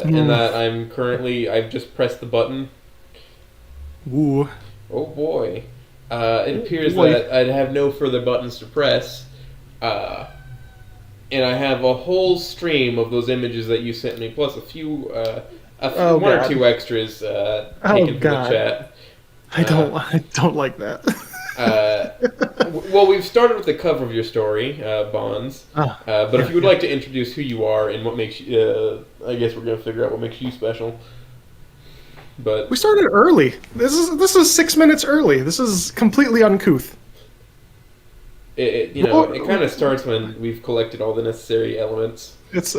in that I've just pressed the button. Ooh. Oh boy. It appears that I'd have no further buttons to press. And I have a whole stream of those images that you sent me, plus a few, one or two extras taken from the chat. I don't like that. Well, we've started with the cover of your story, Bonds. But if you would like to introduce who you are and what makes you, I guess we're going to figure out what makes you special. But we started early. This is 6 minutes early. This is completely uncouth. It kind of starts when we've collected all the necessary elements. It's.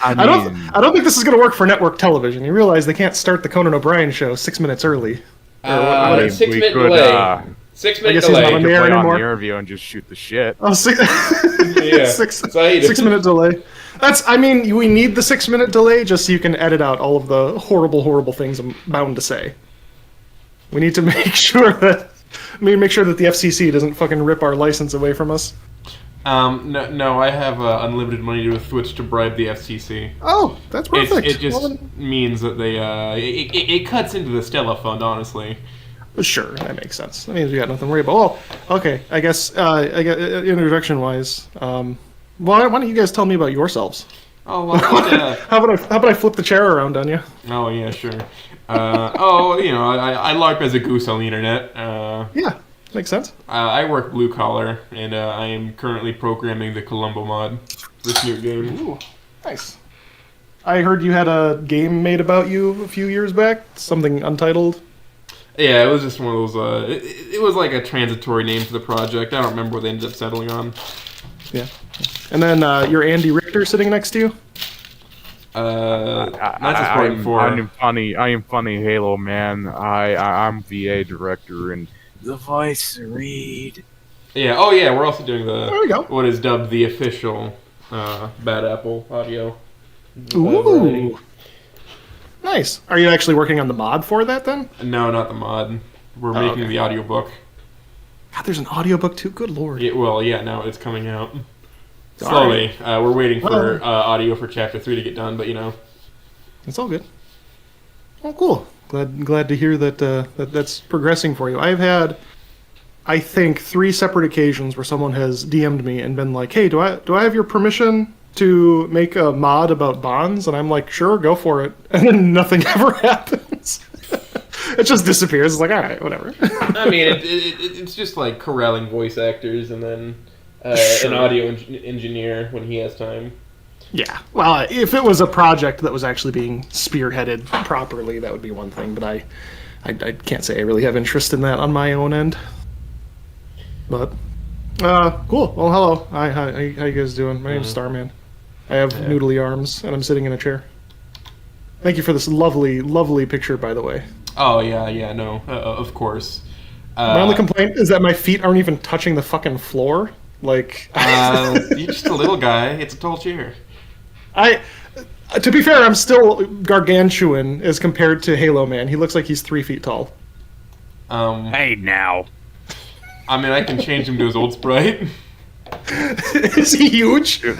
I don't think this is going to work for network television. You realize they can't start the Conan O'Brien show 6 minutes early. 6-minute delay. 6-minute delay. On the air anymore. On the interview and just shoot the shit. Oh, yeah. 6-minute delay. We need the 6-minute delay just so you can edit out all of the horrible things I'm bound to say. We need to make sure that the FCC doesn't fucking rip our license away from us. No, I have unlimited money to switch to bribe the FCC. Oh, that's perfect. It just means that they it cuts into the Stella Fund, honestly. Sure, that makes sense. That means we got nothing to worry about. Well, okay, I guess introduction-wise, why don't you guys tell me about yourselves? Oh, well, how about I flip the chair around on you? Oh yeah, sure. I LARP as a goose on the internet. Yeah. Makes sense. I work blue collar, and I am currently programming the Columbo mod for this new game. Ooh, nice. I heard you had a game made about you a few years back, something untitled. Yeah, it was just one of those. It was like a transitory name for the project. I don't remember what they ended up settling on. Yeah. And then you're Andy Richter sitting next to you. That's important for. I am funny, Halo man. I'm VA director and the voice read. Yeah. Oh yeah. We're also doing there we go. What is dubbed the official Bad Apple audio. Ooh. Nice. Are you actually working on the mod for that then? No, not the mod. We're making the audiobook. God, there's an audiobook too? Good lord. Yeah, now it's coming out. Slowly. Right. We're waiting for audio for Chapter 3 to get done, but It's all good. Oh, cool. Glad to hear that's progressing for you. I've had, I think, 3 separate occasions where someone has DM'd me and been like, hey, do I have your permission to make a mod about Bonds? And I'm like, sure, go for it. And then nothing ever happens. It just disappears. It's like, all right, whatever. I mean, it's just like corralling voice actors and then an audio engineer when he has time. Yeah. Well, if it was a project that was actually being spearheaded properly, that would be one thing. But I can't say I really have interest in that on my own end. But cool. Well, hello. Hi. How you guys doing? My name's Starman. I have noodly arms, and I'm sitting in a chair. Thank you for this lovely picture, by the way. Oh yeah. No, of course. My only complaint is that my feet aren't even touching the fucking floor. Like, you're just a little guy. It's a tall chair. To be fair, I'm still gargantuan as compared to Halo Man. He looks like he's 3 feet tall. Hey now. I mean, I can change him to his old sprite. Is he huge? Do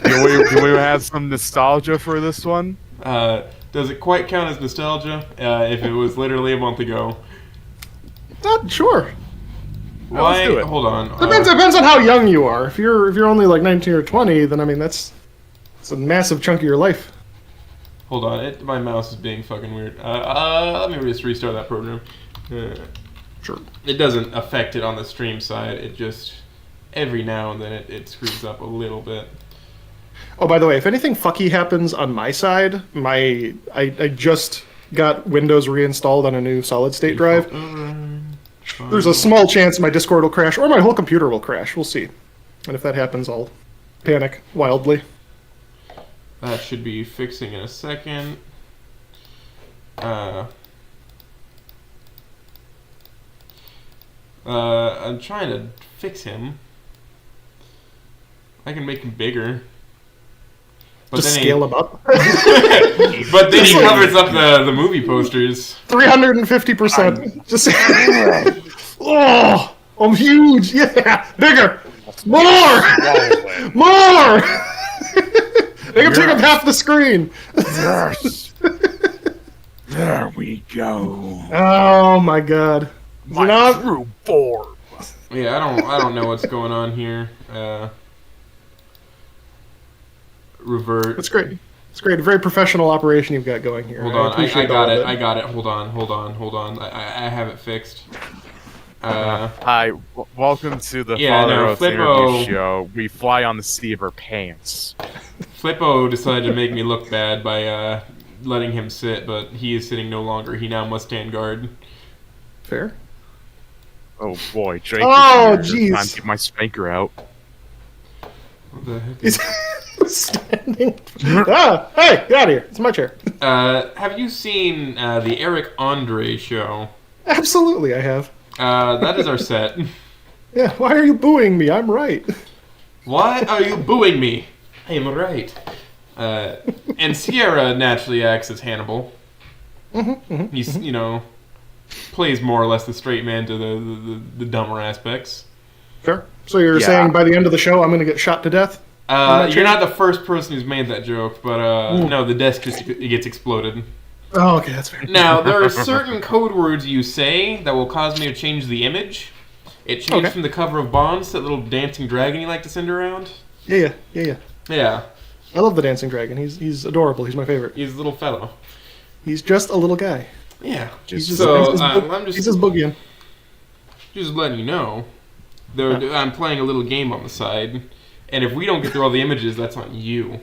we have some nostalgia for this one? Does it quite count as nostalgia? If it was literally a month ago. Not sure. Why? Let's do it. Hold on. Depends on how young you are. If you're only like 19 or 20, then I mean it's a massive chunk of your life. Hold on, my mouse is being fucking weird. Let me just restart that program. Sure. It doesn't affect it on the stream side. It just every now and then it screws up a little bit. Oh, by the way, if anything fucky happens on my side, I just got Windows reinstalled on a new solid state drive. There's a small chance my Discord will crash or my whole computer will crash. We'll see. And if that happens, I'll panic wildly. That should be fixing in a second. I'm trying to fix him. I can make him bigger. But just then scale him up. But then he covers up the movie posters. 350%. Just oh, I'm huge. Yeah, bigger. More. They can take up half the screen. Yes. There we go. Oh my god. My true form. Yeah, I don't know what's going on here. Revert. It's great. It's great. A very professional operation you've got going here. Hold on, I appreciate got all of it. I got it. Hold on. I have it fixed. Hi, welcome to the Yeah, Father no, Oath Flippo- interview show. We fly on the seat of our pants. Flippo decided to make me look bad by letting him sit, but he is sitting no longer. He now must stand guard. Fair. Oh boy, Drake Oh, is here. jeez. Time to get my spanker out. What the heck? He's standing. Hey, get out of here. It's my chair. Have you seen the Eric Andre show? Absolutely, I have. That is our set. Yeah, why are you booing me? I'm right. Why are you booing me? I am right. And Sierra naturally acts as Hannibal. He's, plays more or less the straight man to the dumber aspects. Fair. So you're Yeah. saying by the end of the show I'm going to get shot to death? You're not the first person who's made that joke, but no, the desk just gets exploded. Oh, okay, that's fair. Now, there are certain code words you say that will cause me to change the image. It changed Okay. from the cover of Bonds, that little dancing dragon you like to send around. Yeah. Yeah, I love the dancing dragon. He's adorable. He's my favorite. he's a little fellow. He's just a little guy. Yeah, He's just, so he's I'm he's just just boogieing. letting you know. I'm playing a little game on the side, and if we don't get through all the images, that's on you.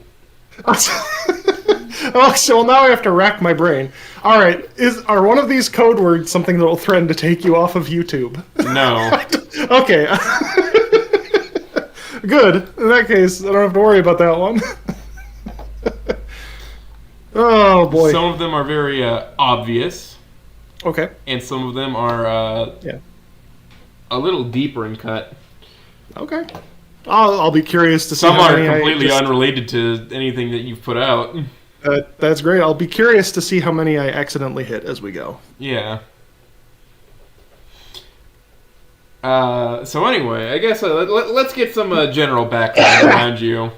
Oh, so now I have to rack my brain. All right, are one of these code words something that will threaten to take you off of YouTube? No. Okay. Good. In that case, I don't have to worry about that one. Oh boy. Some of them are very obvious, Okay. and some of them are Yeah. a little deeper in cut. Okay. I'll be curious to see Some how are many completely I just, unrelated to anything that you've put out. That's great. I'll be curious to see how many I accidentally hit as we go. Yeah. So anyway, I guess let's get some general background around you.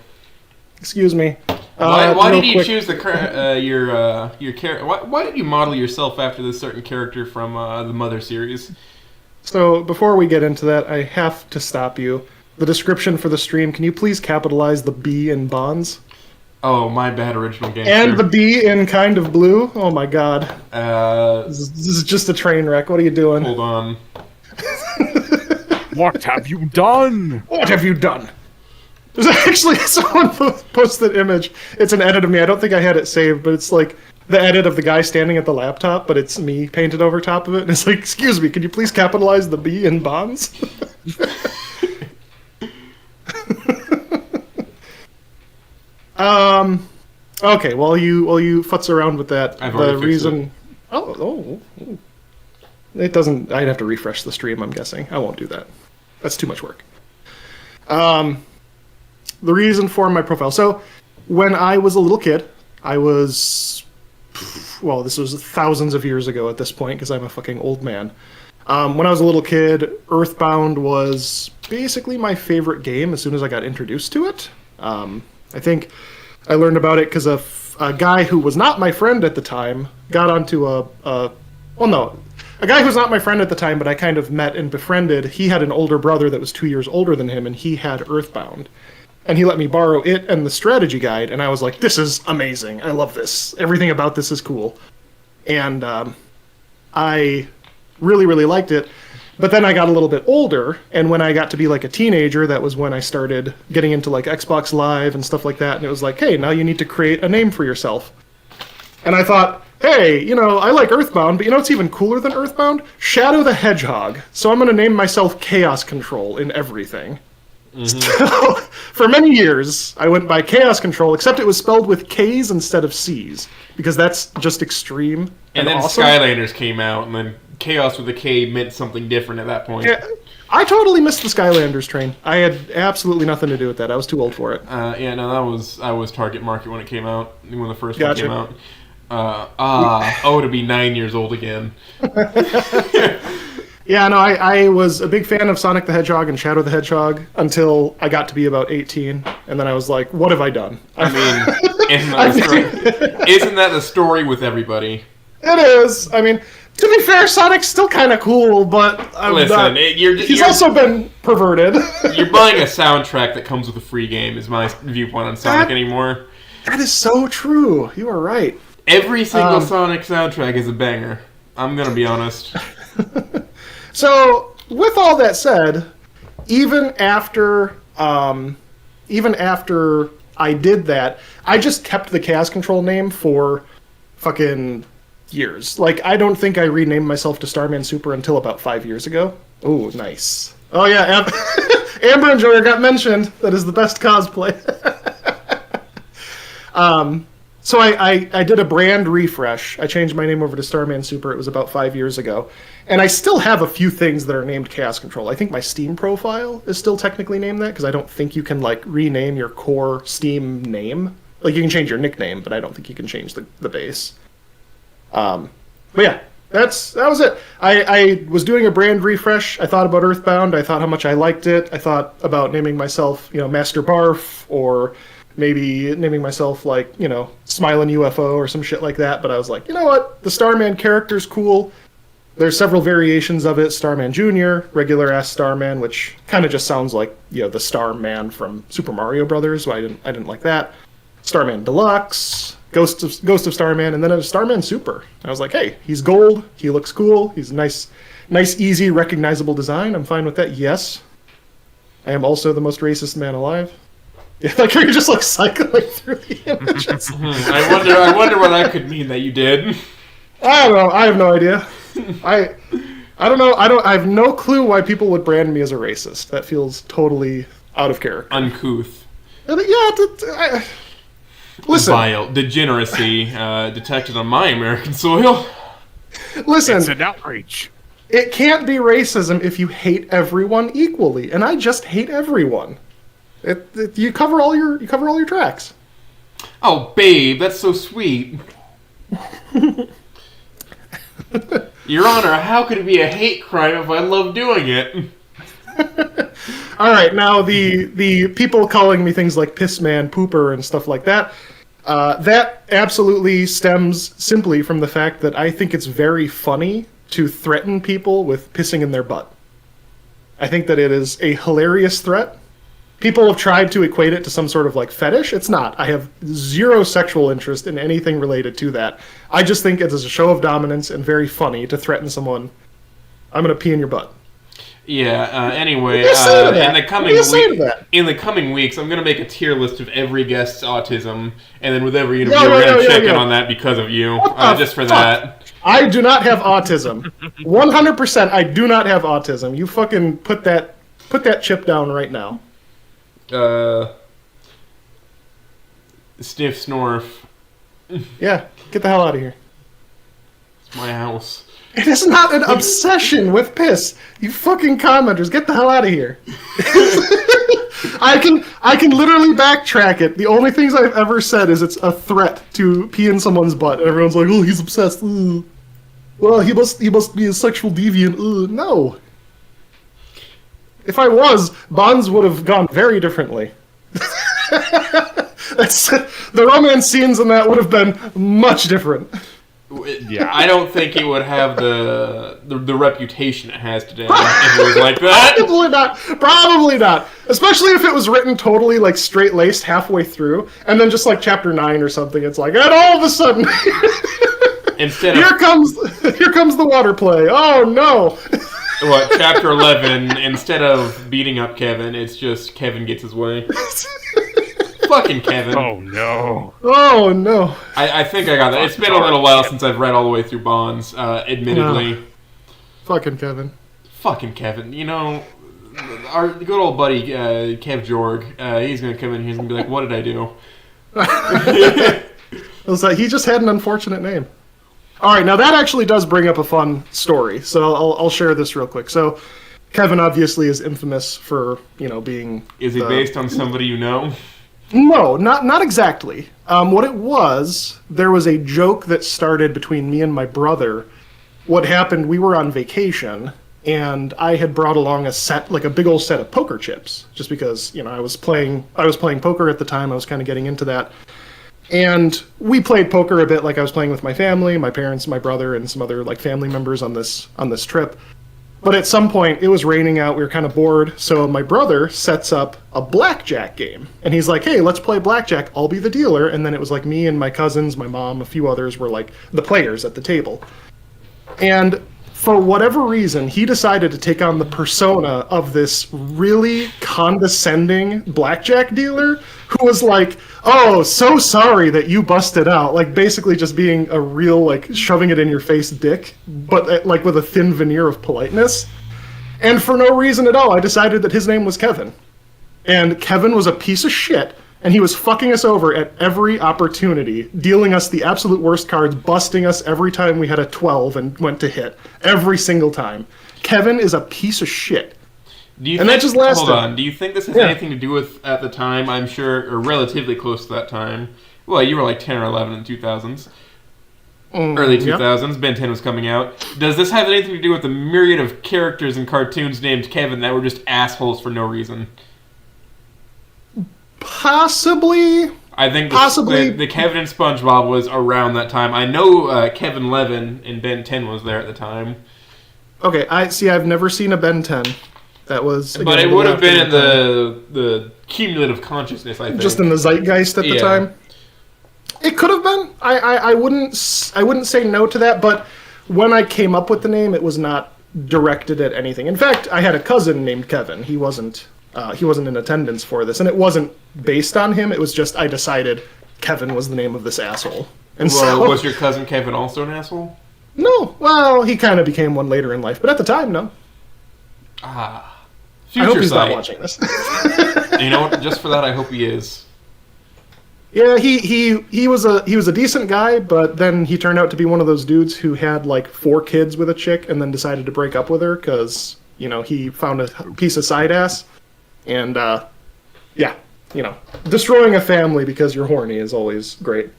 Excuse me. Why real did you quick- choose your character? Why did you model yourself after this certain character from the Mother series? So before we get into that, I have to stop you. The description for the stream, can you please capitalize the B in Bonds? Oh, my bad, original gangster. And the B in Kind of Blue? Oh my god. Uh, This is just a train wreck. What are you doing? hold on. What have you done? What have you done? There's actually someone posted an image. It's an edit of me. I don't think I had it saved, but it's like the edit of the guy standing at the laptop, but it's me painted over top of it. And it's like, excuse me, could you please capitalize the B in Bonds? Okay, while you futz around with that, I've already the fixed reason. Oh. It doesn't. I'd have to refresh the stream. I'm guessing. I won't do that. That's too much work. The reason for my profile. So, when I was a little kid, I was. Well, this was thousands of years ago at this point because I'm a fucking old man. When I was a little kid, Earthbound was basically my favorite game as soon as I got introduced to it. I think I learned about it because a guy who was not my friend at the time got onto a guy who's not my friend at the time, but I kind of met and befriended. He had an older brother that was 2 years older than him, and he had Earthbound. And he let me borrow it and the strategy guide, and I was like, this is amazing. I love this. Everything about this is cool. And I really, really liked it. But then I got a little bit older, and when I got to be like a teenager, that was when I started getting into like Xbox Live and stuff like that, and it was like, hey, now you need to create a name for yourself. And I thought, hey, I like Earthbound, but what's even cooler than Earthbound? Shadow the Hedgehog. So I'm going to name myself Chaos Control in everything. So, for many years, I went by Chaos Control, except it was spelled with K's instead of C's, because that's just extreme And then awesome. Skylanders came out, and then Chaos with a K meant something different at that point. Yeah, I totally missed the Skylanders train. I had absolutely nothing to do with that. I was too old for it. Yeah, no, I was target market when it came out, when the first Gotcha. one came out. To be 9 years old again. Yeah, no, I was a big fan of Sonic the Hedgehog and Shadow the Hedgehog until I got to be about 18, and then I was like, what have I done? I mean, isn't that the story with everybody? It is. I mean, to be fair, Sonic's still kind of cool, but he's also been perverted. You're buying a soundtrack that comes with a free game, is my viewpoint on Sonic anymore. That is so true. You are right. Every single Sonic soundtrack is a banger. I'm gonna be honest. So, with all that said, even after I did that, I just kept the Chaos Control name for fucking years. Like, I don't think I renamed myself to StarmanSuper until about 5 years ago. Oh, nice. Oh yeah, Amber Enjoyer got mentioned. That is the best cosplay. So I did a brand refresh. I changed my name over to StarmanSuper. It was about 5 years ago. And I still have a few things that are named Chaos Control. I think my Steam profile is still technically named that, because I don't think you can, like, rename your core Steam name. Like, you can change your nickname, but I don't think you can change the base. But yeah, that was it. I was doing a brand refresh. I thought about Earthbound. I thought how much I liked it. I thought about naming myself, Master Barf, or maybe naming myself, like, Smiling UFO or some shit like that. But I was like, you know what? The Starman character's cool. There's several variations of it. Starman Jr., regular-ass Starman, which kind of just sounds like, the Starman from Super Mario Brothers, so I didn't like that. Starman Deluxe, Ghost of Starman, and then a Starman Super. I was like, hey, he's gold, he looks cool, he's nice, easy, recognizable design. I'm fine with that, yes. I am also the most racist man alive. Yeah, like you're just like cycling through the images. I wonder what that could mean that you did. I don't know. I have no idea. I don't know. I have no clue why people would brand me as a racist. That feels totally out of character. Uncouth. Yeah. Listen. Vile degeneracy detected on my American soil. Listen. It's an outrage. It can't be racism if you hate everyone equally, and I just hate everyone. You cover all your tracks. Oh, babe, that's so sweet. Your Honor, how could it be a hate crime if I love doing it? All right, now the people calling me things like pissman, pooper, and stuff like that, that absolutely stems simply from the fact that I think it's very funny to threaten people with pissing in their butt. I think that it is a hilarious threat. People have tried to equate it to some sort of like fetish. It's not. I have zero sexual interest in anything related to that. I just think it is a show of dominance and very funny to threaten someone. I'm going to pee in your butt. Yeah, anyway, in the coming weeks, I'm going to make a tier list of every guest's autism, and then with every interview, we're going to check in on that because of you, just for that. I do not have autism. 100% I do not have autism. You fucking put that chip down right now. Sniff, snorf. Yeah, get the hell out of here. It's my house. It is not an obsession with piss. You fucking commenters, get the hell out of here. I can literally backtrack it. The only things I've ever said is it's a threat to pee in someone's butt. And everyone's like, oh, he's obsessed. Ooh. Well, he must be a sexual deviant. Ooh. No. If I was, Bonds would have gone very differently. The romance scenes in that would have been much different. Yeah, I don't think it would have the reputation it has today if it was like that. Probably not. Especially if it was written totally like straight-laced halfway through, and then just like chapter 9 or something, it's like, and all of a sudden, here comes the water play. Oh no! What, chapter 11? Instead of beating up Kevin, it's just Kevin gets his way. Fucking Kevin. Oh no. Oh no. I think I got that. It's been a little while since I've read all the way through Bonds, admittedly. No. Fucking Kevin. Fucking Kevin. You know, our good old buddy, Kev Jorg, he's going to come in here and he's going to be like, what did I do? I was like, he just had an unfortunate name. All right, now that actually does bring up a fun story, so I'll share this real quick. So, Kevin obviously is infamous for, being... Is he based on somebody you know? No, not exactly. What it was, there was a joke that started between me and my brother. What happened, we were on vacation, and I had brought along a set, like a big old set of poker chips, just because I was playing poker at the time. I was kind of getting into that, and we played poker a bit. Like I was playing with my family, my parents, my brother, and some other like family members on this trip. But at some point, it was raining out. We were kind of bored, so my brother sets up a blackjack game, and he's like, "Hey, let's play blackjack. I'll be the dealer." And then it was like me and my cousins, my mom, a few others were like the players at the table. And for whatever reason, he decided to take on the persona of this really condescending blackjack dealer who was like, "Oh, so sorry that you busted out." Like, basically just being a real, like, shoving it in your face dick, but, like, with a thin veneer of politeness. And for no reason at all, I decided that his name was Kevin. And Kevin was a piece of shit, and he was fucking us over at every opportunity, dealing us the absolute worst cards, busting us every time we had a 12 and went to hit. Every single time. Kevin is a piece of shit. That just lasted. Hold on. Do you think this has anything to do with, at the time, I'm sure, or relatively close to that time? Well, you were like 10 or 11 in the 2000s. Early 2000s. Ben 10 was coming out. Does this have anything to do with the myriad of characters in cartoons named Kevin that were just assholes for no reason? Possibly. I think the Kevin and SpongeBob was around that time. I know Kevin Levin in Ben 10 was there at the time. Okay, I've never seen a Ben 10. That was, again, but it would have been in the cumulative consciousness, I think. Just in the zeitgeist at the time. It could have been. I wouldn't say no to that, but when I came up with the name, it was not directed at anything. In fact, I had a cousin named Kevin. He wasn't in attendance for this, and it wasn't based on him. It was just I decided Kevin was the name of this asshole. And was your cousin Kevin also an asshole? No. Well, he kind of became one later in life, but at the time, no. Future I hope he's sight. not watching this. You know what? Just for that, I hope he is. Yeah, he was a decent guy, but then he turned out to be one of those dudes who had like 4 kids with a chick and then decided to break up with her because he found a piece of side ass, and destroying a family because you're horny is always great.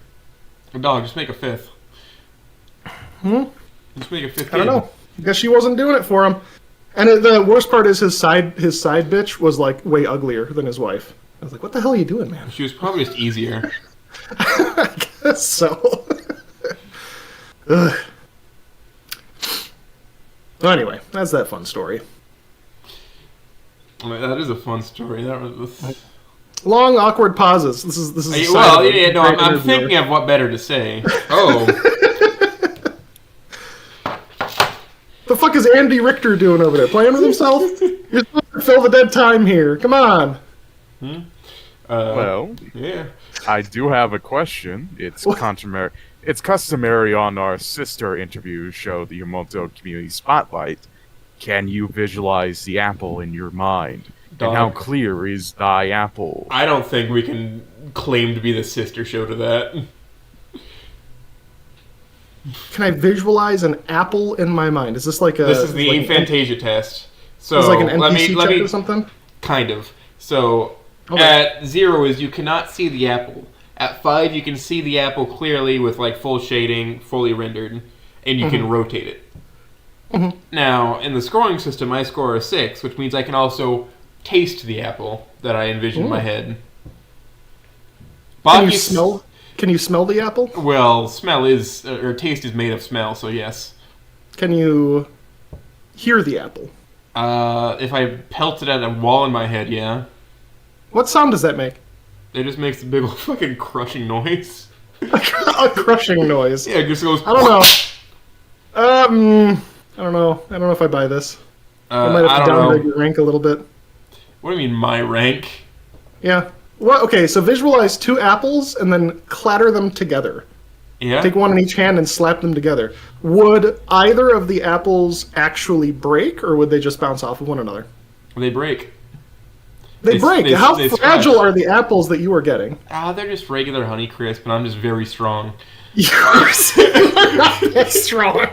Dog, just make a 5th. Just make a 5th kid. I don't know. I guess she wasn't doing it for him. And the worst part is his side bitch was like way uglier than his wife. I was like, what the hell are you doing, man? She was probably just easier. I guess so. Ugh. Well, anyway, that's that fun story. I mean, that is a fun story. That was long, awkward pauses. This is. I'm thinking of what better to say. Oh. The fuck is Andy Richter doing over there? Playing with himself? You're supposed to fill the dead time here. Come on. Well, yeah. I do have a question. It's customary on our sister interview show, the Yamoto Community Spotlight. Can you visualize the apple in your mind? Dog. And how clear is thy apple? I don't think we can claim to be the sister show to that. Can I visualize an apple in my mind? Is this like a... This is the aphantasia test. So is it like an NPC check or something? Kind of. So, okay. At 0 is you cannot see the apple. At 5, you can see the apple clearly with like full shading, fully rendered, and you can rotate it. Mm-hmm. Now, in the scoring system, I score a 6, which means I can also taste the apple that I envision in my head. Can you smell the apple? Well, smell is, or taste is made of smell, so yes. Can you hear the apple? If I pelted at a wall in my head, yeah. What sound does that make? It just makes a big old fucking crushing noise. A crushing noise. Yeah, it just goes... I don't know. I don't know. I don't know if I buy this. I might have to downgrade your rank a little bit. What do you mean, my rank? Yeah. Well, okay, so visualize 2 apples and then clatter them together. Yeah? Take one in each hand and slap them together. Would either of the apples actually break, or would they just bounce off of one another? They break. They break. How fragile are the apples that you are getting? They're just regular Honeycrisp, and I'm just very strong. You're not that strong.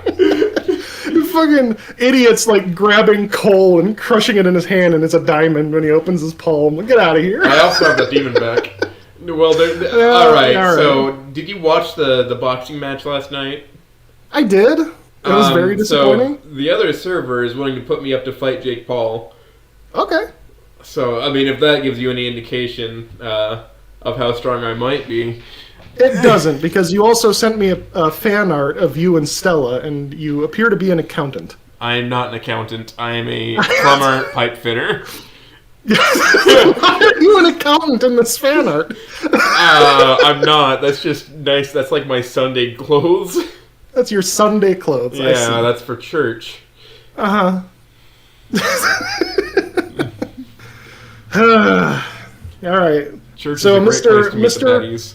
You fucking idiots like grabbing coal and crushing it in his hand, and it's a diamond when he opens his palm. Get out of here. I also have the demon back. Well, all right. So, did you watch the boxing match last night? I did. It was very disappointing. So the other server is willing to put me up to fight Jake Paul. Okay. So, I mean, if that gives you any indication of how strong I might be. It doesn't, because you also sent me a fan art of you and Stella, and you appear to be an accountant. I am not an accountant. I am a plumber pipe fitter. Why are you an accountant in this fan art? I'm not. That's just nice. That's like my Sunday clothes. That's your Sunday clothes. I see. Yeah, that's for church. Uh-huh. All right. Church So, is a great place to meet the baddies.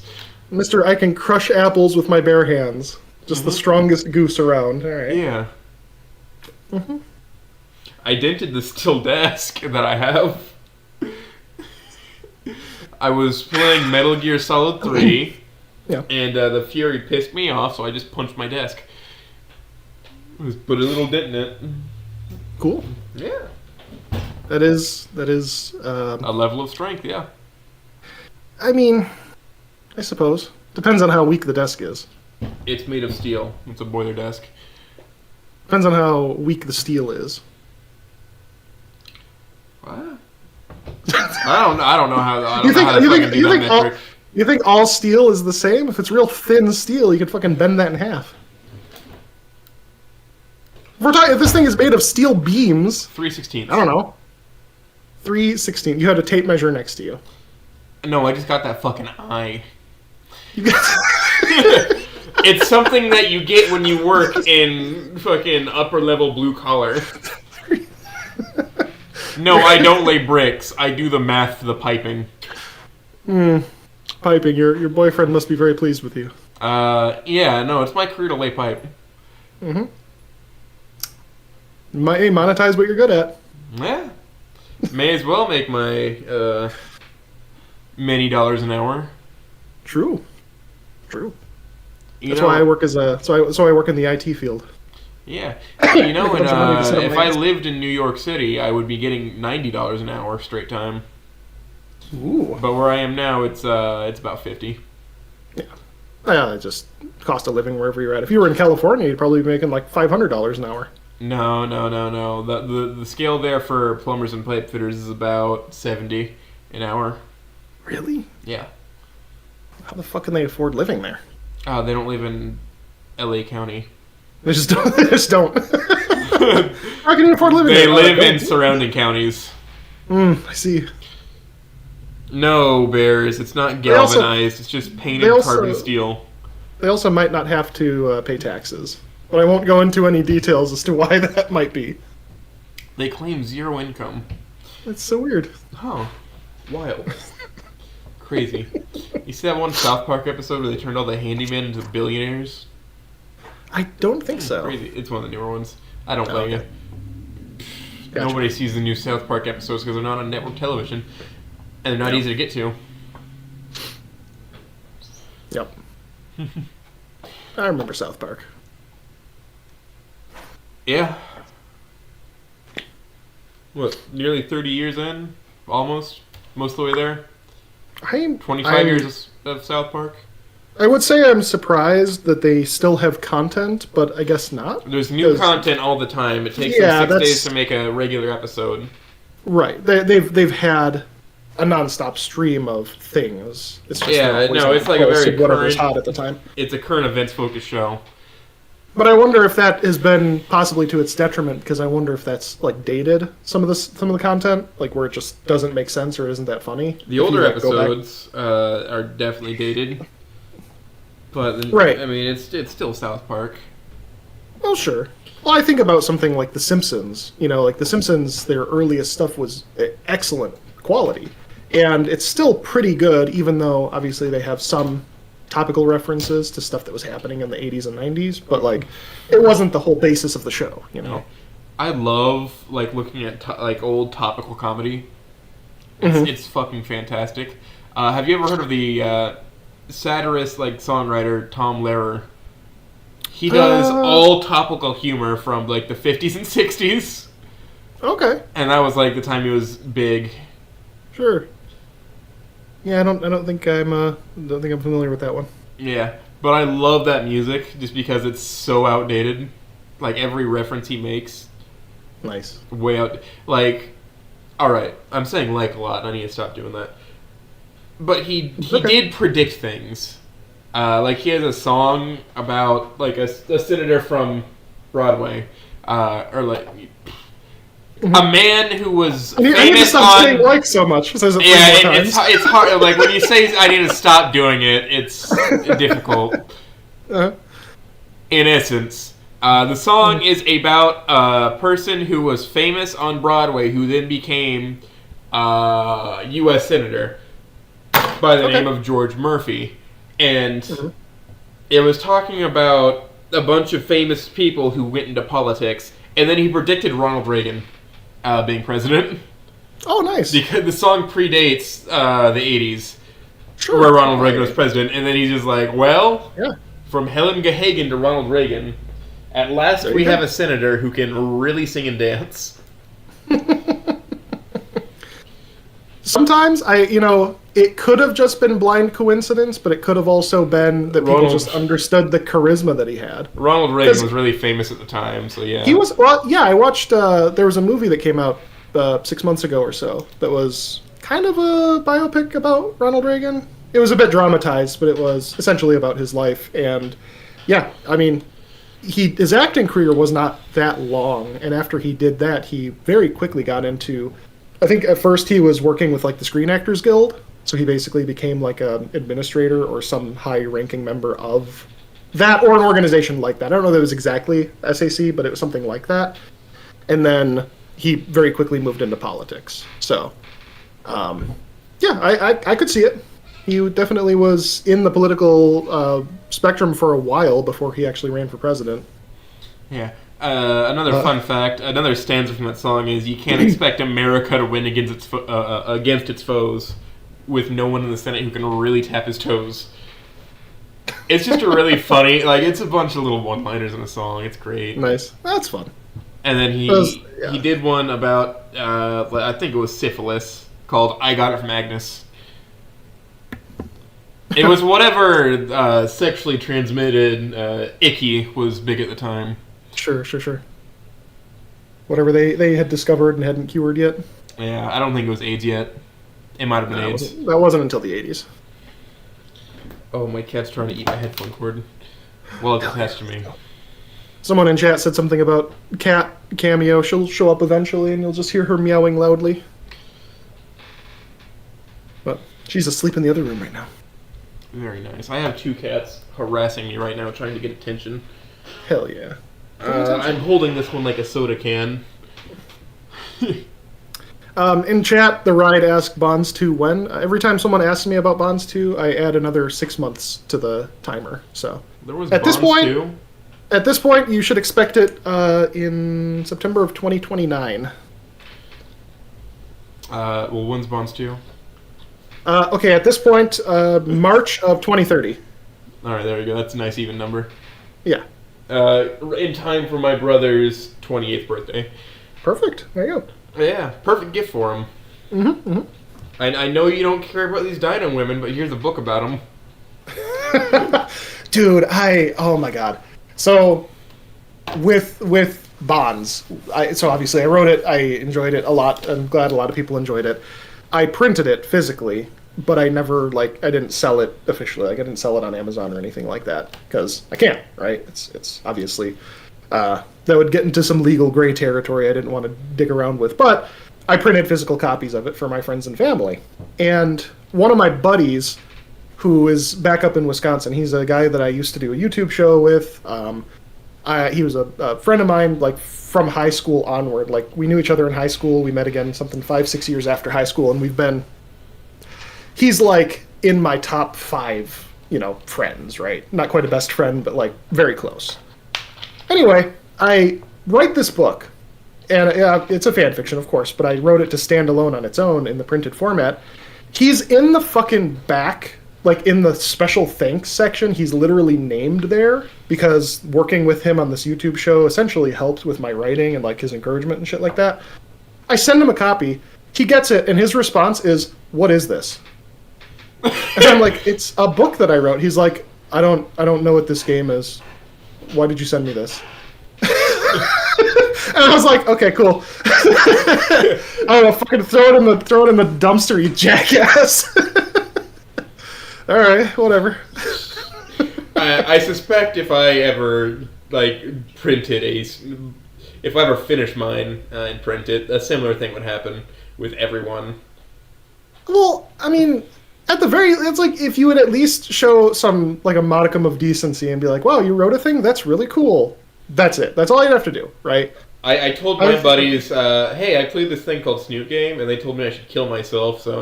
Mr. I can crush apples with my bare hands. Just the strongest goose around. All right. Yeah. I dented the steel desk that I have. I was playing Metal Gear Solid 3, and the Fury pissed me off, so I just punched my desk. Just put a little dent in it. Cool. Yeah. That is. A level of strength, yeah. I mean, I suppose depends on how weak the desk is. It's made of steel. It's a boiler desk. Depends on how weak the steel is. What? I don't know how. I don't know how to fucking do that metric. You think all steel is the same? If it's real thin steel, you could fucking bend that in half. If this thing is made of steel beams, 3/16. I don't know. 3/16. You had a tape measure next to you. No, I just got that fucking eye. You got. It's something that you get when you work in fucking upper level blue collar. No, I don't lay bricks. I do the math for the piping. Piping. Your boyfriend must be very pleased with you. Yeah, no, it's my career to lay pipe. Mm-hmm. Monetize what you're good at. Yeah. May as well make my many dollars an hour. True. That's why I work so I work in the IT field. Yeah. You know, if I lived in New York City, I would be getting $90 an hour straight time. Ooh. But where I am now, it's about 50. Yeah. Just cost of living wherever you're at. If you were in California, you'd probably be making like $500 an hour. No. The scale there for plumbers and pipe fitters is about 70 an hour. Really? Yeah. How the fuck can they afford living there? They don't live in LA County. They just don't. How can you afford living there? They there? live in surrounding counties. I see. No, Bears. It's not galvanized. It's just painted carbon steel. They also might not have to pay taxes. But I won't go into any details as to why that might be. They claim zero income. That's so weird. Oh. Wild. Crazy. You see that one South Park episode where they turned all the handymen into billionaires? I don't think so. Crazy. It's one of the newer ones. I don't blame you. Gotcha. Nobody sees the new South Park episodes because they're not on network television. And they're not easy to get to. Yep. I remember South Park. Yeah. What, nearly 30 years in? Almost? Most of the way there? 25 years of South Park? I would say I'm surprised that they still have content, but I guess not. There's new content all the time. It takes them 6 days to make a regular episode. Right. They've had a nonstop stream of things. It's just it's like a very whatever's hot at the time. It's a current events focused show. But I wonder if that has been possibly to its detriment, because I wonder if that's like dated some of the content, like where it just doesn't make sense or isn't that funny. The older episodes are definitely dated, but right. I mean, it's still South Park. Well, sure. Well, I think about something like The Simpsons. You know, like The Simpsons, their earliest stuff was excellent quality, and it's still pretty good, even though obviously they have some topical references to stuff that was happening in the 80s and 90s, but like it wasn't the whole basis of the show, you know. I love like looking at like old topical comedy. It's fucking fantastic. Have you ever heard of the satirist like songwriter Tom Lehrer? He does all topical humor from like the 50s and 60s. Okay. And that was like the time he was big. Sure. Yeah, I don't think I'm familiar with that one. Yeah, but I love that music just because it's so outdated. Like every reference he makes, Nice. way out. Like, all right, I'm saying like a lot, and I need to stop doing that. But he did predict things. Like he has a song about like a senator from Broadway, or like a man who was I need to famous stop on. saying like so much. It says it three Yeah, more it's times. hard. Like when you say I need to stop doing it, it's difficult. In essence, the song is about a person who was famous on Broadway who then became a U.S. senator by the name of George Murphy. And it was talking about a bunch of famous people who went into politics. And then he predicted Ronald Reagan being president. Oh, nice. Because the song predates the 80s, Sure. where Ronald Reagan was president. And then he's just like, well... Yeah. From Helen Gahagan to Ronald Reagan, at last we have a senator who can really sing and dance. Sometimes it could have just been blind coincidence, but it could have also been that people just understood the charisma that he had. Ronald Reagan was really famous at the time, so yeah. He was, well, yeah, I watched, there was a movie that came out 6 months ago or so that was kind of a biopic about Ronald Reagan. It was a bit dramatized, but it was essentially about his life. And yeah, I mean, his acting career was not that long. And after he did that, he very quickly got into, I think at first he was working with like the Screen Actors Guild. So he basically became like an administrator or some high-ranking member of that or an organization like that. I don't know that it was exactly SAC, but it was something like that. And then he very quickly moved into politics. So, yeah, I could see it. He definitely was in the political spectrum for a while before he actually ran for president. Yeah. Another fun fact, another stanza from that song is, you can't expect America to win against its foes with no one in the Senate who can really tap his toes. It's just a really funny, like, it's a bunch of little one-liners in a song. It's great. Nice. That's fun. And then he did one about, I think it was syphilis, called I Got It From Agnes. It was whatever sexually transmitted icky was big at the time. Sure. Whatever they had discovered and hadn't cured yet. Yeah, I don't think it was AIDS yet. It might have been AIDS. That wasn't until the 80s. Oh, my cat's trying to eat my headphone cord. Well, it's attached to me. Someone in chat said something about cat cameo. She'll show up eventually, and you'll just hear her meowing loudly. But she's asleep in the other room right now. Very nice. I have 2 cats harassing me right now, trying to get attention. Hell yeah. I'm holding this one like a soda can. In chat, the ride asked Bonds 2 when. Every time someone asks me about Bonds 2, I add another 6 months to the timer. So There was at Bonds this point, too? At this point, you should expect it in September of 2029. Well, when's Bonds 2? Okay, at this point, March of 2030. Alright, there we go. That's a nice even number. Yeah. In time for my brother's 28th birthday. Perfect. There you go. Yeah, perfect gift for him. Mm-hmm. I know you don't care about these dino women, but here's a book about them. Dude, oh my god. So, with Bonds, so obviously I wrote it, I enjoyed it a lot, I'm glad a lot of people enjoyed it. I printed it physically, but I never, I didn't sell it officially. I didn't sell it on Amazon or anything like that, because I can't, right? It's obviously, that would get into some legal gray territory I didn't want to dig around with, but I printed physical copies of it for my friends and family. And one of my buddies, who is back up in Wisconsin, he's a guy that I used to do a YouTube show with. He was a friend of mine, from high school onward. We knew each other in high school. We met again 5-6 years after high school, and he's in my top 5, friends, right? Not quite a best friend, but very close. Anyway, I write this book, and it's a fan fiction, of course, but I wrote it to stand alone on its own in the printed format. He's in the fucking back, in the special thanks section. He's literally named there because working with him on this YouTube show essentially helped with my writing and his encouragement and shit like that. I send him a copy. He gets it, and his response is, "What is this?" And I'm like, "It's a book that I wrote." He's like, I don't know what this game is. Why did you send me this?" And I was like, okay, cool. I don't know, fucking throw it in the dumpster, you jackass. All right, whatever. I suspect if I ever if I ever finish mine and print it, a similar thing would happen with everyone. Well, I mean, it's like if you would at least show some like a modicum of decency and be like, "Wow, you wrote a thing. That's really cool." That's it. That's all you'd have to do, right? I told my buddies, "Hey, I played this thing called Snoot Game," and they told me I should kill myself. So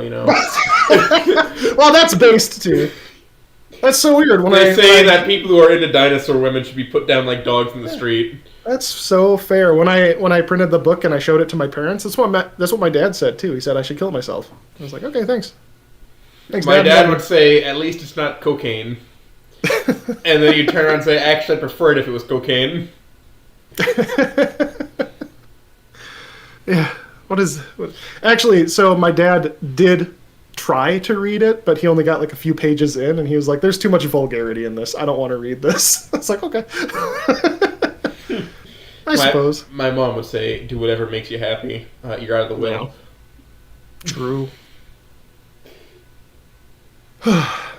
Well, that's based too. That's so weird. They say that people who are into dinosaur women should be put down like dogs in the street. That's so fair. When I printed the book and I showed it to my parents, that's what my dad said too. He said I should kill myself. I was like, okay, thanks. Thanks, my dad would say, at least it's not cocaine. And then you turn around and say, actually, I prefer it if it was cocaine. Yeah. Actually, so my dad did try to read it, but he only got like a few pages in, and he was like, "There's too much vulgarity in this. I don't want to read this." I was like, "Okay." I suppose. My mom would say, "Do whatever makes you happy. You're out of the way." No. True.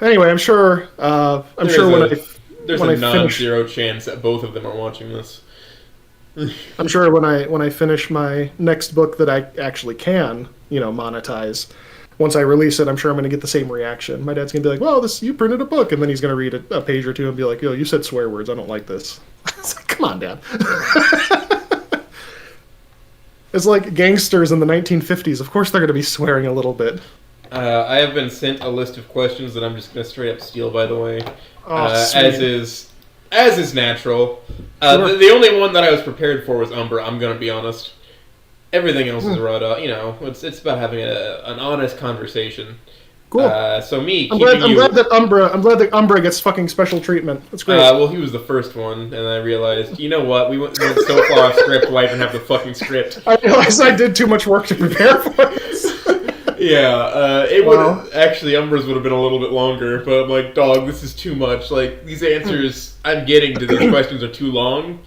Anyway, I'm sure. There's a non-zero chance that both of them are watching this. I'm sure when I finish my next book that I actually can, monetize. Once I release it, I'm sure I'm going to get the same reaction. My dad's going to be like, "Well, you printed a book," and then he's going to read a page or two and be like, "Yo, you said swear words. I don't like this." It's like, come on, Dad. It's like gangsters in the 1950s. Of course, they're going to be swearing a little bit. I have been sent a list of questions that I'm just going to straight up steal. By the way, as is natural. Sure. The only one that I was prepared for was Umbra. I'm going to be honest. Everything else is right. It's about having an honest conversation. Cool. So me, I'm glad that Umbra gets fucking special treatment. That's great. Well, he was the first one, and I realized, you know what? We went so far off script. Why even have the fucking script? I realized I did too much work to prepare for this. Yeah, it would actually Umbra's would have been a little bit longer, but I'm like, dog, this is too much. Like these answers I'm getting to these questions are too long.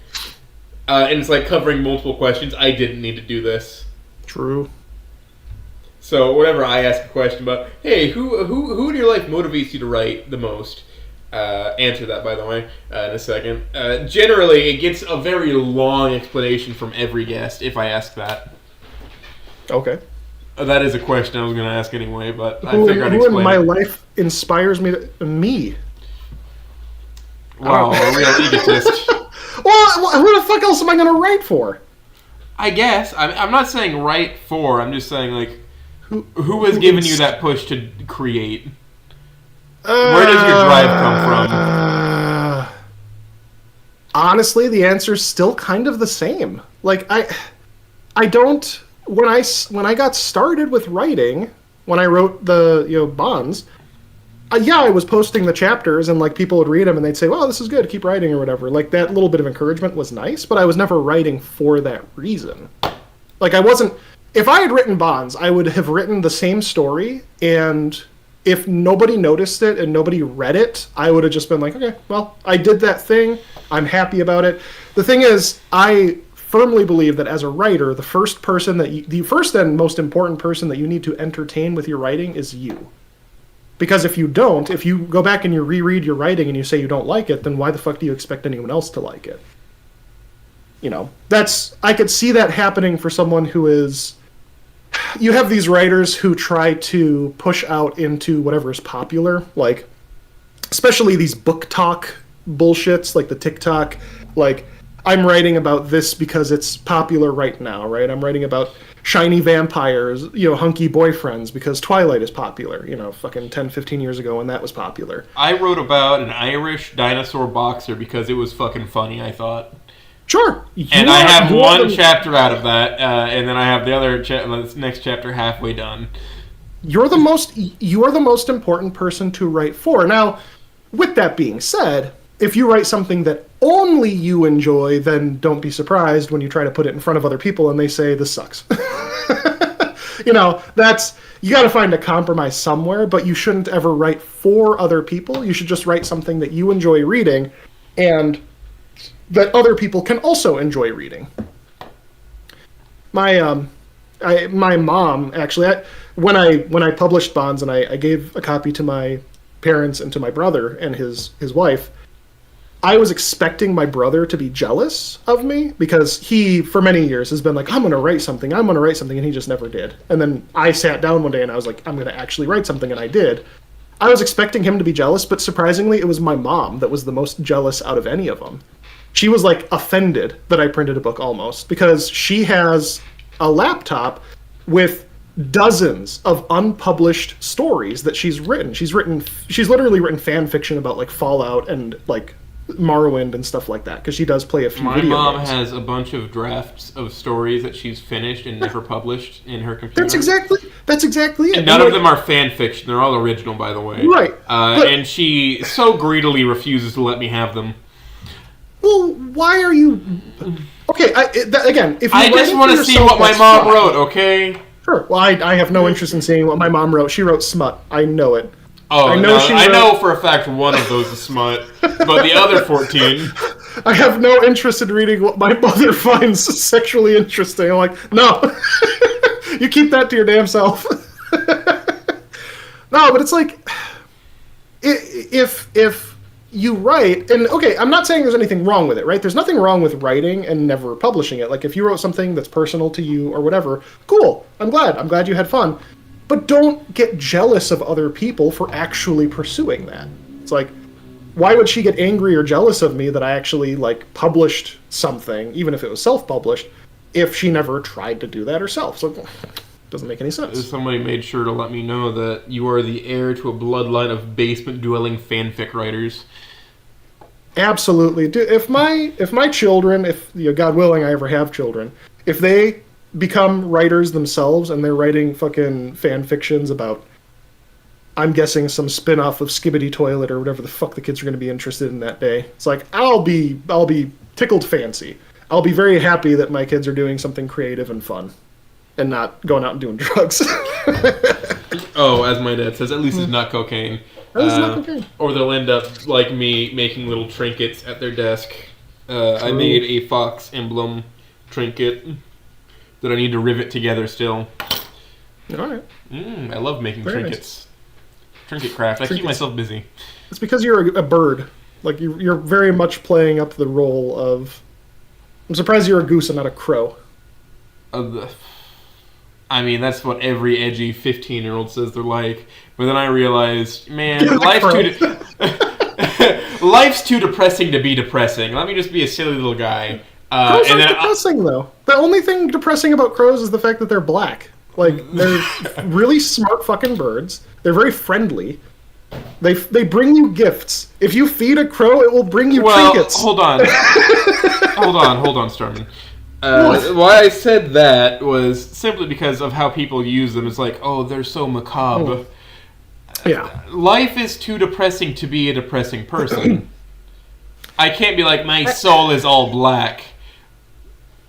And it's like covering multiple questions. I didn't need to do this. True. So whenever I ask a question about, hey, who in your life motivates you to write the most? Answer that, by the way, in a second. Generally, it gets a very long explanation from every guest if I ask that. Okay. That is a question I was going to ask anyway, but I figured I'd explain. Who in my life inspires me to... Me. Wow, a real egotist. Well, who the fuck else am I going to write for? I guess. I'm not saying write for. I'm just saying, like, who has given you that push to create? Where does your drive come from? Honestly, the answer's still kind of the same. Like, I don't... When I got started with writing, when I wrote the, Bonds... I was posting the chapters and like people would read them and they'd say, "Well, this is good. Keep writing," or whatever. Like that little bit of encouragement was nice, but I was never writing for that reason. Like I wasn't. If I had written Bonds, I would have written the same story, and if nobody noticed it and nobody read it, I would have just been like, "Okay, well, I did that thing. I'm happy about it." The thing is, I firmly believe that as a writer, the first and most important person that you need to entertain with your writing is you. Because if you go back and you reread your writing and you say you don't like it, then why the fuck do you expect anyone else to like it? I could see that happening for someone who is... You have these writers who try to push out into whatever is popular, like, especially these book talk bullshits, like the TikTok, like, I'm writing about this because it's popular right now, right? I'm writing about shiny vampires, hunky boyfriends because Twilight is popular, fucking 10, 15 years ago when that was popular. I wrote about an Irish dinosaur boxer because it was fucking funny, I thought. Sure. And I have one chapter out of that, and then I have the other next chapter halfway done. You are the most important person to write for. Now, with that being said, if you write something that only you enjoy, then don't be surprised when you try to put it in front of other people and they say, "This sucks." You got to find a compromise somewhere, but you shouldn't ever write for other people. You should just write something that you enjoy reading and that other people can also enjoy reading. My mom actually, when I published Bonds and I gave a copy to my parents and to my brother and his wife, I was expecting my brother to be jealous of me because he, for many years, has been like, I'm going to write something, and he just never did. And then I sat down one day and I was like, I'm going to actually write something, and I did. I was expecting him to be jealous, but surprisingly, it was my mom that was the most jealous out of any of them. She was like offended that I printed a book almost because she has a laptop with dozens of unpublished stories that she's written. She's literally written fan fiction about like Fallout and like Morrowind and stuff like that because she does play a few video My mom games. has a bunch of drafts of stories that she's finished and never published in her computer. That's exactly it. And none of them are fan fiction. They're all original, by the way. Right. And she so greedily refuses to let me have them. Well, why are you... Okay, again, if you I just want to see what my mom wrote, okay? Sure. Well, I have no interest in seeing what my mom wrote. She wrote smut. I know it. Oh, I know for a fact one of those is smut, but the other 14... I have no interest in reading what my mother finds sexually interesting. I'm like, no. You keep that to your damn self. No, but it's like... If you write, and okay, I'm not saying there's anything wrong with it, right? There's nothing wrong with writing and never publishing it. Like, if you wrote something that's personal to you or whatever, cool. I'm glad you had fun. But don't get jealous of other people for actually pursuing that. It's like, why would she get angry or jealous of me that I actually, like, published something, even if it was self-published, if she never tried to do that herself? So, it doesn't make any sense. Somebody made sure to let me know that you are the heir to a bloodline of basement-dwelling fanfic writers. Absolutely. If my children, if God willing I ever have children, if they become writers themselves and they're writing fucking fan fictions about, I'm guessing, some spin-off of Skibbity Toilet or whatever the fuck the kids are going to be interested in that day, it's like, I'll be tickled fancy. I'll be very happy that my kids are doing something creative and fun and not going out and doing drugs. Oh, as my dad says, at least it's not cocaine. Not cocaine. Or they'll end up, like me, making little trinkets at their desk. I made a fox emblem trinket that I need to rivet together still. All right. I love making trinkets. Nice. Trinket craft. I keep myself busy. It's because you're a bird. Like, you're very much playing up the role of... I'm surprised you're a goose and not a crow. I mean, that's what every edgy 15-year-old says they're like. But then I realized, man, life's too depressing to be depressing. Let me just be a silly little guy. Crows aren't depressing, though. The only thing depressing about crows is the fact that they're black. Like, they're really smart fucking birds. They're very friendly. They bring you gifts. If you feed a crow, it will bring you trinkets. Hold on. hold on, Starman. Why I said that was simply because of how people use them. It's like, oh, they're so macabre. Yeah. Life is too depressing to be a depressing person. I can't be like, my soul is all black.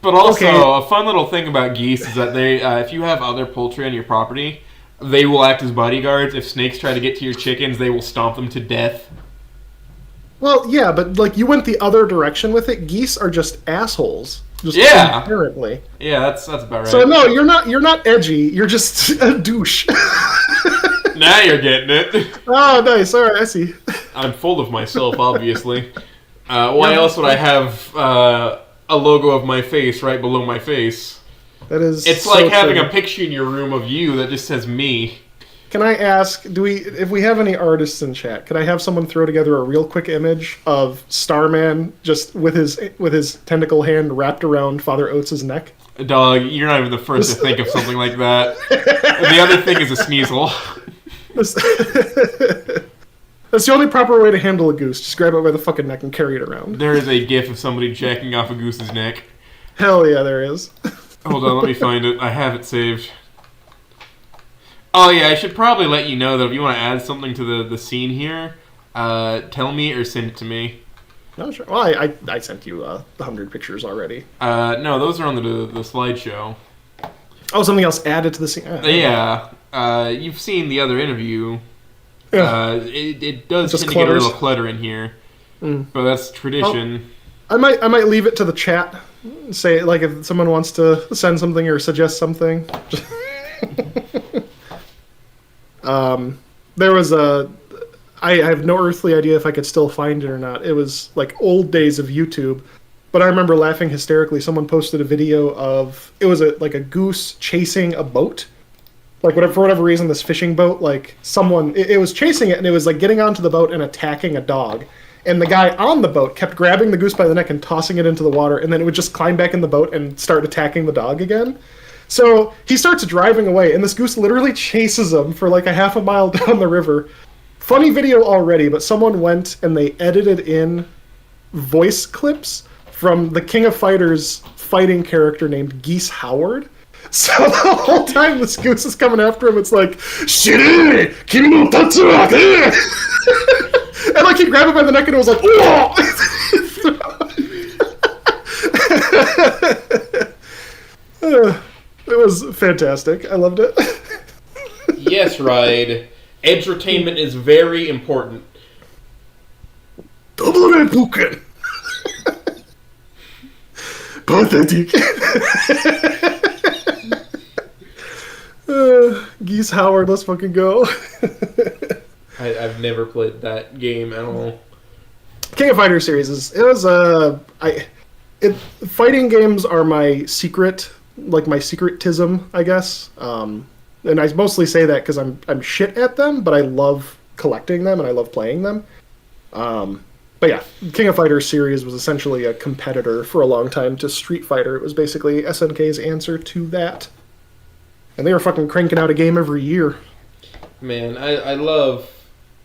But also, a fun little thing about geese is that they, if you have other poultry on your property, they will act as bodyguards. If snakes try to get to your chickens, they will stomp them to death. Well, yeah, but like you went the other direction with it. Geese are just assholes. Just inherently. Yeah, that's about right. So no, you're not edgy. You're just a douche. Now you're getting it. Oh, nice. All right, I see. I'm full of myself, obviously. Why else would I have a logo of my face right below my face? That is. It's so like having a picture in your room of you that just says me. Can I ask, if we have any artists in chat, could I have someone throw together a real quick image of Starman just with his tentacle hand wrapped around Father Oates' neck? Dog, you're not even the first to think of something like that. The other thing is a sneasel. That's the only proper way to handle a goose. Just grab it by the fucking neck and carry it around. There is a gif of somebody jacking off a goose's neck. Hell yeah, there is. Hold on, let me find it. I have it saved. Oh yeah, I should probably let you know that if you want to add something to the scene here, tell me or send it to me. No, sure. Well, I sent you 100 pictures already. No, those are on the slideshow. Oh, something else added to the scene? Yeah. You've seen the other interview. Yeah. It does tend to get a little clutter in here. But that's tradition. I might leave it to the chat. Say like if someone wants to send something or suggest something. There was I have no earthly idea if I could still find it or not. It was like old days of YouTube, but I remember laughing hysterically. Someone posted a video of it was like a goose chasing a boat. Like for whatever reason, this fishing boat, like someone it was chasing it and it was like getting onto the boat and attacking a dog. And the guy on the boat kept grabbing the goose by the neck and tossing it into the water, and then it would just climb back in the boat and start attacking the dog again. So he starts driving away, and this goose literally chases him for like a half a mile down the river. Funny video already, but someone went and they edited in voice clips from the King of Fighters fighting character named Geese Howard. So the whole time this goose is coming after him, it's like, "Shiri, Kimi Tatsu!" And like he grabbed him by the neck and it was like, "Whoa!" It was fantastic. I loved it. Yes, Ride. Edutainment is very important. Double Puken. Pathetic. Geese Howard, let's fucking go. I've never played that game at all. King of Fighters series fighting games are my secret, like my secretism, I guess. And I mostly say that because I'm shit at them, but I love collecting them and I love playing them. But yeah, King of Fighters series was essentially a competitor for a long time to Street Fighter. It was basically SNK's answer to that. And they were fucking cranking out a game every year. Man, I love...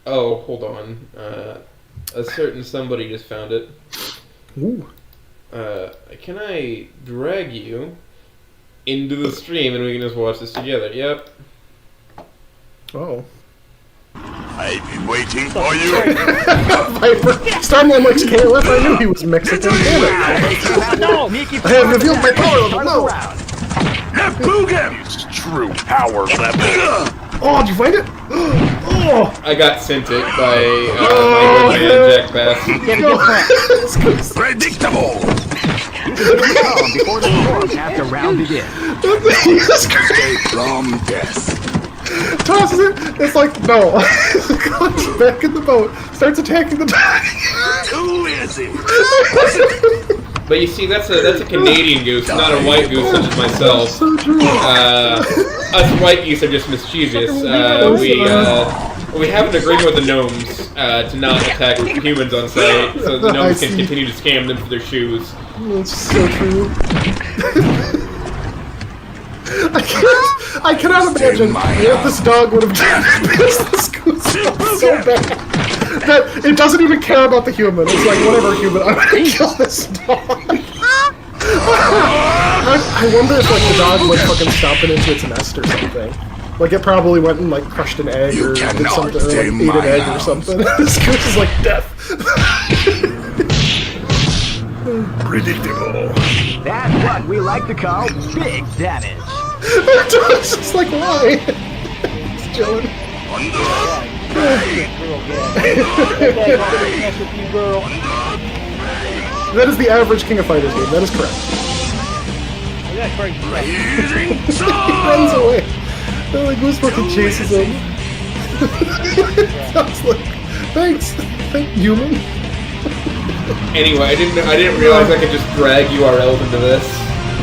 Oh, hold on. A certain somebody just found it. Ooh. Can I drag you into the stream and we can just watch this together? Yep. Oh. I've been waiting for you. Starman likes KLF. I knew he was Mexican. Damn it. I have revealed my power level. No. Boogam's true power level. Oh, did you find it? Oh. I got sent it by my good man Jack Bass. Predictable. Before the storm after round begins. Escape from death. Tosses it. It's like, no. Comes back in the boat. Starts attacking the dog. Who is it? But you see, that's a Canadian goose, not a white goose such as myself. So true. Us white geese are just mischievous. We have an agreement with the gnomes to not attack humans on site, so the gnomes can continue to scam them for their shoes. That's so true. I cannot imagine what this dog would have done because this goose is so bad that it doesn't even care about the human. It's like, whatever human, I'm gonna kill this dog. I wonder if like the dog would fucking stomp it into its nest or something. Like it probably went and like crushed an egg or did something, or like ate an egg or something. This goose is like death. Predictable. That's what we like to call big damage. The dog's just like, why? He's chilling. That is the average King of Fighters game. That is correct. He runs away. And the goose fucking chases him. Sounds like, thanks, human. Anyway, I didn't realize I could just drag URLs into this.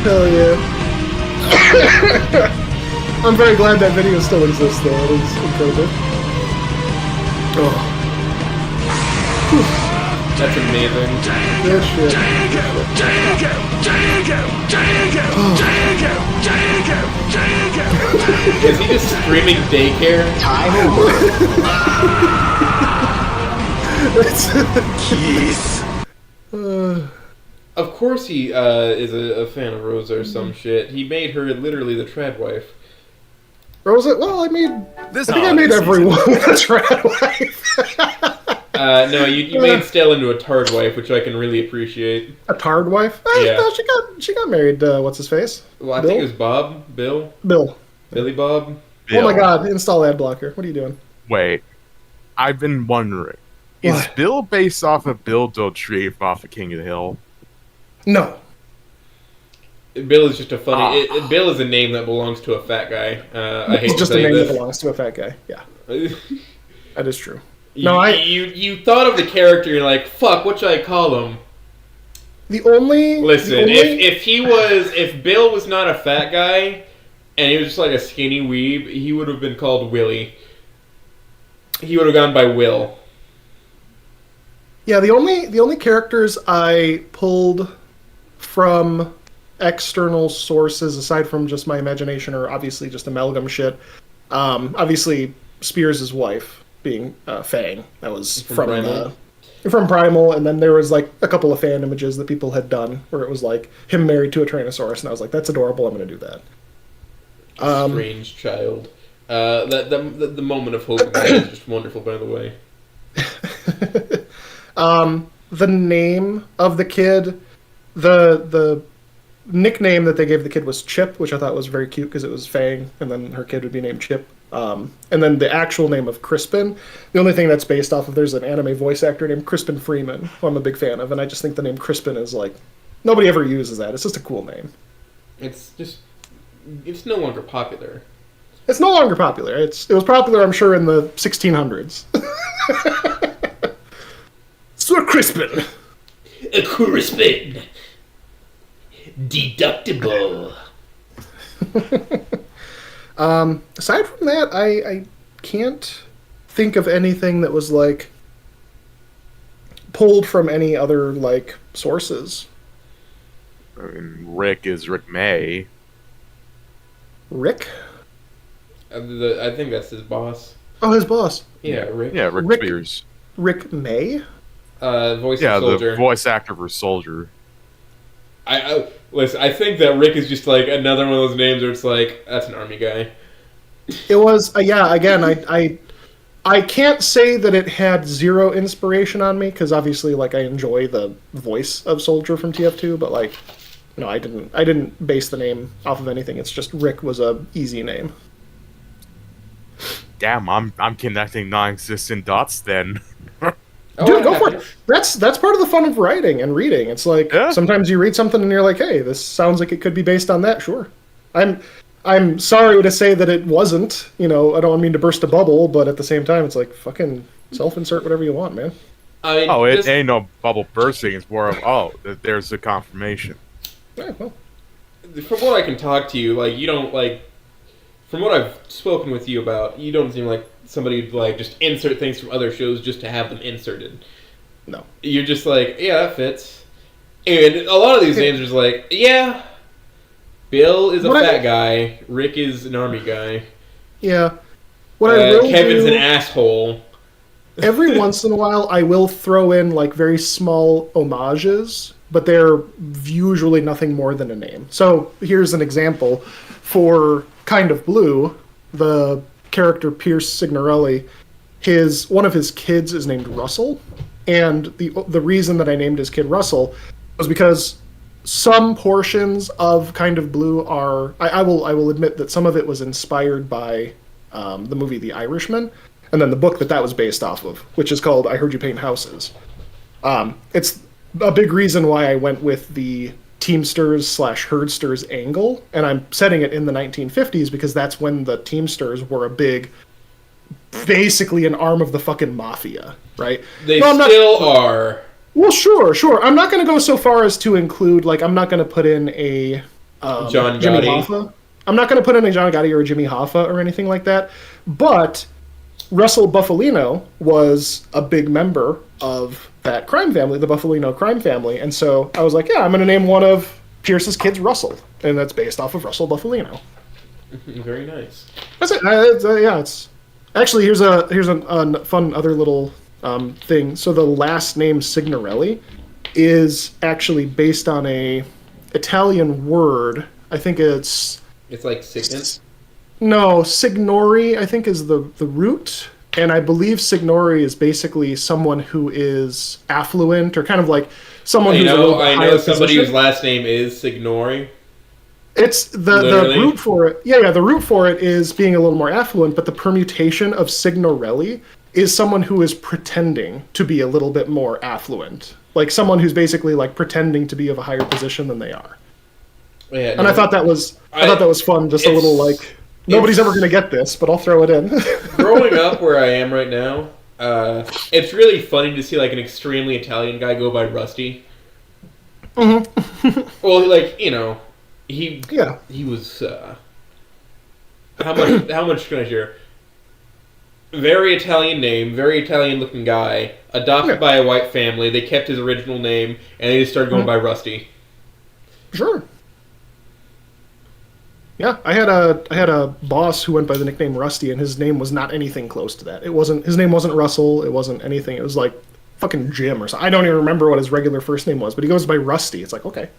Hell yeah. I'm very glad that video still exists, though. It is incredible. Oh. That's amazing. Good shit. Is he just screaming daycare? Time over. Keith. Of course he is a fan of Rosa or some shit. He made her literally the trad wife. Rosa? Well, I think I made everyone a trad wife. No, you made Stell into a tard wife, which I can really appreciate. A tard wife? Yeah. No, she got married. What's his face? Well, I Bill? think it was Bob, Bill, Billy Bob. Oh my God! Install ad blocker. What are you doing? Wait, I've been wondering. Is What? Bill based off of Bill Dauterive off of King of the Hill? No. Bill is just a funny. Bill is a name that belongs to a fat guy. I hate It's to just a say name that this. belongs to a fat guy. Yeah, that is true. You thought of the character. You're like, fuck. What should I call him? Listen, if Bill was not a fat guy and he was just like a skinny weeb, he would have been called Willie. He would have gone by Will. Yeah, the only characters I pulled from external sources, aside from just my imagination, are obviously just amalgam shit. Obviously, Spears' wife being Fang. That was from Primal, and then there was like a couple of fan images that people had done where it was like him married to a Tyrannosaurus, and I was like, that's adorable. I'm going to do that. Strange child. The moment of hope in that is just wonderful, by the way. The name of the kid, the nickname that they gave the kid was Chip, which I thought was very cute because it was Fang, and then her kid would be named Chip. And then the actual name of Crispin, the only thing that's based off of, there's an anime voice actor named Crispin Freeman, who I'm a big fan of, and I just think the name Crispin is like, nobody ever uses that. It's just a cool name. It's no longer popular. It's no longer popular. It was popular, I'm sure, in the 1600s. Sir Crispin. A Crispin. Deductible. Aside from that, I can't think of anything that was like pulled from any other like sources. Rick is Rick May. Rick? I think that's his boss. Oh, his boss. Yeah, Rick. Yeah, Rick Spears. Rick May? Voice of Soldier. The voice actor for Soldier. Listen, I think that Rick is just like another one of those names where it's like, that's an army guy. It was, again, I can't say that it had zero inspiration on me, because obviously, like, I enjoy the voice of Soldier from TF2, but, like, no, I didn't base the name off of anything. It's just Rick was a easy name. Damn, I'm connecting non-existent dots then. Dude, go for it. That's part of the fun of writing and reading. It's like sometimes you read something and you're like, "Hey, this sounds like it could be based on that." Sure. I'm sorry to say that it wasn't. You know, I don't mean to burst a bubble, but at the same time, it's like fucking self-insert whatever you want, man. I mean, it ain't no bubble bursting. It's more of there's a confirmation. Yeah, well, from what I can talk to you, like you don't like. From what I've spoken with you about, you don't seem like somebody who'd like just insert things from other shows just to have them inserted. No. You're just like, yeah, that fits. And a lot of these names are just like, yeah, Bill is a fat guy, Rick is an army guy. Yeah. What I will Kevin's an asshole. Every once in a while, I will throw in like very small homages, but they're usually nothing more than a name. So here's an example. For Kind of Blue, the character Pierce Signorelli, one of his kids is named Russell, and the reason that I named his kid Russell was because some portions of Kind of Blue are I will admit that some of it was inspired by the movie The Irishman, and then the book that was based off of, which is called I Heard You Paint Houses. It's a big reason why I went with the Teamsters/Herdsters angle, and I'm setting it in the 1950s because that's when the Teamsters were basically an arm of the fucking mafia, right? They still are. Well, sure. I'm not going to go so far as to include, like, I'm not going to put in a John Jimmy Gotti. Hoffa. I'm not going to put in a John Gotti or a Jimmy Hoffa or anything like that, but Russell Buffalino was a big member of that crime family, the Buffalino crime family, and so I was like, yeah, I'm going to name one of Pierce's kids Russell, and that's based off of Russell Buffalino. Very nice. That's it. It's actually here's a fun other little thing. So the last name Signorelli is actually based on a Italian word. I think it's like signet. No, Signori, I think, is the root, and I believe Signori is basically someone who is affluent, or kind of like someone who's a little bit higher somebody position. whose last name is Signori. It's the root for it. Yeah, the root for it is being a little more affluent, but the permutation of Signorelli is someone who is pretending to be a little bit more affluent. Like someone who's basically like pretending to be of a higher position than they are. Yeah, And I thought that was fun, just a little like nobody's ever going to get this, but I'll throw it in. Growing up where I am right now, it's really funny to see like an extremely Italian guy go by Rusty. Mm-hmm. Well, like, you know, he was how much can I share? Very Italian name, very Italian looking guy, adopted by a white family. They kept his original name, and they just started going by Rusty. Sure. Yeah, I had a boss who went by the nickname Rusty, and his name was not anything close to that. His name wasn't Russell. It wasn't anything. It was like fucking Jim or something. I don't even remember what his regular first name was, but he goes by Rusty. It's like, okay,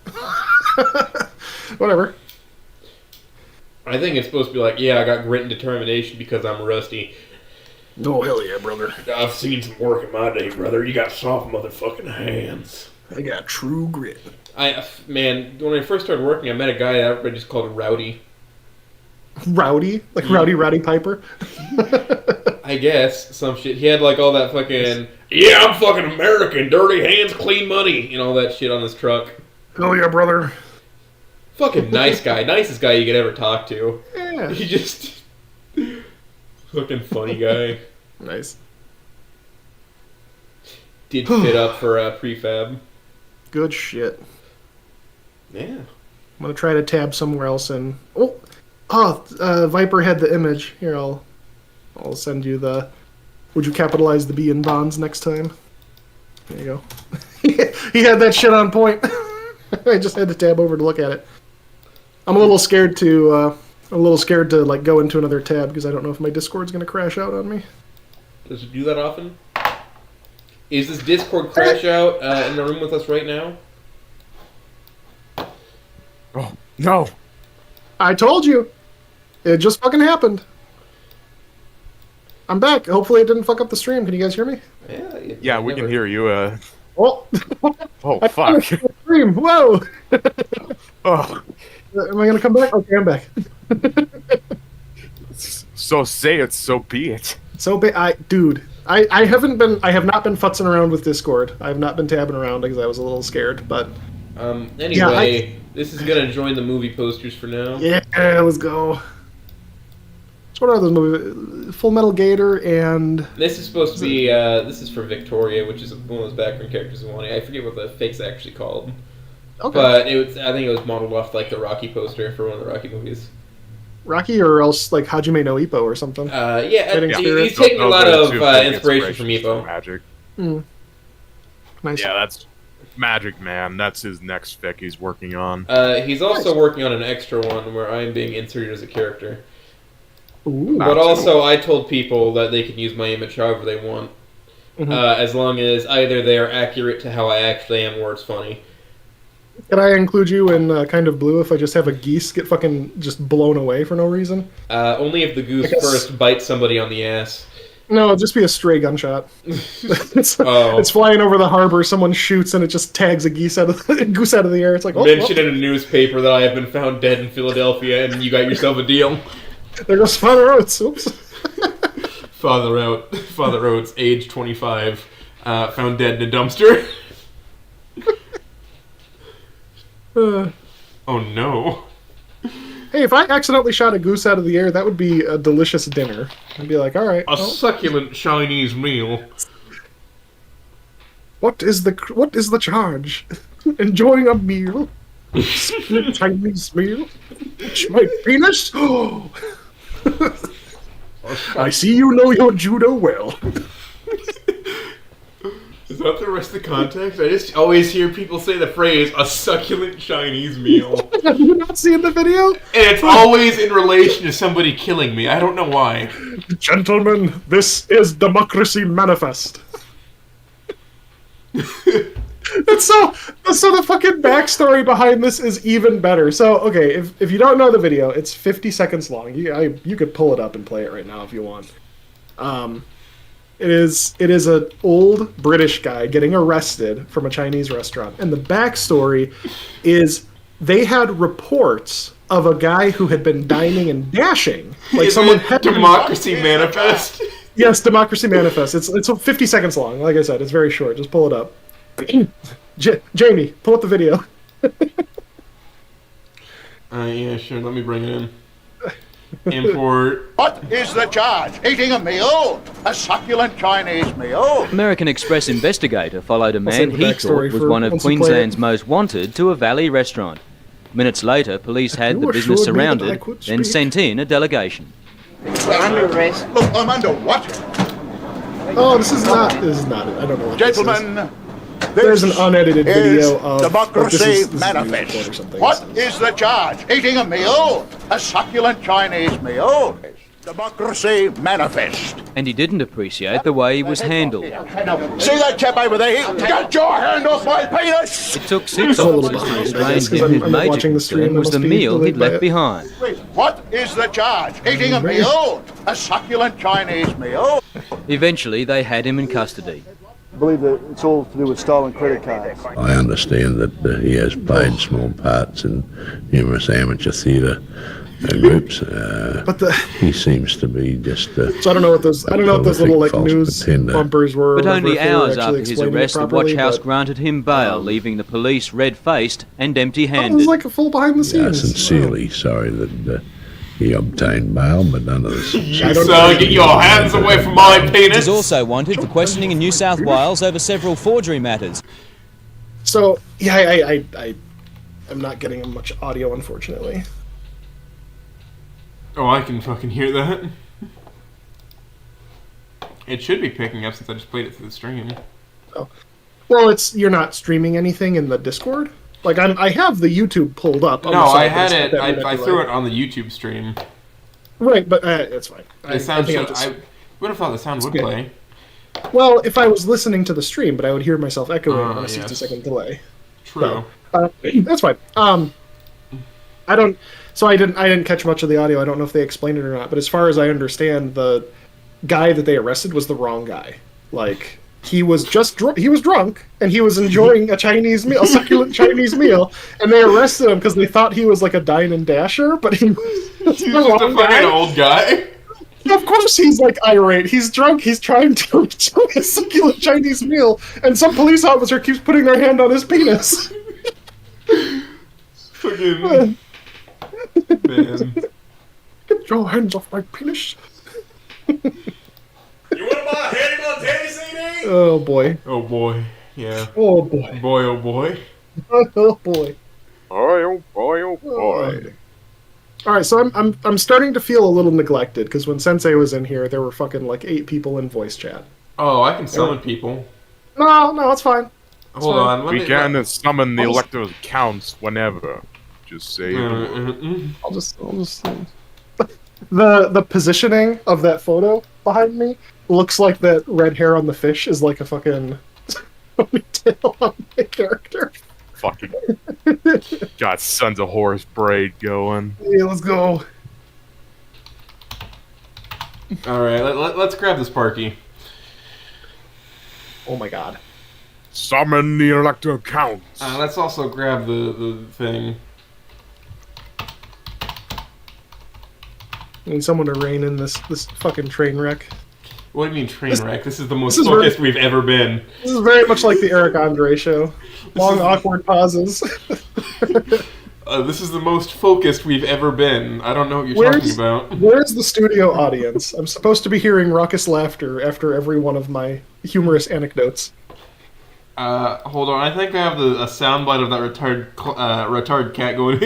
whatever. I think it's supposed to be like, yeah, I got grit and determination because I'm Rusty. Oh, hell yeah, brother. I've seen some work in my day, brother. You got soft motherfucking hands. I got true grit. Man, when I first started working, I met a guy that everybody just called Rowdy. Rowdy? Like Rowdy Piper? I guess, some shit. He had like all that fucking, yeah, I'm fucking American, dirty hands, clean money, and all that shit on his truck. Hell yeah, brother. Fucking nice guy. Nicest guy you could ever talk to. Yeah. He just... fucking funny guy. Nice. Did fit up for prefab. Good shit. Yeah. I'm gonna try to tab somewhere else and... Viper had the image. Here, I'll send you the... Would you capitalize the B in bonds next time? There you go. He had that shit on point. I just had to tab over to look at it. I'm a little scared to like go into another tab because I don't know if my Discord's gonna crash out on me. Does it do that often? Is this Discord crash out in the room with us right now? Oh, no. I told you. It just fucking happened. I'm back. Hopefully it didn't fuck up the stream. Can you guys hear me? Yeah, we can hear you. Oh, oh, fuck. Stream. Whoa. Oh. Am I gonna come back? Okay, I'm back. So say it, so be it. I have not been futzing around with Discord. I have not been tabbing around because I was a little scared, but... Anyway, this is gonna join the movie posters for now. Yeah, let's go. So what are those movies? Full Metal Gator and... This is supposed to be, this is for Victoria, which is one of those background characters in one. I forget what the fake's actually called. Okay. But I think it was modeled off like the Rocky poster for one of the Rocky movies. Rocky, or else like Hajime no Ippo or something. He's taking a lot of inspiration from Ippo. Magic. Nice. Yeah, that's Magic Man. That's his next fic he's working on. He's also working on an extra one where I'm being inserted as a character. Ooh, but also, I told people that they can use my image however they want, as long as either they are accurate to how I actually am or it's funny. Can I include you in Kind of Blue if I just have a geese get fucking just blown away for no reason? Only if the goose first bites somebody on the ass. No, it'll just be a stray gunshot. It's flying over the harbor, someone shoots, and it just tags a goose out of the air. It's like, mention in a newspaper that I have been found dead in Philadelphia, and you got yourself a deal. There goes Father Oates. Oops. Father Oates, age 25, found dead in a dumpster. Oh no. Hey, if I accidentally shot a goose out of the air, that would be a delicious dinner. I'd be like, alright. A succulent Chinese meal. What is the charge? Enjoying a meal? Chinese meal? My penis? Oh. I see you know your judo well. Is that the rest of the context? I just always hear people say the phrase, a succulent Chinese meal. Have you not seen the video? And it's always in relation to somebody killing me. I don't know why. Gentlemen, this is Democracy Manifest. So the fucking backstory behind this is even better. So, okay, if you don't know the video, it's 50 seconds long. You could pull it up and play it right now if you want. It is an old British guy getting arrested from a Chinese restaurant. And the backstory is they had reports of a guy who had been dining and dashing. Like someone had Democracy Manifest. Yes, Democracy Manifest. It's 50 seconds long. Like I said, it's very short. Just pull it up. Jamie, pull up the video. Yeah, sure. Let me bring it in. Import. What is the charge? Eating a meal? A succulent Chinese meal? American Express investigator followed a man save the he backstory thought was for one of once you play Queensland's it. most wanted to a valley restaurant. Minutes later, police had the You business assured me that I surrounded, could then speak. sent in a delegation. We're under arrest. Look, I'm under what? Oh, this is not it. I don't know what this is. Gentlemen, There's an unedited video is of Democracy this is Manifest. news report or something. What is the charge? Eating a meal? A succulent Chinese meal? Democracy Manifest. And he didn't appreciate the way he was handled. See that chap over there? Get your hand off my penis! It took 6 a little officers to behind, I guess, restrain 'cause him. His I'm major watching the stream, concern I was the must be meal he'd delayed by left it. behind. What is the charge? Eating a meal? A succulent Chinese meal? Eventually, they had him in custody. I believe that it's all to do with stolen credit cards. I understand that he has played small parts in numerous amateur theatre groups. But He seems to be just. so I don't know what those little like false news pretender. bumpers were. But or only if they were hours actually after his explaining it arrest, the properly, Watch House but- granted him bail, leaving the police red-faced and Oh, it empty-handed. was like a full behind the I'm scenes. sincerely sorry that he obtained bail, but none of this. You son, get your hands away from my penis! He's also wanted for questioning in New South Wales over several forgery matters. So yeah, I'm not getting much audio, unfortunately. Oh, I can fucking hear that. It should be picking up since I just played it through the stream. Well, you're not streaming anything in the Discord. Like I have the YouTube pulled up. on No, the I side, had but it. it's not that I way. threw it on the YouTube stream. Right, but it's fine. The sound think I'm should, just- I would have thought the sound would good. play. Well, if I was listening to the stream, but I would hear myself echoing on a yes. 60-second delay. True. That's fine. I don't. So I didn't catch much of the audio. I don't know if they explained it or not. But as far as I understand, the guy that they arrested was the wrong guy. Like he was just he was drunk and he was enjoying a Chinese meal, a succulent Chinese meal, and they arrested him because they thought he was like a dine and dasher, but he was He's the just a wrong fucking guy. old guy. Of course he's like irate. He's drunk. He's trying to enjoy a succulent Chinese meal, and some police officer keeps putting their hand on his penis. Fucking man. Get your hands off my penis. You want my head on Teddy CD? Oh boy. Oh boy. Yeah. Oh boy. Boy, oh boy. Oh boy. Boy, oh boy, oh boy. All right, so I'm starting to feel a little neglected because when Sensei was in here, there were fucking like 8 people in voice chat. Oh, I can summon people. No, it's fine. Hold fine. on. Let We me, can summon the I'll- elected accounts whenever. Just say the word. I'll just the positioning of that photo behind me looks like that red hair on the fish is like a fucking ponytail on my character. Fucking got Sons of Horus braid going. Yeah, let's go. All right, let's grab this parky. Oh my god. Summon the elected accounts. Let's also grab the thing. I need someone to rein in this fucking train wreck. What do you mean train wreck? This is the most this is focused we've ever been. This is very much like the Eric Andre show. Long, awkward pauses. This is the most focused we've ever been. I don't know what you're talking about. Where's the studio audience? I'm supposed to be hearing raucous laughter after every one of my humorous anecdotes. Hold on. I think I have a soundbite of that retard cat going.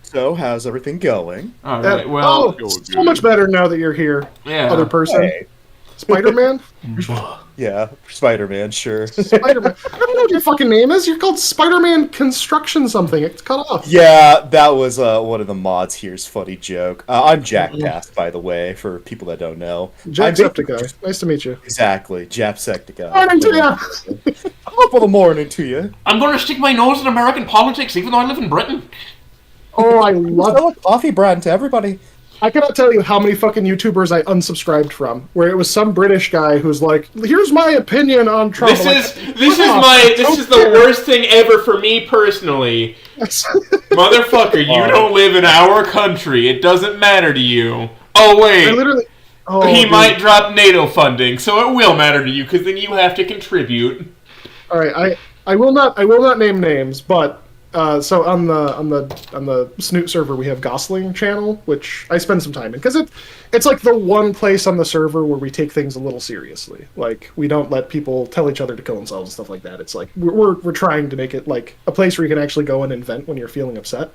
So, how's everything going? All right. Well, so much better now that you're here. yeah. Other person. Hey. Spider-Man? Yeah, Spider-Man, sure. Spider-Man. I don't know what your fucking name is. You're called Spider-Man Construction something. It's cut off. Yeah, that was one of the mods here's funny joke. I'm Jackcast, by the way, for people that don't know. Jacksepticeye. Nice to meet you. Exactly, Japsecticeye. Morning to ya! Top of the morning to you. I'm going to stick my nose in American politics, even though I live in Britain. Oh, I love Sell a coffee brand to everybody. I cannot tell you how many fucking YouTubers I unsubscribed from, where it was some British guy who's like, "Here's my opinion on Trump." This is the worst thing ever for me personally. Motherfucker, you don't live in our country. It doesn't matter to you. Oh wait, he might drop NATO funding, so it will matter to you because then you have to contribute. All right, I will not name names, but. So on the Snoot server we have Gosling channel, which I spend some time in because it's like the one place on the server where we take things a little seriously. Like we don't let people tell each other to kill themselves and stuff like that. It's like we're trying to make it like a place where you can actually go in and vent when you're feeling upset.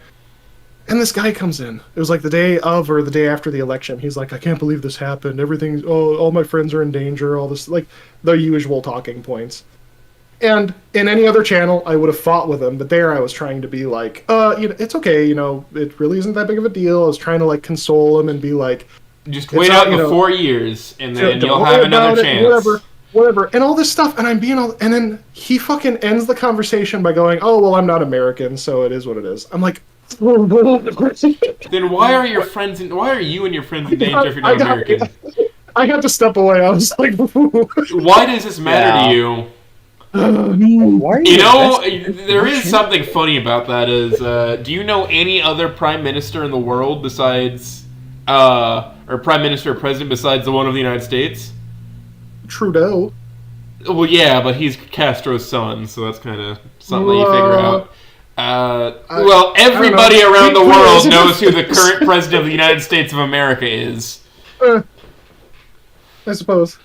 And this guy comes in. It was like the day of or the day after the election. He's like, I can't believe this happened. Everything's all my friends are in danger. All this like the usual talking points. And in any other channel, I would have fought with him, but there I was trying to be like, it's okay, it really isn't that big of a deal. I was trying to like console him and be like, just wait out the 4 years, and then you'll have another chance. Whatever, and all this stuff, and I'm being all, and then he fucking ends the conversation by going, "Oh well, I'm not American, so it is what it is." I'm like, then why are you and your friends in danger if you're not American? I had to step away. I was like, why does this matter to you? There is something funny about that. Is do you know any other prime minister in the world besides, or prime minister or president besides the one of the United States? Trudeau. Well, yeah, but he's Castro's son, so that's kind of something that you figure out. Everybody around the world knows who the current president of the United States of America is. I suppose.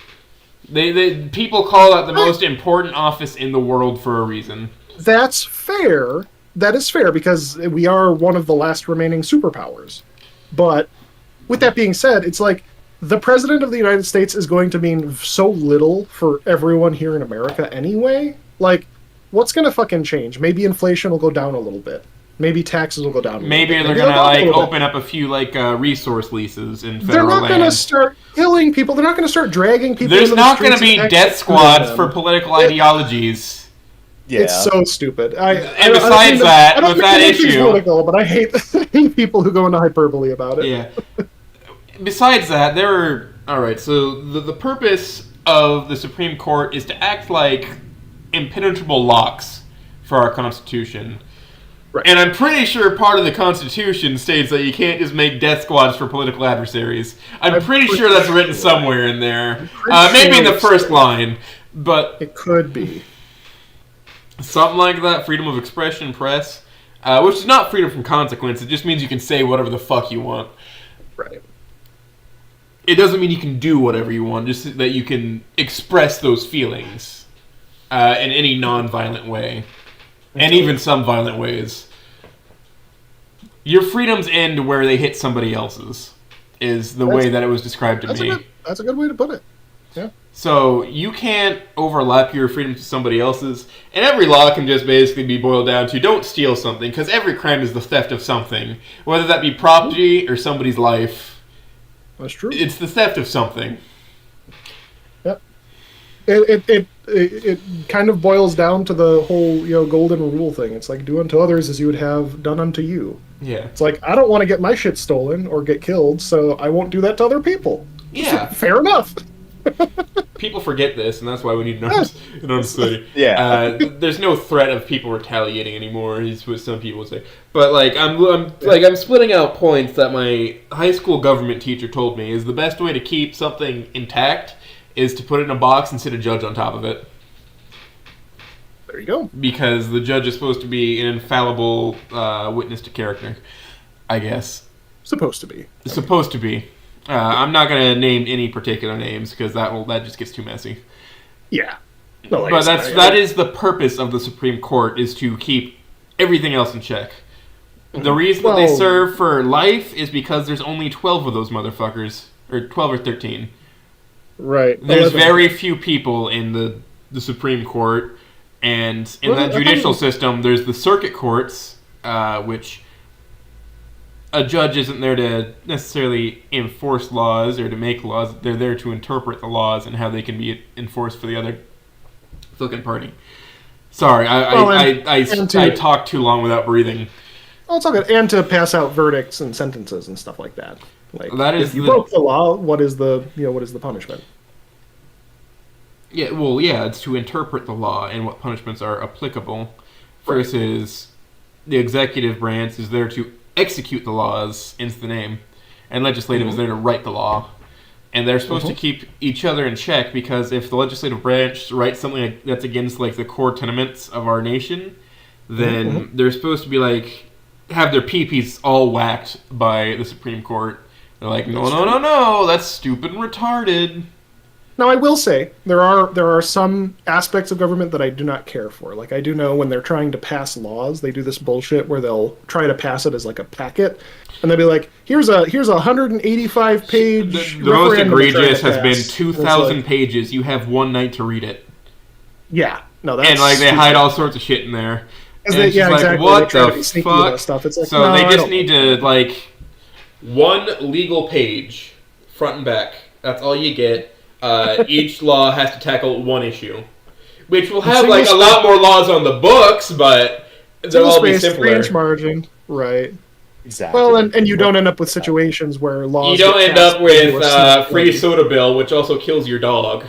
People call that the most important office in the world for a reason. That's fair. That is fair because we are one of the last remaining superpowers. But with that being said, it's like the president of the United States is going to mean so little for everyone here in America anyway. Like, what's going to fucking change? Maybe inflation will go down a little bit. Maybe taxes will go down. Maybe they're gonna open up a few resource leases in federal land. They're not gonna start killing people. They're not gonna start dragging people. There's not gonna be death squads for political ideologies. Yeah. It's so stupid. And besides that, with that issue, political, but I hate people who go into hyperbole about it. Yeah. Besides that, So the purpose of the Supreme Court is to act like impenetrable locks for our Constitution. Right. And I'm pretty sure part of the Constitution states that you can't just make death squads for political adversaries. I'm pretty sure that's written somewhere in there. Maybe in the first line, but... It could be. Something like that, freedom of expression, press, which is not freedom from consequence. It just means you can say whatever the fuck you want. Right. It doesn't mean you can do whatever you want, just that you can express those feelings in any non-violent way. And even some violent ways. Your freedoms end where they hit somebody else's, is the way that it was described to me. That's a good way to put it. Yeah. So you can't overlap your freedom to somebody else's, and every law can just basically be boiled down to don't steal something, because every crime is the theft of something. Whether that be property or somebody's life. That's true. It's the theft of something. Yep. It kind of boils down to the whole golden rule thing. It's like do unto others as you would have done unto you. Yeah. It's like I don't want to get my shit stolen or get killed, so I won't do that to other people. Yeah. Fair enough. People forget this, and that's why we need an honest study. Yeah. There's no threat of people retaliating anymore, is what some people say. But I'm splitting out points that my high school government teacher told me is the best way to keep something intact is to put it in a box and sit a judge on top of it. There you go. Because the judge is supposed to be an infallible witness to character, I guess. Supposed to be. Supposed to be. I'm not going to name any particular names because that just gets too messy. Yeah. No, but that is the purpose of the Supreme Court, is to keep everything else in check. The reason that they serve for life is because there's only 12 of those motherfuckers, or 12 or 13. Right. There's very few people in the Supreme Court, and in that judicial system, there's the circuit courts, which a judge isn't there to necessarily enforce laws or to make laws. They're there to interpret the laws and how they can be enforced for the other fucking party. Sorry, I talked too long without breathing. Oh, it's all good. And to pass out verdicts and sentences and stuff like that. Like, That is if you broke the law, what is the punishment? Yeah, well, yeah, it's to interpret the law and what punishments are applicable, versus the executive branch is there to execute the laws into the name, and legislative is there to write the law. And they're supposed to keep each other in check, because if the legislative branch writes something that's against like the core tenements of our nation, then they're supposed to be like have their peepees all whacked by the Supreme Court. They're like, no, that's stupid and retarded. Now, I will say there are some aspects of government that I do not care for. Like, I do know when they're trying to pass laws, they do this bullshit where they'll try to pass it as like a packet, and they'll be like, "Here's a 185 page." The most egregious has been 2,000 pages. You have one night to read it. Yeah, no, that's and like they hide all sorts of shit in there. And it's like, exactly. what the fuck? Stuff. It's like, so no, they just need to like one legal page, front and back. That's all you get. Each law has to tackle one issue, which will have like a lot more laws on the books, but they'll all be simpler. 3-inch margin, right? Exactly. Well, and you don't end up with situations where laws. You don't end up with free soda bill, which also kills your dog.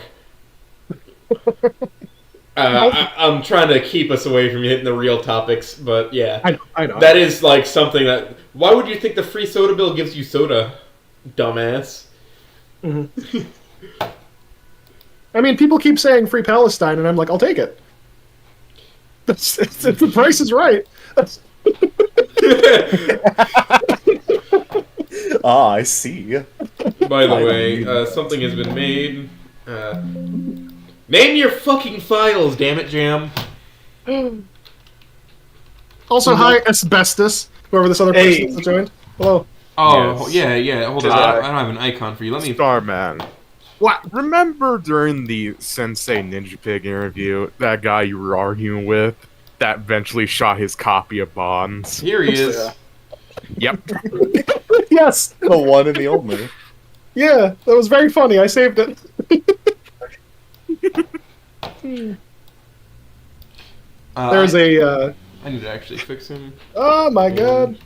I'm trying to keep us away from hitting the real topics, but yeah, I know. That is like something that. Why would you think the free soda bill gives you soda, dumbass? I mean, people keep saying free Palestine, and I'm like, I'll take it. If the price is right. I see. By the way, something has been made. Name your fucking files, damn it, Jam. Also, hi, Asbestos, whoever this other person that joined. Hello. Oh, yes. yeah. Hold on, I don't have an icon for you. Let me. Starman. What? Remember during the Sensei Ninja Pig interview, that guy you were arguing with that eventually shot his copy of Bonds? Here he is. Yep. Yes. The one in the old movie. Yeah, that was very funny. I saved it. There's a. I need to actually fix him. Oh my god.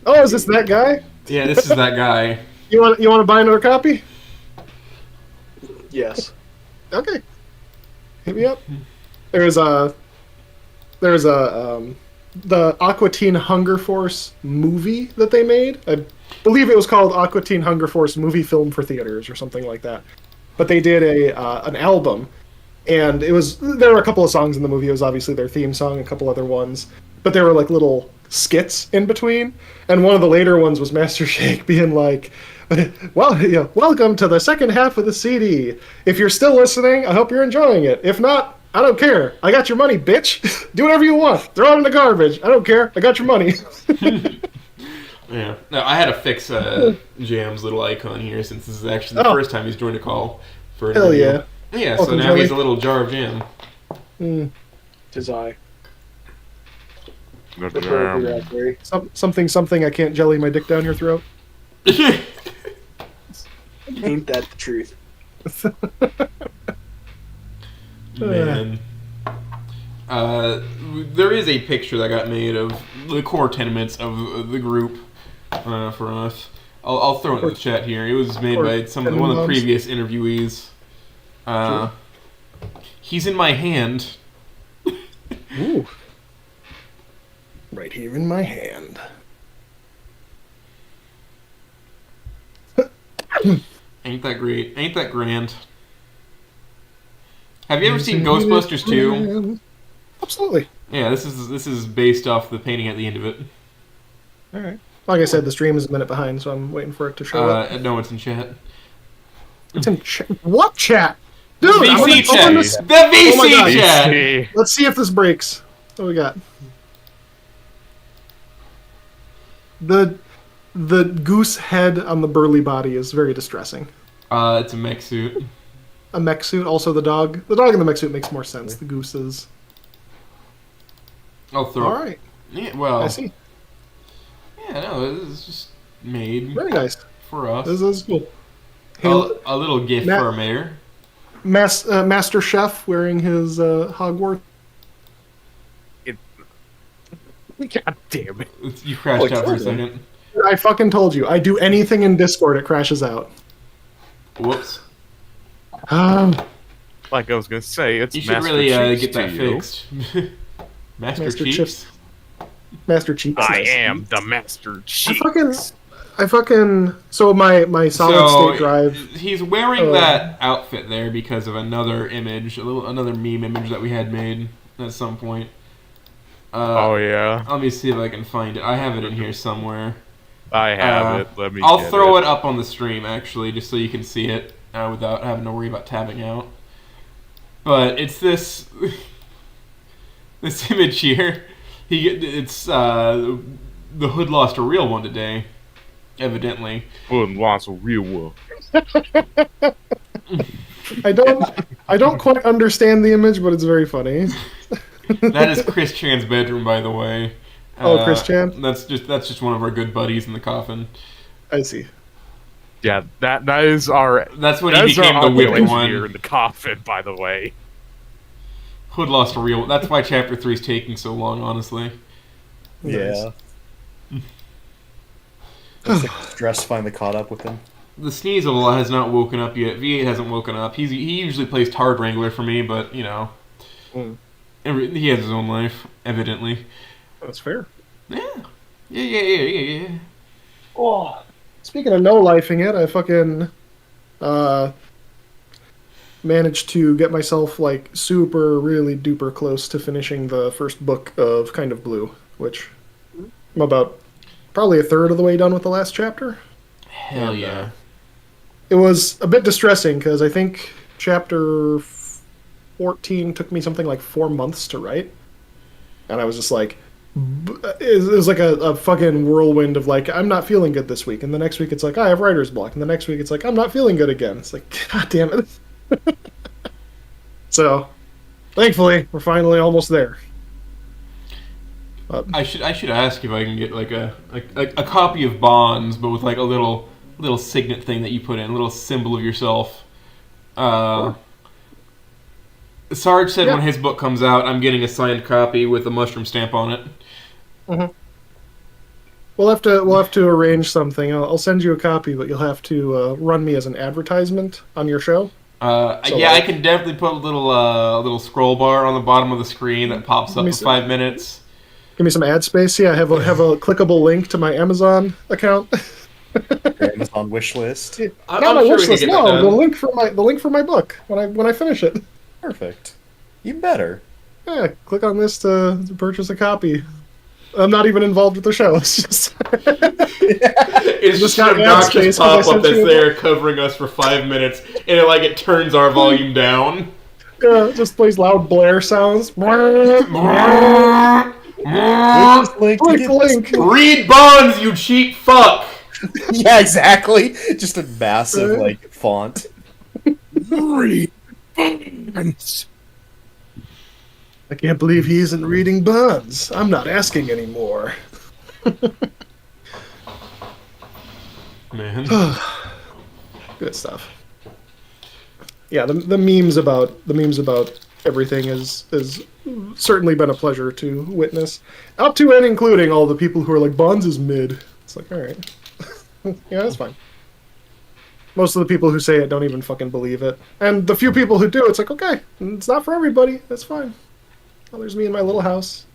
Oh, is this that guy? Yeah, this is that guy. You want to buy another copy? Yes. Okay. Hit me up. There's the Aqua Teen Hunger Force movie that they made. I believe it was called Aqua Teen Hunger Force movie film for theaters or something like that. But they did an album, and there were a couple of songs in the movie. It was obviously their theme song, a couple other ones, but there were like little skits in between. And one of the later ones was Master Shake being like, "Well, welcome to the second half of the CD. If you're still listening, I hope you're enjoying it. If not, I don't care. I got your money, bitch. Do whatever you want. Throw it in the garbage. I don't care. I got your money." Yeah. No, I had to fix Jam's little icon here, since this is actually the first time he's joined a call for an Hell interview. yeah. Yeah, Welcome, so now Joey. he's a little jar of jam. Tis I. Something I can't jelly my dick down your throat. Ain't that the truth? Man. There is a picture that got made of the core tenements of the group for us. I'll throw it in the chat here. It was made by one of the previous interviewees. He's in my hand. Ooh. Right here in my hand. Ain't that great? Ain't that grand? Have you ever seen Ghostbusters 2? Absolutely. Yeah, this is based off the painting at the end of it. All right. Like I said, the stream is a minute behind, so I'm waiting for it to show up. No, it's in chat. It's in what chat? Dude, The VC chat. open this. The VC Oh my God. chat. Let's see if this breaks. What do we got? The goose head on the burly body is very distressing. It's a mech suit. A mech suit, also the dog. The dog in the mech suit makes more sense. The goose is. I'll throw. All right. Yeah, well. I see. Yeah, no, this is just made Very nice for us. This is cool. A little gift for our mayor. Master Chef wearing his Hogwarts. God damn it. You crashed out for a second. I fucking told you. I do anything in Discord, it crashes out. Whoops. Like I was gonna say, it's You should Master really Chiefs get that to you. fixed. Master Master Chiefs? Master Chief. I am the Master Chief. I fucking. So my solid state drive. He's wearing that outfit there because of another image, another meme image that we had made at some point. Oh yeah. Let me see if I can find it. I have it in here somewhere. I have it. Let me. I'll throw it up on the stream actually, just so you can see it without having to worry about tabbing out. But it's this this image here. It's the Hood lost a real one today, evidently. Hood lost a real one. I don't quite understand the image, but it's very funny. That is Chris Chan's bedroom, by the way. Oh, Chris Chan? That's just one of our good buddies in the coffin. I see. Yeah, that is our. That's when he became the whippy one here in the coffin. By the way, Hood lost a real. That's why Chapter 3 is taking so long, honestly. Yeah. It's like stress finally caught up with him. The Sneasel has not woken up yet. V8 hasn't woken up. He usually plays Tard Wrangler for me, but you know, he has his own life, evidently. That's fair. Yeah. Oh, speaking of no lifing it, I fucking managed to get myself like super really duper close to finishing the first book of Kind of Blue, which I'm about probably a third of the way done with the last chapter. Hell yeah. It was a bit distressing because I think chapter 14 took me something like 4 months to write. And I was just like, it was like a fucking whirlwind of like, I'm not feeling good this week. And the next week it's like, I have writer's block. And the next week it's like, I'm not feeling good again. It's like, God damn it. So, thankfully, we're finally almost there. I should ask if I can get like a copy of Bonds, but with like a little signet thing that you put in, a little symbol of yourself. Sarge said when his book comes out, I'm getting a signed copy with a mushroom stamp on it. Mm-hmm. We'll have to arrange something. I'll send you a copy, but you'll have to run me as an advertisement on your show. I can definitely put a little scroll bar on the bottom of the screen that pops up for 5 minutes. Give me some ad space. Yeah, I have a clickable link to my Amazon account. Your Amazon wish list. Not my wish list. No, the link for my book when I finish it. Perfect. Even better. Yeah, click on this to purchase a copy. I'm not even involved with the show. It's just it's just an obnoxious pop-up that's there covering us for 5 minutes, and it turns our volume down. Yeah, it just plays loud Blair sounds. Link. Read Bonds, you cheap fuck. Yeah, exactly. Just a massive font. Read Bonds. I can't believe he isn't reading Bonds. I'm not asking anymore. Man. Good stuff. Yeah, the memes about everything is certainly been a pleasure to witness. Up to and including all the people who are like, Bonds is mid. It's like, alright. Yeah, that's fine. Most of the people who say it don't even fucking believe it. And the few people who do, it's like, okay, it's not for everybody. That's fine. Well, there's me in my little house,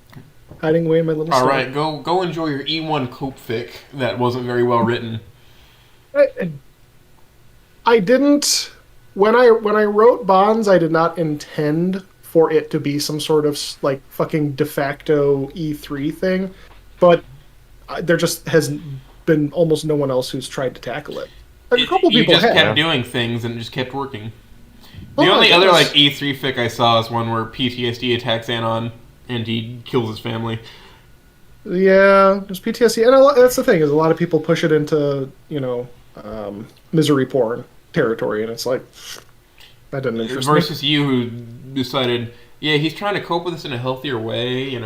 hiding away in my little store. Alright, go enjoy your E1 cope fic that wasn't very well written. I didn't... When I wrote Bonds, I did not intend for it to be some sort of fucking de facto E3 thing, but there just has been almost no one else who's tried to tackle it. A couple people have. You just kept doing things and it just kept working. The only other E3 fic I saw is one where PTSD attacks Anon and he kills his family. Yeah, there's PTSD, and that's the thing is a lot of people push it into misery porn territory, and it's like that didn't interest me. Versus you who decided, yeah, he's trying to cope with this in a healthier way,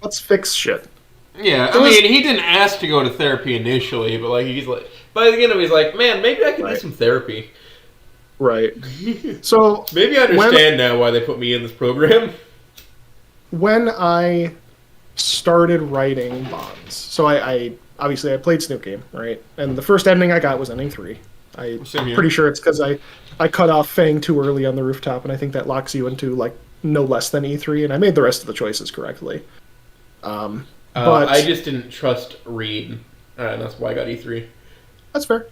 Let's fix shit. Yeah, I mean, he didn't ask to go to therapy initially, but he's like, by the end of it, he's like, man, maybe I can do some therapy. Right. So maybe I understand now why they put me in this program. When I started writing Bonds. So I obviously I played Snoop Game, right? And the first ending I got was ending 3. I'm pretty sure it's because I cut off Fang too early on the rooftop, and I think that locks you into like no less than E3, and I made the rest of the choices correctly. But I just didn't trust Reed, and that's why I got E3. That's fair.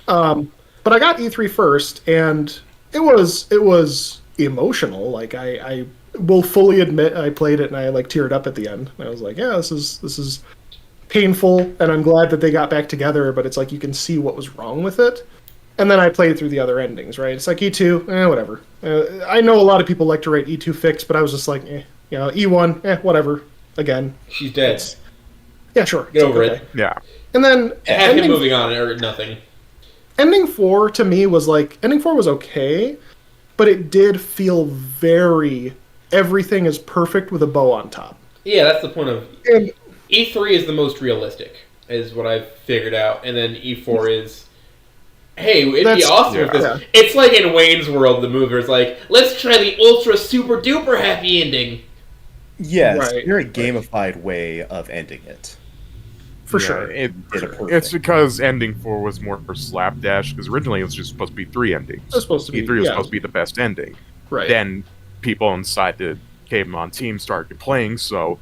But I got E3 first, and it was emotional. Like I will fully admit I played it and I like teared up at the end. And I was like, yeah, this is painful, and I'm glad that they got back together. But it's like you can see what was wrong with it. And then I played through the other endings, right? It's like E2, whatever. I know a lot of people like to rate E2 fixed, but I was just like, E1, whatever. Again, she's dead. Yeah, sure. Get over it. Yeah. And then have him moving on or nothing. Ending 4 to me was like ending 4 was okay, but it did feel very everything is perfect with a bow on top. Yeah, that's the point of E3 is the most realistic, is what I've figured out, and then E4 is, hey, it'd be awesome if this. Yeah. It's like in Wayne's World, the movie. It's like, let's try the ultra super duper happy ending. Yes, right. You're a gamified way of ending it. For sure. It's because ending 4 was more for slapdash, because originally it was just supposed to be 3 endings. It was supposed to be, E3 was supposed to be the best ending. Right. Then people inside the Caveman team started playing, so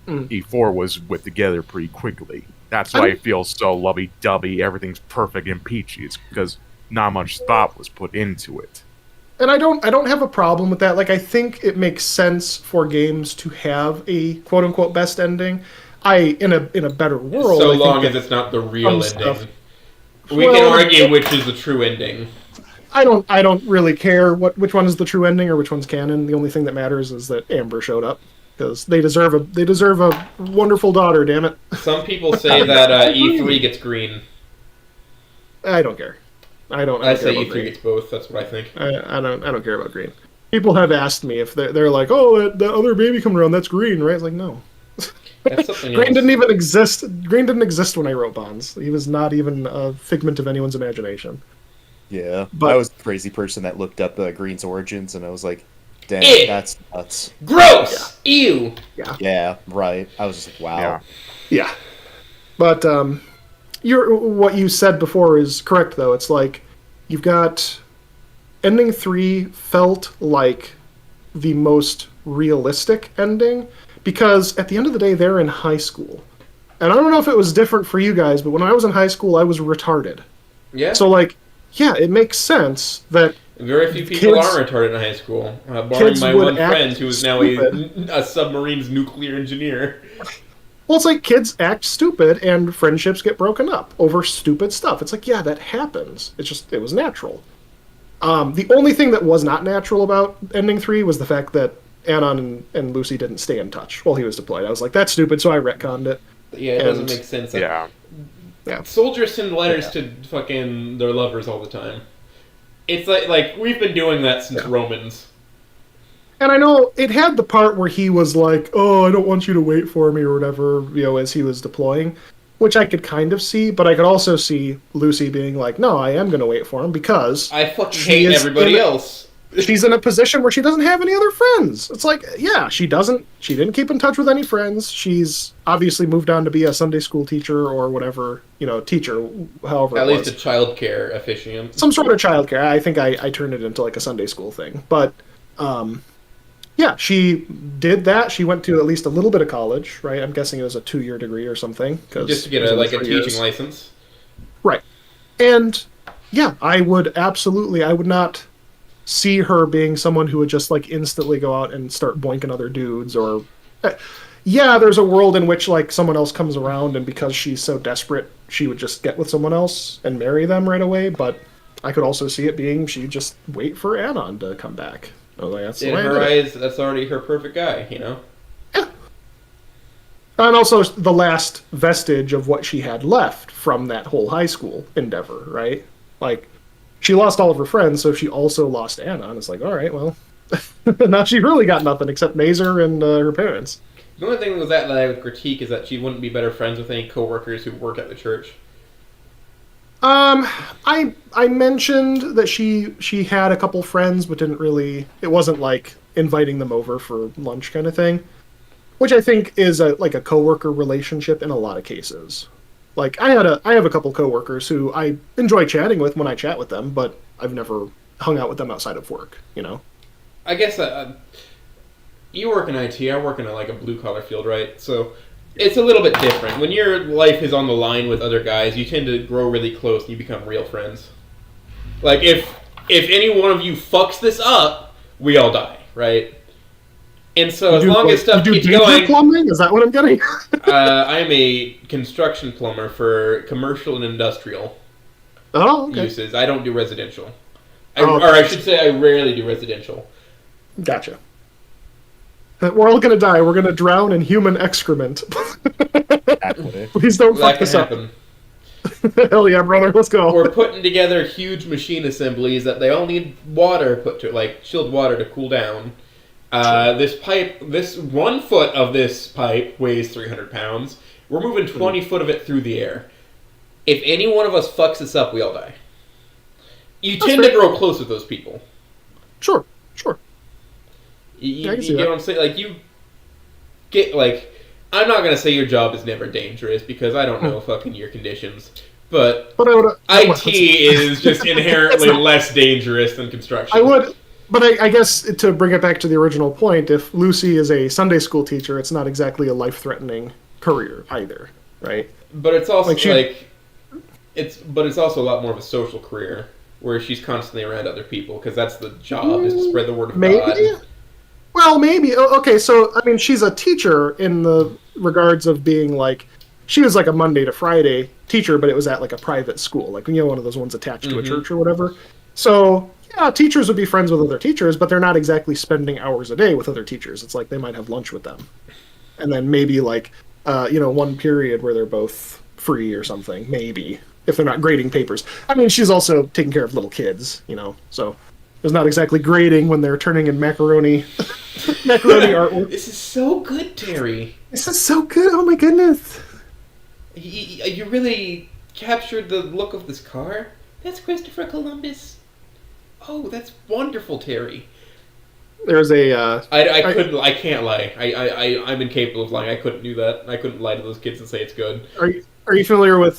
E4 was whipped together pretty quickly. That's why it feels so lovey-dovey, everything's perfect and peachy. It's because not much thought was put into it. And I don't have a problem with that. Like, I think it makes sense for games to have a quote-unquote best ending. In a better world, so long as it's not the real ending. We can argue which is the true ending. I don't really care which one is the true ending or which one's canon. The only thing that matters is that Amber showed up, because they deserve a wonderful daughter. Damn it! Some people say that E3 gets green. I don't care. I say E3 gets both. That's what I think. I don't care about green. People have asked me if they're like, oh, that other baby coming around, that's green, right? It's like, no. That's something Green else. didn't even exist. Green didn't exist when I wrote Bonds. He was not even a figment of anyone's imagination. Yeah, but I was the crazy person that looked up Green's origins, and I was like, damn, that's nuts. Gross! Yeah. Ew! Yeah, right. I was just like, wow. Yeah. But what you said before is correct, though. It's like, you've got... Ending 3 felt like the most realistic ending, because at the end of the day, they're in high school. And I don't know if it was different for you guys, but when I was in high school, I was retarded. Yeah. So, like, yeah, it makes sense that very few people are retarded in high school. Barring my one friend who is now a submarine's nuclear engineer. Well, it's like kids act stupid and friendships get broken up over stupid stuff. It's like, yeah, that happens. It was natural. The only thing that was not natural about Ending 3 was the fact that Anon and Lucy didn't stay in touch while he was deployed. I was like, that's stupid, so I retconned it. Yeah, it doesn't make sense. Yeah. Soldiers send letters to fucking their lovers all the time. It's like we've been doing that since Romans. And I know it had the part where he was like, oh, I don't want you to wait for me or whatever, as he was deploying, which I could kind of see, but I could also see Lucy being like, no, I am going to wait for him because I fucking hate everybody else. She's in a position where she doesn't have any other friends. It's like, yeah, she didn't keep in touch with any friends. She's obviously moved on to be a Sunday school teacher or whatever, teacher, however At least a childcare officiant. Some sort of childcare. I think I turned it into like a Sunday school thing. But, yeah, she did that. She went to at least a little bit of college, right? I'm guessing it was a 2-year degree or something. Just to get a teaching license. Right. And, yeah, I would not see her being someone who would just like instantly go out and start boinking other dudes, or there's a world in which like someone else comes around and because she's so desperate she would just get with someone else and marry them right away, but I could also see it being she'd just wait for Anon to come back. That's in her eyes, that's already her perfect guy, Yeah. And also the last vestige of what she had left from that whole high school endeavor, right? Like, she lost all of her friends, so if she also lost Anon, it's like, all right, well, now she really got nothing except Mazer and her parents. The only thing that I would critique is that she wouldn't be better friends with any coworkers who work at the church. I mentioned that she had a couple friends, but didn't really. It wasn't like inviting them over for lunch kind of thing. which I think is like a coworker relationship in a lot of cases. Like I have a couple coworkers who I enjoy chatting with when I chat with them, but I've never hung out with them outside of work. You know. I guess you work in IT. I work in a blue collar field, right? So it's a little bit different. When your life is on the line with other guys, you tend to grow really close and you become real friends. Like if any one of you fucks this up, we all die, right? And so as long as stuff keeps going, plumbing? Is that what I'm getting? I'm a construction plumber for commercial and industrial uses. I don't do residential. Or I should say I rarely do residential. Gotcha. We're all gonna die. We're gonna drown in human excrement. Please don't fuck this up. Hell yeah, brother. Let's go. We're putting together huge machine assemblies that they all need water put to, like chilled water to cool down. This 1 foot of this pipe weighs 300 pounds. We're moving 20 foot of it through the air. If any one of us fucks this up, we all die. You tend to grow close with those people. Sure. You get what I'm saying? Like, you get, like... I'm not going to say your job is never dangerous, because I don't know fucking your conditions. But IT is just inherently less dangerous than construction. But I guess to bring it back to the original point, if Lucy is a Sunday school teacher, it's not exactly a life-threatening career either, right? But it's also it's also a lot more of a social career where she's constantly around other people because that's the job is to spread the word of God. Well, maybe. Okay, so I mean, she's a teacher in the regards of being like she was like a Monday to Friday teacher, but it was at like a private school, like one of those ones attached to a church or whatever. So. Yeah, teachers would be friends with other teachers, but they're not exactly spending hours a day with other teachers. It's like they might have lunch with them. And then maybe one period where they're both free or something, maybe, if they're not grading papers. I mean, she's also taking care of little kids, so there's not exactly grading when they're turning in macaroni artwork. This is so good, Terry. This is so good, oh my goodness. You really captured the look of this car? That's Christopher Columbus. Oh, that's wonderful, Terry. There's a. I can't lie. I'm incapable of lying. I couldn't do that. I couldn't lie to those kids and say it's good. Are you familiar with?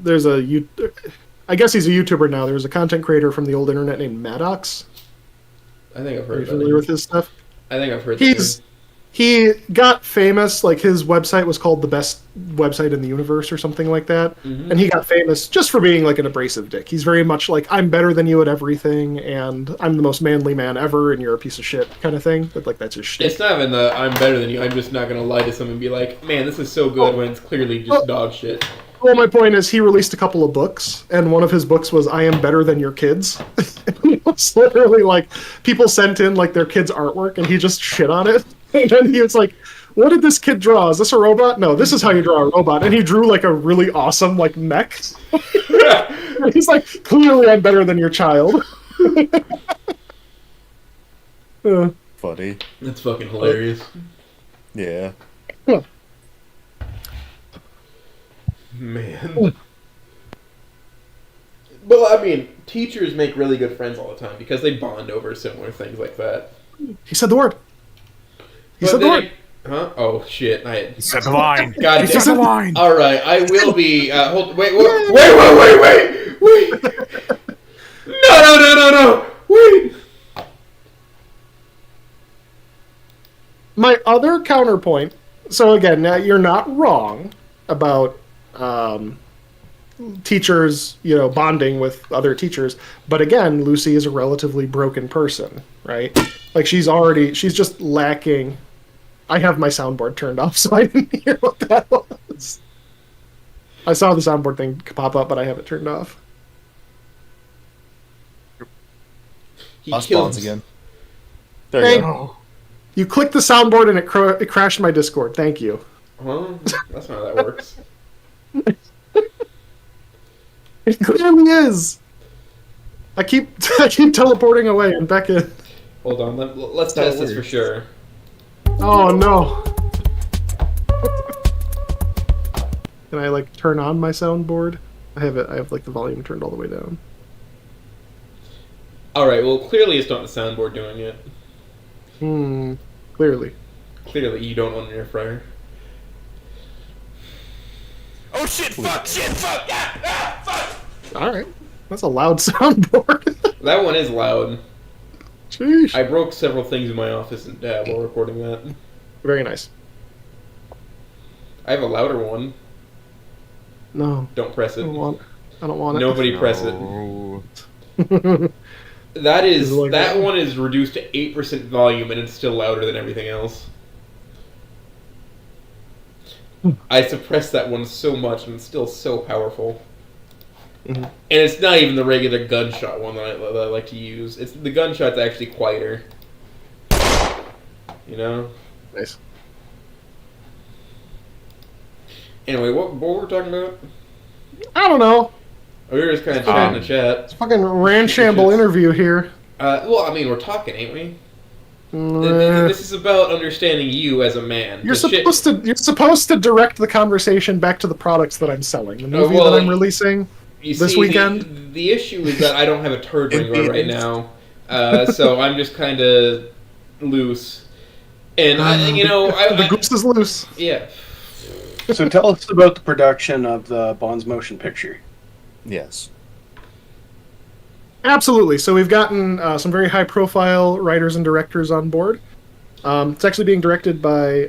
There's I guess he's a YouTuber now. There's a content creator from the old internet named Maddox. I think I've heard. Are you familiar with his stuff? I think I've heard. He got famous, like his website was called the best website in the universe or something like that. Mm-hmm. And he got famous just for being like an abrasive dick. He's very much like, I'm better than you at everything and I'm the most manly man ever and you're a piece of shit kind of thing. But like that's his shit. It's not even the I'm better than you, I'm just not going to lie to someone and be like, man, this is so good when it's clearly just dog shit. Well, my point is he released a couple of books and one of his books was I Am Better Than Your Kids. It was literally like people sent in like their kids' artwork and he just shit on it. And then he was like, what did this kid draw? Is this a robot? No, this is how you draw a robot. And he drew like a really awesome like mech. He's like, clearly I'm better than your child. Funny. That's fucking hilarious. Yeah. Man. Well, I mean, teachers make really good friends all the time because they bond over similar things like that. He said the word. He said the word. Huh? Oh shit! He said the line. God, he said the line. All right, I will be. Wait! No! Wait! My other counterpoint. So again, now you're not wrong about teachers, bonding with other teachers. But again, Lucy is a relatively broken person, right? Like she's just lacking. I have my soundboard turned off, so I didn't hear what that was. I saw the soundboard thing pop up, but I have it turned off. He spawns again. There you go. You clicked the soundboard and it crashed my Discord. Thank you. Well, that's not how that works. It clearly is. I keep teleporting away and back in. Hold on, let's test this for sure. Oh no! Can I turn on my soundboard? I have the volume turned all the way down. All right. Well, clearly it's not the soundboard doing it. Clearly. Clearly, you don't own an air fryer. Oh shit! Fuck! Shit! Fuck! Fuck! All right, that's a loud soundboard. That one is loud. Jeez. I broke several things in my office while recording that. Very nice. I have a louder one. No. Don't press it. I don't want it. Nobody press it. That one is reduced to 8% volume and it's still louder than everything else. I suppressed that one so much and it's still so powerful. Mm-hmm. And it's not even the regular gunshot one that I like to use. It's the gunshot's actually quieter. You know? Nice. Anyway, what were we talking about? I don't know. We were just kind of chatting in the chat. It's a fucking Ranshamble interview here. Well, I mean, we're talking, ain't we? This is about understanding you as a man. You're supposed to direct the conversation back to the products that I'm selling. The movie that I'm releasing this weekend. The issue is that I don't have a turd ringer right now, so I'm just kind of loose. And the goose is loose. Yeah. So tell us about the production of the Bond's motion picture. Yes. Absolutely. So we've gotten some very high-profile writers and directors on board. It's actually being directed by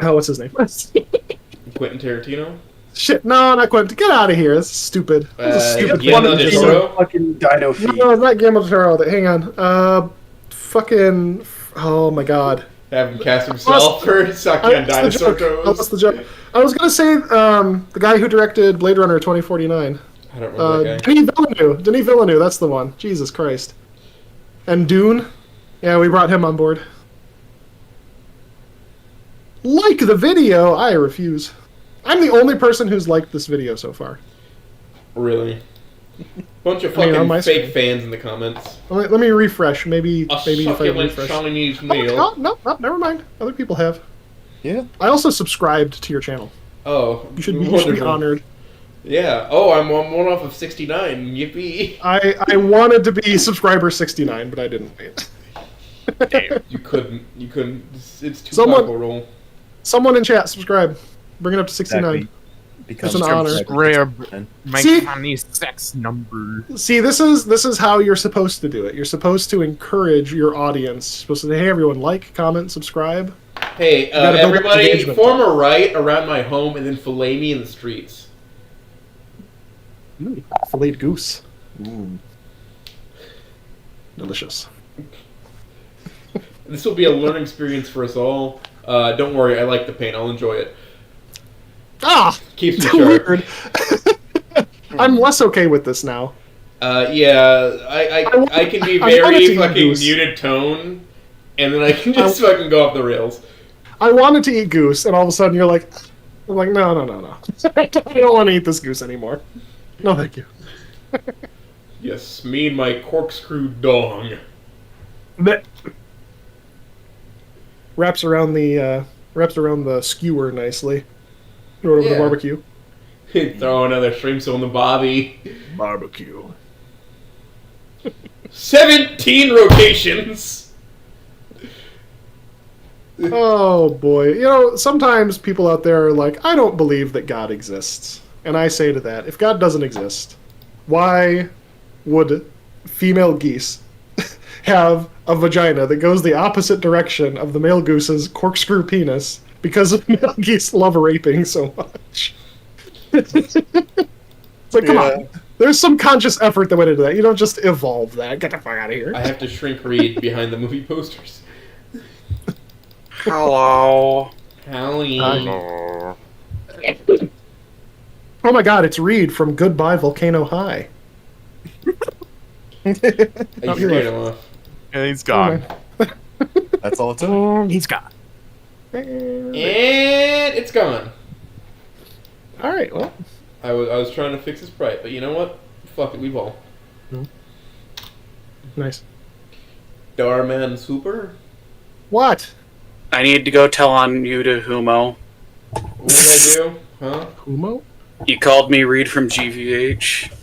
what's his name? Quentin Tarantino. Shit, no, not Quentin. Get out of here. That's stupid. That's a stupid Guillermo del Toro. Fucking Dino Feet. No, it's not Guillermo del Toro. Hang on. Fucking. Oh my god. Have him cast himself for sucking on dinosaur toes. I lost the joke. I was gonna say the guy who directed Blade Runner 2049. I don't remember that guy. Denis Villeneuve, that's the one. Jesus Christ. And Dune. Yeah, we brought him on board. Like the video, I refuse. I'm the only person who's liked this video so far. Really? Bunch of fucking fake screen. fans in the comments. Let me refresh. Maybe if I succulent refresh. Chinese meal. No, never mind. Other people have. Yeah. I also subscribed to your channel. Oh, you should be honored. Yeah. Oh, I'm one off of 69. Yippee! I wanted to be subscriber 69, but I didn't. Damn. You couldn't. It's too powerful role. Someone in chat, subscribe. Bring it up to 69. Exactly. It's an honor. Subscribe. My funny sex number. See, this is how you're supposed to do it. You're supposed to encourage your audience. You're supposed to say, hey, everyone, like, comment, subscribe. Hey, everybody, form a right around my home and then fillet me in the streets. Filleted goose. Delicious. This will be a learning experience for us all. Don't worry, I like the pain. I'll enjoy it. Keeps me sharp. Weird. I'm less okay with this now. Yeah, I can be very fucking muted tone, and then I can just fucking go off the rails. I wanted to eat goose, and all of a sudden you're like, I'm like, no. I don't want to eat this goose anymore. No, thank you. Yes, me and my corkscrew dong. That wraps around the skewer nicely. Throw it over the barbecue. Throw another shrimp on the bobby. Barbecue. 17 rotations! Oh boy. You know, sometimes people out there are like, I don't believe that God exists. And I say to that, if God doesn't exist, why would female geese have a vagina that goes the opposite direction of the male goose's corkscrew penis because male geese love raping so much? It's like, come on. There's some conscious effort that went into that. You don't just evolve that. Get the fuck out of here. I have to shrink read behind the movie posters. Hello. Hello. Oh my god, it's Reed from Goodbye Volcano High. I scared him off. And he's gone. That's all it took. He's gone. And it's gone. Alright, well. I was trying to fix his sprite, but you know what? Fuck it, we've all. Nice. StarmanSuper? What? I need to go tell on you to Humo. What did I do? Huh? Humo? You called me Reed from GVH.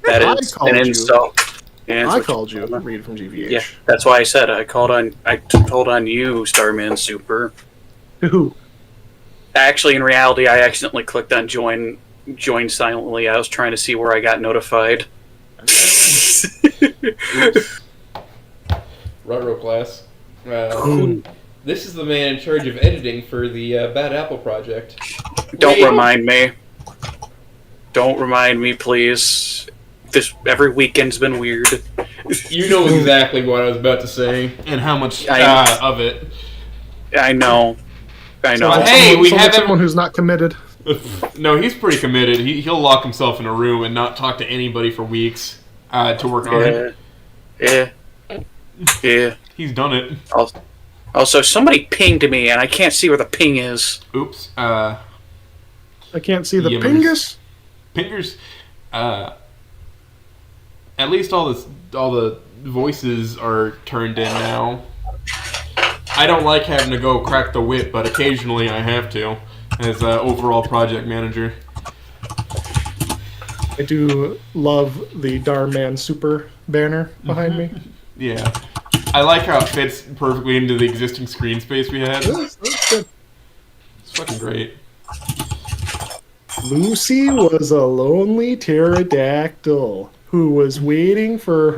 That is an insult. Yeah, that's I what called you, Reed from GVH. Yeah, that's why I said I called on. I told on you, StarmanSuper. Who? Actually, in reality, I accidentally clicked on join silently. I was trying to see where I got notified. Ruh-roh class. This is the man in charge of editing for the Bad Apple project. Don't remind me. Don't remind me, please. This every weekend's been weird. You know exactly what I was about to say and how much of it. I know. I know. So, hey, we have someone who's not committed. No, he's pretty committed. He'll lock himself in a room and not talk to anybody for weeks to work on it. Yeah. He's done it. Also, somebody pinged me, and I can't see where the ping is. Oops. I can't see the pingus. Pingers. At least all the voices are turned in now. I don't like having to go crack the whip, but occasionally I have to, as overall project manager. I do love the StarmanSuper banner behind me. Yeah. I like how it fits perfectly into the existing screen space we had. That's good. It's fucking great. Lucy was a lonely pterodactyl who was waiting for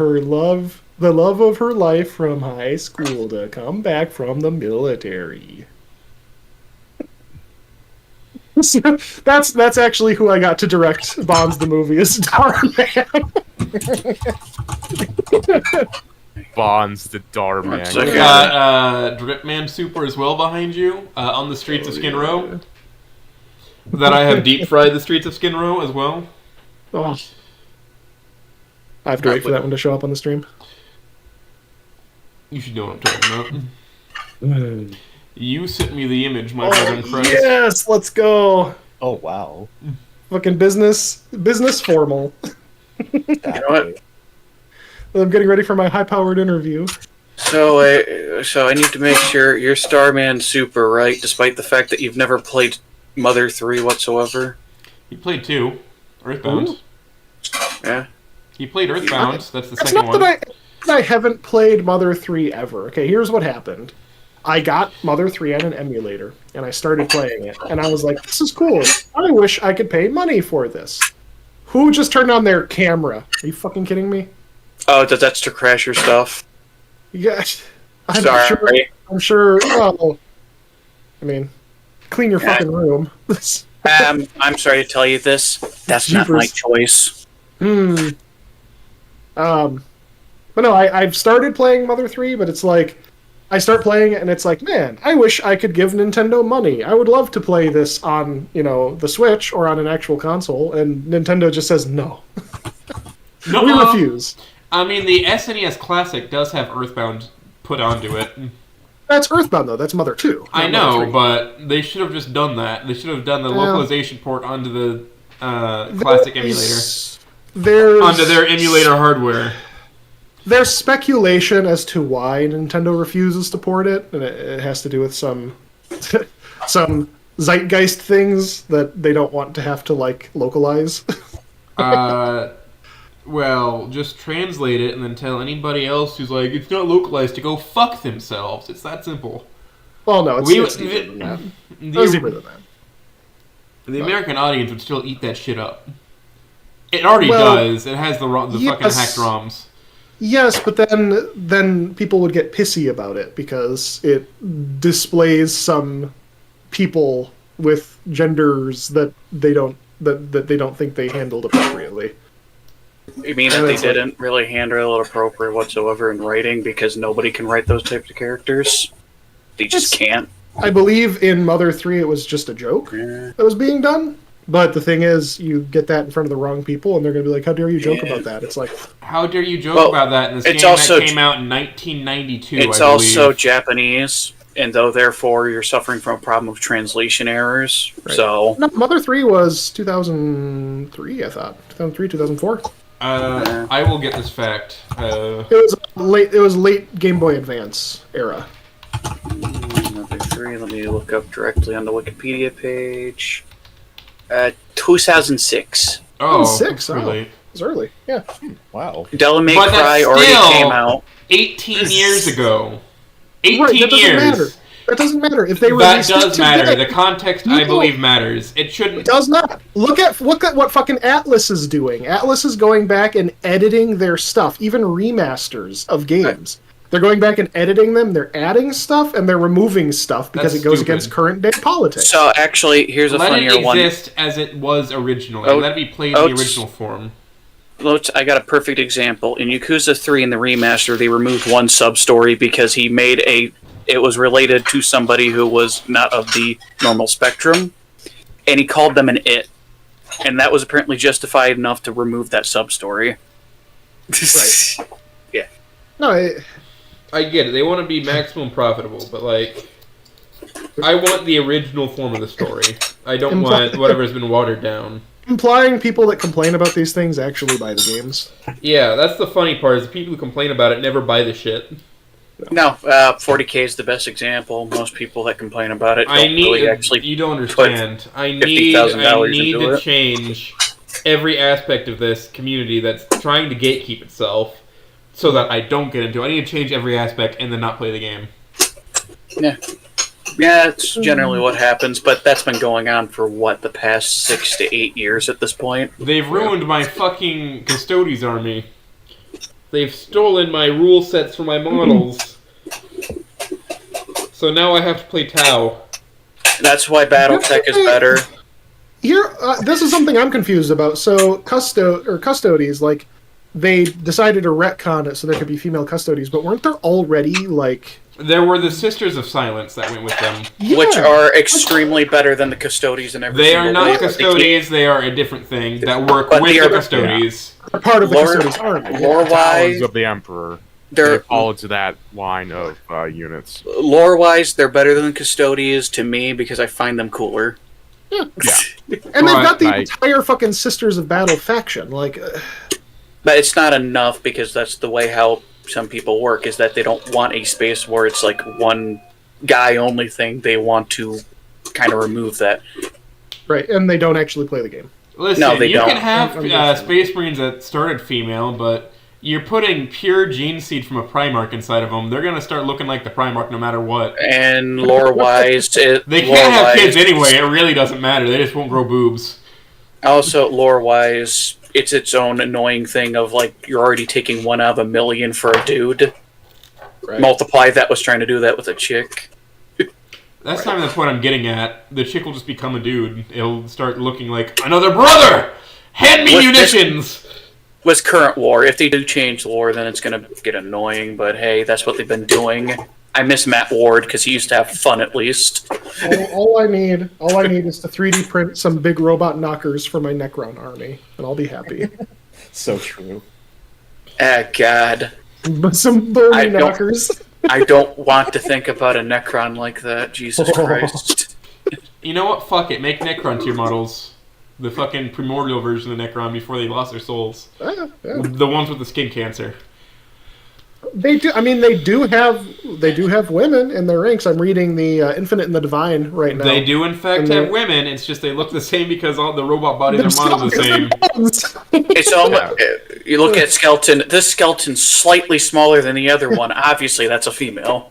the love of her life from high school to come back from the military. So that's actually who I got to direct Bonds the movie is Starman. Bonds the Starman. We got StarmanSuper as well behind you on the streets of Skin Row. That I have deep fried the streets of Skin Row as well. Oh. I have to wait for that one to show up on the stream. You should know what I'm talking about. You sent me the image, my brother in Christ. Yes, let's go. Oh wow. Fucking business formal. You know what? I'm getting ready for my high-powered interview. So I need to make sure you're StarmanSuper, right? Despite the fact that you've never played Mother 3 whatsoever. He played 2, Earthbound. Ooh. Yeah. He played Earthbound. That's the It's second not one. that I haven't played Mother 3 ever. Okay, here's what happened. I got Mother 3 on an emulator, and I started playing it, and I was like, this is cool. I wish I could pay money for this. Who just turned on their camera? Are you fucking kidding me? Oh, that's to crash your stuff. Yeah, Sorry. I'm sure. Well, I mean, clean your fucking room. I'm sorry to tell you this. That's not my choice. But no, I've started playing Mother 3, but it's like, I start playing it and it's like, man, I wish I could give Nintendo money. I would love to play this on, the Switch or on an actual console, and Nintendo just says no. No, we refuse. I mean, the SNES Classic does have Earthbound put onto it. That's Earthbound, though. That's Mother 2. I know, but they should have just done that. They should have done the localization port onto the Classic emulator. Onto their emulator hardware. There's speculation as to why Nintendo refuses to port it, and it has to do with some zeitgeist things that they don't want to have to, localize. Well, just translate it and then tell anybody else who's like, it's not localized to go fuck themselves. It's that simple. Well, no, it's deeper than that. It's deeper than that. The American audience would still eat that shit up. It already does. It has the fucking hacked ROMs. Yes, but then people would get pissy about it because it displays some people with genders that they don't think they handled appropriately. You mean that they didn't really handle it appropriate whatsoever in writing because nobody can write those types of characters? They just can't. I believe in Mother 3 it was just a joke that was being done. But the thing is, you get that in front of the wrong people, and they're going to be like, how dare you joke about that? It's like... How dare you joke about that in this game that came out in 1992, It's also Japanese, and therefore you're suffering from a problem of translation errors, so... No, Mother 3 was 2003, I thought. 2003, 2004. I will get this fact. It was late Game Boy Advance era. Mother 3, let me look up directly on the Wikipedia page. 2006. Oh, 2006, pretty late. was early. Yeah. Wow. Devil May But Cry that's already still came out. 18 years ago. 18 Right, that doesn't years. matter. That doesn't matter. If they That released does it matter. today, The context, I believe, matters. It shouldn't. It does not. Look at what fucking Atlas is doing. Atlas is going back and editing their stuff, even remasters of games. They're going back and editing them. They're adding stuff and they're removing stuff because That's it goes stupid. against current day politics. So actually, here's a Let funnier it one. exist as it was originally. Let it be played in the original form. I got a perfect example. In Yakuza 3 in the remaster, they removed one sub-story because he made it was related to somebody who was not of the normal spectrum, and he called them an it. And that was apparently justified enough to remove that sub-story. Right. Yeah. No, I get it. They want to be maximum profitable, but like, I want the original form of the story. I don't want whatever's been watered down. implying people that complain about these things actually buy the games. Yeah, that's the funny part, is the people who complain about it never buy the shit. No, 40K is the best example. Most people that complain about it don't really actually. You don't understand. I need to change every aspect of this community that's trying to gatekeep itself, so that I don't get into it. I need to change every aspect and then not play the game. Yeah. Yeah, that's generally what happens, but that's been going on for, the past 6 to 8 years at this point? They've ruined my fucking Custodes army. They've stolen my rule sets for my models. So now I have to play Tau. That's why BattleTech is better. Here, this is something I'm confused about. So, Custodes, like, they decided to retcon it so there could be female Custodes, but weren't there already, like... There were the Sisters of Silence that went with them. Which are extremely better than the Custodes and everything. They are not Custodes, they are a different thing that work with the Custodes. They're part of the Custodes army. Lore-wise... of the Emperor. They fall into that line of units. Lore-wise, they're better than Custodes to me because I find them cooler. Yeah. And they've got the entire fucking Sisters of Battle faction, like... But it's not enough because that's the way how some people work, is that they don't want a space where it's like one guy only thing. They want to kind of remove that. Right, and they don't actually play the game. Listen, No, they you don't. can have Space Marines that started female, but you're putting pure gene seed from a Primarch inside of them. They're going to start looking like the Primarch no matter what. And lore-wise... they can't have kids anyway. It really doesn't matter. They just won't grow boobs. Also, lore-wise... It's its own annoying thing of, like, you're already taking 1 out of 1 million for a dude. Right. Multiply that was trying to do that with a chick. That's not even the point I'm getting at. The chick will just become a dude. It'll start looking like, another brother! Hand me munitions! With current lore, if they do change lore, then it's going to get annoying, but hey, that's what they've been doing. I miss Matt Ward, because he used to have fun at least. All I need is to 3D print some big robot knockers for my Necron army, and I'll be happy. So true. Ah, God. Some bony knockers. I don't want to think about a Necron like that, Jesus Christ. You know what? Fuck it. Make Necron tier models. The fucking primordial version of Necron before they lost their souls. Yeah. The ones with the skin cancer. They do. I mean, they do have women in their ranks. I'm reading the Infinite and the Divine right now. They do, in fact, have women. It's just they look the same because all the robot bodies are modeled the same. It's almost. You look at skeleton. This skeleton's slightly smaller than the other one. Obviously, that's a female.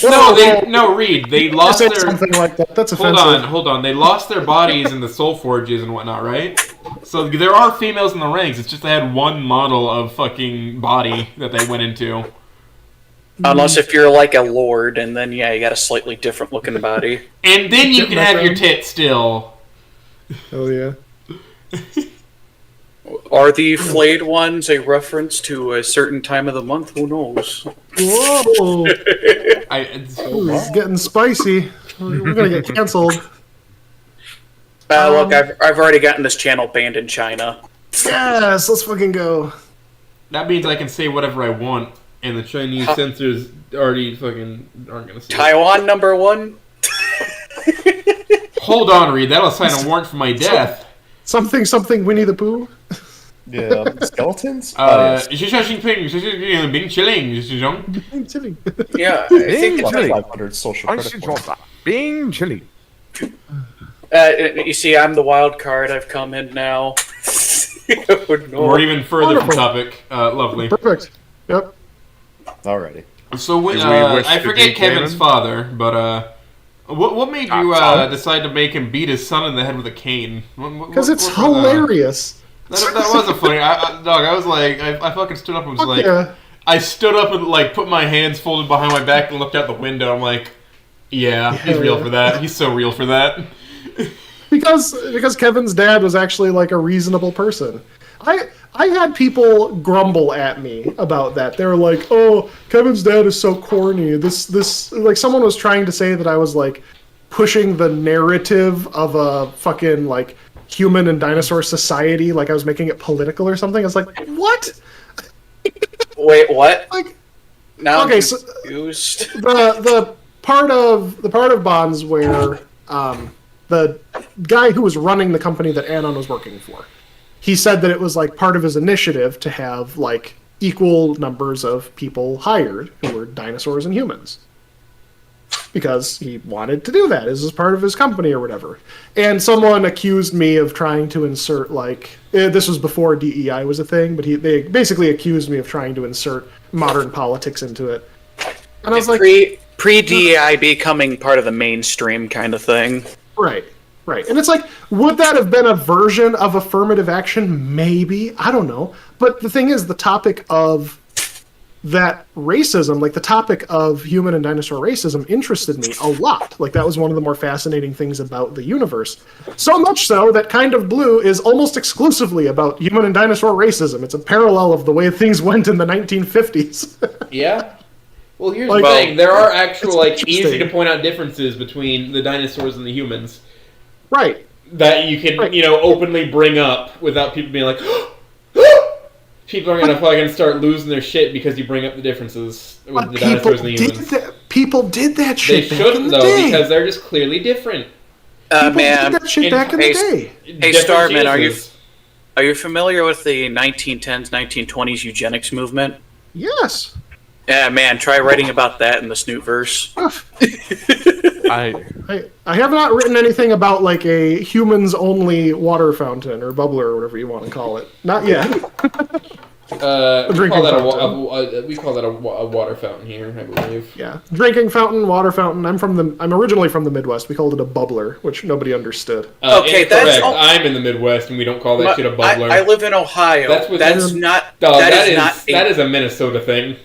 No, Reed. They lost their something like that. That's offensive. Hold on. They lost their bodies in the soul forges and whatnot, right? So there are females in the ranks. It's just they had one model of fucking body that they went into. Unless if you're like a lord, and then you got a slightly different looking body. And then you can have your tits still. Oh yeah. Are the flayed ones a reference to a certain time of the month? Who knows? Whoa! It's getting spicy. We're gonna get canceled. Look, I've already gotten this channel banned in China. Yes, let's fucking go. That means I can say whatever I want, and the Chinese censors already fucking aren't gonna say Taiwan #1? Hold on, Reed. That'll sign a warrant for my death. Something Winnie the Pooh? Yeah, skeletons? Bing chilling. Yeah, I think Bing chilling. 500 social credit points. Bing chilling. you see, I'm the wild card. I've come in now. Or even further Wonderful. from topic. Lovely. Perfect. Yep. Alrighty. So wish I to forget be Kevin's canon? father, but what made you Tom? decide to make him beat his son in the head with a cane? Because it's hilarious. That wasn't funny. I was like, I fucking stood up and was Fuck like, yeah. I stood up and like put my hands folded behind my back and looked out the window. I'm like, yeah, he's real for that. He's so real for that. Because Kevin's dad was actually like a reasonable person. I had people grumble at me about that. They were like, "Oh, Kevin's dad is so corny." This like someone was trying to say that I was like pushing the narrative of a fucking like human and dinosaur society, like I was making it political or something. I was like, "What?" Wait, what? Like, now okay, I'm so confused. the part of Bonds where the guy who was running the company that Anon was working for, he said that it was like part of his initiative to have like equal numbers of people hired who were dinosaurs and humans. Because he wanted to do that as part of his company or whatever. And someone accused me of trying to insert like this was before DEI was a thing, but they basically accused me of trying to insert modern politics into it. And I was like, pre DEI becoming part of the mainstream kind of thing. Right. And it's like, would that have been a version of affirmative action? Maybe. I don't know. But the thing is, the topic of that racism, like the topic of human and dinosaur racism, interested me a lot. Like, that was one of the more fascinating things about the universe. So much so that Kind of Blue is almost exclusively about human and dinosaur racism. It's a parallel of the way things went in the 1950s. Yeah. Well, here's Like, the thing. There are actual, like, interesting. easy to point out differences between the dinosaurs and the humans. Right. That you can, openly bring up without people being like, people are gonna fucking start losing their shit because you bring up the differences with the dinosaurs and the humans. People did that shit They back in shouldn't, the though, day. because they're just clearly different. People Man, did that shit back in the day. Hey, Different Starman, geniuses. are you familiar with the 1910s, 1920s eugenics movement? Yes. Yeah, man, try writing about that in the Snootverse. I have not written anything about like a humans only water fountain or bubbler or whatever you want to call it. Not yet. We call drinking that fountain. a water fountain here, I believe. Yeah, drinking fountain, water fountain. I'm originally from the Midwest. We called it a bubbler, which nobody understood. Okay, that's correct. I'm in the Midwest, and we don't call that shit a bubbler. I live in Ohio. That is a Minnesota thing.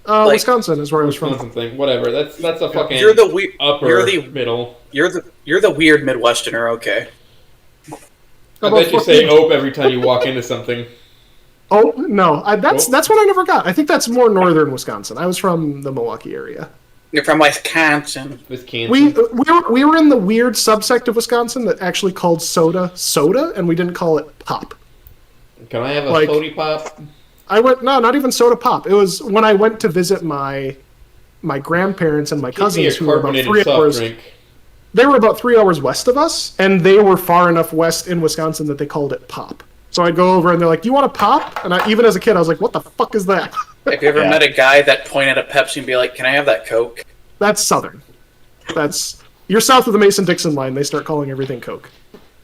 Wisconsin is where I was from. Wisconsin thing. Whatever. That's a fucking You're the upper middle. You're the weird Midwesterner. Okay. I bet you say "ope" every time you walk into something. Oh no, that's one I never got. I think that's more northern Wisconsin. I was from the Milwaukee area. You're from Wisconsin. We were in the weird subsect of Wisconsin that actually called soda, and we didn't call it pop. Can I have a Sody Pop? Not even soda pop. It was when I went to visit my grandparents and my cousins who were about 3 hours. They were about 3 hours west of us, and they were far enough west in Wisconsin that they called it pop. So I'd go over and they're like, "Do you want a pop?" And even as a kid, I was like, "What the fuck is that?" Have you ever met a guy that pointed at Pepsi and be like, "Can I have that Coke?" That's Southern. You're south of the Mason-Dixon line. They start calling everything Coke.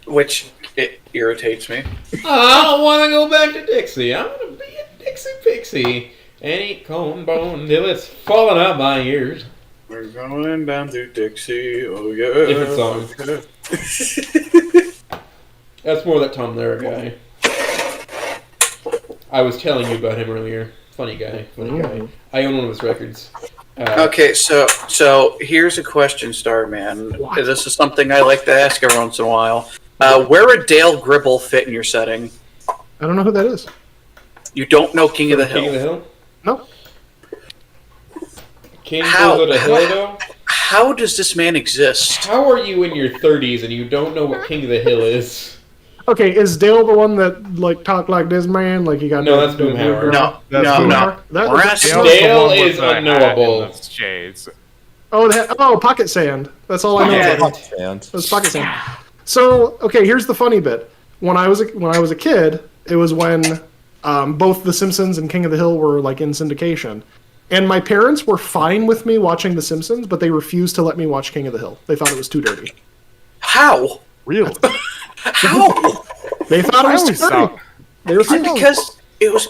Which it irritates me. I don't want to go back to Dixie. I'm gonna be a Dixie Pixie and eat corn bone till it's falling out my ears. We're going down to Dixie, oh yeah. Different song. That's more that Tom Lehrer guy. I was telling you about him earlier. Funny guy. I own one of his records. Okay, so here's a question, Starman. This is something I like to ask every once in a while. Where would Dale Gribble fit in your setting? I don't know who that is. You don't know King of the Hill? King of the Hill? No. King of the Hill, though? How does this man exist? How are you in your 30s and you don't know what King of the Hill is? Okay, is Dale the one that like talked like this man? Like he got No, that's Boomhauer. No. Dale is unknowable. Oh, Pocket Sand. That's all I know. Pocket Sand. It was Pocket Sand. So, okay, here's the funny bit. When I was a kid, it was when both The Simpsons and King of the Hill were like in syndication, and my parents were fine with me watching The Simpsons, but they refused to let me watch King of the Hill. They thought it was too dirty. How? Really? How? They thought it was too dirty. They were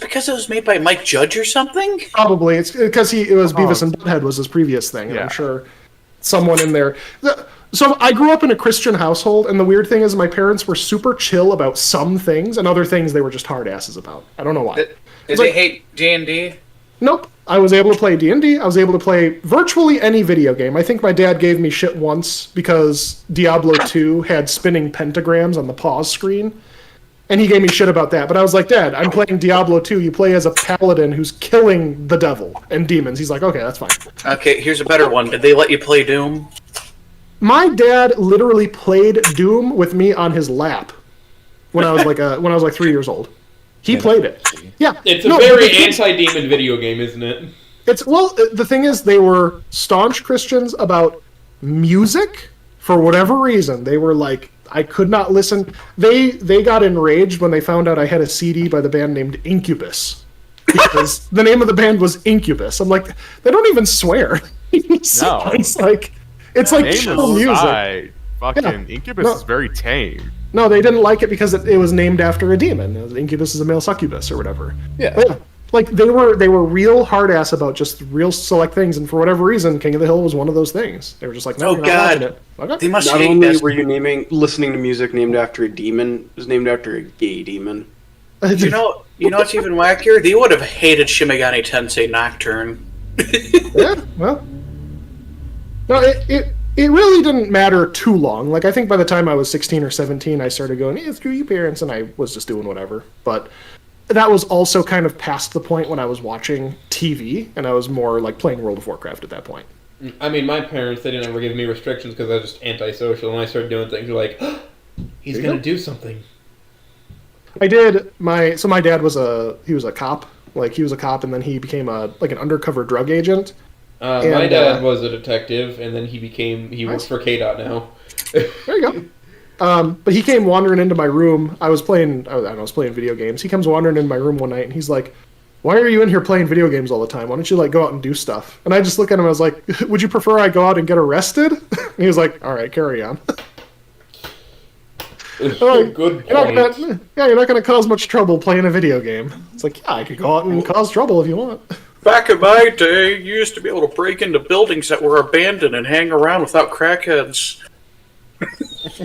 because it was made by Mike Judge or something. Probably it's because it was Beavis and Butthead was his previous thing. And I'm sure someone in there. So I grew up in a Christian household, and the weird thing is my parents were super chill about some things, and other things they were just hard asses about. I don't know why. Did they hate D&D? Nope. I was able to play D&D. I was able to play virtually any video game. I think my dad gave me shit once because Diablo 2 had spinning pentagrams on the pause screen. And he gave me shit about that. But I was like, Dad, I'm playing Diablo 2. You play as a paladin who's killing the devil and demons. He's like, okay, that's fine. Okay, here's a better one. Did they let you play Doom? My dad literally played Doom with me on his lap when I was like 3 years old. He played it. Yeah. It's a very anti-demon video game, isn't it? The thing is, they were staunch Christians about music for whatever reason. They were like, I could not listen. They got enraged when they found out I had a CD by the band named Incubus. Because the name of the band was Incubus. I'm like, they don't even swear. No. It's like chill music. Incubus is very tame. No, they didn't like it because it was named after a demon. Incubus is a male succubus or whatever. Yeah. But yeah. Like they were real hard ass about just real select things, and for whatever reason, King of the Hill was one of those things. They were just like, no, you're not watching it. Okay. They must Not hate only this. were you listening to music named after a demon, it was named after a gay demon. You know what's even wackier? They would have hated Shimigami Tensei Nocturne. Yeah, well, no, it really didn't matter too long. Like I think by the time I was 16 or 17, I started going, screw you parents, and I was just doing whatever. But that was also kind of past the point when I was watching TV, and I was more like playing World of Warcraft at that point. I mean, my parents, they didn't ever give me restrictions because I was just antisocial, and I started doing things like, he's going to do something. I did my dad was a cop. Like he was a cop, and then he became an undercover drug agent. My dad was a detective, and then he works for KDOT now. There you go. But he came wandering into my room. I was playing video games. He comes wandering into my room one night, and he's like, "Why are you in here playing video games all the time? Why don't you go out and do stuff?" And I just look at him. I was like, "Would you prefer I go out and get arrested?" And he was like, "All right, carry on." Good point. You're not going to cause much trouble playing a video game. It's like, yeah, I could go out and cause trouble if you want. Back in my day, you used to be able to break into buildings that were abandoned and hang around without crackheads.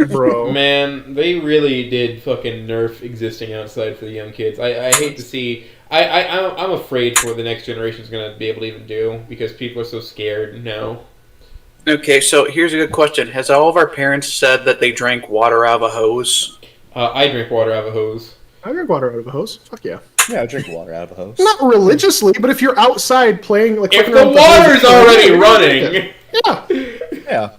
Bro. Man, they really did fucking nerf existing outside for the young kids. I hate to see... I'm afraid for what the next generation is going to be able to even do, because people are so scared now. Okay, so here's a good question. Has all of our parents said that they drank water out of a hose? I drink water out of a hose. I drink water out of a hose. Fuck yeah. Yeah, I drink water out of a hose. Not religiously, but if you're outside playing... if the water's already running... Yeah.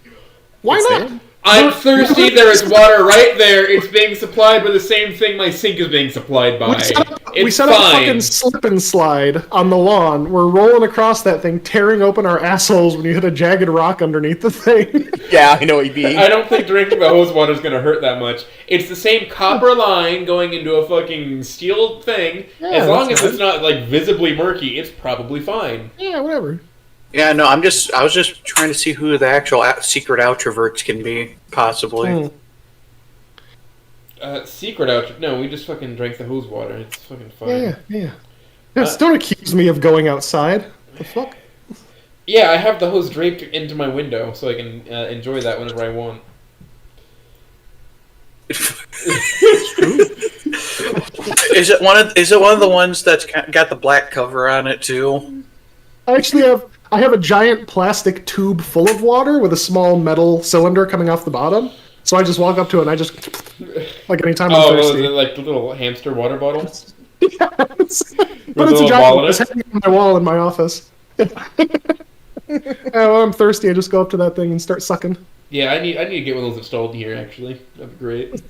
Why not? I'm thirsty, there is water right there. It's being supplied by the same thing my sink is being supplied by. We set up a fucking slip and slide on the lawn. We're rolling across that thing, tearing open our assholes when you hit a jagged rock underneath the thing. Yeah, I know what you mean. I don't think drinking the hose water is going to hurt that much. It's the same copper line going into a fucking steel thing. Yeah, as long as it's not visibly murky, it's probably fine. Yeah, whatever. Yeah, no, I was just trying to see who the actual secret outroverts can be, possibly. Secret outro... No, we just fucking drank the hose water. It's fucking fine. Yeah. Just don't accuse me of going outside. The fuck? Yeah, I have the hose draped into my window, so I can enjoy that whenever I want. Is it one of the ones that's got the black cover on it too? I have a giant plastic tube full of water with a small metal cylinder coming off the bottom. So I just walk up to it and I just anytime I'm thirsty. Oh, is it like the little hamster water bottle? Yes. But it's a giant one. It's hanging on my wall in my office. When I'm thirsty, I just go up to that thing and start sucking. Yeah, I need to get one of those installed here, actually. That'd be great.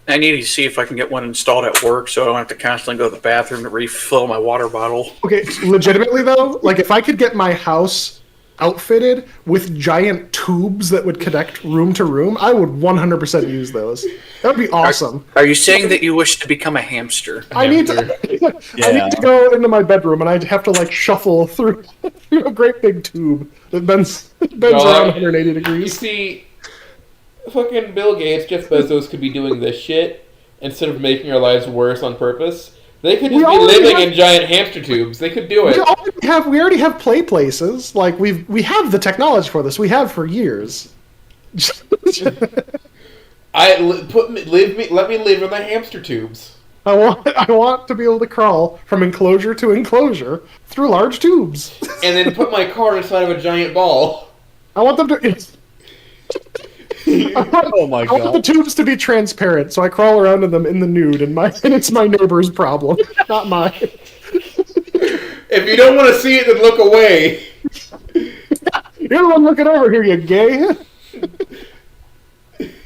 I need to see if I can get one installed at work so I don't have to constantly go to the bathroom to refill my water bottle. Okay, legitimately though, if I could get my house outfitted with giant tubes that would connect room to room, I would 100% use those. That would be awesome. Are you saying that you wish to become a hamster? I need to go into my bedroom and I'd have to shuffle through a great big tube that bends around 180 degrees. You see, fucking Bill Gates, Jeff Bezos could be doing this shit, instead of making our lives worse on purpose. They could just be living in giant hamster tubes. They could do it. We already have play places. Like we have the technology for this. We have for years. Let me live in the hamster tubes. I want to be able to crawl from enclosure to enclosure through large tubes. And then put my car inside of a giant ball. I want them to. Oh my god! I want the tubes to be transparent, so I crawl around in them in the nude, and it's my neighbor's problem, not mine. If you don't want to see it, then look away. You're the one looking over here, you gay.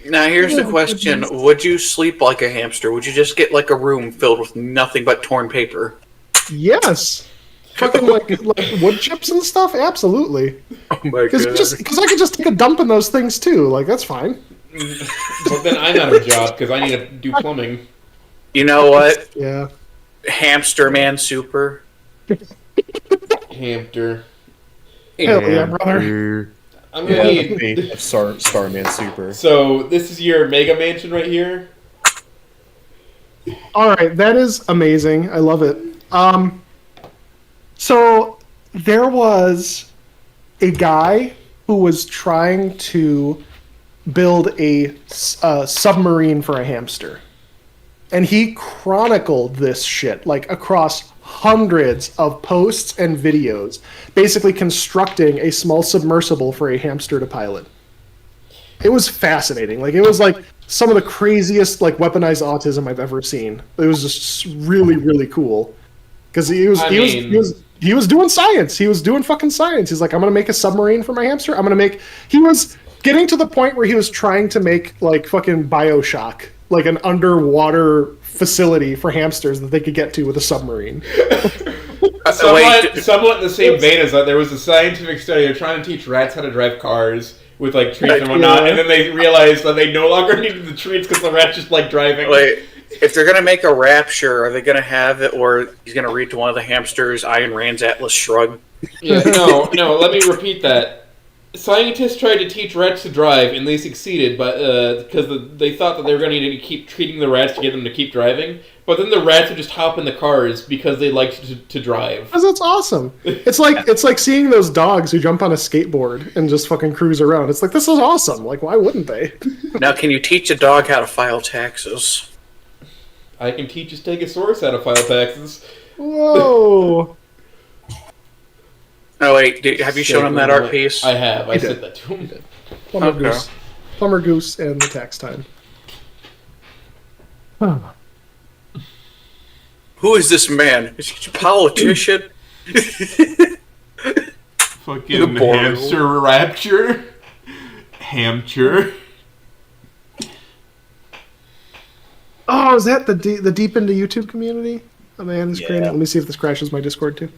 Now here's the question: would you sleep like a hamster? Would you just get like a room filled with nothing but torn paper? Yes. Fucking like wood chips and stuff? Absolutely. Oh my god. Because I could just take a dump in those things too. Like, that's fine. But then I'm out of a job because I need to do plumbing. You know what? Yeah. StarmanSuper. Hamster. Hell yeah, brother. I'm gonna need StarmanSuper. So this is your Mega Mansion right here. All right, that is amazing. I love it. So there was a guy who was trying to build a submarine for a hamster. And he chronicled this shit, like, across hundreds of posts and videos, basically constructing a small submersible for a hamster to pilot. It was fascinating. Like, it was, like, some of the craziest, like, weaponized autism I've ever seen. It was just really, really cool. Because he was doing science. He was doing fucking science. He's like, I'm going to make a submarine for my hamster. He was getting to the point where he was trying to make, like, fucking BioShock. Like an underwater facility for hamsters that they could get to with a submarine. Somewhat in the same vein as that, there was a scientific study. They're trying to teach rats how to drive cars with like treats and whatnot, and then they realized that they no longer needed the treats because the rats just like driving. Wait, if they're gonna make a Rapture, are they gonna have it, or he's gonna read to one of the hamsters Ayn Rand's Atlas Shrugged? Yeah, no. Let me repeat that. Scientists tried to teach rats to drive, and they succeeded, but because they thought that they were going to need to keep treating the rats to get them to keep driving. But then the rats would just hop in the cars because they liked to drive. Because that's awesome. It's like seeing those dogs who jump on a skateboard and just fucking cruise around. It's like, this is awesome. Like, why wouldn't they? Now, can you teach a dog how to file taxes? I can teach a Stegosaurus how to file taxes. Whoa. Oh wait, have you shown him that art piece? I have. I said that to him. Plumber Goose and the tax time. Who is this man? Is he a politician? Fucking hamster rapture. Hamster. Oh, is that the deep into YouTube community? Oh man, this great. Let me see if this crashes my Discord too.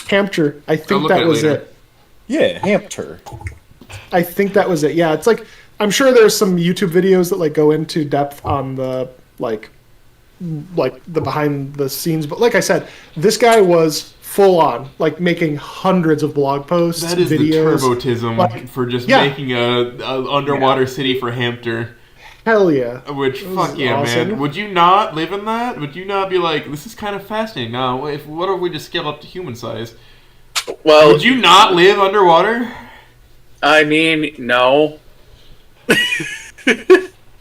Hampshire. I think that was it. Yeah, Hampshire. I think that was it. Yeah, it's like, I'm sure there's some YouTube videos that like go into depth on the like the behind the scenes, but like I said, this guy was full on like making hundreds of blog posts. That is videos, the turbotism for just making a underwater city for Hampshire. Hell yeah. Which, fuck yeah, awesome. Man. Would you not live in that? Would you not be like, this is kind of fascinating. Now, what if we just scale up to human size? Well, would you not live underwater? I mean, no.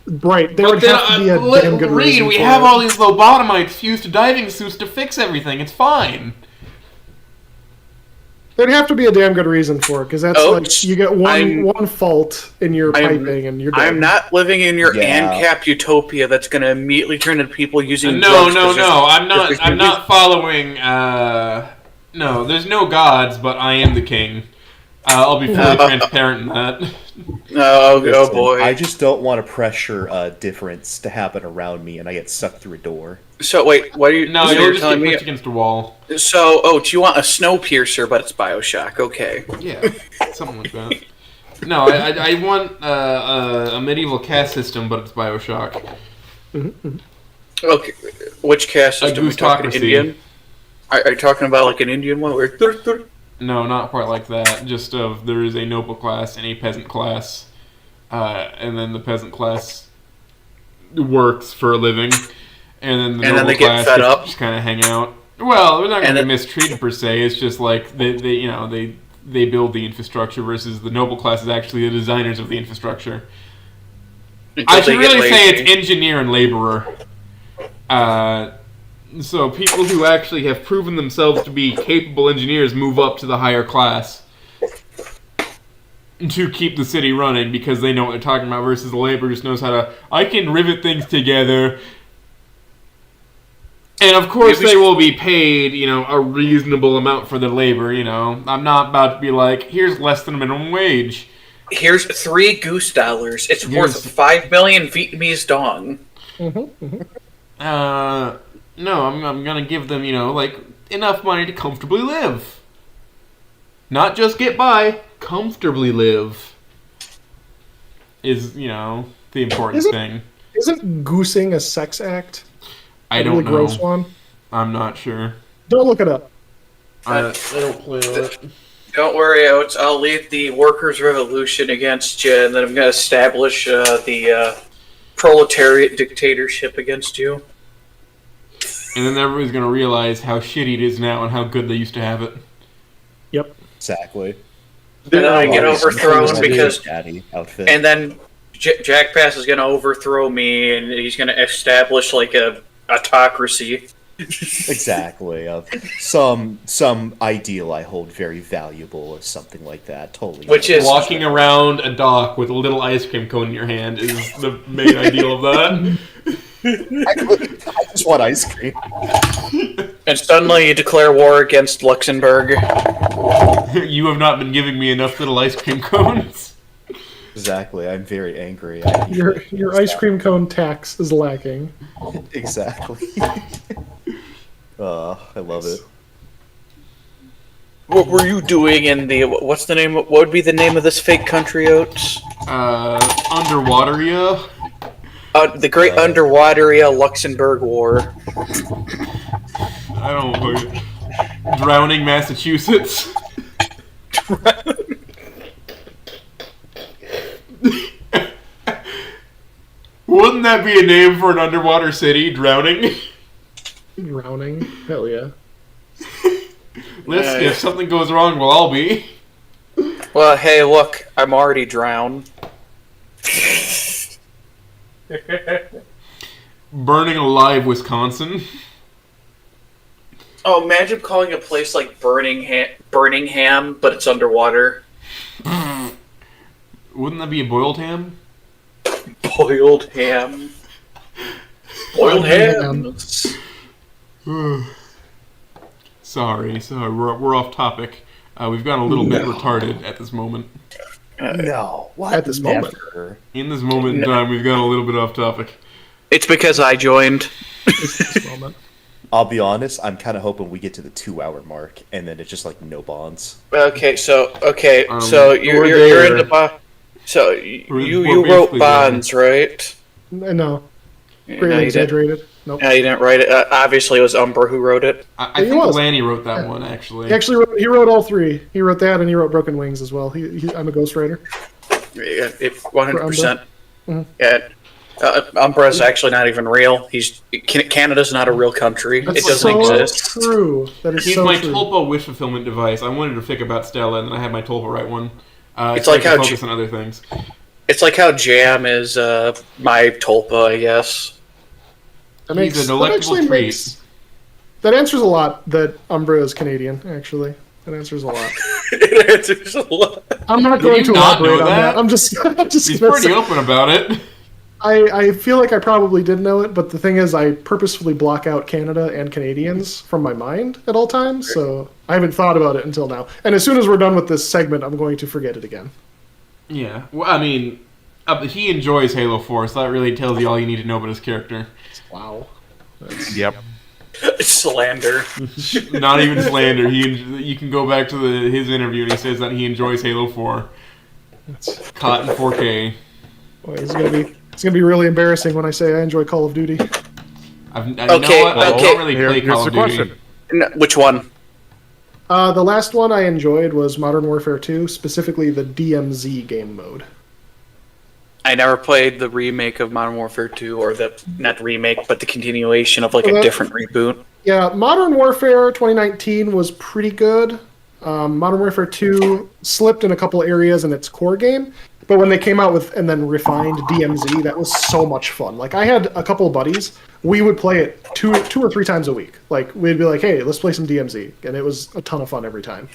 Right. There would have to be a damn good reason we have all these lobotomites fused to diving suits to fix everything. It's fine. There'd have to be a damn good reason for it, because that's like you get one fault in your piping and you're dead. I'm not living in your ANCAP utopia that's going to immediately turn into people using drugs. No. I'm not following. No, there's no gods, but I am the king. I'll be fully transparent in that. Oh boy! I just don't want a pressure difference to happen around me, and I get sucked through a door. So wait, what are you? No, you're just getting pushed against a wall. So, do you want a Snowpiercer, but it's BioShock? Okay. Yeah, something like that. No, I want a medieval caste system, but it's BioShock. Mm-hmm. Okay, which caste system? Are we talking Indian? Are you talking about like an Indian one where? No, not quite like that. Just there is a noble class and a peasant class, and then the peasant class works for a living, and then the And then noble they get class fed gets to up. just kind of hang out. Well, they're not going And to then- be mistreated per se. It's just like they build the infrastructure versus the noble class is actually the designers of the infrastructure. Until I they should get really say lazy. it's engineer and laborer. So people who actually have proven themselves to be capable engineers move up to the higher class to keep the city running because they know what they're talking about versus the laborer just knows how to, I can rivet things together. And of course they will be paid, a reasonable amount for their labor, I'm not about to be like, here's less than minimum wage. Here's 3 goose dollars. It's worth 5 million Vietnamese dong. No, I'm gonna give them, enough money to comfortably live. Not just get by, comfortably live. Is, the important thing. Isn't goosing a sex act? I don't really know. Gross one? I'm not sure. Don't look it up. I don't play on it. Don't worry, Oates. I'll lead the workers' revolution against you, and then I'm going to establish the proletariat dictatorship against you. And then everybody's going to realize how shitty it is now and how good they used to have it. Yep. Exactly. And then I get overthrown because... Daddy outfit. And then Jack Pass is going to overthrow me, and he's going to establish, like, a autocracy. Exactly. Some ideal I hold very valuable or something like that. Totally. Which is walking around a dock with a little ice cream cone in your hand is the main ideal of that. I just want ice cream. And suddenly you declare war against Luxembourg. You have not been giving me enough little ice cream cones. Exactly. I'm very angry. Your ice cream cone tax is lacking. Exactly. I love it. What were you doing in the... What's the name... What would be the name of this fake country, Oates? Underwateria? The Great Underwateria Luxembourg War. I don't know. Drowning Massachusetts? Wouldn't that be a name for an underwater city? Drowning? Drowning? Hell yeah. Listen, if something goes wrong, we'll all be. Well, hey, look, I'm already drowned. Burning alive, Wisconsin. Oh, imagine calling a place like Birmingham, but it's underwater. Wouldn't that be a boiled ham? Boiled ham. Boiled ham. Sorry, we're off topic. We've gone a little bit retarded at this moment. No, what? At this moment. In this moment in time, we've gone a little bit off topic. It's because I joined. This moment. I'll be honest, I'm kind of hoping we get to the 2-hour mark, and then it's just like no bonds. Okay, so you're there. into so We're you wrote basically Bonds, right? No. No, Greatly you exaggerated. Nope. No, you didn't write it. Obviously, it was Umbra who wrote it. I think Lanny wrote that one, actually. He wrote all 3. He wrote that, and he wrote Broken Wings as well. I'm a ghostwriter. Yeah, 100%. Mhm. Yeah. Umbra is actually not even real. Canada's not a real country. That's It doesn't so exist. True. That is He's so my true. Tulpa wish fulfillment device. I wanted to fic about Stella, and then I had my Tulpa write one. It's so like I can how focus on other things. It's like how Jam is my Tulpa, I guess. That He's a delectable treat. That answers a lot. That Umbra is Canadian. Actually, that answers a lot. It answers a lot. I'm not Did going you to not elaborate know on that? that. I'm just He's gonna pretty say- open about it. I feel like I probably did know it, but the thing is, I purposefully block out Canada and Canadians from my mind at all times, so I haven't thought about it until now. And as soon as we're done with this segment, I'm going to forget it again. Yeah. Well, I mean, he enjoys Halo 4, so that really tells you all you need to know about his character. Wow. Yep. Slander. Not even slander. You can go back to his interview, and he says that he enjoys Halo 4. Caught in 4K. Boy, it's gonna be really embarrassing when I say I enjoy Call of Duty. You know what? I don't really play Here's Call the of Duty. question. No, which one? The last one I enjoyed was Modern Warfare 2, specifically the DMZ game mode. I never played the remake of Modern Warfare 2, or not the remake, but the continuation of like a different reboot. Yeah, Modern Warfare 2019 was pretty good. Modern Warfare 2 slipped in a couple areas in its core game, but when they came out with and then refined DMZ, that was so much fun. Like I had a couple of buddies, we would play it two or three times a week. Like we'd be like, "Hey, let's play some DMZ," and it was a ton of fun every time.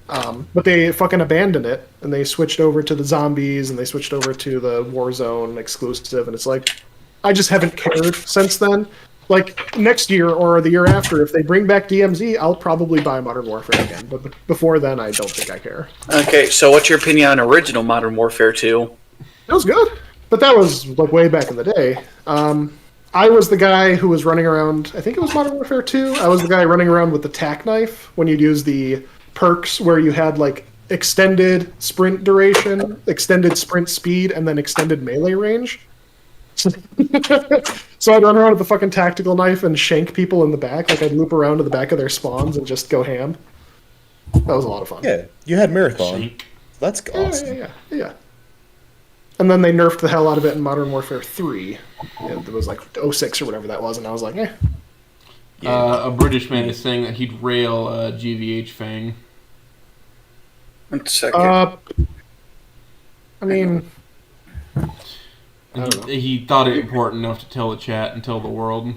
But they fucking abandoned it, and they switched over to the zombies, and they switched over to the Warzone exclusive, and it's like, I just haven't cared since then. Like, next year or the year after, if they bring back DMZ, I'll probably buy Modern Warfare again, but before then, I don't think I care. Okay, so what's your opinion on original Modern Warfare 2? It was good, but that was, like, way back in the day. I was the guy who was running around, I think it was Modern Warfare 2, I was the guy running around with the tack knife, when you'd use the perks where you had like extended sprint duration, extended sprint speed, and then extended melee range. So I'd run around with the fucking tactical knife and shank people in the back. Like I'd loop around to the back of their spawns and just go ham. That was a lot of fun. Yeah, you had Marathon. That's awesome. Yeah. And then they nerfed the hell out of it in Modern Warfare 3. It was like 06 or whatever that was, and I was like, eh. A British man is saying that he'd rail GVH Fang. One second. I mean, he thought it important enough to tell the chat and tell the world.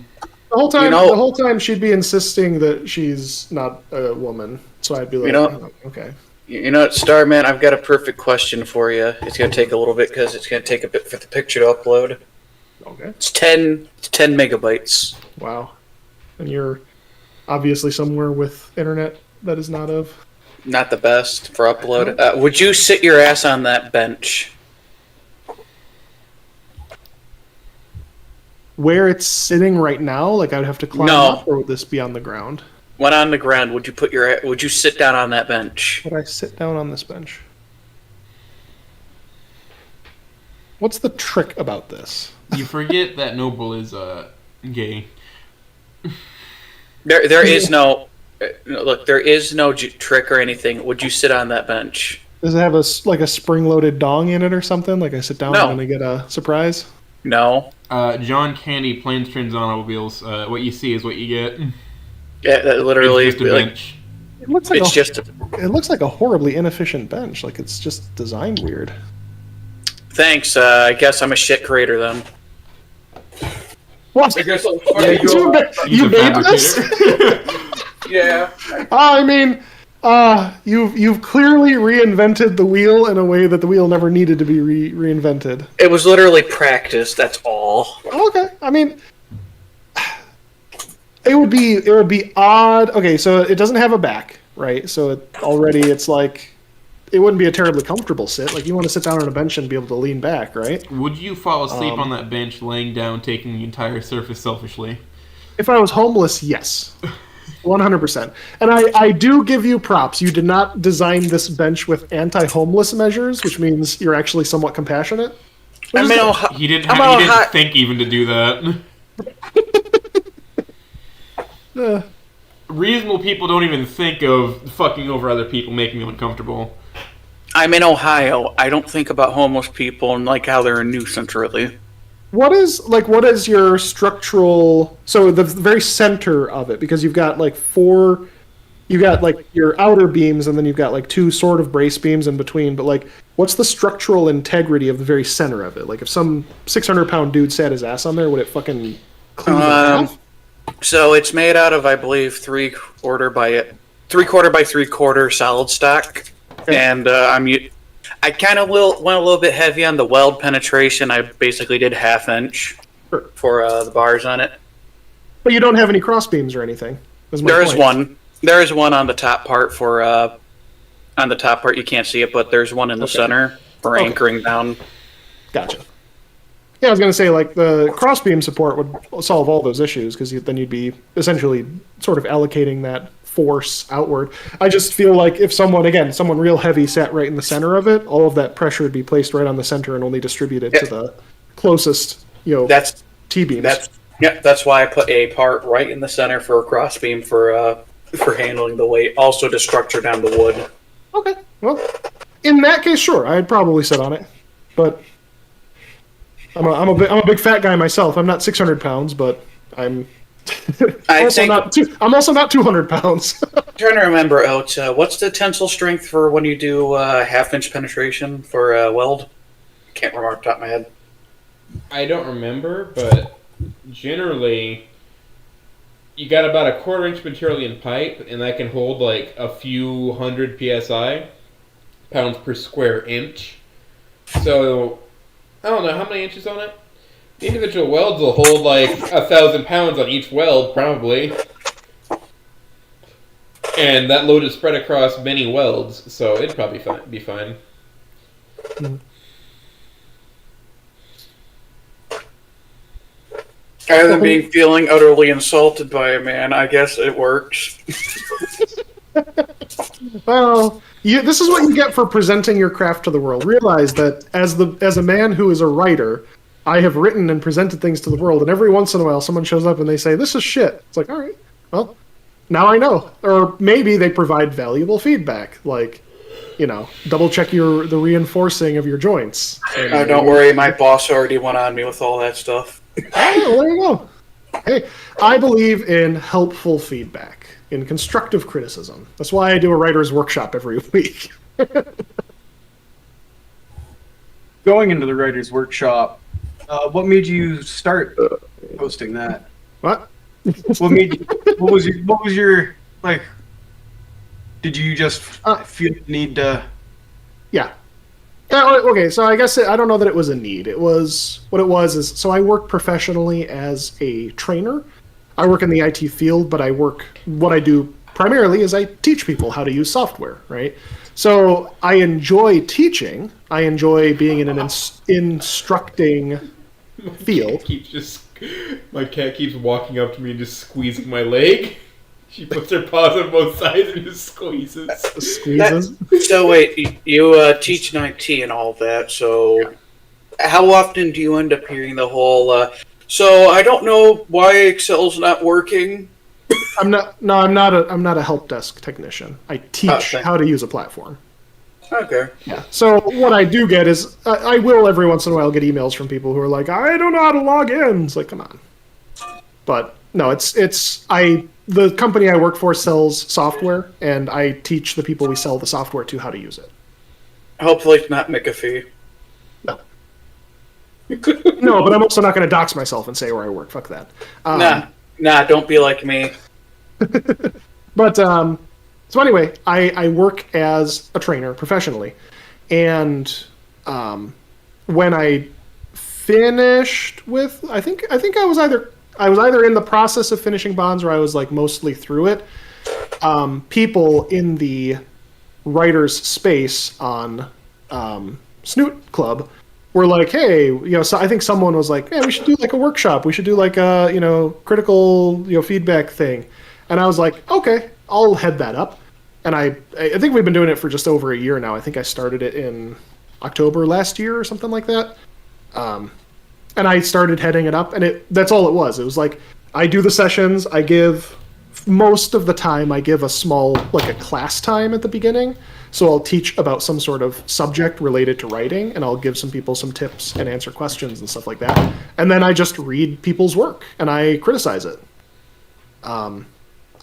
The whole time she'd be insisting that she's not a woman, so I'd be like, oh, okay. You know what, Starman, I've got a perfect question for you. It's going to take a little bit because it's going to take a bit for the picture to upload. Okay. It's 10 megabytes. Wow. And you're obviously somewhere with internet that is not of... Not the best for upload. Would you sit your ass on that bench? Where it's sitting right now? Like I would have to climb up, or would this be on the ground? When on the ground, would you sit down on that bench? Would I sit down on this bench? What's the trick about this? You forget that Noble is gay. There is no look. There is no trick or anything. Would you sit on that bench? Does it have a spring-loaded dong in it or something? Like I sit down and I get a surprise? No. John Candy, Planes, Trains, and Automobiles. What you see is what you get. Yeah, that literally. It's just a bench. It looks like it looks like a horribly inefficient bench. Like it's just designed weird. Thanks. I guess I'm a shit creator then. What? You made this? Yeah. I mean, you've clearly reinvented the wheel in a way that the wheel never needed to be reinvented. It was literally practice. That's all. Okay. I mean, it would be odd. Okay, so it doesn't have a back, right? So it's like. It wouldn't be a terribly comfortable sit. Like, you want to sit down on a bench and be able to lean back, right? Would you fall asleep on that bench laying down, taking the entire surface selfishly? If I was homeless, yes. 100%. And I do give you props. You did not design this bench with anti-homeless measures, which means you're actually somewhat compassionate. He didn't think even to do that. Reasonable people don't even think of fucking over other people, making them uncomfortable. I'm in Ohio. I don't think about homeless people and like how they're a nuisance, really. What is your structural? So the very center of it, because you've got like your outer beams, and then you've got like two sort of brace beams in between. But like, what's the structural integrity of the very center of it? Like, if some 600-pound dude sat his ass on there, would it fucking clean it off? So it's made out of, I believe, 3/4 by 3/4 solid stock, and I kind of went a little bit heavy on the weld penetration. I basically did 1/2 inch for the bars on it. But you don't have any cross beams or anything. There is one. There is one on the top part for on the top part. You can't see it, but there's one in the center for anchoring down. Gotcha. Yeah, I was going to say, like, the crossbeam support would solve all those issues, because then you'd be essentially sort of allocating that force outward. I just feel like if someone real heavy sat right in the center of it, all of that pressure would be placed right on the center and only distributed to the closest, that's T-beams. That's why I put a part right in the center for a crossbeam for handling the weight, also to structure down the wood. Okay, well, in that case, sure, I'd probably sit on it, but I'm a big fat guy myself. I'm not 600 pounds, but I'm I'm also not 200 pounds. Trying to remember out what's the tensile strength for when you do half-inch penetration for weld? Can't remember off the top of my head. I don't remember, but generally, you got about a 1/4 inch material in pipe, and that can hold like a few hundred psi, pounds per square inch. So, I don't know how many inches on it. The individual welds will hold like 1,000 pounds on each weld, probably. And that load is spread across many welds, so it'd probably be fine. Other than feeling utterly insulted by a man, I guess it works. Well, this is what you get for presenting your craft to the world. Realize that as a man who is a writer, I have written and presented things to the world, and every once in a while someone shows up and they say, "This is shit." It's like, all right, well, now I know. Or maybe they provide valuable feedback, like, double check the reinforcing of your joints. Don't worry, my boss already went on me with all that stuff. Oh, well, there you go. Hey, I believe in helpful feedback, in constructive criticism. That's why I do a writer's workshop every week. Going into the writer's workshop, what made you start hosting that? What? What was your like? Did you just feel the need to? Yeah. Okay, so I guess I don't know that it was a need. What it was is, so I work professionally as a trainer. I work in the IT field, but what I do primarily is I teach people how to use software, right? So I enjoy teaching. I enjoy being in an instructing field. My cat keeps walking up to me and just squeezing my leg. She puts her paws on both sides and just squeezes. So wait, you teach in IT and all that, so how often do you end up hearing the whole, so I don't know why Excel's not working? I'm not a help desk technician. I teach how to use a platform. Okay. Yeah. So what I do get is, I will every once in a while get emails from people who are like, "I don't know how to log in." It's like, come on. But no, the company I work for sells software, and I teach the people we sell the software to how to use it. Hopefully not McAfee. No. No, but I'm also not going to dox myself and say where I work. Fuck that. Nah, don't be like me. But, so anyway, I work as a trainer professionally, and when I finished with, I think I was either in the process of finishing Bonds or I was like mostly through it. People in the writers space on Snoot Club were like, "Hey, so I think someone was like, man, we should do like a workshop. We should do like a critical feedback thing." And I was like, "Okay, I'll head that up." And I think we've been doing it for just over a year now. I think I started it in October last year or something like that. And I started heading it up, and that's all it was. It was like, I do the sessions, most of the time I give a small, like a class time at the beginning. So I'll teach about some sort of subject related to writing, and I'll give some people some tips and answer questions and stuff like that. And then I just read people's work, and I criticize it.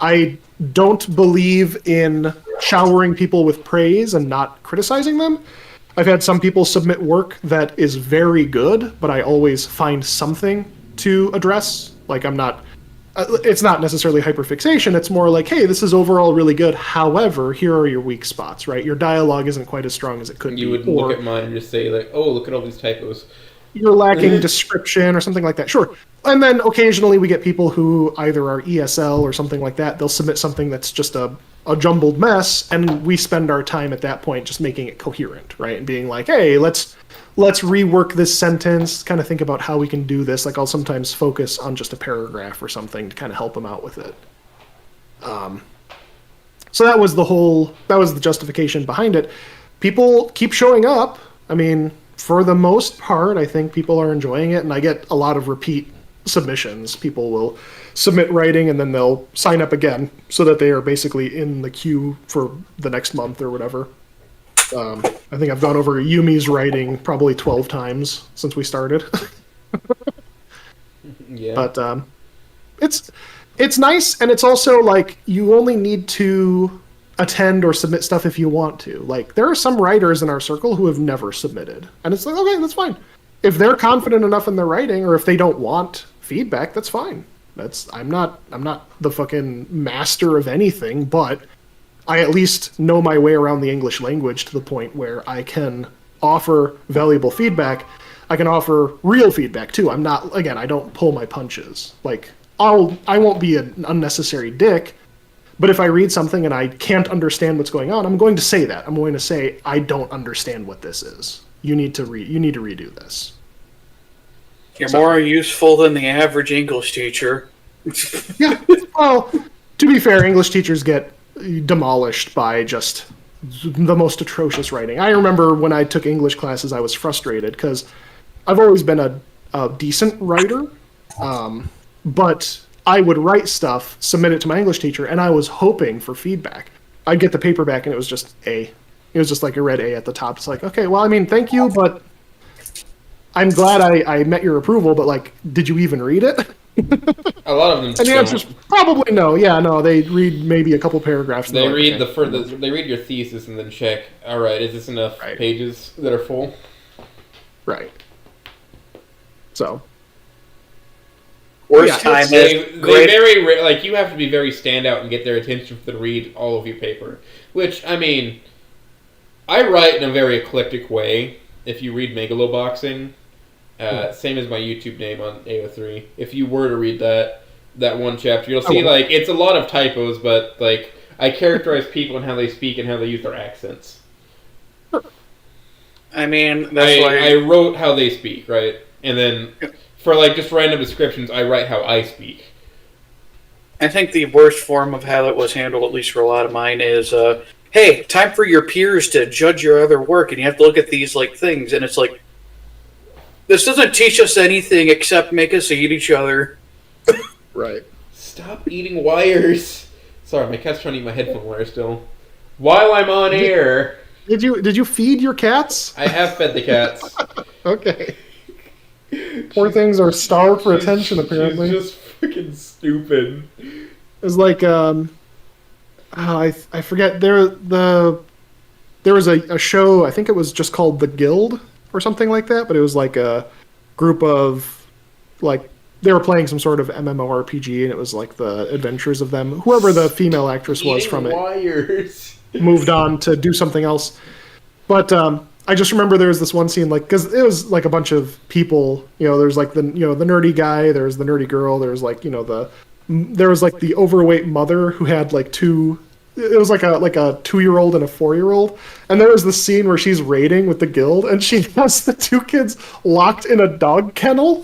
I don't believe in showering people with praise and not criticizing them. I've had some people submit work that is very good, but I always find something to address. Like it's not necessarily hyperfixation. It's more like, hey, this is overall really good. However, here are your weak spots, right? Your dialogue isn't quite as strong as it could be. You would look at mine and just say like, oh, look at all these typos. You're lacking description or something like that. Sure. And then occasionally we get people who either are ESL or something like that. They'll submit something that's just a jumbled mess, and we spend our time at that point just making it coherent, right? And being like, hey, let's rework this sentence, kind of think about how we can do this. Like I'll sometimes focus on just a paragraph or something to kind of help them out with it. So that was the justification behind it. People keep showing up. I mean, for the most part, I think people are enjoying it, and I get a lot of repeat submissions. People will submit writing and then they'll sign up again so that they are basically in the queue for the next month or whatever. I think I've gone over Yumi's writing probably 12 times since we started. Yeah. But it's nice, and it's also like you only need to attend or submit stuff if you want to. Like there are some writers in our circle who have never submitted, and it's like, okay, that's fine. If they're confident enough in their writing, or if they don't want feedback, that's fine. I'm not the fucking master of anything, but I at least know my way around the English language to the point where I can offer valuable feedback. I can offer real feedback too. I'm not, again, I don't pull my punches. Like I won't be an unnecessary dick, but if I read something and I can't understand what's going on, I'm going to say that. I'm going to say I don't understand what this is. You need to redo this. You're more useful than the average English teacher. Yeah. Well, to be fair, English teachers get demolished by just the most atrocious writing. I remember when I took English classes, I was frustrated because I've always been a decent writer, but I would write stuff, submit it to my English teacher, and I was hoping for feedback. I'd get the paper back, and it was just A. It was just like a red A at the top. It's like, okay, well, I mean, thank you, but I'm glad I met your approval, but, like, did you even read it? A lot of them. And the answer's probably no. Yeah, no. They read maybe a couple paragraphs. They read they read your thesis and then check. All right, is this enough pages that are full? Right. So. Worst time they very like you have to be very standout and get their attention to read all of your paper. Which I mean, I write in a very eclectic way. If you read Megaloboxing. Same as my YouTube name on AO3. If you were to read that one chapter, you'll see like it's a lot of typos, but like I characterize people and how they speak and how they use their accents. I mean, that's why I wrote how they speak, right? And then for like just random descriptions, I write how I speak. I think the worst form of how it was handled, at least for a lot of mine, is hey, time for your peers to judge your other work, and you have to look at these like things, and it's like. This doesn't teach us anything except make us eat each other. Right. Stop eating wires. Sorry, my cat's trying to eat my headphone wire still. While I'm on air. Did you feed your cats? I have fed the cats. Okay. Poor things are starved for attention, apparently. She's just freaking stupid. It's like I forget there was a show, I think it was just called The Guild or something like that, but it was like a group of, like, they were playing some sort of MMORPG, and it was like the adventures of them. Whoever the female actress was from it moved on to do something else. But I just remember there was this one scene, like, because it was like a bunch of people, there's like the nerdy guy, there's the nerdy girl, there's like, there was like the overweight mother who had like two. It was like a 2-year-old and a 4-year-old, and there was this scene where she's raiding with the guild, and she has the two kids locked in a dog kennel.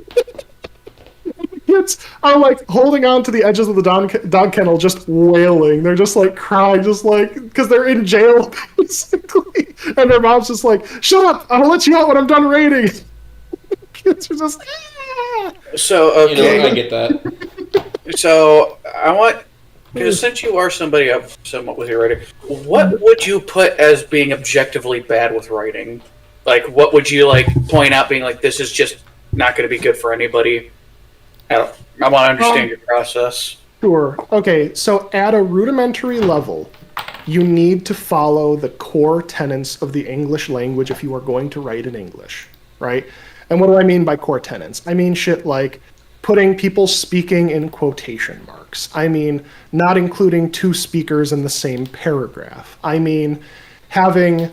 The kids are like holding on to the edges of the dog kennel, just wailing. They're just like crying, just like because they're in jail basically, and their mom's just like, "Shut up! I'll let you out when I'm done raiding." Kids are just. So okay, I get that. So I want. Because since you are somebody of somewhat with your writing, what would you put as being objectively bad with writing? Like, what would you like point out being like, this is just not going to be good for anybody? I want to understand your process. Sure. Okay, so at a rudimentary level, you need to follow the core tenets of the English language if you are going to write in English, right? And what do I mean by core tenets? I mean shit like putting people speaking in quotation marks. I mean, not including two speakers in the same paragraph. I mean, having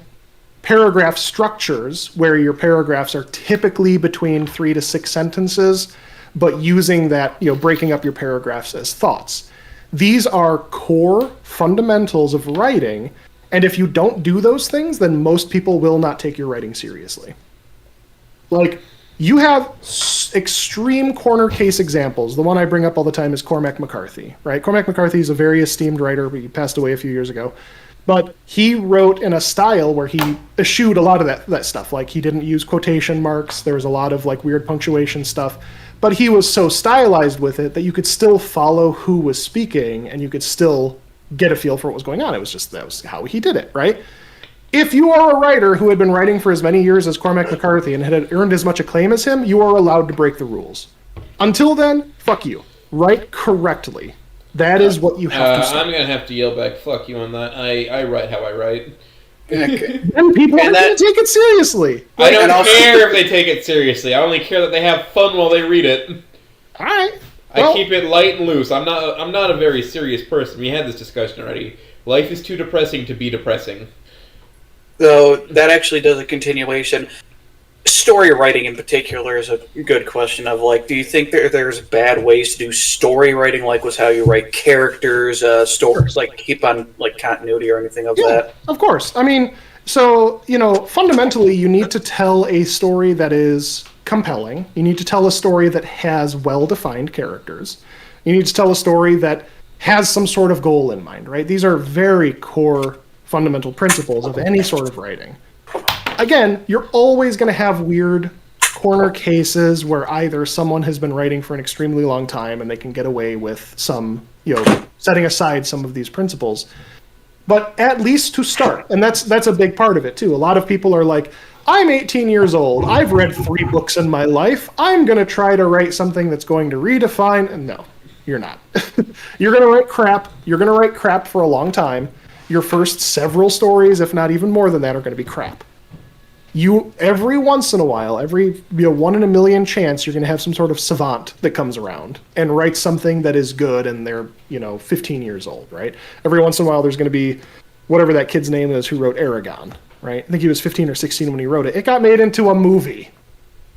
paragraph structures where your paragraphs are typically between 3 to 6 sentences, but using that, breaking up your paragraphs as thoughts. These are core fundamentals of writing, and if you don't do those things, then most people will not take your writing seriously. Like, you have extreme corner case examples. The one I bring up all the time is Cormac McCarthy, right? Cormac McCarthy is a very esteemed writer, but he passed away a few years ago. But he wrote in a style where he eschewed a lot of that stuff. Like, he didn't use quotation marks. There was a lot of like weird punctuation stuff. But he was so stylized with it that you could still follow who was speaking and you could still get a feel for what was going on. That was how he did it, right? If you are a writer who had been writing for as many years as Cormac McCarthy and had earned as much acclaim as him, you are allowed to break the rules. Until then, fuck you. Write correctly. That is what you have to say. I'm going to have to yell back, fuck you on that. I write how I write. And people aren't going to take it seriously. I don't care if they take it seriously. I only care that they have fun while they read it. All right. I keep it light and loose. I'm not a very serious person. We had this discussion already. Life is too depressing to be depressing. Though that actually does a continuation. Story writing in particular is a good question of, like, do you think there's bad ways to do story writing, like was how you write characters, stories, like keep on like continuity or anything of that? Of course. I mean, so, fundamentally you need to tell a story that is compelling. You need to tell a story that has well-defined characters. You need to tell a story that has some sort of goal in mind, right? These are very core fundamental principles of any sort of writing. Again, you're always going to have weird corner cases where either someone has been writing for an extremely long time and they can get away with some, setting aside some of these principles. But at least to start, and that's a big part of it too. A lot of people are like, I'm 18 years old. I've read 3 books in my life. I'm going to try to write something that's going to redefine. And no, you're not. You're going to write crap. You're going to write crap for a long time. Your first several stories, if not even more than that, are going to be crap. You, every once in a while, every 1 in a million chance, you're going to have some sort of savant that comes around and writes something that is good, and they're 15 years old, right? Every once in a while, there's going to be whatever that kid's name is who wrote Aragon, right? I think he was 15 or 16 when he wrote it. It got made into a movie.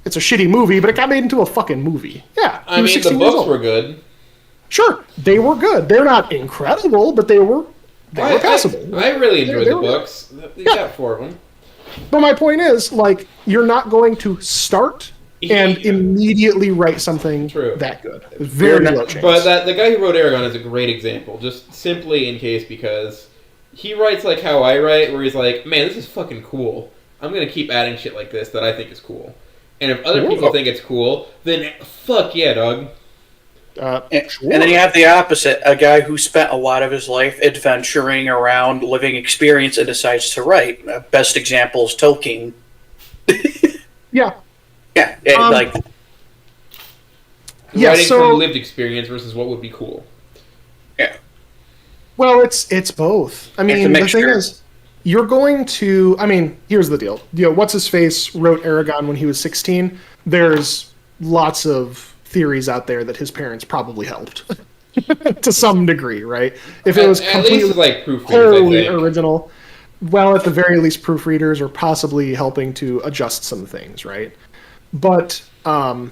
It's a shitty movie, but it got made into a fucking movie. Yeah, I mean, the books were good. Sure, they were good. They're not incredible, but they were passable. I really enjoyed the books. You got 4 of them. But my point is, like, you're not going to start and immediately write something that good. It's very low chance. But the guy who wrote Aragon is a great example, just simply in case, because he writes like how I write, where he's like, man, this is fucking cool. I'm going to keep adding shit like this that I think is cool. And if other people think it's cool, then fuck yeah, dog. And then you have the opposite, a guy who spent a lot of his life adventuring around, living experience, and decides to write. Best example is Tolkien. Yeah. Yeah, writing from lived experience versus what would be cool. Yeah. Well, it's both. I mean, the thing is, you're going to... I mean, here's the deal. What's-his-face wrote Aragon when he was 16. There's lots of theories out there that his parents probably helped to some degree, right? If it was completely like wholly original, well, at the very least, proofreaders are possibly helping to adjust some things, right? But all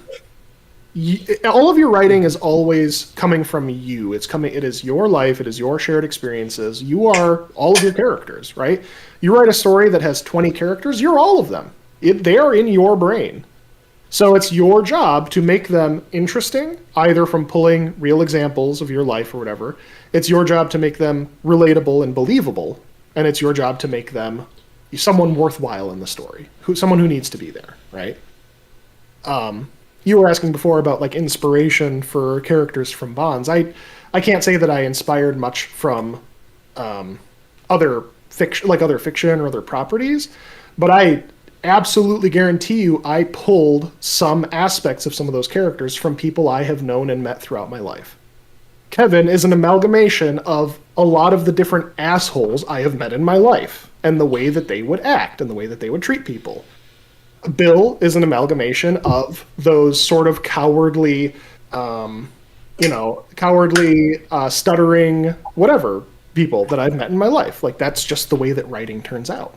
of your writing is always coming from you. It is your life. It is your shared experiences. You are all of your characters, right? You write a story that has 20 characters. You're all of them. They are in your brain. So it's your job to make them interesting, either from pulling real examples of your life or whatever. It's your job to make them relatable and believable, and it's your job to make them someone worthwhile in the story, someone who needs to be there, right? You were asking before about like inspiration for characters from Bonds. I can't say that I inspired much from other fiction or other properties, but I absolutely guarantee you I pulled some aspects of some of those characters from people I have known and met throughout my life. Kevin is an amalgamation of a lot of the different assholes I have met in my life and the way that they would act and the way that they would treat people. Bill is an amalgamation of those sort of cowardly, stuttering, whatever people that I've met in my life. Like, that's just the way that writing turns out.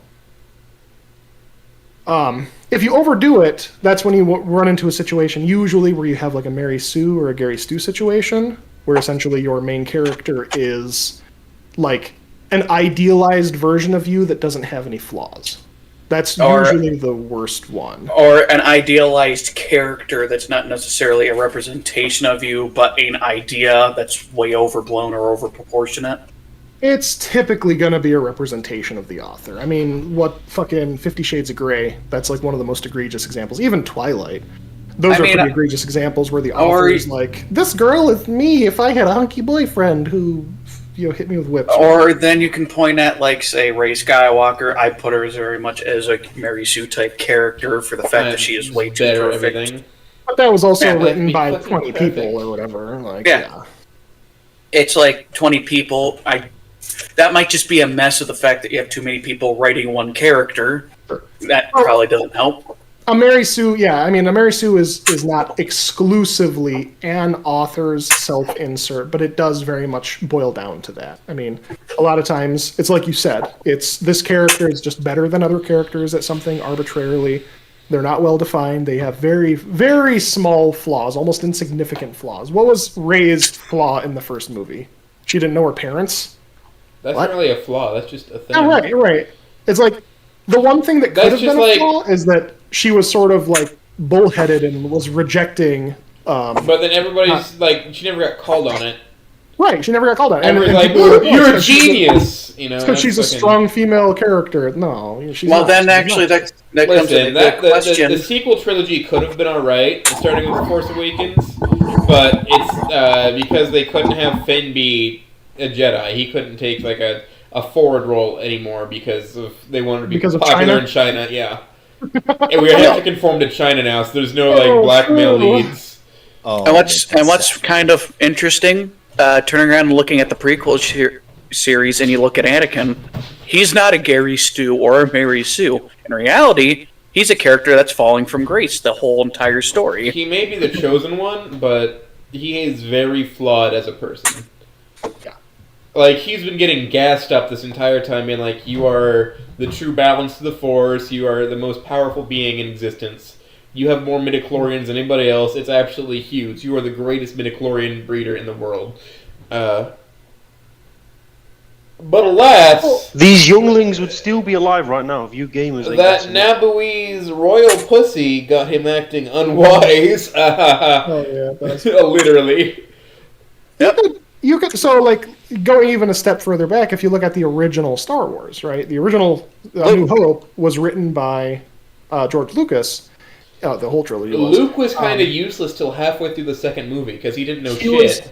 If you overdo it, that's when you run into a situation usually where you have like a Mary Sue or a Gary Stu situation, where essentially your main character is like an idealized version of you that doesn't have any flaws. That's usually the worst one. Or an idealized character that's not necessarily a representation of you, but an idea that's way overblown or overproportionate. It's typically going to be a representation of the author. I mean, what fucking 50 Shades of Grey, that's like one of the most egregious examples. Even Twilight. Those are pretty egregious examples where the author is like, this girl is me if I had a hunky boyfriend who hit me with whips. Or then you can point at, like, say, Rey Skywalker. I put her as very much as a Mary Sue type character for the fact that she is way too better perfect. everything. But that was also Yeah, written by fucking 20 perfect. people or whatever. Like, Yeah. It's like 20 people. That might just be a mess of the fact that you have too many people writing one character. That probably doesn't help. A Mary Sue, yeah. I mean, a Mary Sue is not exclusively an author's self-insert, but it does very much boil down to that. I mean, a lot of times, it's like you said, it's this character is just better than other characters at something arbitrarily. They're not well defined. They have very, very small flaws, almost insignificant flaws. What was Rey's flaw in the first movie? She didn't know her parents? That's not really a flaw. That's just a thing. Oh, right. It's like, the one thing that could have been a flaw is that she was sort of like bullheaded and was rejecting. But then everybody's like, she never got called on it. Right, she never got called on it. And we're like, you're a genius, you know. Because she's a strong female character. No, she's Well, not. then actually, that comes to the question. The sequel trilogy could have been alright, starting with The Force Awakens, but it's because they couldn't have Finn be a Jedi. He couldn't take like a forward role anymore because they wanted to be popular in China. Yeah, and we have to conform to China now, so there's no like black male leads. And what's kind of interesting, turning around and looking at the prequel series, and you look at Anakin, he's not a Gary Stu or a Mary Sue. In reality, he's a character that's falling from grace the whole entire story. He may be the chosen one, but he is very flawed as a person. Yeah. Like, he's been getting gassed up this entire time, being like, you are the true balance to the Force, you are the most powerful being in existence, you have more midichlorians than anybody else, it's absolutely huge, you are the greatest midichlorian breeder in the world. But alas... These younglings would still be alive right now if you gamers... That Nabooie's royal pussy got him acting unwise. Oh, yeah. Literally. Yep. You could so like going even a step further back. If you look at the original Star Wars, right? The original New Hope was written by George Lucas. The whole trilogy. Luke was kind of useless till halfway through the second movie because he didn't know shit.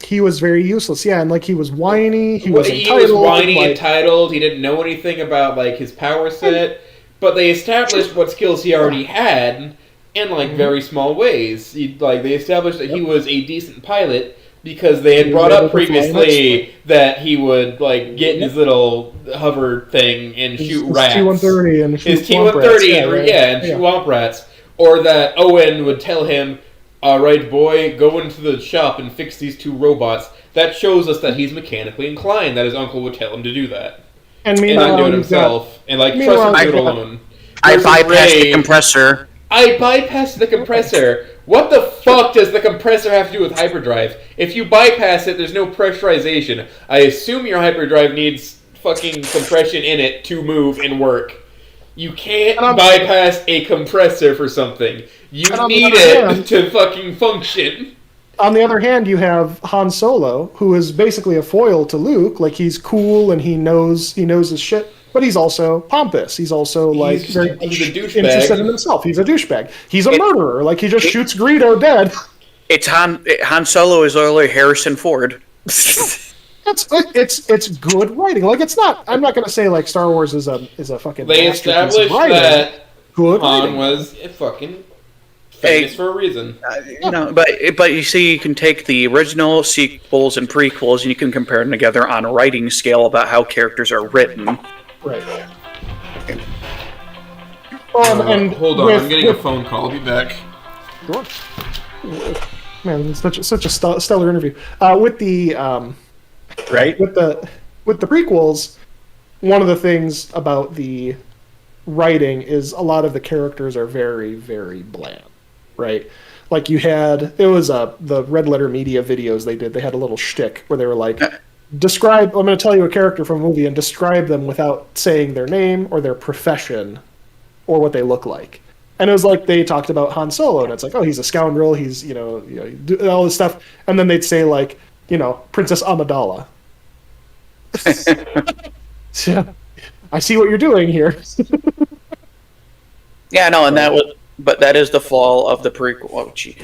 He was very useless, yeah, and like he was whiny. He was entitled. He didn't know anything about like his power set. But they established what skills he already had in like very small ways. They established that he was a decent pilot. Because they had brought up previously that he would like get in his little hover thing and shoot rats. His T-130 and shoot his T-130, and shoot womp rats. Or that Owen would tell him, "All right, boy, go into the shop and fix these two robots." That shows us that he's mechanically inclined. That his uncle would tell him to do that, and not do it himself, and like trust him to do it alone. I bypassed the compressor. I bypassed the compressor. What the fuck does the compressor have to do with hyperdrive? If you bypass it, there's no pressurization. I assume your hyperdrive needs fucking compression in it to move and work. You can't bypass a compressor for something. You need it to fucking function. On the other hand, you have Han Solo, who is basically a foil to Luke. Like, he's cool and he knows his shit. But he's also pompous. He's also very interested in himself. He's a douchebag. He's a murderer. Like he just shoots Greedo dead. It's Han Solo is literally Harrison Ford. It's good writing. Like it's not. I'm not going to say like Star Wars is a fucking. They established that good Han writing. was a fucking famous for a reason. But you see, you can take the original sequels and prequels, and you can compare them together on a writing scale about how characters are written. Right. And hold on, I'm getting a phone call. I'll be back. Sure. Man, it's such a stellar interview. With the with the prequels, one of the things about the writing is a lot of the characters are very, very bland, right? Like you had the Red Letter Media videos they did. They had a little shtick where they were like. I'm going to tell you a character from a movie and describe them without saying their name or their profession or what they look like. And it was like they talked about Han Solo, and it's like, oh, he's a scoundrel, he's, all this stuff. And then they'd say, like, Princess Amidala. Yeah, I see what you're doing here. Yeah, no, and that is the flaw of the prequel. Oh, gee.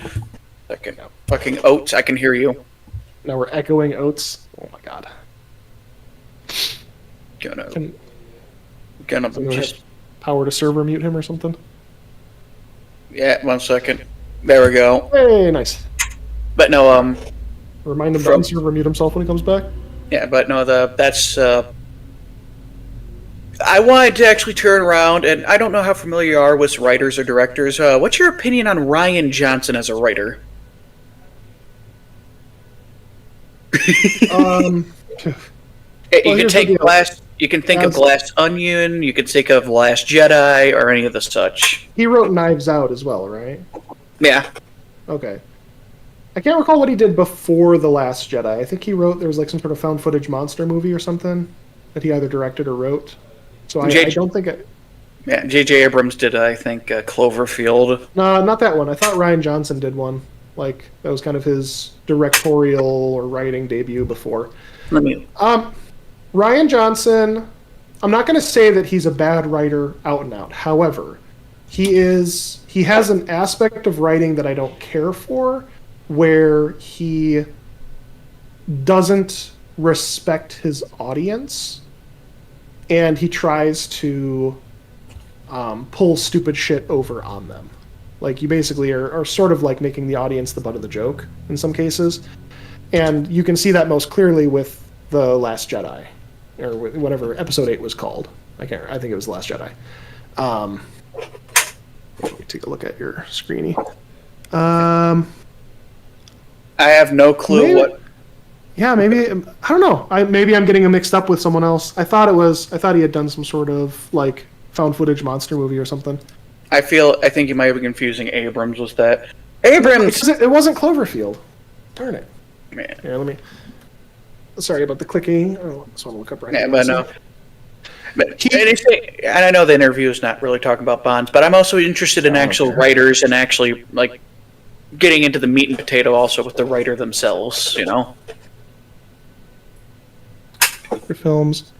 Fucking Oates, I can hear you. Now we're echoing Oates. Oh my god. Gonna Can just have power to server mute him or something? yeah. 1 second. There we go. Hey, nice. But no, Remind him to server mute himself when he comes back. yeah, but no, that's. I wanted to actually turn around, and I don't know how familiar you are with writers or directors. What's your opinion on Ryan Johnson as a writer? Well, You can take Glass. You can think of Glass Onion. You can think of Last Jedi or any of the such. He wrote Knives Out as well, right? Yeah. Okay. I can't recall what he did before The Last Jedi. I think he wrote, there was like some sort of found footage monster movie or something that he either directed or wrote. So I don't think it... Yeah, J.J. Abrams did, I think, Cloverfield. No, not that one. I thought Ryan Johnson did one. Like, that was kind of his directorial or writing debut before. Ryan Johnson, I'm not going to say that he's a bad writer out and out. However, he has an aspect of writing that I don't care for, where he doesn't respect his audience, and he tries to pull stupid shit over on them. Like, you basically are sort of like making the audience the butt of the joke in some cases. And you can see that most clearly with The Last Jedi, or whatever Episode 8 was called. I think it was The Last Jedi. Let me take a look at your screeny. I have no clue what... Yeah, maybe, I don't know. Maybe I'm getting him mixed up with someone else. I thought he had done some sort of, like, found footage monster movie or something. I think you might be confusing Abrams with that. Abrams! It wasn't Cloverfield. Darn it. Man. Here, let me... Sorry about the clicking. I just want to look up right now. Yeah, but no. And I know the interview is not really talking about Bonds, but I'm also interested in actual writers and actually, like, getting into the meat and potato also with the writer themselves, you know? For films.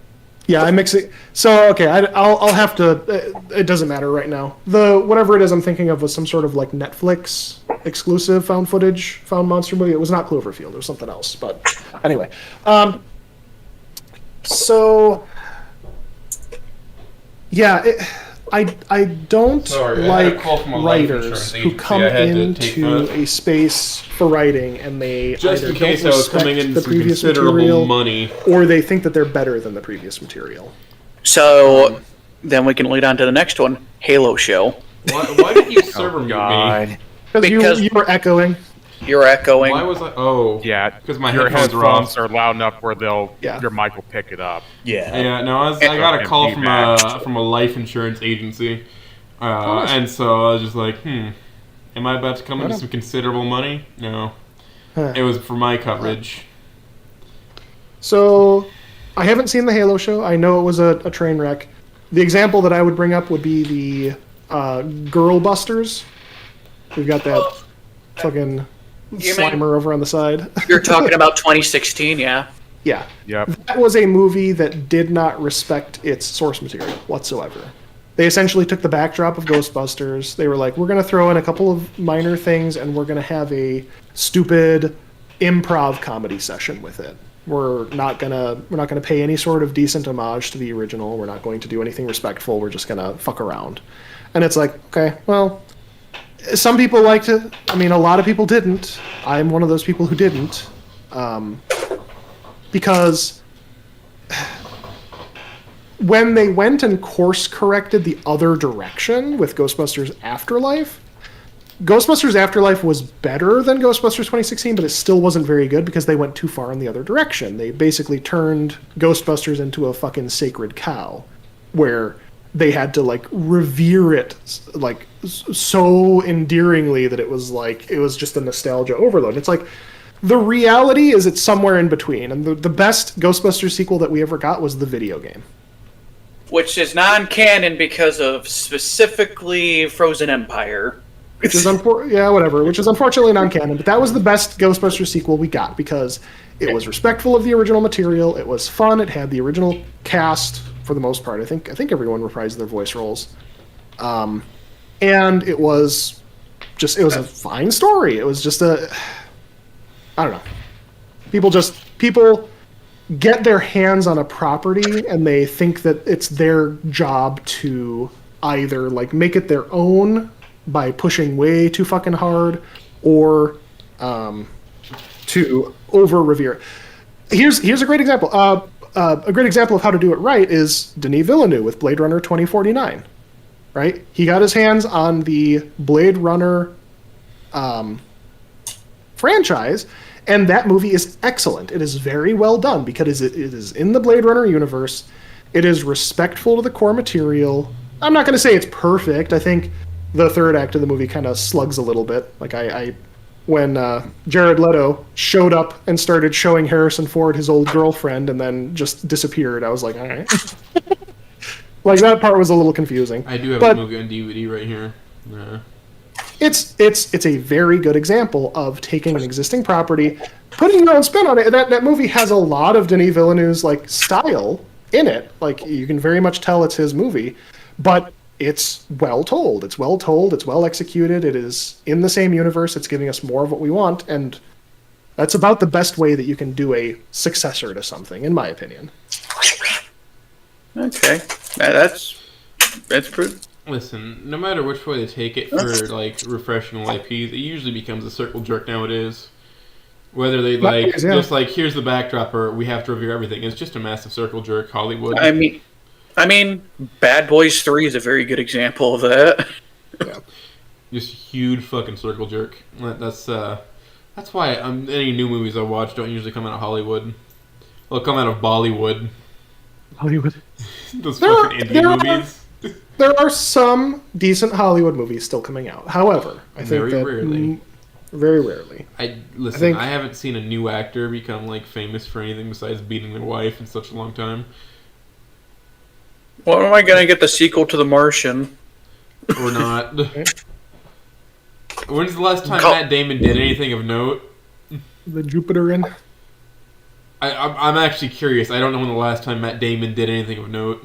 Yeah, I mix it. So, okay, I'll have to... It doesn't matter right now. Whatever it is I'm thinking of was some sort of, like, Netflix exclusive found footage, found monster movie. It was not Cloverfield. It was something else. But anyway. So... Yeah, I don't like writers who come into a space for writing and they just either in case don't I was coming respect in the some previous considerable material, money, or they think that they're better than the previous material. So, then we can lead on to the next one, Halo Show. Why did you server mute me? Because you were echoing. You're echoing. Why was I? Oh, yeah, because my your headphones are loud enough where your mic will pick it up. Yeah. No, I got a call from a life insurance agency, and so I was just like, am I about to come into some considerable money? No, it was for my coverage. So, I haven't seen the Halo show. I know it was a train wreck. The example that I would bring up would be the Girl Busters. We've got that fucking Slimer over on the side. You're talking about 2016, yeah? Yeah. Yep. That was a movie that did not respect its source material whatsoever. They essentially took the backdrop of Ghostbusters. They were like, we're going to throw in a couple of minor things and we're going to have a stupid improv comedy session with it. We're not gonna pay any sort of decent homage to the original. We're not going to do anything respectful. We're just gonna fuck around. And it's like, okay, well, some people liked it. I mean, a lot of people didn't. I'm one of those people who didn't. Because when they went and course corrected the other direction with Ghostbusters Afterlife, Ghostbusters Afterlife was better than Ghostbusters 2016, but it still wasn't very good because they went too far in the other direction. They basically turned Ghostbusters into a fucking sacred cow, where they had to, like, revere it, like, so endearingly that it was just a nostalgia overload. It's like, the reality is it's somewhere in between, and the best Ghostbusters sequel that we ever got was the video game. Which is non-canon because of specifically Frozen Empire. Which is which is unfortunately non-canon, but that was the best Ghostbusters sequel we got because it was respectful of the original material, it was fun, it had the original cast for the most part. I think everyone reprised their voice roles. And it was a fine story. It was just I don't know. People get their hands on a property and they think that it's their job to either like make it their own by pushing way too fucking hard, or to over revere it. Here's a great example. A great example of how to do it right is Denis Villeneuve with Blade Runner 2049. Right? He got his hands on the Blade Runner franchise, and that movie is excellent. It is very well done because it is in the Blade Runner universe. It is respectful to the core material. I'm not going to say it's perfect. I think the third act of the movie kind of slugs a little bit. Like when Jared Leto showed up and started showing Harrison Ford his old girlfriend and then just disappeared, I was like, all right. Like, that part was a little confusing. I do have the movie on DVD right here. It's a very good example of taking an existing property, putting your own spin on it. That movie has a lot of Denis Villeneuve's like style in it. Like, you can very much tell it's his movie, but it's well told. It's well told. It's well executed. It is in the same universe. It's giving us more of what we want, and that's about the best way that you can do a successor to something, in my opinion. Okay, that's pretty. Listen, no matter which way they take it for like refreshing IPs, it usually becomes a circle jerk nowadays. Whether they like just like here's the backdrop or we have to review everything, it's just a massive circle jerk. Hollywood. I mean, Bad Boys 3 is a very good example of that. Yeah. Just huge fucking circle jerk. That's why any new movies I watch don't usually come out of Hollywood. They'll come out of Bollywood. Hollywood. Those fucking indie movies. There are some decent Hollywood movies still coming out. However, I think very rarely. Very rarely. I haven't seen a new actor become like famous for anything besides beating their wife in such a long time. Well, am I gonna get the sequel to The Martian? Or not. When's the last time Matt Damon did anything of note? The Jupiterin. I'm actually curious. I don't know when the last time Matt Damon did anything of note.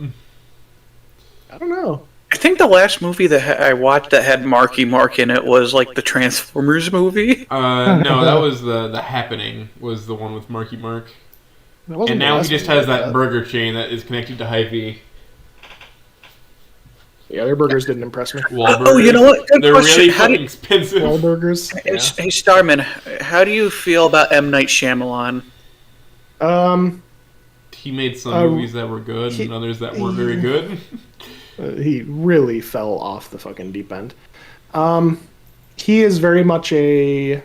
I don't know. I think the last movie that I watched that had Marky Mark in it was like the Transformers movie. No, that was the Happening. Was the one with Marky Mark. And now he just has that burger chain that is connected to Hy-Vee. Yeah, their burgers didn't impress me. Oh, you know what? Good They're question. really fucking expensive. Wahlburgers. Yeah. Hey, Starman, how do you feel about M. Night Shyamalan? He made some movies that were good and others that were very good. He really fell off the fucking deep end. He is very much I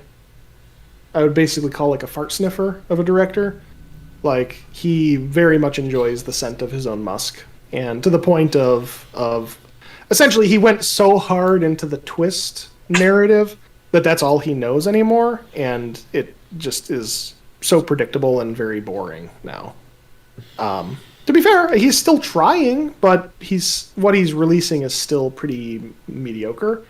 would basically call like a fart sniffer of a director. Like, he very much enjoys the scent of his own musk. And to the point of essentially he went so hard into the twist narrative that that's all he knows anymore, and it just is so predictable and very boring now. To be fair, he's still trying, but what he's releasing is still pretty mediocre.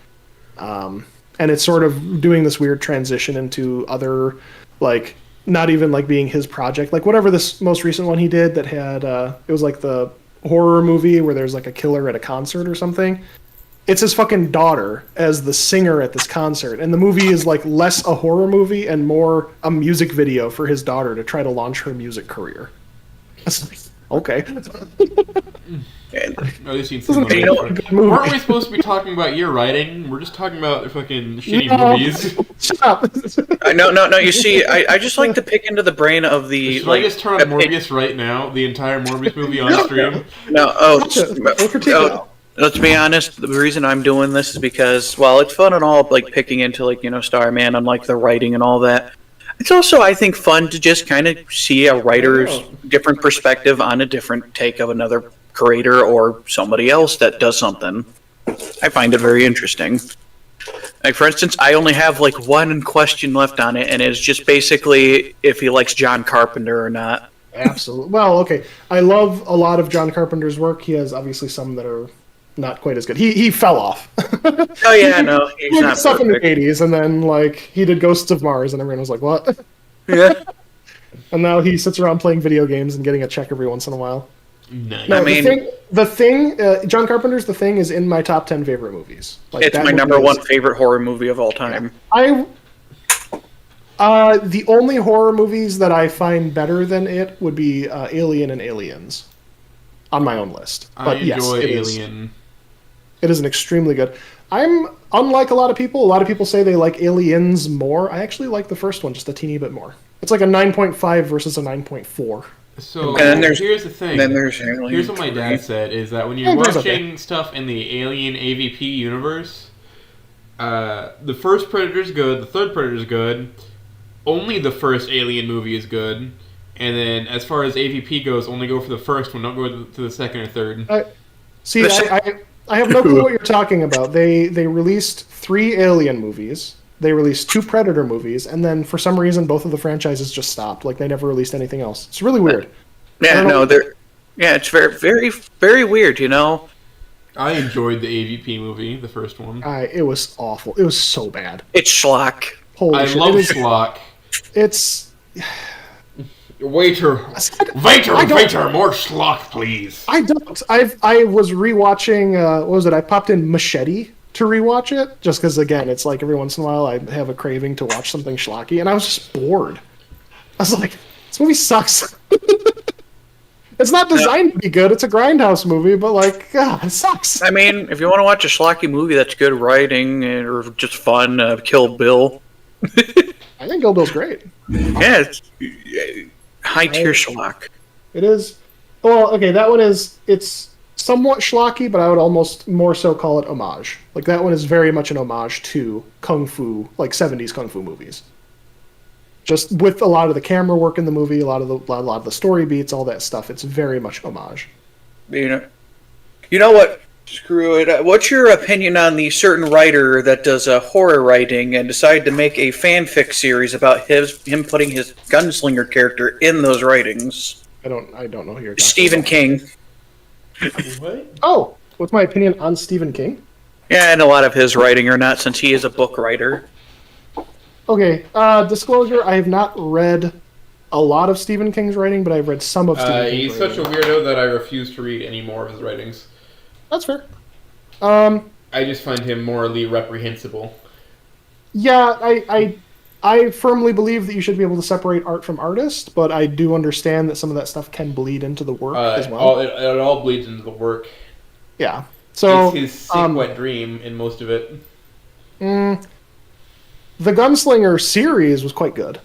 And it's sort of doing this weird transition into other, like, not even like being his project. Like, whatever this most recent one he did that had, it was like the horror movie where there's like a killer at a concert or something. It's his fucking daughter as the singer at this concert, and the movie is like less a horror movie and more a music video for his daughter to try to launch her music career. Okay. At least you'd seen weren't we supposed to be talking about your writing? We're just talking about fucking shitty movies. Shut up. No. You see, I just like to pick into the brain of the. Should I just turn on Morbius right now? The entire Morbius movie on stream. No. Let's be honest. The reason I'm doing this is because, while it's fun and all, like picking into like Starman and like the writing and all that. It's also, I think, fun to just kind of see a writer's different perspective on a different take of another creator or somebody else that does something. I find it very interesting. Like, for instance, I only have like one question left on it, and it's just basically if he likes John Carpenter or not. Absolutely. Well, okay. I love a lot of John Carpenter's work. He has obviously some that are not quite as good. He fell off. Oh yeah, no, he's not stuff perfect. in the 80s, and then like he did Ghosts of Mars, and everyone was like, "What?" Yeah. And now he sits around playing video games and getting a check every once in a while. Nice. No, I mean, the thing, John Carpenter's The Thing is in my top 10 favorite movies. Like, it's my number one favorite horror movie of all time. I The only horror movies that I find better than it would be Alien and Aliens on my own list. But I enjoy Alien. It is an extremely good. I'm unlike a lot of people. A lot of people say they like Aliens more. I actually like the first one just a teeny bit more. It's like a 9.5 versus a 9.4. So And then here's the thing. Then there's Alien Here's what my 3. dad said is that when you're watching stuff in the Alien AVP universe, the first Predator's good, the third Predator's good, only the first Alien movie is good, and then as far as AVP goes, only go for the first one, don't go to the second or third. See, I have no clue what you're talking about. They released 3 Alien movies. They released 2 Predator movies, and then for some reason both of the franchises just stopped. Like they never released anything else. It's really weird. Yeah, no, it's very, very, very weird. You know. I enjoyed the AVP movie, the first one. It was awful. It was so bad. It's schlock. Holy shit. I love schlock. It's waiter, more schlock, please. I don't. I was rewatching. What was it? I popped in Machete to rewatch it, just because again, it's like every once in a while I have a craving to watch something schlocky, and I was just bored. I was like, this movie sucks. It's not designed to be good. It's a grindhouse movie, but like, God, it sucks. I mean, if you want to watch a schlocky movie that's good writing or just fun, Kill Bill. I think Kill Bill's great. Yeah, it's high tier schlock. It is. Well, okay, that one is. It's somewhat schlocky, but I would almost more so call it homage. Like that one is very much an homage to kung fu, like 70s kung fu movies. Just with a lot of the camera work in the movie, a lot of the story beats, all that stuff. It's very much homage. You know what? Screw it. What's your opinion on the certain writer that does horror writing and decided to make a fanfic series about him putting his gunslinger character in those writings? I don't know who you're talking Stephen about. King. What? Oh, what's my opinion on Stephen King? Yeah, and a lot of his writing or not, since he is a book writer. Okay, disclosure, I have not read a lot of Stephen King's writing, but I've read some of Stephen King's He's writing. such a weirdo that I refuse to read any more of his writings. That's fair. I just find him morally reprehensible. Yeah, I firmly believe that you should be able to separate art from artist, but I do understand that some of that stuff can bleed into the work as well. It all bleeds into the work. Yeah. So it's his sick, wet dream in most of it. The Gunslinger series was quite good.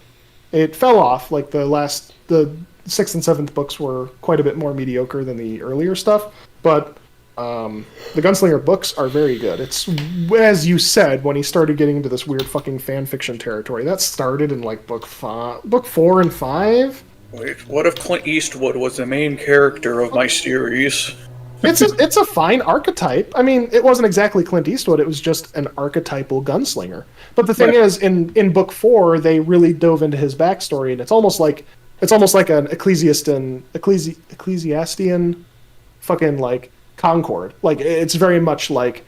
It fell off. Like the 6th and 7th books were quite a bit more mediocre than the earlier stuff, but the Gunslinger books are very good. It's, as you said, when he started getting into this weird fucking fan fiction territory. That started in like book 4 and 5. Wait, what if Clint Eastwood was the main character of my series? It's a fine archetype. I mean, it wasn't exactly Clint Eastwood. It was just an archetypal gunslinger. But the thing is, in book 4, they really dove into his backstory, and it's almost like an Ecclesiastian fucking like Concord. Like it's very much like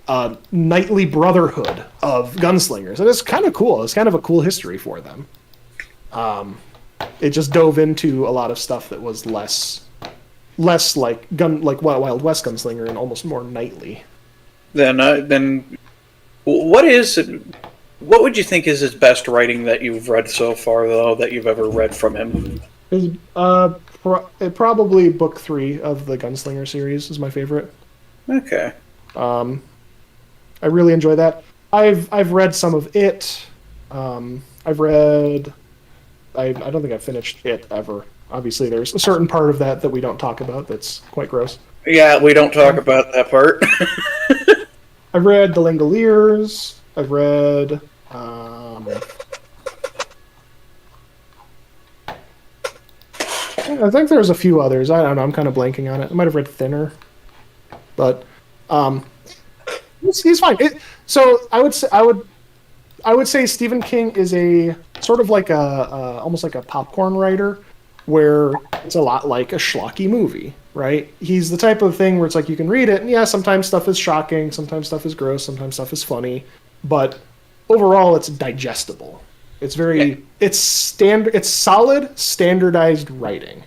a knightly brotherhood of gunslingers, and it's kind of cool. It's kind of a cool history for them. It just dove into a lot of stuff that was less like Wild West gunslinger and almost more knightly. Then what would you think is his best writing that you've read so far, though, that you've ever read from him? Probably book 3 of the Gunslinger series is my favorite. Okay. I really enjoy that. I've read some of it. I don't think I've finished it ever. Obviously, there's a certain part of that we don't talk about that's quite gross. Yeah, we don't talk about that part. I've read The Langoliers. I've read... I think there's a few others. I don't know. I'm kind of blanking on it. I might have read Thinner. But he's fine. So I would say Stephen King is a sort of like almost like a popcorn writer, where it's a lot like a schlocky movie, right? He's the type of thing where it's like you can read it, and yeah, sometimes stuff is shocking, sometimes stuff is gross, sometimes stuff is funny, but overall it's digestible. It's it's solid, standardized writing.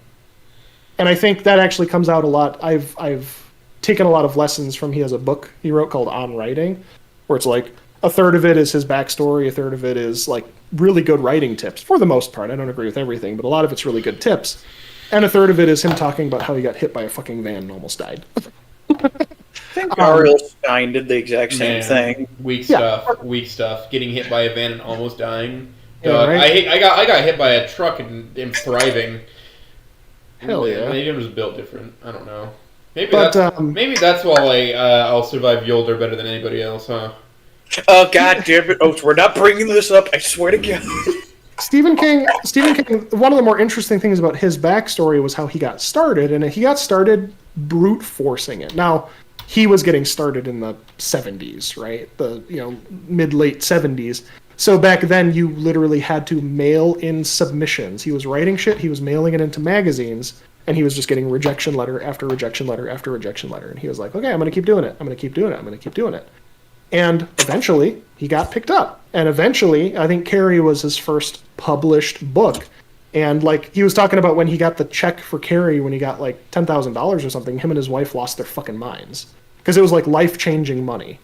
And I think that actually comes out a lot. I've taken a lot of lessons from, he has a book he wrote called On Writing, where it's like, a third of it is his backstory, a third of it is like really good writing tips. For the most part, I don't agree with everything, but a lot of it's really good tips. And a third of it is him talking about how he got hit by a fucking van and almost died. I think Ariel Stein did the exact same thing. Weak stuff. Getting hit by a van and almost dying. Yeah, God, right? I got hit by a truck and am thriving. Hell yeah. Maybe I'm just built different. I don't know. Maybe that's why I'll survive Yolder better than anybody else, huh? Oh god damn it! Oh, we're not bringing this up. I swear to God. Stephen King. One of the more interesting things about his backstory was how he got started, and he got started brute forcing it. Now, he was getting started in the 70s, right? The mid late 70s. So back then, you literally had to mail in submissions. He was writing shit. He was mailing it into magazines, and he was just getting rejection letter after rejection letter after rejection letter. And he was like, "Okay, I'm going to keep doing it. I'm going to keep doing it. I'm going to keep doing it." And eventually, he got picked up. And eventually, I think Carrie was his first published book. And like he was talking about when he got the check for Carrie, when he got like $10,000 or something, him and his wife lost their fucking minds because it was like life-changing money,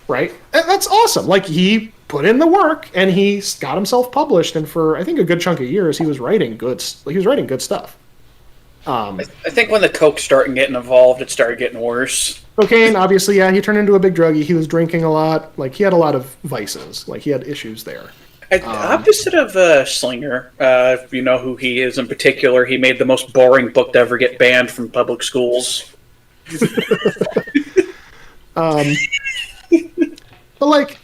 right? And that's awesome. Like he put in the work and he got himself published. And for I think a good chunk of years, he was writing good stuff. I think when the coke started getting involved, it started getting worse. Cocaine, obviously, yeah, he turned into a big druggie. He was drinking a lot. Like, he had a lot of vices. Like, he had issues there. Opposite of Slinger, if you know who he is in particular, he made the most boring book to ever get banned from public schools. But, like,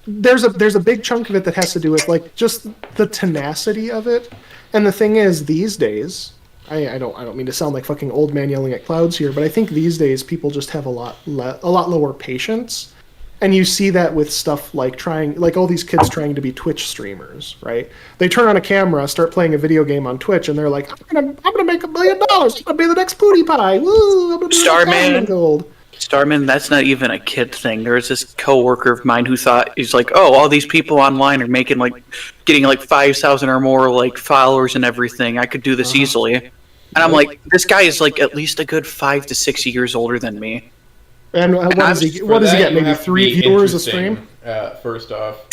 there's a big chunk of it that has to do with, like, just the tenacity of it. And the thing is, these days... I don't mean to sound like fucking old man yelling at clouds here, but I think these days people just have a lot lower patience, and you see that with stuff like all these kids trying to be Twitch streamers, right? They turn on a camera, start playing a video game on Twitch, and they're like, I'm gonna make $1 million. I'm gonna be the next Pootie Pie. Woo! I'm gonna be Starman. Gold. Starman, that's not even a kid thing. There was this coworker of mine who thought, he's like, oh, all these people online are getting like 5,000 or more like followers and everything. I could do this easily. And I'm like, this guy is like at least a good 5 to 6 years older than me. And what does he get? Maybe 3 viewers a stream? First off.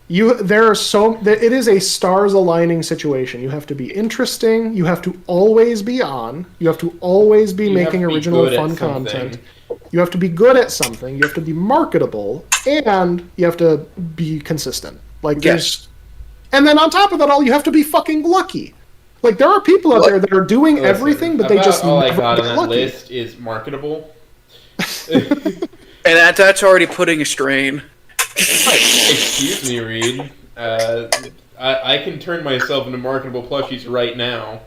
It is a stars aligning situation. You have to be interesting. You have to always be on. You have to always be making original fun content. You have to be good at something. You have to be marketable, and you have to be consistent. Like and then on top of that, all you have to be fucking lucky. Like there are people out there that are doing everything, but they just all I never got on get that lucky. list is marketable. And that's already putting a strain. Excuse me, Reed. I can turn myself into marketable plushies right now.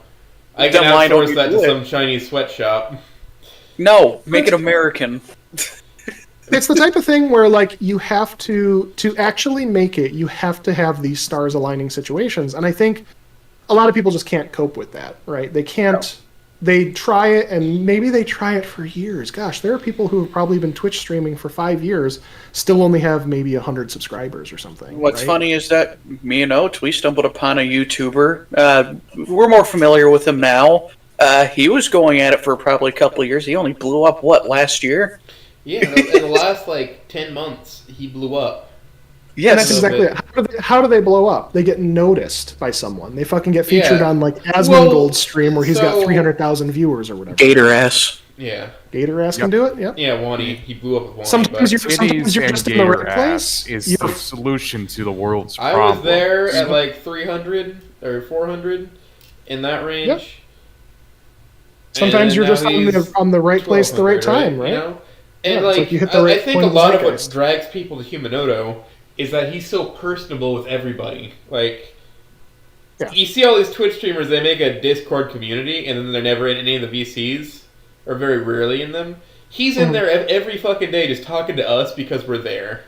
I can outsource that to some Chinese sweatshop. No, make it American. It's the type of thing where, like, you have to actually make it, you have to have these stars aligning situations. And I think a lot of people just can't cope with that, right? They can't, they try it, and maybe they try it for years. Gosh, there are people who have probably been Twitch streaming for 5 years, still only have maybe 100 subscribers or something. What's right? funny is that me and Oates, we stumbled upon a YouTuber. We're more familiar with him now. He was going at it for probably a couple of years. He only blew up, last year? Yeah, in the last, 10 months, he blew up. Yes. And that's exactly it. How do they blow up? They get noticed by someone. They fucking get featured on, Asmongold's stream where he's got 300,000 viewers or whatever. Gator ass. Yeah. Gator ass can do it, yeah. Yeah, Wani. He blew up with Wani. Sometimes you're just in the right place. Is the solution to the world's I problems. was there at 300 or 400 in that range. Yep. Sometimes you're just on the right place at the right time, right? You know? And you hit the right I think point a of the lot of what zeitgeist. drags people to Humanoto is that he's so personable with everybody. You see all these Twitch streamers, they make a Discord community, and then they're never in any of the VCs, or very rarely in them. He's in there every fucking day just talking to us because we're there.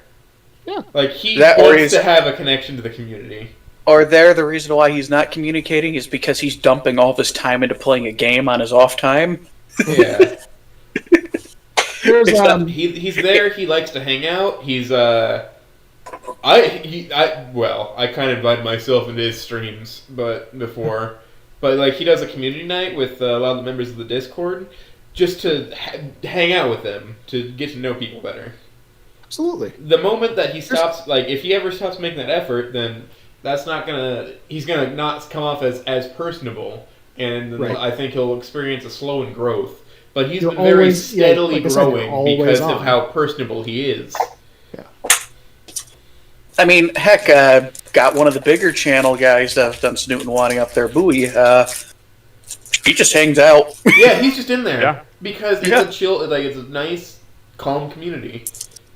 Yeah. He wants to have a connection to the community. Or the reason why he's not communicating is because he's dumping all this time into playing a game on his off time. Yeah. He's there, he likes to hang out, he's I kind of invited myself into his streams, but he does a community night with a lot of the members of the Discord, just to hang out with them, to get to know people better. absolutely. The moment that he stops, like, if he ever stops making that effort, then that's not gonna. He's gonna not come off as personable, and Right. I think he'll experience a slow in growth. But he's You're been very always- yeah, steadily like I said, you're growing always because of on. how personable he is. I mean, heck, got one of the bigger channel guys that's done Snoot and Wanting up there, Bowie. He just hangs out. Yeah, he's just in there Yeah. because it's a chill, like it's a nice, calm community.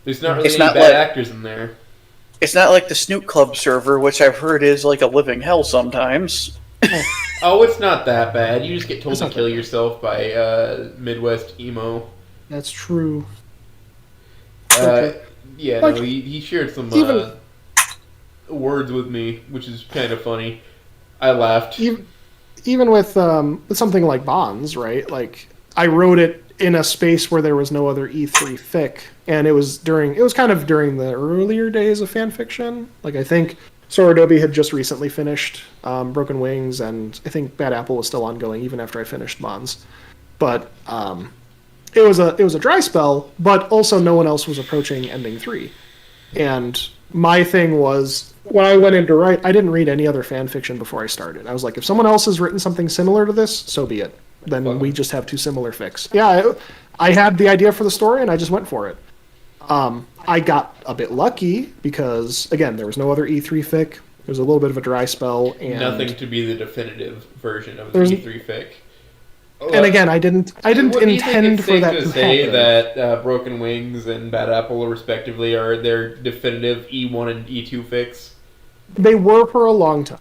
There's not really It's any not bad like- actors in there. It's not like the Snoot Club server, which I've heard is like a living hell sometimes. Oh, it's not that bad. You just get told to kill yourself by Midwest emo. That's true. Yeah, Like, no, he shared some even- words with me, which is kind of funny. I laughed. Even with something like Bonds, right? Like, I wrote it in a space where there was no other E3 fic, and it was kind of during the earlier days of fan fiction. Like, I think Soradobi had just recently finished Broken Wings, and I think Bad Apple was still ongoing even after I finished Bonds. But it was a dry spell, but also no one else was approaching ending 3. And my thing was, when I went in to write, I didn't read any other fan fiction before I started. I was like, if someone else has written something similar to this, so be it. Then we just have two similar fics. Yeah, I had the idea for the story, and I just went for it. I got a bit lucky because, again, there was no other E3 fic. There was a little bit of a dry spell, and Nothing to be the definitive version of the There's- E3 fic. And again, I didn't Wouldn't you think intend it's for safe that to to say happen. that Broken Wings and Bad Apple, respectively, are their definitive E1 and E2 fics? They were for a long time.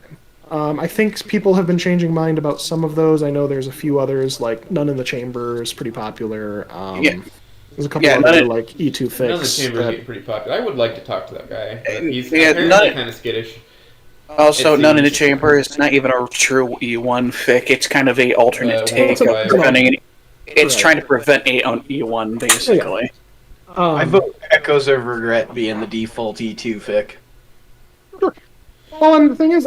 I think people have been changing mind about some of those. I know there's a few others, like None in the Chamber is pretty popular. Yeah. There's a couple Yeah, other None like E2 fics. None of the Chambers that- getting pretty popular. I would like to talk to that guy. But he's Yeah, apparently None- kind of skittish. Also, It None in the seems- Chamber is not even a true E1 fic. It's kind of a alternate take it's of a- preventing it. It's Right. trying to prevent a on E1, basically. I vote Echoes of Regret being the default E2 fic. Well, and the thing is,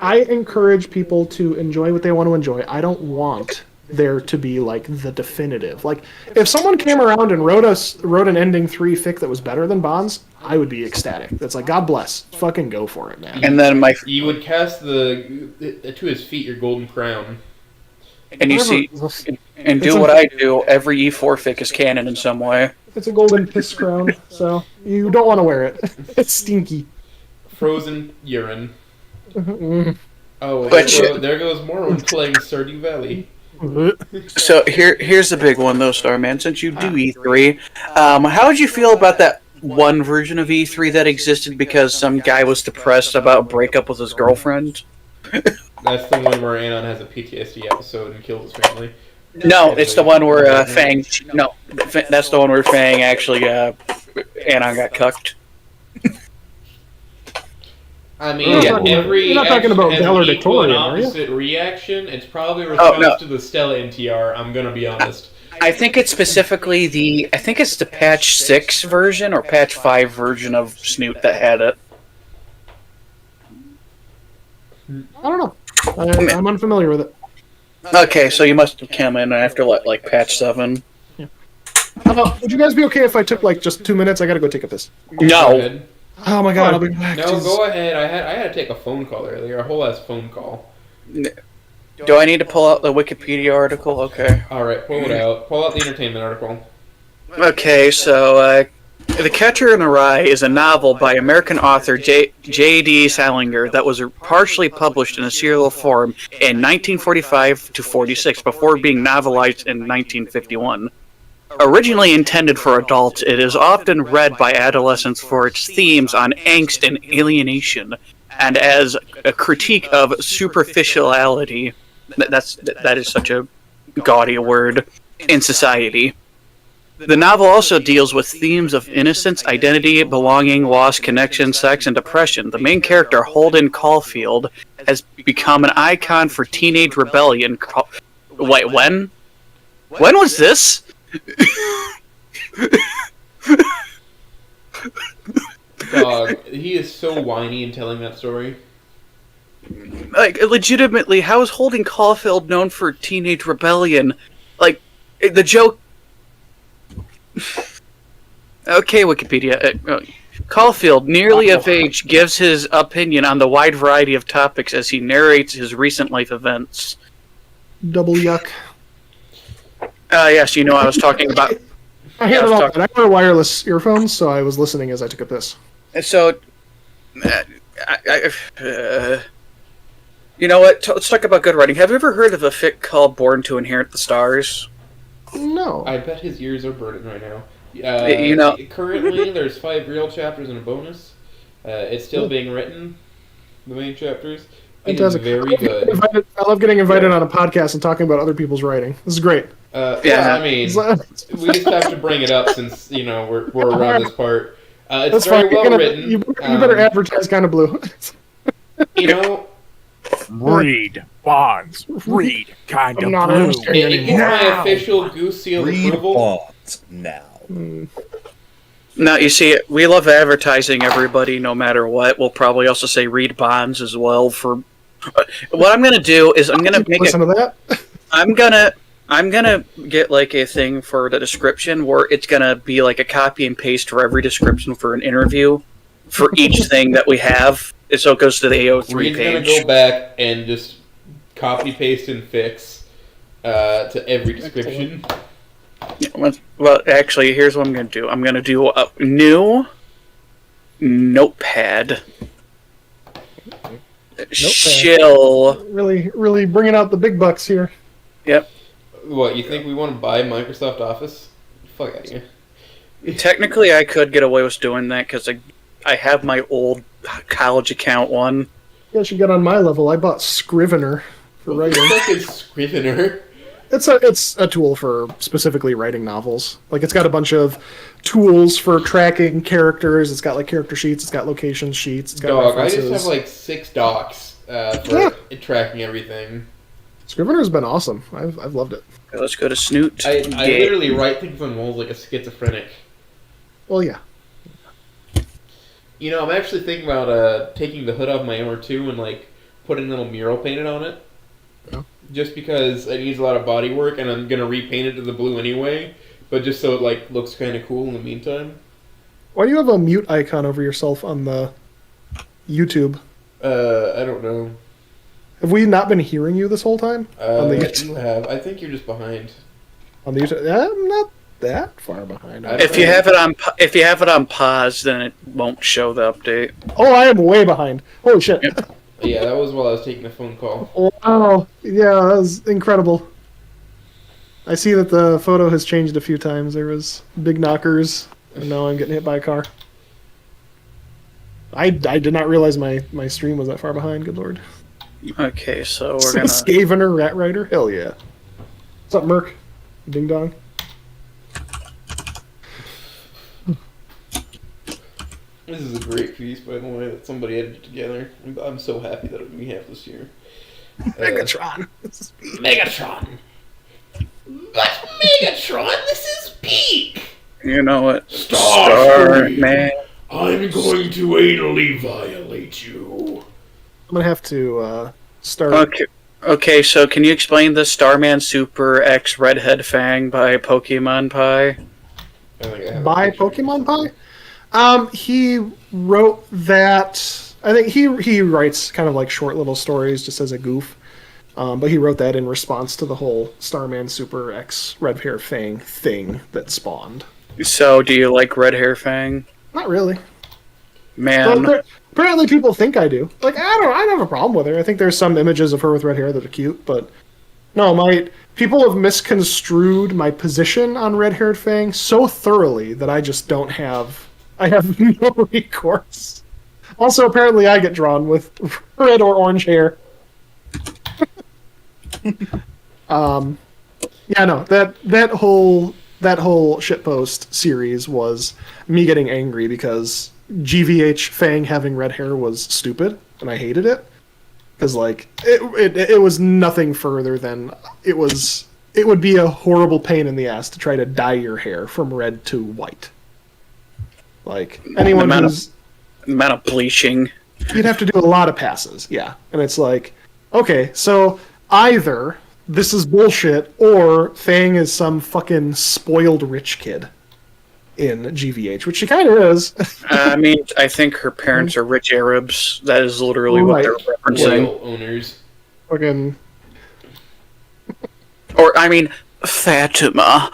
I encourage people to enjoy what they want to enjoy. I don't want there to be like the definitive. Like, if someone came around and wrote an ending 3 fic that was better than Bonds, I would be ecstatic. That's like, God bless, fucking go for it, man. And then You would cast to his feet your golden crown. and you see, and do what I do. Every E4 fic is canon in some way. It's a golden piss crown, so you don't want to wear it. It's stinky. Frozen urine. Oh, But there goes Morrowind playing Stardew Valley. So here's the big one though, Starman. Since you do E3, how would you feel about that one version of E3 that existed because some guy was depressed about a breakup with his girlfriend? That's the one where Anon has a PTSD episode and kills his family. No, it's the one where Fang. No, that's the one where Fang actually Anon got cucked. I mean, every You're not talking about action has Valor an equal and Victorian, are you? opposite reaction. It's probably a response no. to the Stella NTR. I'm gonna be honest. I think it's specifically I think it's the patch 6 version or patch 5 version of Snoot that had it. I don't know. I'm unfamiliar with it. Okay, so you must have come in after like patch 7. Would you guys be okay if I took like just 2 minutes? I gotta go take a piss. Go No. ahead. Oh my god, I'll be back. No, Jesus. go ahead. I had to take a phone call earlier. A whole ass phone call. Do I need to pull out the Wikipedia article? Okay. All right, pull it out. Pull out the entertainment article. Okay, so The Catcher in the Rye is a novel by American author J.D. Salinger that was partially published in a serial form in 1945 to 46 before being novelized in 1951. Originally intended for adults, it is often read by adolescents for its themes on angst and alienation, and as a critique of superficiality. That is such a gaudy word in society. The novel also deals with themes of innocence, identity, belonging, loss, connection, sex, and depression. The main character, Holden Caulfield, has become an icon for teenage rebellion. Wait, when? When was this? Dog, he is so whiny in telling that story. Like, legitimately, how is Holden Caulfield known for teenage rebellion? Like, the joke... Okay, Wikipedia. Caulfield, nearly of age, gives his opinion on the wide variety of topics as he narrates his recent life events. Double yuck. Yes, you know I was talking about. I had it all. I wear wireless earphones, so I was listening as I took a piss. So, you know what? Let's talk about good writing. Have you ever heard of a fic called Born to Inherit the Stars? No. I bet his ears are burning right now. You know, currently there's 5 real chapters and a bonus. It's still being written. The main chapters. It is very good. I love getting invited on a podcast and talking about other people's writing. This is great. I mean, we just have to bring it up since we're around this part. It's That's very fine. well written. You better advertise Kind of Blue. Read Bonds. Read Kind of Blue. It gets my official goose seal approval. Bonds now. Now, you see, we love advertising everybody no matter what. We'll probably also say read Bonds as well. For what I'm going to do is I'm going to make Listen to that. I'm gonna get like a thing for the description where it's gonna be like a copy and paste for every description for an interview for each thing that we have. So it goes to the AO3 page. We're gonna go back and just copy paste and fix to every description. Well, actually, here's what I'm gonna do. I'm gonna do a new notepad. Shill. Really bringing out the big bucks here. Yep. What, you think we want to buy Microsoft Office? Fuck out of here. Technically, I could get away with doing that because I have my old college account one. You should get on my level. I bought Scrivener for writing. What the fuck is Scrivener? It's a tool for specifically writing novels. Like, it's got a bunch of tools for tracking characters. It's got like character sheets. It's got location sheets. It's got references. I just have like 6 docs for tracking everything. Scrivener's been awesome. I've loved it. Okay, let's go to Snoot. I literally write things on walls like a schizophrenic. Well, yeah. I'm actually thinking about taking the hood off my MR2 and like putting a little mural painted on it. Yeah. Just because it needs a lot of body work, and I'm gonna repaint it to the blue anyway. But just so it like looks kind of cool in the meantime. Why do you have a mute icon over yourself on the YouTube? I don't know. Have we not been hearing you this whole time? On the YouTube? You have. I think you're just behind. On the YouTube? I'm not that far behind. If you have it on pause, then it won't show the update. Oh, I am way behind. Holy shit. Yeah, that was while I was taking a phone call. Wow. Yeah, that was incredible. I see that the photo has changed a few times. There was big knockers, and now I'm getting hit by a car. I did not realize my stream was that far behind. Good lord. Okay, so we're gonna... Scavener, Rat Rider? Hell yeah. What's up, Merc? Ding dong. This is a great piece, by the way, that somebody edited together. I'm so happy that it we have this year. Megatron. Megatron. But Megatron, this is peak. You know what? Starman. I'm going to anally violate you. I'm gonna have to start. Okay. So can you explain the StarmanSuper X Redhead Fang by Pokemon Pie? By Pokemon Pie? He wrote that. I think he writes kind of like short little stories just as a goof. But he wrote that in response to the whole StarmanSuper X Red Hair Fang thing that spawned. So, do you like Red Hair Fang? Not really. Man. Well, apparently people think I do. Like, I don't have a problem with her. I think there's some images of her with red hair that are cute, but no, people have misconstrued my position on red-haired Fang so thoroughly that I just don't have... I have no recourse. Also, apparently I get drawn with red or orange hair. Yeah, no, that whole shitpost series was me getting angry because GVH Fang having red hair was stupid, and I hated it. Because, like, it was nothing further than... It would be a horrible pain in the ass to try to dye your hair from red to white. Like, anyone who's... The amount of bleaching. You'd have to do a lot of passes, yeah. And it's like, okay, so either this is bullshit, or Fang is some fucking spoiled rich kid. in GVH, which she kind of is. I mean, I think her parents are rich Arabs. That is literally what they're referencing. Oil owners. Fucking. Or, I mean, Fatima.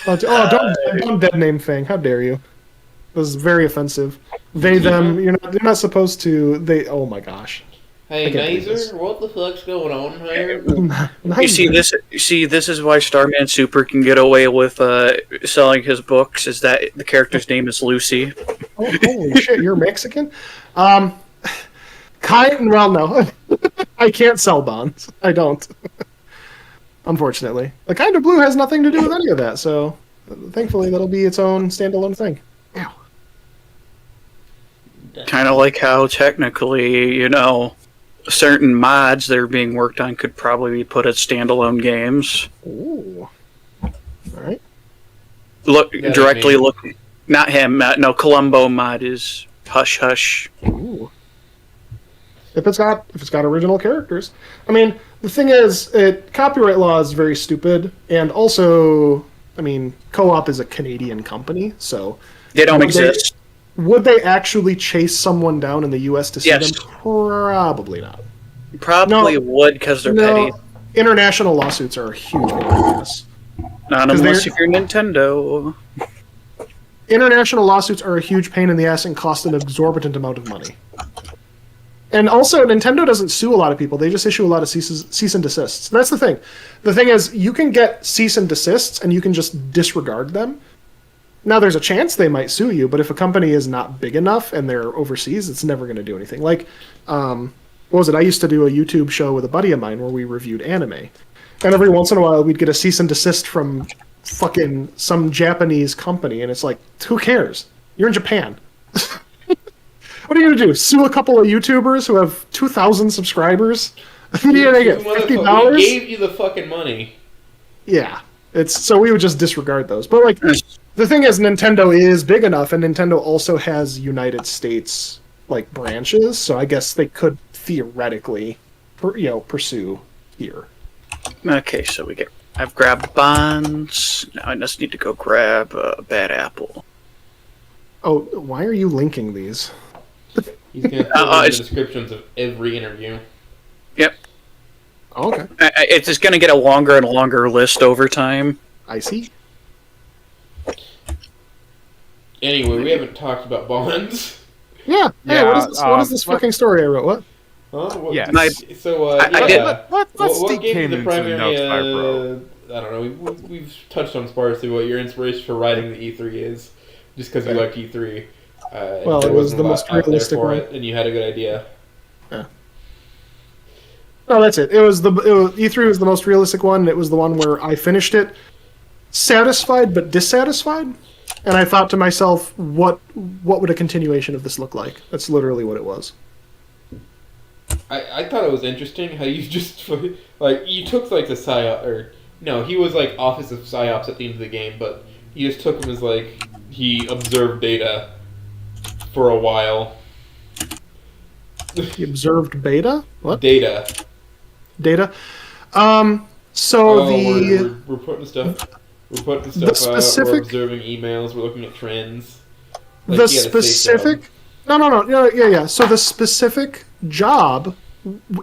Don't dead name Fang. How dare you? It was very offensive. They, them, you're not supposed to, they, oh my gosh. Hey, Nazer, what the fuck's going on here? You see, this is why StarmanSuper can get away with selling his books, is that the character's name is Lucy. Oh, holy shit, you're Mexican? Well, no. I can't sell bonds. I don't. Unfortunately. The Kind of Blue has nothing to do with any of that, so thankfully that'll be its own standalone thing. Ow. Kind of like how technically, certain mods that are being worked on could probably be put as standalone games. Ooh. Alright. Look, not him, no, Columbo mod is Hush Hush. Ooh. If it's got original characters. I mean, the thing is, copyright law is very stupid, and also, I mean, Co-op is a Canadian company, so they don't exist. Would they actually chase someone down in the U.S. to see them? Probably not. Probably would, because they're petty. International lawsuits are a huge pain in the ass. Not unless if you're Nintendo. International lawsuits are a huge pain in the ass and cost an exorbitant amount of money. And also, Nintendo doesn't sue a lot of people. They just issue a lot of cease and desists. That's the thing. The thing is, you can get cease and desists, and you can just disregard them. Now, there's a chance they might sue you, but if a company is not big enough and they're overseas, it's never going to do anything. Like, what was it? I used to do a YouTube show with a buddy of mine where we reviewed anime. And every once in a while, we'd get a cease and desist from fucking some Japanese company, and it's like, who cares? You're in Japan. What are you going to do? Sue a couple of YouTubers who have 2,000 subscribers? You're going to get $50? We gave you the fucking money. Yeah. So we would just disregard those. But, like, the thing is, Nintendo is big enough, and Nintendo also has United States, like, branches, so I guess they could theoretically, pursue here. Okay, so I've grabbed bonds. Now I just need to go grab a Bad Apple. Oh, why are you linking these? He's going to put in the descriptions of every interview. Yep. Oh, okay. It's just going to get a longer and longer list over time. I see. Anyway, we haven't talked about bonds. Yeah. Hey, what is this fucking story I wrote? What? Huh? Yeah. Let's dig into the primary, I don't know. We've touched on sparsely what your inspiration for writing the E3 is, just because you liked E3. Well, it was the most realistic one, and you had a good idea. Yeah. No, that's it. E3 was the most realistic one. It was the one where I finished it satisfied but dissatisfied, and I thought to myself, what would a continuation of this look like? That's literally what it was. I thought it was interesting how you just you took the psyop he was Office of Psyops at the end of the game, but you just took him as he observed data for a while. He observed beta? What? Data. We're putting stuff. We're putting stuff out. We're observing emails. We're looking at trends. The specific. No. So the specific job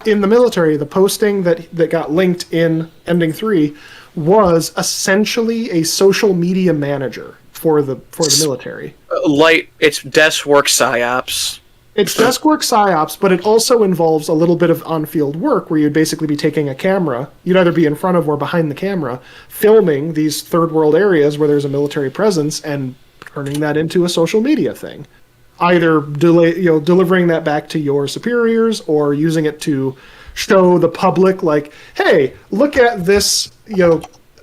in the military, the posting that got linked in Ending 3, was essentially a social media manager for the military. It's desk work psyops. It's desk work psyops, but it also involves a little bit of on-field work where you'd basically be taking a camera. You'd either be in front of or behind the camera, filming these third world areas where there's a military presence and turning that into a social media thing. Either delivering that back to your superiors or using it to show the public, hey, look at this,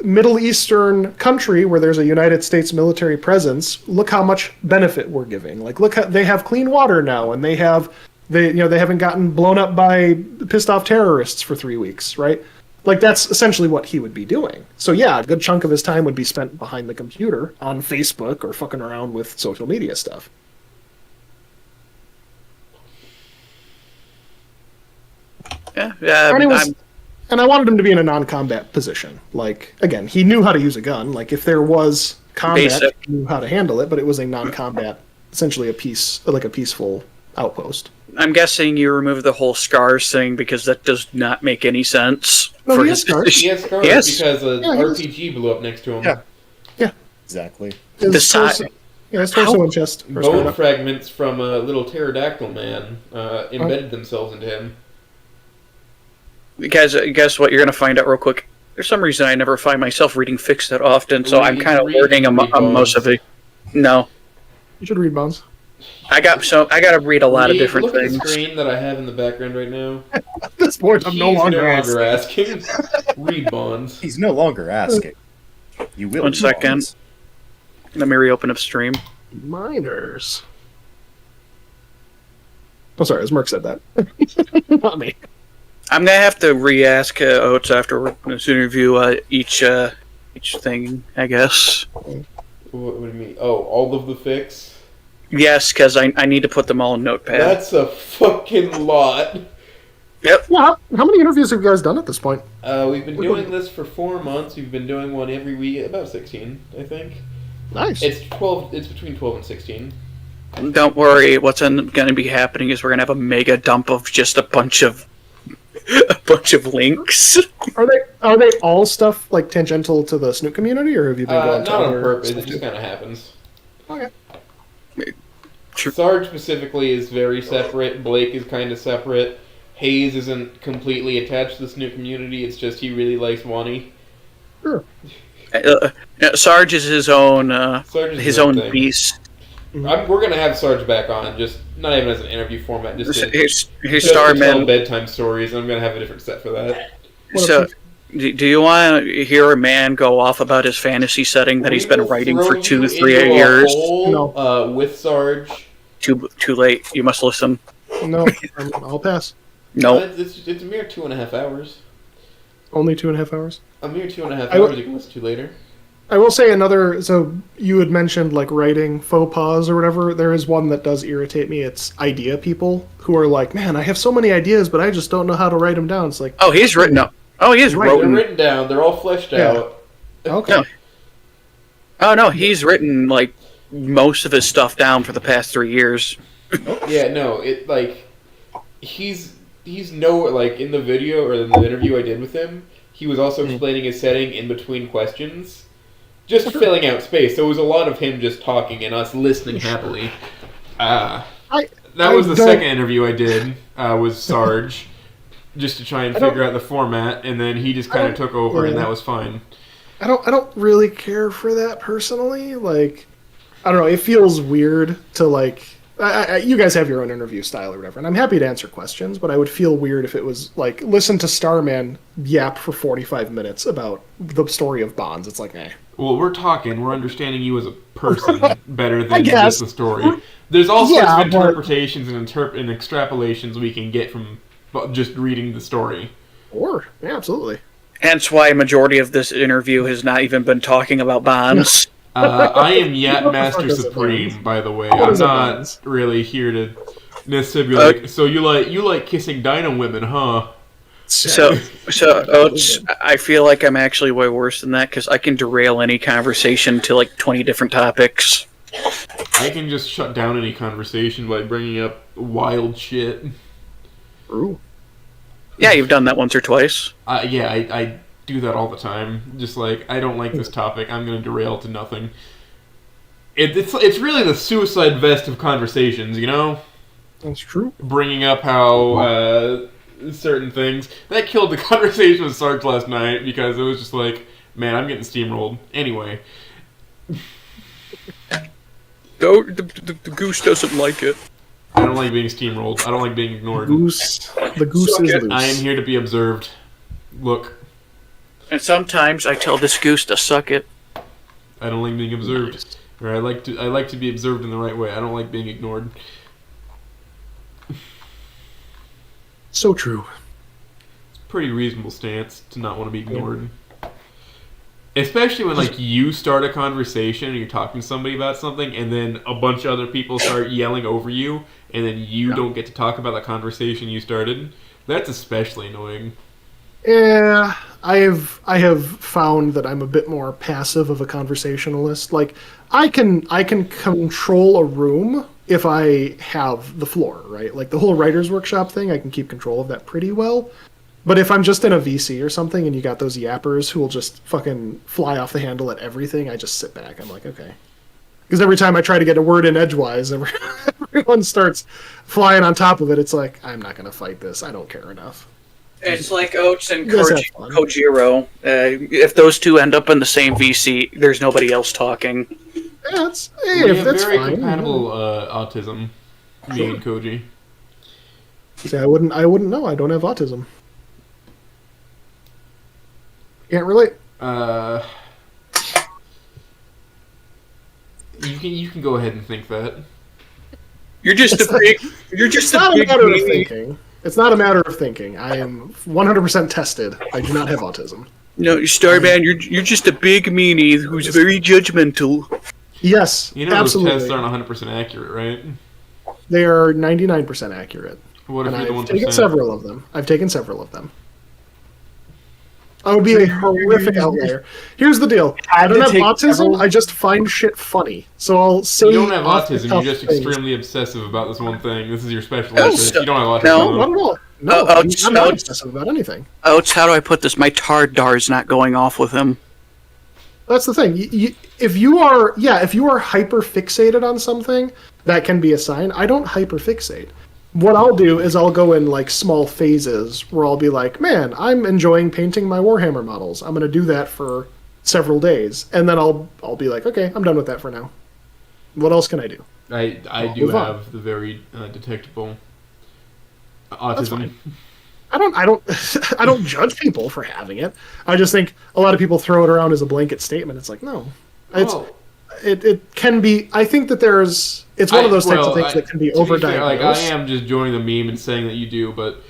Middle Eastern country where there's a United States military presence. Look how much benefit we're giving. Look how they have clean water now, and they haven't gotten blown up by pissed off terrorists for 3 weeks, right? That's essentially what he would be doing. So yeah, a good chunk of his time would be spent behind the computer on Facebook or fucking around with social media stuff. Yeah. And I wanted him to be in a non-combat position. Like, again, he knew how to use a gun. Like, if there was combat, Basic. he knew how to handle it, but it was a non-combat, essentially a peaceful outpost. I'm guessing you removed the whole scars thing because that does not make any sense. No, for he his has scars. He has scars Yes. because an Yeah, he has- RPG blew up next to him. Yeah. Exactly. His The size- torso, his torso and chest. are scarred Bone up. fragments from a little pterodactyl man embedded themselves into him. Guys, guess what? You're going to find out real quick. There's some reason I never find myself reading fics that often, so I'm kind of learning most of it. No, You should read Bones. I got to read a lot of different Look at things. the screen that I have in the background right now. At this point, I'm He's no longer asking. Read Bonds. He's no longer asking. You will. One second. Let me reopen up stream. Miners. Oh, sorry, as Merc said that. Not me. I'm gonna have to re-ask Oates after this interview each thing, I guess. What do you mean? Oh, all of the fics? Yes, because I need to put them all in Notepad. That's a fucking lot. Yep. Yeah, how many interviews have you guys done at this point? We've been doing this for 4 months. We've been doing one every week, about 16, I think. Nice. It's 12. It's between 12 and 16. Don't worry. What's going to be happening is we're going to have a mega dump of just a bunch of links. Are they all stuff like tangential to the Snoot community, or have you been going to Not on other purpose. stuff It just too? kind of happens. Okay. Sarge specifically is very separate. Blake is kind of separate. Hayes isn't completely attached to the Snoot community. It's just he really likes Wani. Sure. Sarge is his own Sarge is his his own own thing. beast. We're gonna have Sarge back on, just not even as an interview format. Just to, Here's just to tell Starman. bedtime stories. I'm gonna have a different set for that. So, do you want to hear a man go off about his fantasy setting that he's been writing for 2-3 years? No. With Sarge. Too late. You must listen. No, I'll pass. No. It's a mere 2.5 hours. Only 2.5 hours. A mere 2.5 I will- hours you can listen to later. I will say another. So you had mentioned like writing faux pas or whatever. There is one that does irritate me. It's idea people who are like, "Man, I have so many ideas, but I just don't know how to write them down." It's like, oh, he's written up. Oh, he is They're written. written down. They're all fleshed out. Okay. No. Oh no, he's written like most of his stuff down for the past 3 years. Yeah, no, it like he's no like in the video or in the interview I did with him. He was also explaining his setting in between questions. Just filling out space. So it was a lot of him just talking and us listening happily. That was the second interview I did with Sarge, just to try and figure out the format, and then he just kind of took over, and that was fine. I don't really care for that personally. Like, I don't know. It feels weird to like. You guys have your own interview style or whatever, and I'm happy to answer questions, but I would feel weird if it was like listen to Starman yap for 45 minutes about the story of Bonds. It's like, eh. Well, we're understanding you as a person better I than guess. just the story. There's all sorts Yeah, of but- interpretations and extrapolations we can get from just reading the story. Or yeah, absolutely. Hence why a majority of this interview has not even been talking about Bonds. I am Yat What the Master fuck is it, Supreme, Bonds? by the way. What I'm is it, not Bonds? really here to necessarily be like, so you like kissing dino women, huh? So Oates, I feel like I'm actually way worse than that because I can derail any conversation to like 20 different topics. I can just shut down any conversation by bringing up wild shit. Ooh. Yeah, you've done that once or twice. Yeah, I do that all the time. Just like, I don't like this topic, I'm going to derail to nothing. It's really the suicide vest of conversations, you know? That's true. Bringing up how certain things. That killed the conversation with Sarge last night because it was just like, man, I'm getting steamrolled. Anyway. No, the goose doesn't like it. I don't like being steamrolled. I don't like being ignored. The goose is loose. I am here to be observed. Look. And sometimes I tell this goose to suck it. I don't like being observed. Or I like to be observed in the right way. I don't like being ignored. So true. It's a pretty reasonable stance to not want to be ignored. Especially when like you start a conversation and you're talking to somebody about something and then a bunch of other people start yelling over you and then you don't get to talk about the conversation you started. That's especially annoying. Yeah, I have found that I'm a bit more passive of a conversationalist. Like I can control a room if I have the floor, right? Like the whole writer's workshop thing, I can keep control of that pretty well. But if I'm just in a VC or something and you got those yappers who will just fucking fly off the handle at everything, I just sit back. I'm like, okay. Because every time I try to get a word in edgewise, everyone starts flying on top of it. It's like, I'm not going to fight this. I don't care enough. It's like Oates and You guys have fun. Kojiro. If those two end up in the same VC, there's nobody else talking. Yeah, it's, We hey, if have that's very fine. compatible autism, me and Koji. See, I wouldn't know. I don't have autism. Can't relate. You can go ahead and think that. You're just a big. You're just It's a not a big. matter of meanie. thinking. It's not a matter of thinking. I am 100% tested. I do not have autism. No, Starman, you're just a big meanie who's very judgmental. Yes, You know absolutely. those tests aren't 100% accurate, right? They are 99% accurate. What if and you're the I've 1%? taken several of them. I would be a horrific outlier. Here's the deal. I don't have autism, I just find shit funny. So I'll say You don't have off the autism, cuff you're just things. extremely obsessive about this one thing. This is your special No, interest. You don't have autism. no, Not at all. No, I'm not obsessive about anything. Oates, how do I put this? My tardar's not going off with him. That's the thing. If you are hyper fixated on something, that can be a sign. I don't hyper fixate. What I'll do is I'll go in like small phases where I'll be like, man, I'm enjoying painting my Warhammer models. I'm gonna do that for several days, and then I'll be like, okay, I'm done with that for now. What else can I do? I do Move on. have the very detectable autism. I don't I don't judge people for having it. I just think a lot of people throw it around as a blanket statement. It's like, no. It can be. I think that it's one of those types of things that can be overdiagnosed. Like I am just joining the meme and saying that you do, but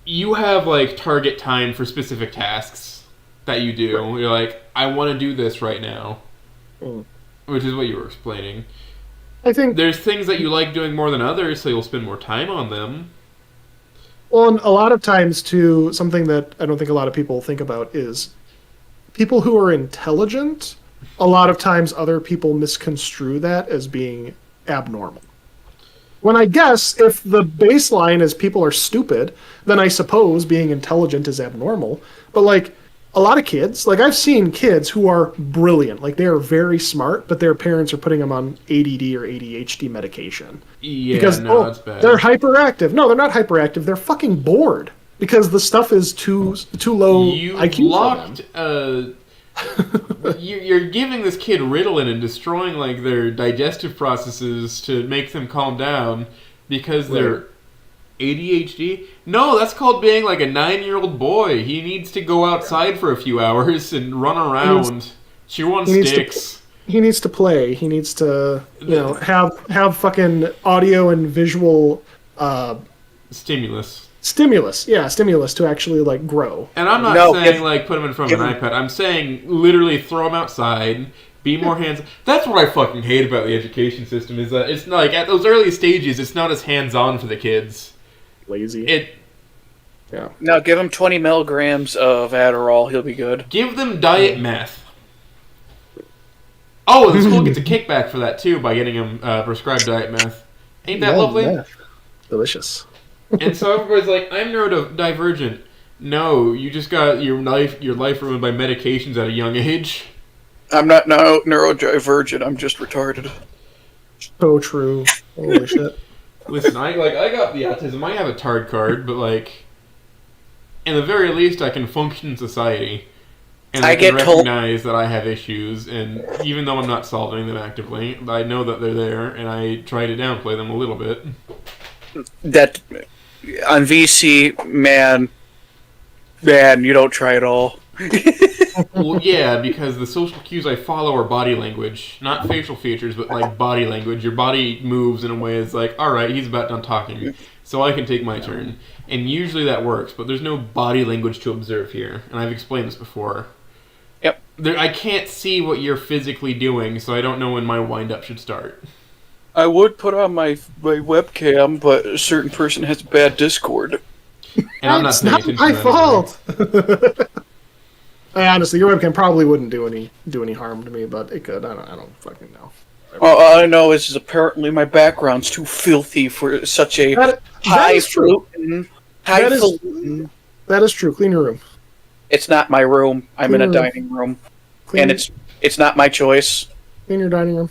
you have like target time for specific tasks that you do. Right. You're like, I want to do this right now, which is what you were explaining. I think there's things that you like doing more than others, so you'll spend more time on them. Well, and a lot of times, too, something that I don't think a lot of people think about is people who are intelligent. A lot of times, other people misconstrue that as being abnormal. When I guess if the baseline is people are stupid, then I suppose being intelligent is abnormal. But like a lot of kids, like I've seen kids who are brilliant, like they are very smart, but their parents are putting them on ADD or ADHD medication. Yeah, because that's bad. They're hyperactive. No, they're not hyperactive. They're fucking bored because the stuff is too low IQ for them. You're giving this kid Ritalin and destroying like their digestive processes to make them calm down because they're ADHD. No, that's called being like a 9-year-old boy. He needs to go outside for a few hours and run around, chew on sticks. He needs to play. He needs to, have fucking audio and visual stimulus. Stimulus to actually like grow. And I'm not saying like put him in front of an iPad. I'm saying literally throw him outside, be more hands. That's what I fucking hate about the education system is that it's not, like at those early stages, it's not as hands-on for the kids. Lazy. No, give him 20 milligrams of Adderall. He'll be good. Give them diet meth. Oh, the school gets a kickback for that too by getting him prescribed diet meth. Ain't that lovely? Meth. Delicious. And so everybody's like, I'm neurodivergent. No, you just got your life ruined by medications at a young age. I'm not neurodivergent. I'm just retarded. So true. Holy shit. Listen, I got the autism. I have a TARD card, but like, in the very least, I can function in society, and I can recognize that I have issues. And even though I'm not solving them actively, I know that they're there, and I try to downplay them a little bit. That on VC, man, you don't try at all. Well, yeah, because the social cues I follow are body language, not facial features, but like body language. Your body moves in a way that's like, all right, he's about done talking, so I can take my turn. And usually that works, but there's no body language to observe here, and I've explained this before. Yep. I can't see what you're physically doing, so I don't know when my wind-up should start. I would put on my webcam, but a certain person has bad Discord. And I'm not It's saying not attention my to that fault. Honestly, your webcam probably wouldn't do any harm to me, but it could. I don't fucking know. All I know is apparently my background's too filthy for such a That is true. highfalutin. That is true. Clean your room. It's not my room. I'm Clean in a your room. dining room, Clean- and it's not my choice. Clean your dining room.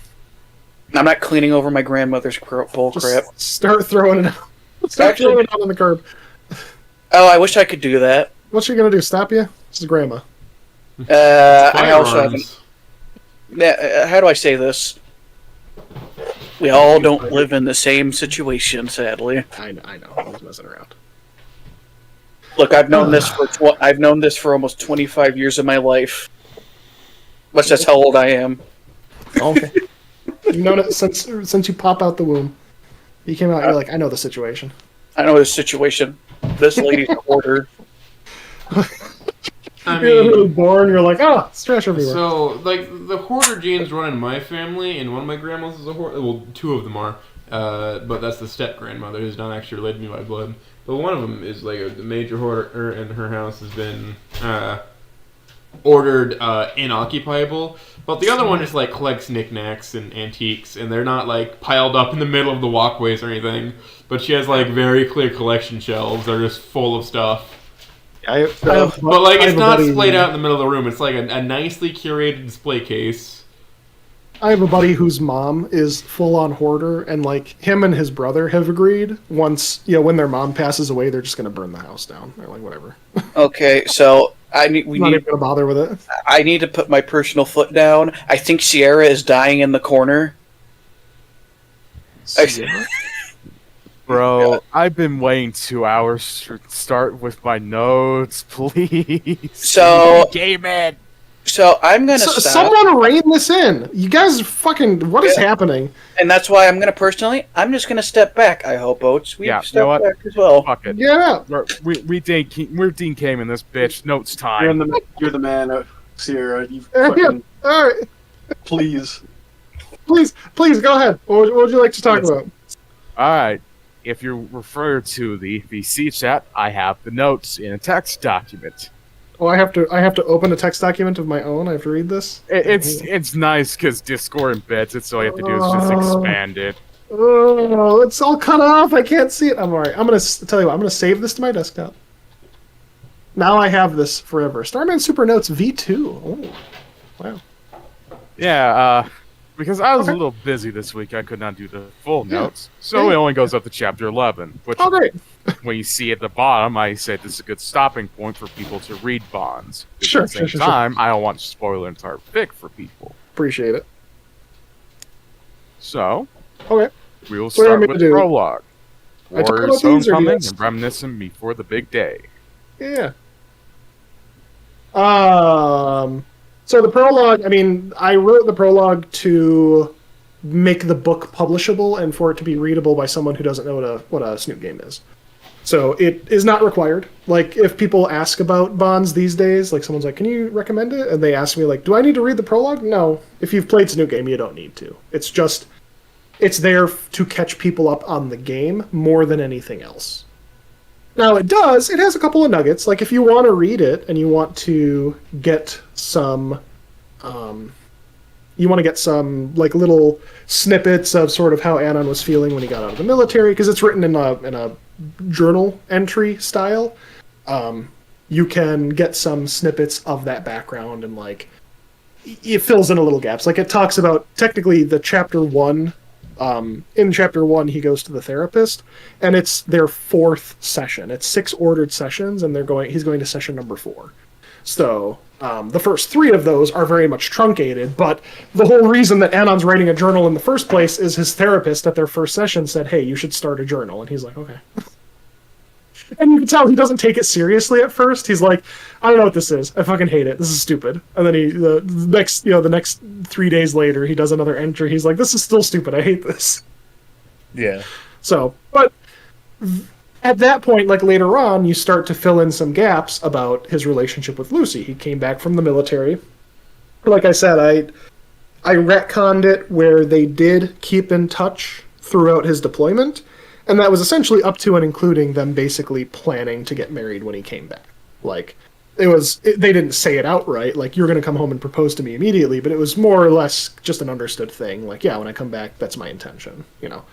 I'm not cleaning over my grandmother's bull crap. Start throwing it out. Start throwing it out on the curb. Oh, I wish I could do that. What's she gonna do? Stop you? This is grandma. I also haven't. How do I say this? We all don't live in the same situation, sadly. I know. I'm just messing around. Look, I've known this for almost 25 years of my life. Which that's how old I am. Okay. You've known it since you pop out the womb. You came out. You're like, I know the situation. I know the situation. This lady's a hoarder. You're really born. You're like, oh, it's trash everywhere. So, like, the hoarder genes run in my family, and one of my grandmas is a hoarder. Well, two of them are. But that's the step-grandmother who's not actually related to me by blood. But one of them is, like, a major hoarder, and her house has been ordered inoccupable. But the other one just, like, collects knickknacks and antiques, and they're not, like, piled up in the middle of the walkways or anything. But she has, like, very clear collection shelves. They're just full of stuff. But like, it's not splayed out in the middle of the room. It's like a nicely curated display case. I have a buddy whose mom is full-on hoarder, and like him and his brother have agreed once, when their mom passes away, they're just gonna burn the house down. They're like, whatever. Okay, so we not even gonna bother with it. I need to put my personal foot down. I think Sierra is dying in the corner. Bro, I've been waiting 2 hours to start with my notes, please. So, game it. So I'm gonna stop. Someone rein this in. You guys are fucking. What is happening? And that's why I'm just gonna step back. I hope, Oates. We step back as well. Fuck it. Yeah. We're Dean came in this bitch. Notes time. You're the man, Sierra. You Yeah. fucking All right. please. Please, go ahead. What would you like to talk about? All right. If you refer to the VC chat, I have the notes in a text document. Oh, I have to open a text document of my own. I have to read this. It's nice because Discord embeds it, so all you have to do is just expand it. Oh, it's all cut off. I can't see it. I'm alright. I'm gonna tell you what. I'm gonna save this to my desktop. Now I have this forever. StarmanSuper Notes V2. Oh, wow. Yeah. Because I was a little busy this week, I could not do the full notes, so it only goes up to chapter 11. Which, great. when you see at the bottom, I said this is a good stopping point for people to read Bonds. Sure, at the same time, I don't want to spoil the entire fic for people. Appreciate it. So, okay, we will start with the prologue. Warriors homecoming and reminiscing before the big day. Yeah. So the prologue, I wrote the prologue to make the book publishable and for it to be readable by someone who doesn't know what a Snoop game is. So it is not required. Like, if people ask about Bonds these days, like someone's like, can you recommend it? And they ask me, like, do I need to read the prologue? No. If you've played Snoop game, you don't need to. It's just, it's there to catch people up on the game more than anything else. Now, it has a couple of nuggets. Like, if you want to read it and you want to get some, like, little snippets of sort of how Anon was feeling when he got out of the military, because it's written in a journal entry style, you can get some snippets of that background, and, like, it fills in a little gaps. Like, it talks about, technically, the chapter 1, in chapter 1, he goes to the therapist, and it's their 4th session. It's 6 ordered sessions, and he's going to session number 4. So, the first 3 of those are very much truncated, but the whole reason that Anon's writing a journal in the first place is his therapist at their first session said, hey, you should start a journal, and he's like, okay. And you can tell he doesn't take it seriously at first. He's like, I don't know what this is. I fucking hate it. This is stupid. And then the next 3 days later, he does another entry. He's like, this is still stupid. I hate this. Yeah. So, but at that point, like later on, you start to fill in some gaps about his relationship with Lucy. He came back from the military. Like I said, I retconned it where they did keep in touch throughout his deployment. And that was essentially up to and including them basically planning to get married when he came back. Like, they didn't say it outright, like, you're going to come home and propose to me immediately, but it was more or less just an understood thing. Like, yeah, when I come back, that's my intention, you know?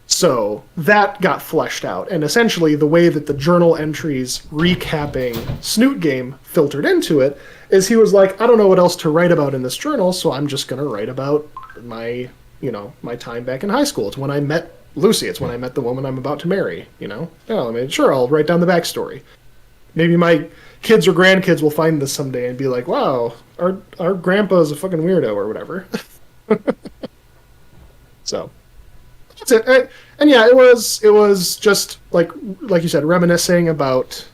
So that got fleshed out, and essentially the way that the journal entries recapping Snoot Game filtered into it is he was like, I don't know what else to write about in this journal, so I'm just going to write about my time back in high school. It's when I met Lucy. It's when I met the woman I'm about to marry, you know? Oh, I mean, sure, I'll write down the backstory. Maybe my kids or grandkids will find this someday and be like, wow, our grandpa's a fucking weirdo or whatever. So that's it. And yeah, it was just like you said, reminiscing about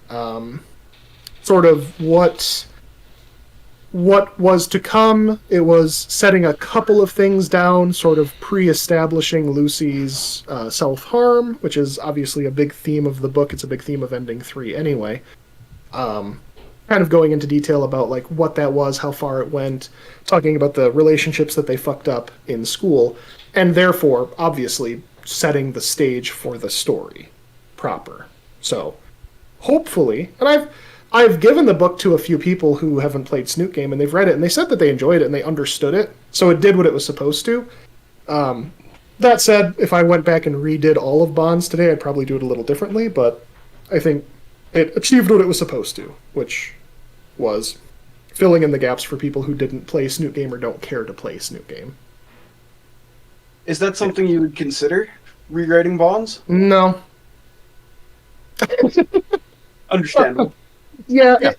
sort of what was to come. It was setting a couple of things down, sort of pre-establishing Lucy's self-harm, which is obviously a big theme of the book. It's a big theme of Ending 3 anyway. Kind of going into detail about like what that was, how far it went, talking about the relationships that they fucked up in school, and therefore, obviously, setting the stage for the story proper. So, hopefully, and I've given the book to a few people who haven't played Snoot Game, and they've read it, and they said that they enjoyed it and they understood it, so it did what it was supposed to. That said, if I went back and redid all of Bonds today, I'd probably do it a little differently, but I think it achieved what it was supposed to, which was filling in the gaps for people who didn't play Snoot Game or don't care to play Snoot Game. Is that something you would consider, rewriting Bonds? No. Understandable. Yeah.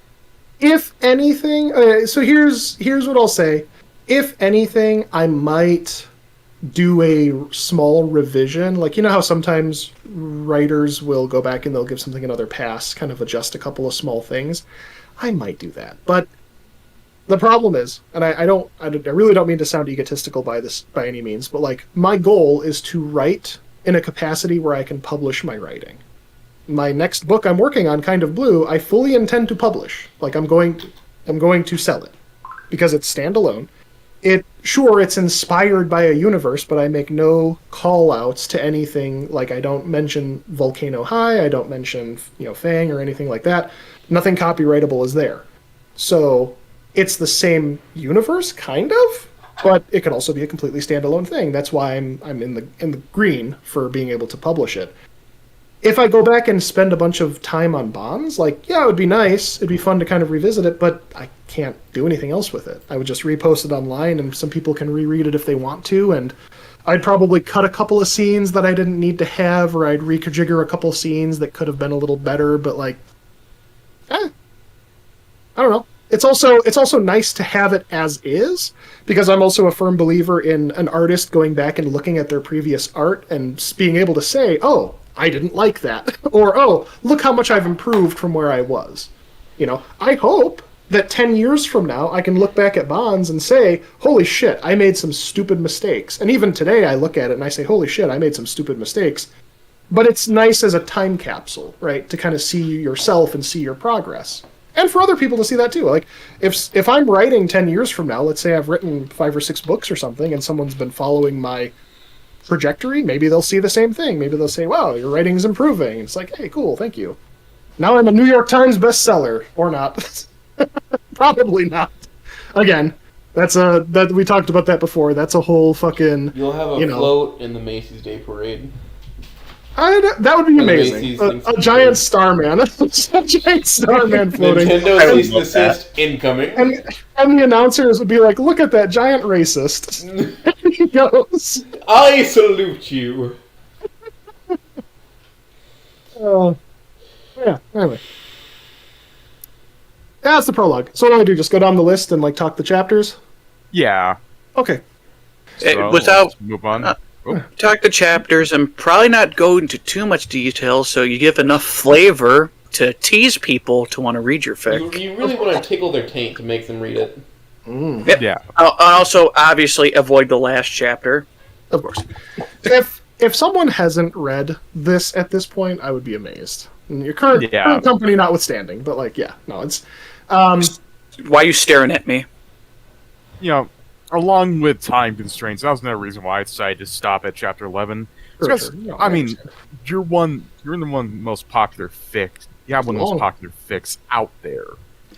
If anything, so here's what I'll say. If anything, I might do a small revision. Like, you know how sometimes writers will go back and they'll give something another pass, kind of adjust a couple of small things. I might do that. But the problem is, and I really don't mean to sound egotistical by any means, but like, my goal is to write in a capacity where I can publish my writing. My next book I'm working on, Kind of Blue, I fully intend to publish. Like, I'm going to sell it because it's standalone. It's inspired by a universe, but I make no call-outs to anything. Like, I don't mention Volcano High, I don't mention, Fang or anything like that. Nothing copyrightable is there. So it's the same universe, kind of, but it could also be a completely standalone thing. That's why I'm in the green for being able to publish it. If I go back and spend a bunch of time on Bonds, like, yeah, it would be nice. It'd be fun to kind of revisit it, but I can't do anything else with it. I would just repost it online, and some people can reread it if they want to, and I'd probably cut a couple of scenes that I didn't need to have, or I'd reconfigure a couple scenes that could have been a little better, but like, I don't know. It's also nice to have it as is, because I'm also a firm believer in an artist going back and looking at their previous art and being able to say, oh, I didn't like that, or oh, look how much I've improved from where I was. I hope that 10 years from now I can look back at Bonds and say, holy shit, I made some stupid mistakes. And even today I look at it and I say, holy shit, I made some stupid mistakes. But it's nice as a time capsule, right, to kind of see yourself and see your progress. And for other people to see that too. Like, if I'm writing 10 years from now, let's say I've written 5 or 6 books or something, and someone's been following my trajectory, maybe they'll see the same thing. Maybe they'll say, wow, your writing's improving. It's like, hey, cool, thank you. Now I'm a New York Times bestseller. Or not. Probably not. Again, that we talked about that before. That's a whole fucking... You'll have a float in the Macy's Day Parade. That would be amazing. A giant Starman. A giant Starman floating. Nintendo cease and desist incoming. And the announcers would be like, look at that giant racist. And he goes, I salute you. Yeah, anyway. Yeah, that's the prologue. So what do I do? Just go down the list and talk the chapters? Yeah. Okay. So, Without move on. Talk the chapters and probably not go into too much detail, so you give enough flavor to tease people to want to read your fic. You really want to tickle their taint to make them read it. Yep. Yeah. Also, obviously, avoid the last chapter. Of course. If someone hasn't read this at this point, I would be amazed. And your current company notwithstanding, but it's... Why are you staring at me? along with time constraints, that was another reason why I decided to stop at chapter 11. Sure, Because, sure. No, I I mean, understand. you're in the one most popular fics. You have one of the most popular fics out there.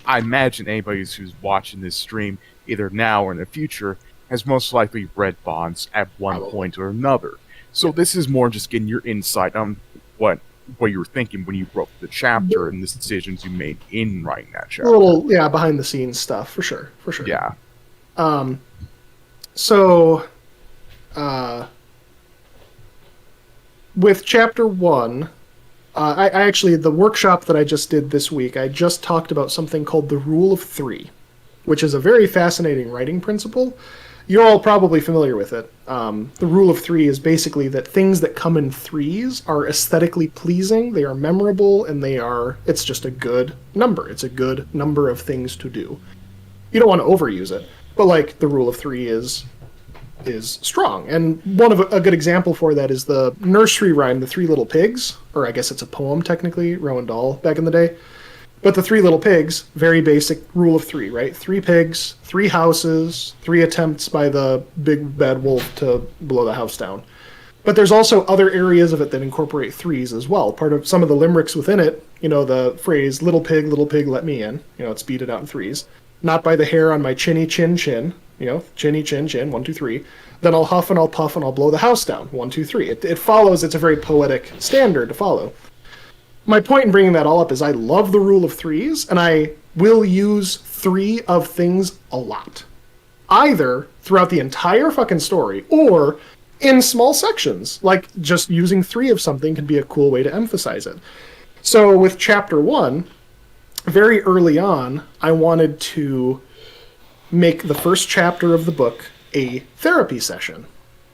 I imagine anybody who's watching this stream, either now or in the future, has most likely read Bonds at one point or another. So this is more just getting your insight on what you were thinking when you wrote the chapter and the decisions you made in writing that A chapter. little, behind the scenes stuff, for sure. Yeah. With chapter 1, I actually, the workshop that I just did this week, I just talked about something called the Rule of 3, which is a very fascinating writing principle. You're all probably familiar with it. The Rule of 3 is basically that things that come in threes are aesthetically pleasing, they are memorable, and it's just a good number. It's a good number of things to do. You don't want to overuse it, but like the Rule of 3 is strong. And a good example for that is the nursery rhyme, The Three Little Pigs, or I guess it's a poem technically, Roald Dahl back in the day. But The Three Little Pigs, very basic rule of 3, right? 3 pigs, 3 houses, 3 attempts by the big bad wolf to blow the house down. But there's also other areas of it that incorporate threes as well. Part of some of the limericks within it, the phrase, little pig, let me in, it's beaded out in threes. Not by the hair on my chinny chin chin, chinny chin chin, 1, 2, 3. Then I'll huff and I'll puff and I'll blow the house down, 1, 2, 3. It follows, it's a very poetic standard to follow. My point in bringing that all up is I love the rule of threes, and I will use 3 of things a lot. Either throughout the entire fucking story, or in small sections. Like, just using 3 of something can be a cool way to emphasize it. So with chapter 1, very early on, I wanted to make the first chapter of the book a therapy session.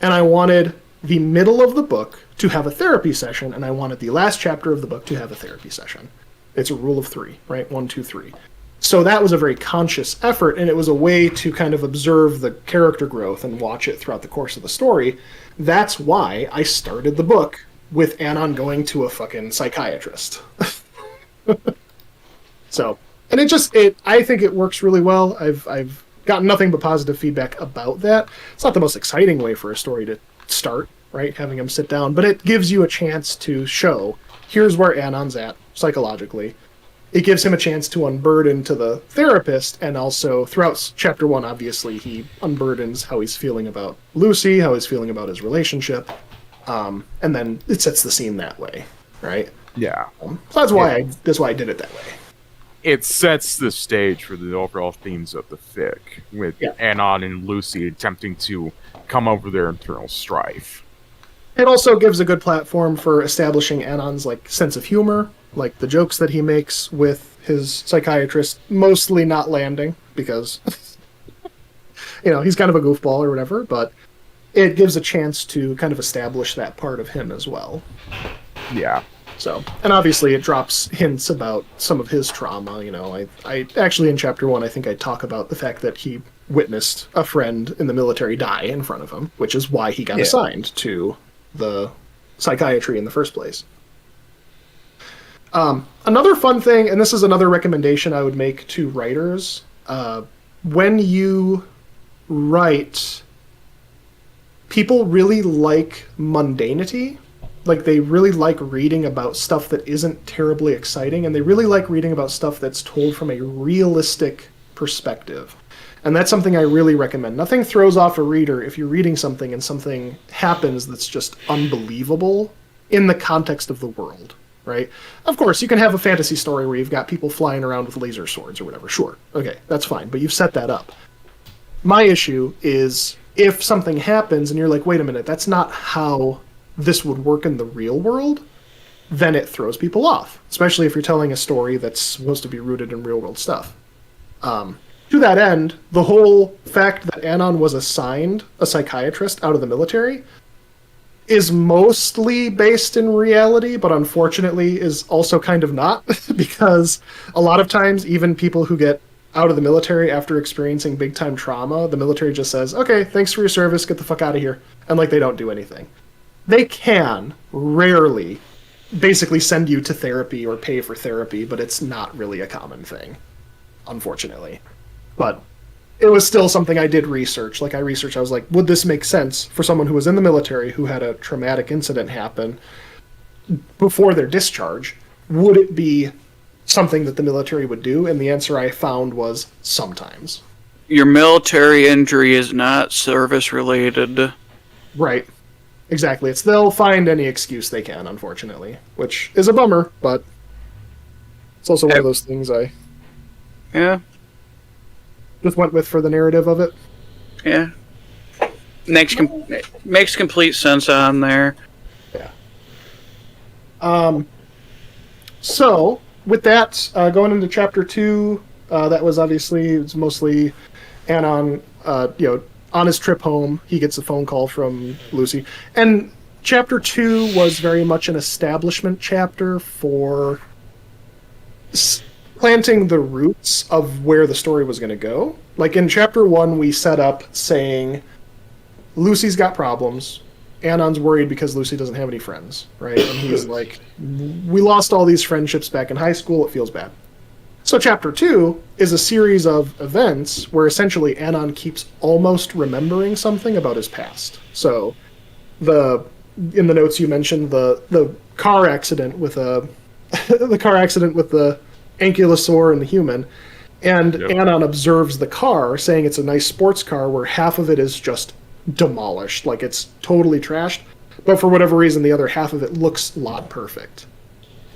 And I wanted the middle of the book to have a therapy session, and I wanted the last chapter of the book to have a therapy session. It's a rule of 3, right? 1, 2, 3. So that was a very conscious effort, and it was a way to kind of observe the character growth and watch it throughout the course of the story. That's why I started the book with Anon going to a fucking psychiatrist. So, and I think it works really well. I've gotten nothing but positive feedback about that. It's not the most exciting way for a story to start, right? Having him sit down, but it gives you a chance to show, here's where Anon's at psychologically. It gives him a chance to unburden to the therapist, and also throughout chapter 1, obviously, he unburdens how he's feeling about Lucy, how he's feeling about his relationship, and then it sets the scene that way, right? Yeah. So that's why I did it that way. It sets the stage for the overall themes of the fic, with Anon and Lucy attempting to come over their internal strife. It also gives a good platform for establishing Anon's sense of humor, like the jokes that he makes with his psychiatrist mostly not landing because he's kind of a goofball or whatever, but it gives a chance to kind of establish that part of him as well. Yeah. So, and obviously it drops hints about some of his trauma. I actually in chapter 1, I think I talk about the fact that he witnessed a friend in the military die in front of him, which is why he got assigned to the psychiatry in the first place. Another fun thing, and this is another recommendation I would make to writers, when you write, people really like mundanity. Like, they really like reading about stuff that isn't terribly exciting, and they really like reading about stuff that's told from a realistic perspective. And that's something I really recommend. Nothing throws off a reader if you're reading something and something happens that's just unbelievable in the context of the world, right? Of course, you can have a fantasy story where you've got people flying around with laser swords or whatever. Sure, okay, that's fine, but you've set that up. My issue is if something happens and you're like, wait a minute, that's not how this would work in the real world, then it throws people off, especially if you're telling a story that's supposed to be rooted in real world stuff. To that end, the whole fact that Anon was assigned a psychiatrist out of the military is mostly based in reality, but unfortunately is also kind of not, because a lot of times even people who get out of the military after experiencing big time trauma, the military just says, okay, thanks for your service, get the fuck out of here, and they don't do anything. They can rarely basically send you to therapy or pay for therapy, but it's not really a common thing, unfortunately. But it was still something I did research. Like I was like, would this make sense for someone who was in the military who had a traumatic incident happen before their discharge? Would it be something that the military would do? And the answer I found was sometimes. Your military injury is not service related. Right. Exactly. They'll find any excuse they can, unfortunately, which is a bummer, but it's also one of those things I just went with for the narrative of it. Yeah. Makes complete sense on there. Yeah. So, with that, going into Chapter 2, that was obviously, it's mostly Anon, on his trip home, he gets a phone call from Lucy. And Chapter 2 was very much an establishment chapter for planting the roots of where the story was going to go. Like in Chapter 1, we set up saying, Lucy's got problems. Anon's worried because Lucy doesn't have any friends, right? And he's like, we lost all these friendships back in high school, it feels bad. So Chapter 2 is a series of events where essentially Anon keeps almost remembering something about his past. So in the notes you mentioned the car accident with the ankylosaur and the human, and Anon observes the car, saying it's a nice sports car where half of it is just demolished, like it's totally trashed, but for whatever reason the other half of it looks lot perfect.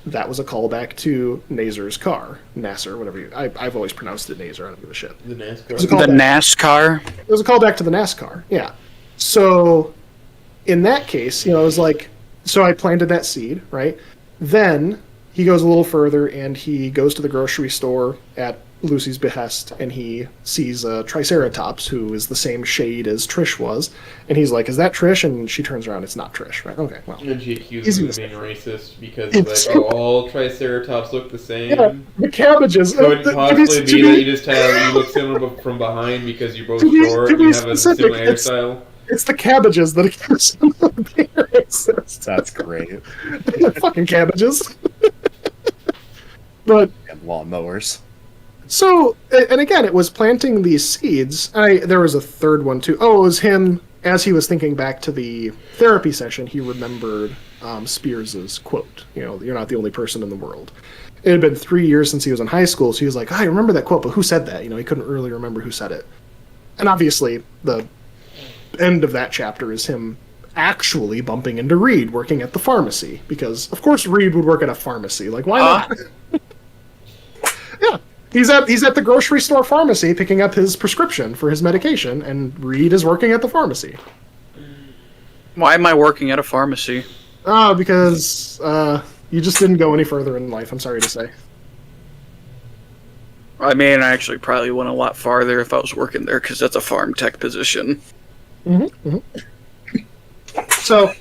That was a callback to Nazar's car. Nasser, whatever I've always pronounced it Nazar, I don't give a shit. The NASCAR. The NASCAR? It was a callback to the NASCAR, yeah. So, in that case, it was like, so I planted that seed, right? Then, he goes a little further, and he goes to the grocery store at Lucy's behest, and he sees a Triceratops, who is the same shade as Trish was, and he's like, is that Trish? And she turns around, it's not Trish, right? Okay, well. And she accuses him of being racist because it's like, all Triceratops look the same. Yeah, the cabbages. Could it possibly be that you look similar from behind because you're both short and you have a similar hairstyle? It's the cabbages that accuse him of being racist. That's great. Fucking cabbages. But and lawnmowers. So, and again, it was planting these seeds. There was a third one too. Oh, it was him, as he was thinking back to the therapy session, he remembered Spears's quote, you're not the only person in the world. It had been 3 years since he was in high school, so he was like, I remember that quote, but who said that? He couldn't really remember who said it. And obviously, the end of that chapter is him actually bumping into Reed working at the pharmacy, because, of course, Reed would work at a pharmacy. Like, why not? Yeah. He's at the grocery store pharmacy picking up his prescription for his medication, and Reed is working at the pharmacy. Why am I working at a pharmacy? Because you just didn't go any further in life, I'm sorry to say. I mean, I actually probably went a lot farther if I was working there, because that's a farm tech position. Mm-hmm. So,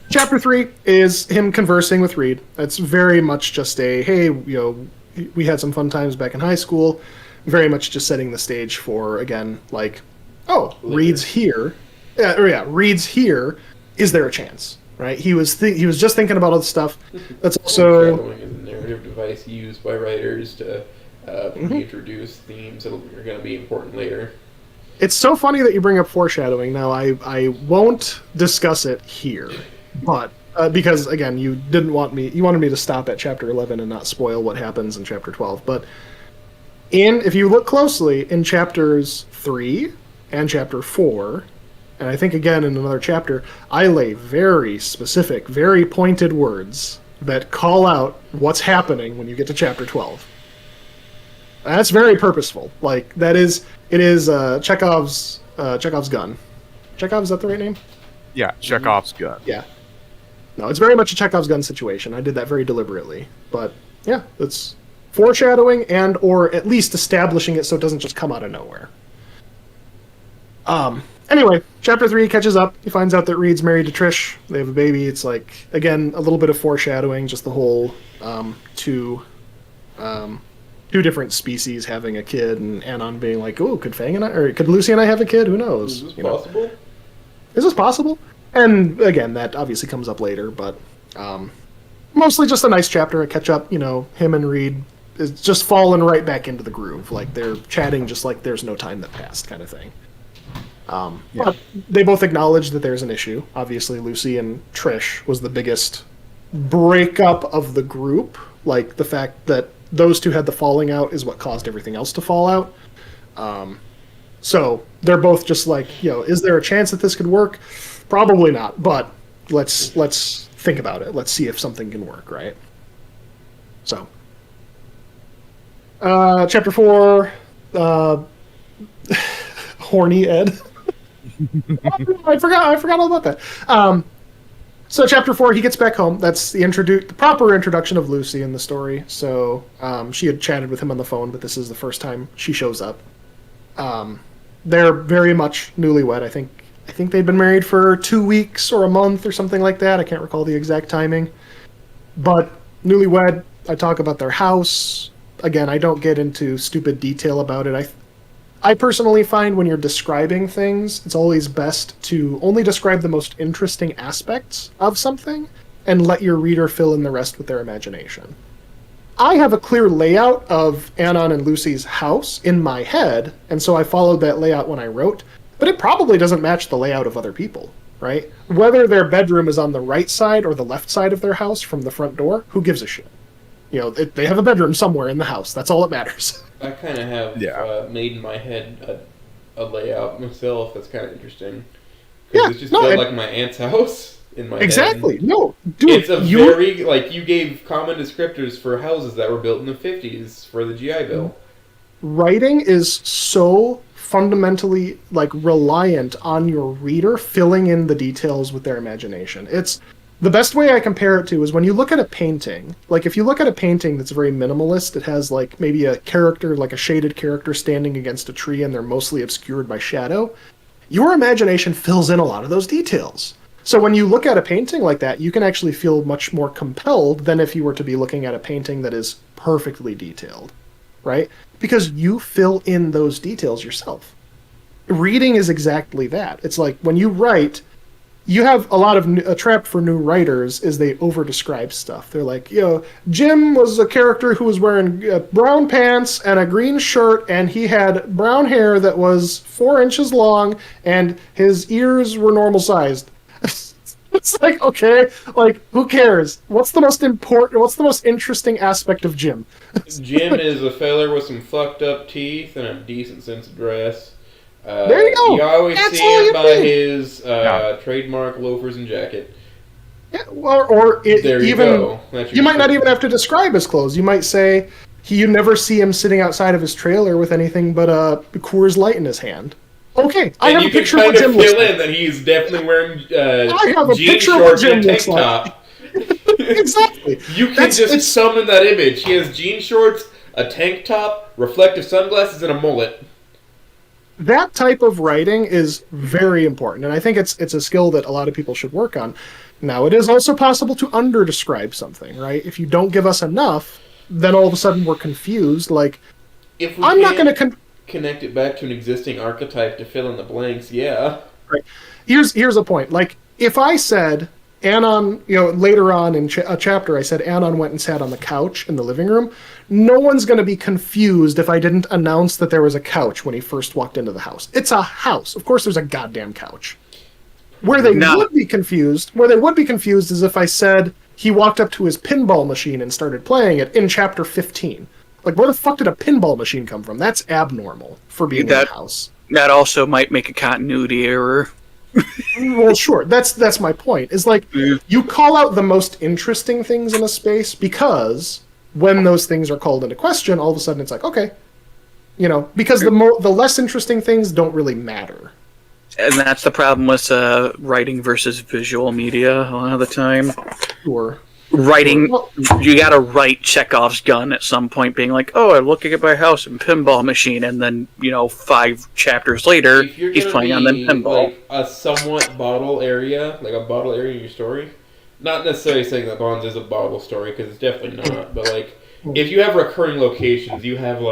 Chapter 3 is him conversing with Reed. It's very much just hey, we had some fun times back in high school. Very much just setting the stage for, again, like, oh, Reed's here. Reed's here. Is there a chance? Right? He was just thinking about all the stuff. That's also Foreshadowing is a narrative device used by writers to reintroduce themes that are going to be important later. It's so funny that you bring up foreshadowing. Now, I won't discuss it here, but because again, you wanted me to stop at Chapter 11 and not spoil what happens in Chapter 12. But if you look closely in Chapters 3 and Chapter 4, and I think again in another chapter, I lay very specific, very pointed words that call out what's happening when you get to Chapter 12. That's very purposeful. Like it is Chekhov's gun. Chekhov, is that the right name? Yeah, Chekhov's gun. Yeah. No, it's very much a Chekhov's gun situation. I did that very deliberately. But yeah, it's foreshadowing and or at least establishing it so it doesn't just come out of nowhere. Anyway, Chapter 3 catches up. He finds out that Reed's married to Trish. They have a baby. It's like, again, a little bit of foreshadowing, just the whole two different species having a kid, and Anon being like, "Oh, could Lucy and I have a kid? Who knows? Is this possible? Is this possible?" And again, that obviously comes up later, but mostly just a nice chapter, a catch up. Him and Reed is just falling right back into the groove. Like they're chatting just like there's no time that passed, kind of thing. But they both acknowledge that there's an issue. Obviously, Lucy and Trish was the biggest breakup of the group. Like the fact that those two had the falling out is what caused everything else to fall out. So they're both just like, is there a chance that this could work? Probably not, but let's think about it. Let's see if something can work, right? So, chapter 4, horny Ed. I forgot all about that. So chapter 4, he gets back home. That's the proper introduction of Lucy in the story. So she had chatted with him on the phone, but this is the first time she shows up. They're very much newlywed. I think they'd been married for 2 weeks or a month or something like that. I can't recall the exact timing. But newlywed, I talk about their house. Again, I don't get into stupid detail about it. I personally find when you're describing things, it's always best to only describe the most interesting aspects of something and let your reader fill in the rest with their imagination. I have a clear layout of Anon and Lucy's house in my head, and so I followed that layout when I wrote, but it probably doesn't match the layout of other people, right? Whether their bedroom is on the right side or the left side of their house from the front door, who gives a shit? They have a bedroom somewhere in the house. That's all that matters. I kind of have made in my head a layout myself that's kind of interesting. Yeah, it just felt like my aunt's house in my head. Exactly. No, dude. It's very, you gave common descriptors for houses that were built in the 50s for the GI Bill. Writing is so fundamentally, reliant on your reader filling in the details with their imagination. The best way I compare it to is when you look at a painting. If you look at a painting that's very minimalist, it has maybe a character, a shaded character standing against a tree and they're mostly obscured by shadow. Your imagination fills in a lot of those details. So when you look at a painting like that, you can actually feel much more compelled than if you were to be looking at a painting that is perfectly detailed, right? Because you fill in those details yourself. Reading is exactly that. It's like when you write, you have a lot of a trap for new writers is they over-describe stuff. They're like, Jim was a character who was wearing brown pants and a green shirt, and he had brown hair that was 4 inches long, and his ears were normal sized. It's like, okay, who cares? What's the most interesting aspect of Jim? Jim is a feller with some fucked up teeth and a decent sense of dress. There you go. You always see him by his trademark loafers and jacket. Yeah, you might not even have to describe his clothes. You might say you never see him sitting outside of his trailer with anything but a Coors Light in his hand. Okay, I have a picture of what Jim looks like. You can fill in that he's definitely wearing jean shorts and a tank top. Exactly. You can just summon that image. He has jean shorts, a tank top, reflective sunglasses, and a mullet. That type of writing is very important, and I think it's a skill that a lot of people should work on. Now, it is also possible to under-describe something, right? If you don't give us enough, then all of a sudden we're confused. If we not going to connect it back to an existing archetype to fill in the blanks, yeah. Right. Here's a point. If I said Anon, later on in a chapter, I said Anon went and sat on the couch in the living room. No one's going to be confused if I didn't announce that there was a couch when he first walked into the house. It's a house. Of course, there's a goddamn couch. Where they would be confused is if I said he walked up to his pinball machine and started playing it in chapter 15. Where the fuck did a pinball machine come from? That's abnormal for being in a house. That also might make a continuity error. Well, sure. That's my point. Is you call out the most interesting things in a space because when those things are called into question, all of a sudden it's like, okay, because the less interesting things don't really matter. And that's the problem with writing versus visual media a lot of the time. Sure. Writing, you gotta write Chekhov's gun at some point, being like, "Oh, I'm looking at my house and pinball machine," and then 5 chapters later, he's playing on them pinball. A somewhat bottle area, a bottle area in your story. Not necessarily saying that Bonds is a bottle story because it's definitely not. But if you have recurring locations, you have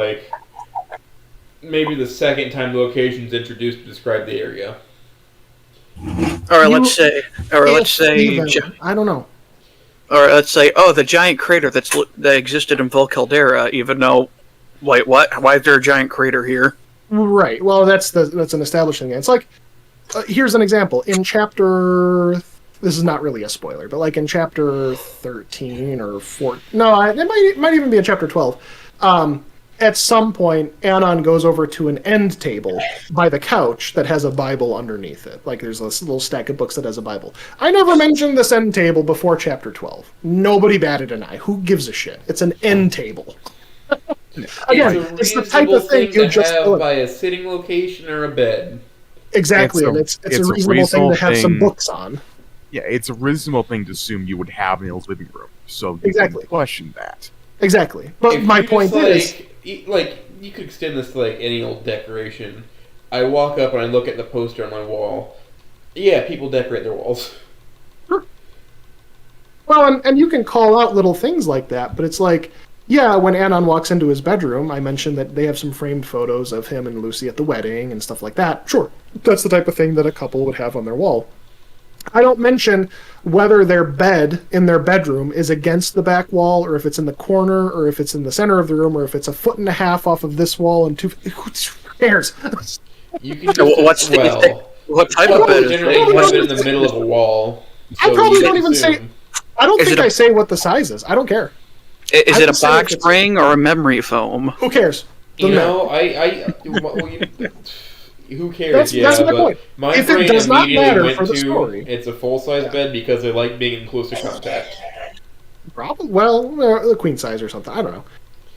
maybe the second time the location's introduced to describe the area. Or let's say, I don't know. or let's say, oh, the giant crater that existed in Vol Caldera, even though, wait, what? Why is there a giant crater here? Right. Well, that's an establishing thing. It's like, here's an example. In chapter, this is not really a spoiler, but like in chapter 13 or 14, no, it might even be in chapter 12. At some point, Anon goes over to an end table by the couch that has a Bible underneath it. Like there's this little stack of books that has a Bible. I never mentioned this end table before chapter 12. Nobody batted an eye. Who gives a shit? It's an end table. Again, it's the type of thing you just have by a sitting location or a bed. Exactly, and it's a reasonable thing to have some books on. Yeah, it's a reasonable thing to assume you would have in a living room. So you exactly, can question that. Exactly, but if my point is, like, you could extend this to like any old decoration. I walk up and I look at the poster on my wall. Yeah, people decorate their walls. Sure. Well, and you can call out little things like that, but it's like, yeah, when Anon walks into his bedroom, I mentioned that they have some framed photos of him and Lucy at the wedding and stuff like that. Sure, that's the type of thing that a couple would have on their wall. I don't mention whether their bed in their bedroom is against the back wall, or if it's in the corner, or if it's in the center of the room, or if it's a 1.5 feet off of this wall and 2. Who cares? You can just what type of bed is generally have it in the middle of a wall. I probably don't even say. I don't think I say what the size is. I don't care. Is it a box spring or a memory foam? Who cares? You know, who cares? That's my point. My if brain it does not immediately matter went for the to story, it's a full-size bed because they like being in closer contact. Probably, well, the queen size or something. I don't know.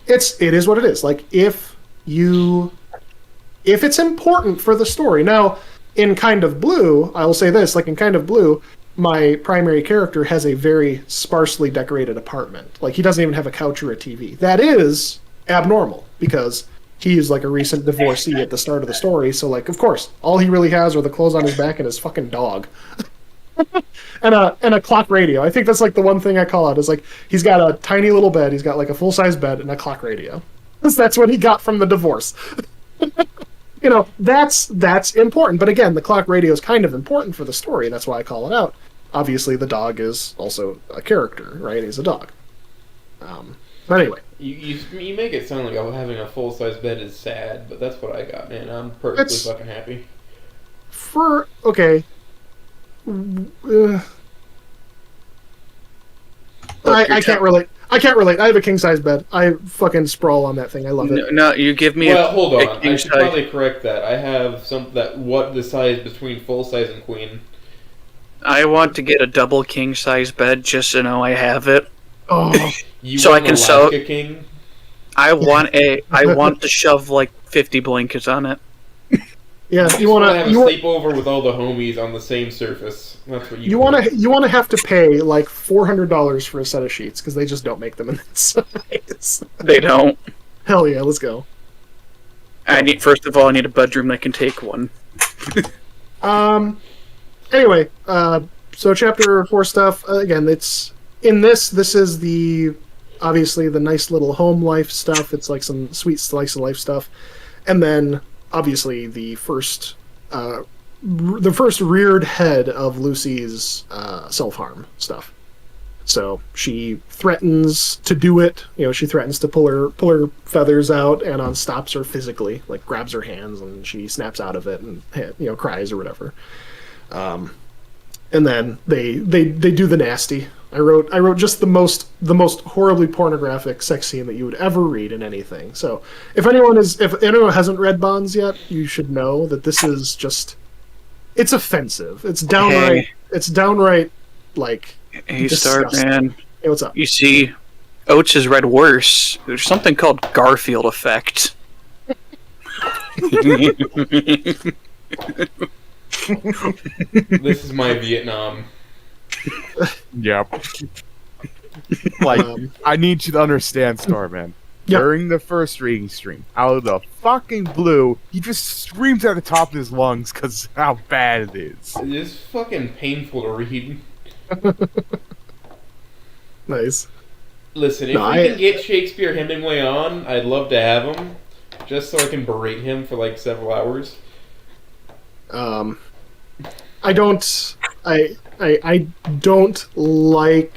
It is what it is. Like if it's important for the story. Now, in Kind of Blue, I will say this: like in Kind of Blue, my primary character has a very sparsely decorated apartment. Like he doesn't even have a couch or a TV. That is abnormal because he's like a recent divorcee at the start of the story. So like, of course, all he really has are the clothes on his back and his fucking dog. and a clock radio. I think that's like the one thing I call out is like he's got a tiny little bed. He's got like a full-size bed and a clock radio. That's what he got from the divorce. You know, that's important. But again, the clock radio is kind of important for the story. That's why I call it out. Obviously, the dog is also a character, right? He's a dog. But anyway. You make it sound like having a full-size bed is sad, but that's what I got, man. I'm perfectly fucking happy. Okay. I can't relate. I have a king-size bed. I fucking sprawl on that thing. I love it. No, you give me hold on. I should probably correct that. I have what the size between full-size and queen. I want to get a double king-size bed just so know I have it. Oh, so I can sell. King? I want to shove like 50 blankets on it. Yeah, you want to have a sleepover with all the homies on the same surface. That's what you want to have to pay like $400 for a set of sheets because they just don't make them in that size. They don't. Hell yeah, let's go. First of all, I need a bedroom that can take one. Anyway, so chapter 4 stuff again. It's in this. This is obviously the nice little home life stuff. It's like some sweet slice of life stuff, and then obviously the first reared head of Lucy's self-harm stuff. So she threatens to do it. You know, she threatens to pull her feathers out, and Anon stops her physically, like grabs her hands, and she snaps out of it and cries or whatever. And then they do the nasty. I wrote just the most horribly pornographic sex scene that you would ever read in anything. So if anyone hasn't read Bonds yet, you should know that this is just, it's offensive. It's downright like. Hey, Starman. Hey, what's up? You see, Oates has read worse. There's something called Garfield effect. This is my Vietnam. Yep. I need you to understand, Starman. Yep. During the first reading stream, out of the fucking blue, he just screams at the top of his lungs because how bad it is. It's fucking painful to read. Nice. Listen, if we can get Shakespeare Hemingway on, I'd love to have him, just so I can berate him for like several hours. I don't like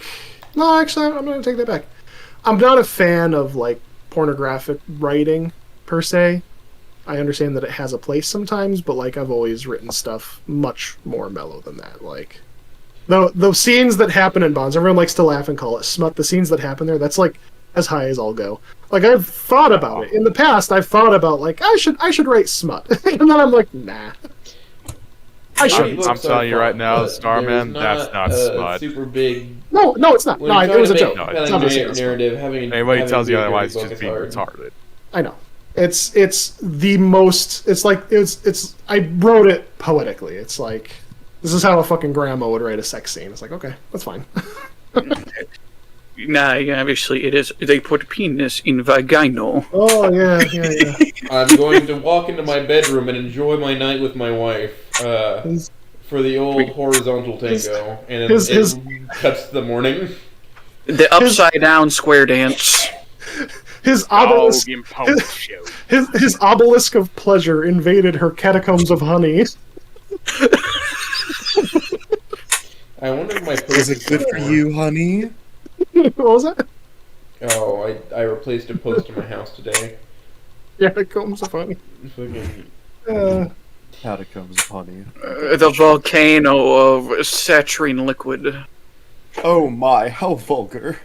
No, actually, I'm going to take that back. I'm not a fan of like pornographic writing per se. I understand that it has a place sometimes, but like I've always written stuff much more mellow than that. Like those scenes that happen in Bonds, everyone likes to laugh and call it smut. The scenes that happen there, that's like as high as I'll go. Like I've thought about it in the past. I've thought about like I should write smut, and then I'm like, nah. I'm telling you right now, Starman, that's not smut. Super big. No, it's not. No, it was a joke. It's not narrative. Anybody tells you otherwise, is just being retarded. I know. It's the most. It's like it's. I wrote it poetically. It's like this is how a fucking grandma would write a sex scene. It's like okay, that's fine. Nah, obviously it is. They put penis in vagina. Oh yeah. I'm going to walk into my bedroom and enjoy my night with my wife for the old horizontal tango, and it cuts to the morning. The upside down square dance. His obelisk, his obelisk of pleasure invaded her catacombs of honey. I wonder if my is it good for you, honey? What was that? Oh, I replaced a post in my house today. Catacombs of honey. Catacombs of honey. The volcano of saturine liquid. Oh my, how vulgar.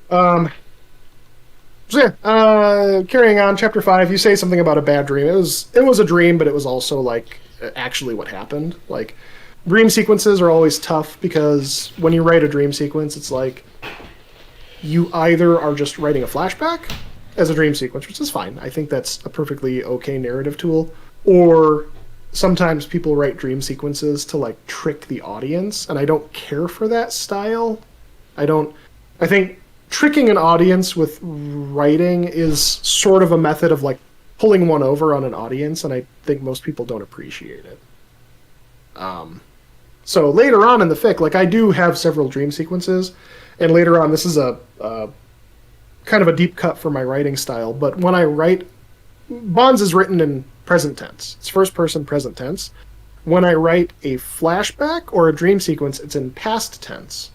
So yeah, carrying on, chapter 5, you say something about a bad dream. It was a dream, but it was also like actually what happened. Like dream sequences are always tough because when you write a dream sequence, it's like you either are just writing a flashback as a dream sequence, which is fine. I think that's a perfectly okay narrative tool. Or sometimes people write dream sequences to like trick the audience, and I don't care for that style. I think tricking an audience with writing is sort of a method of like pulling one over on an audience, and I think most people don't appreciate it. So later on in the fic, like I do have several dream sequences, and later on this is a kind of a deep cut for my writing style, but when I write, Bonds is written in present tense. It's first person present tense. When I write a flashback or a dream sequence, it's in past tense.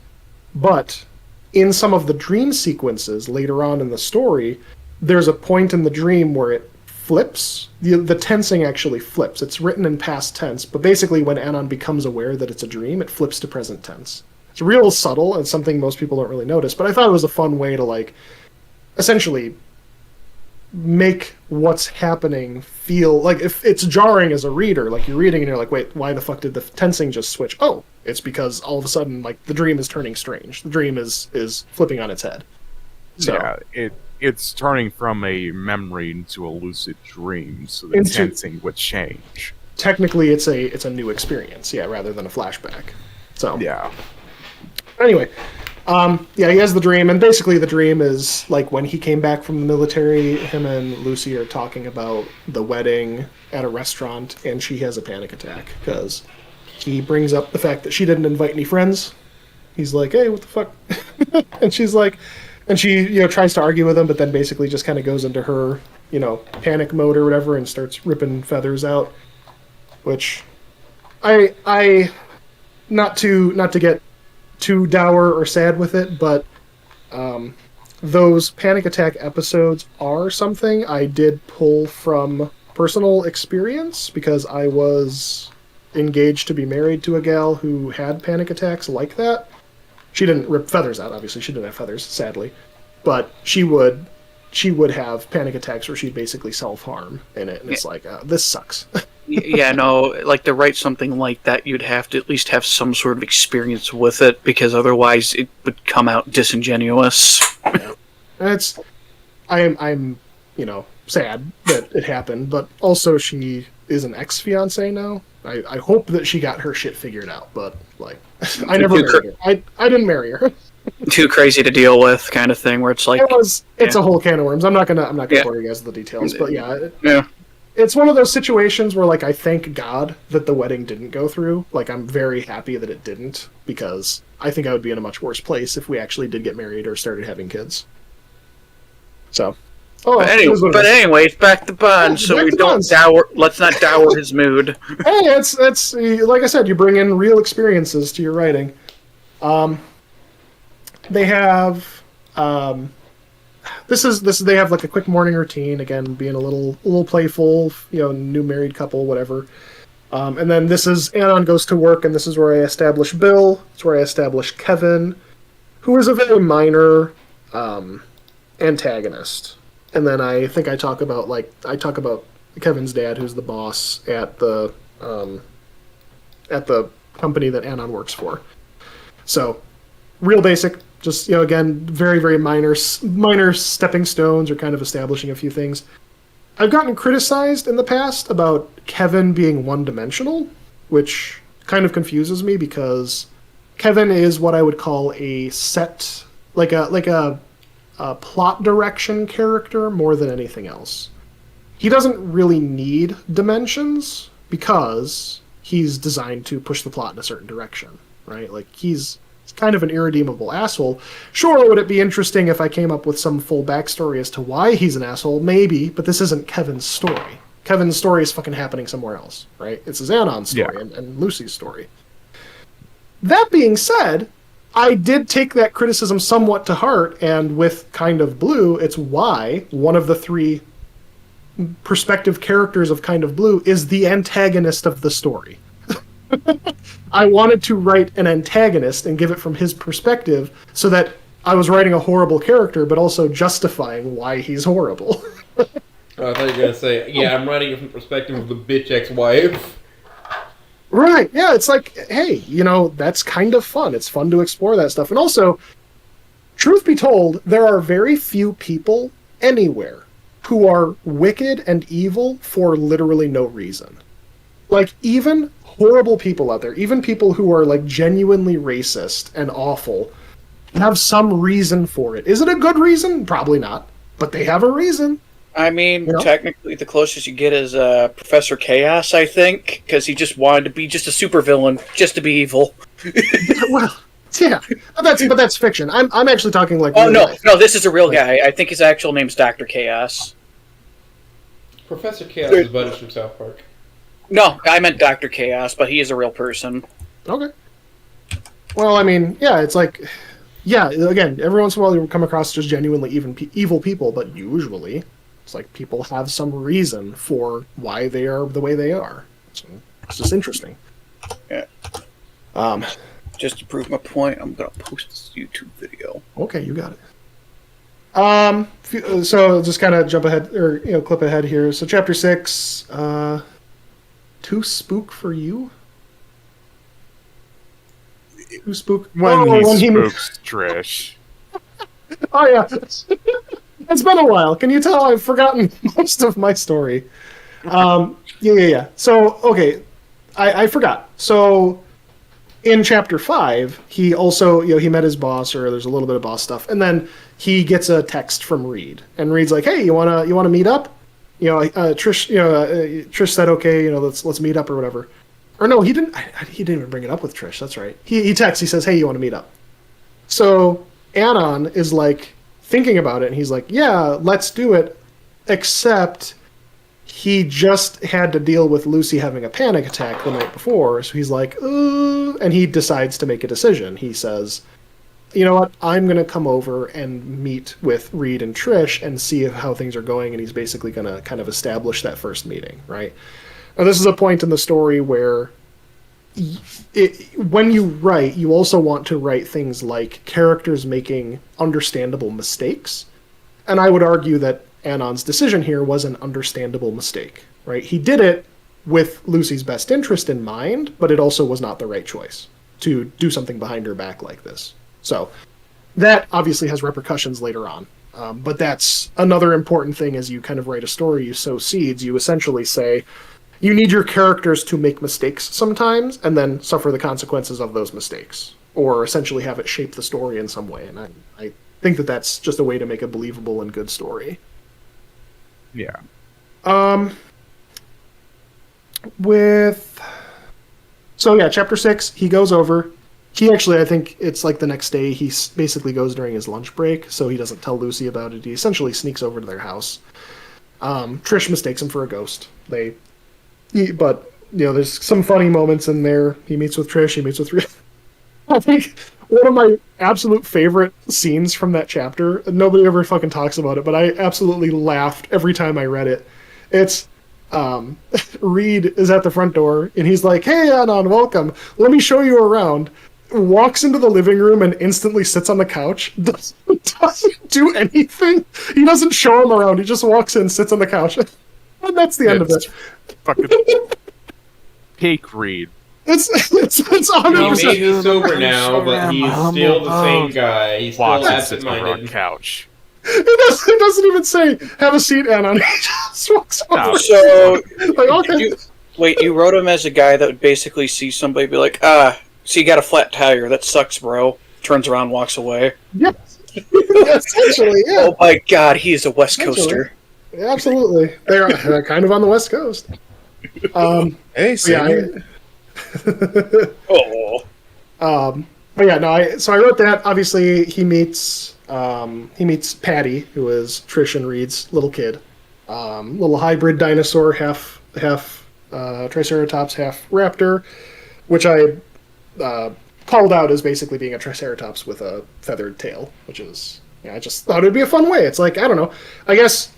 But in some of the dream sequences later on in the story, there's a point in the dream where it flips. The tensing actually flips. It's written in past tense, but basically when Anon becomes aware that it's a dream, it flips to present tense. It's real subtle and something most people don't really notice, but I thought it was a fun way to like essentially make what's happening feel like if it's jarring as a reader, like you're reading and you're like, wait, why the fuck did the tensing just switch? Oh, it's because all of a sudden like the dream is turning strange. The dream is flipping on its head. So, yeah, it's turning from a memory into a lucid dream, so the tensing would change. Technically, it's a new experience, yeah, rather than a flashback. So yeah. Anyway, he has the dream, and basically the dream is like when he came back from the military, him and Lucy are talking about the wedding at a restaurant, and she has a panic attack because he brings up the fact that she didn't invite any friends. He's like, hey, what the fuck? And she's like, and she, tries to argue with him, but then basically just kind of goes into her, panic mode or whatever and starts ripping feathers out, which I not to get too dour or sad with it, but those panic attack episodes are something I did pull from personal experience because I was engaged to be married to a gal who had panic attacks like that. She didn't rip feathers out, obviously. She didn't have feathers, sadly. But she would have panic attacks where she'd basically self-harm in it, and it's like, this sucks. Yeah, no, like to write something like that, you'd have to at least have some sort of experience with it, because otherwise it would come out disingenuous. Yeah. I'm sad that it happened, but also she is an ex-fiancé now. I hope that she got her shit figured out, but like I never married her. I didn't marry her. Too crazy to deal with, kind of thing. Where it's like it's a whole can of worms. I'm not gonna bore you guys with the details, but yeah. It's one of those situations where like I thank God that the wedding didn't go through. Like I'm very happy that it didn't, because I think I would be in a much worse place if we actually did get married or started having kids. So. But anyways, back to Bond, so we don't dour. Let's not dour his mood. Hey, it's like I said, you bring in real experiences to your writing. They have they have like a quick morning routine, again being a little playful, new married couple, whatever. And then this is Anon goes to work, and this is where I establish Bill. It's where I establish Kevin, who is a very minor antagonist. And then I think I talk about Kevin's dad, who's the boss at the company that Anon works for. So, real basic. Just, again, very, very minor stepping stones or kind of establishing a few things. I've gotten criticized in the past about Kevin being one-dimensional, which kind of confuses me because Kevin is what I would call a set, like a plot direction character more than anything else. He doesn't really need dimensions because he's designed to push the plot in a certain direction, right? Like, he's kind of an irredeemable asshole. Sure, would it be interesting if I came up with some full backstory as to why he's an asshole? Maybe, but this isn't Kevin's story. Kevin's story is fucking happening somewhere else, right? It's his Xanon's story and Lucy's story. That being said, I did take that criticism somewhat to heart, and with Kind of Blue, it's why one of the three perspective characters of Kind of Blue is the antagonist of the story. I wanted to write an antagonist and give it from his perspective so that I was writing a horrible character, but also justifying why he's horrible. I thought you were going to say, yeah, I'm writing it from the perspective of the bitch ex-wife. Right, yeah, it's like, hey, that's kind of fun. It's fun to explore that stuff. And also, truth be told, there are very few people anywhere who are wicked and evil for literally no reason. Like, even horrible people out there, even people who are like genuinely racist and awful, have some reason for it. Is it a good reason? Probably not, but they have a reason. I mean, technically, the closest you get is Professor Chaos, I think, because he just wanted to be just a supervillain, just to be evil. Well, yeah, but that's fiction. I'm actually talking like. Oh no, this is a real guy. I think his actual name's Dr. Chaos. Professor Chaos is buddies from South Park. No, I meant Dr. Chaos, but he is a real person. Okay. Well, I mean, yeah, it's like, yeah, again, every once in a while you come across just genuinely evil people, but usually it's like people have some reason for why they are the way they are. So it's just interesting. Yeah. Just to prove my point, I'm going to post this YouTube video. Okay, you got it. So just kind of jump ahead, or, clip ahead here. So chapter 6, Too Spook for You? Too Spook? When he spooks Trish. Oh, yeah. It's been a while. Can you tell I've forgotten most of my story? Yeah. So, okay. I forgot. So, in Chapter 5, he also, he met his boss, or there's a little bit of boss stuff, and then he gets a text from Reed. And Reed's like, hey, you wanna meet up? Trish said, okay, let's meet up or whatever. Or no, he didn't even bring it up with Trish. That's right. He texts, he says, hey, you want to meet up? So Anon is like thinking about it, and he's like, yeah, let's do it. Except he just had to deal with Lucy having a panic attack the night before. So he's like, and he decides to make a decision. He says, you know what, I'm going to come over and meet with Reed and Trish and see how things are going, and he's basically going to kind of establish that first meeting, right? Now, this is a point in the story where when you write, you also want to write things like characters making understandable mistakes, and I would argue that Anon's decision here was an understandable mistake, right? He did it with Lucy's best interest in mind, but it also was not the right choice to do something behind her back like this. So that obviously has repercussions later on. But that's another important thing as you kind of write a story, you sow seeds. You essentially say, you need your characters to make mistakes sometimes and then suffer the consequences of those mistakes. Or essentially have it shape the story in some way. And I think that that's just a way to make a believable and good story. Yeah. So yeah, chapter 6, he goes over. He actually, I think it's like the next day, he basically goes during his lunch break, so he doesn't tell Lucy about it. He essentially sneaks over to their house. Trish mistakes him for a ghost. But there's some funny moments in there. He meets with Trish, he meets with I think one of my absolute favorite scenes from that chapter, nobody ever fucking talks about it, but I absolutely laughed every time I read it. It's Reed is at the front door, and he's like, "Hey, Anon, welcome. Let me show you around." Walks into the living room and instantly sits on the couch. Doesn't do anything. He doesn't show him around. He just walks in, sits on the couch. And that's the end of it. Fucking peak Reed. It's He 100%. may be sober now, but he's still the same guy. He's still Watson sits over absent-minded. on couch. It doesn't even say, "Have a seat, Anon." He just walks over. So, Like, okay. you wrote him as a guy that would basically see somebody be like, so you got a flat tire. That sucks, bro. Turns around, walks away. Yes. Essentially, yeah. Oh my god, he is a West Coaster. Absolutely. They're kind of on the West Coast. Hey, yeah, Oh. But yeah, no. So I wrote that. Obviously, he meets Patty, who is Trish and Reed's little kid, little hybrid dinosaur, half Triceratops, half raptor, which I called out as basically being a Triceratops with a feathered tail, which is, I just thought it'd be a fun way. It's like, I don't know. I guess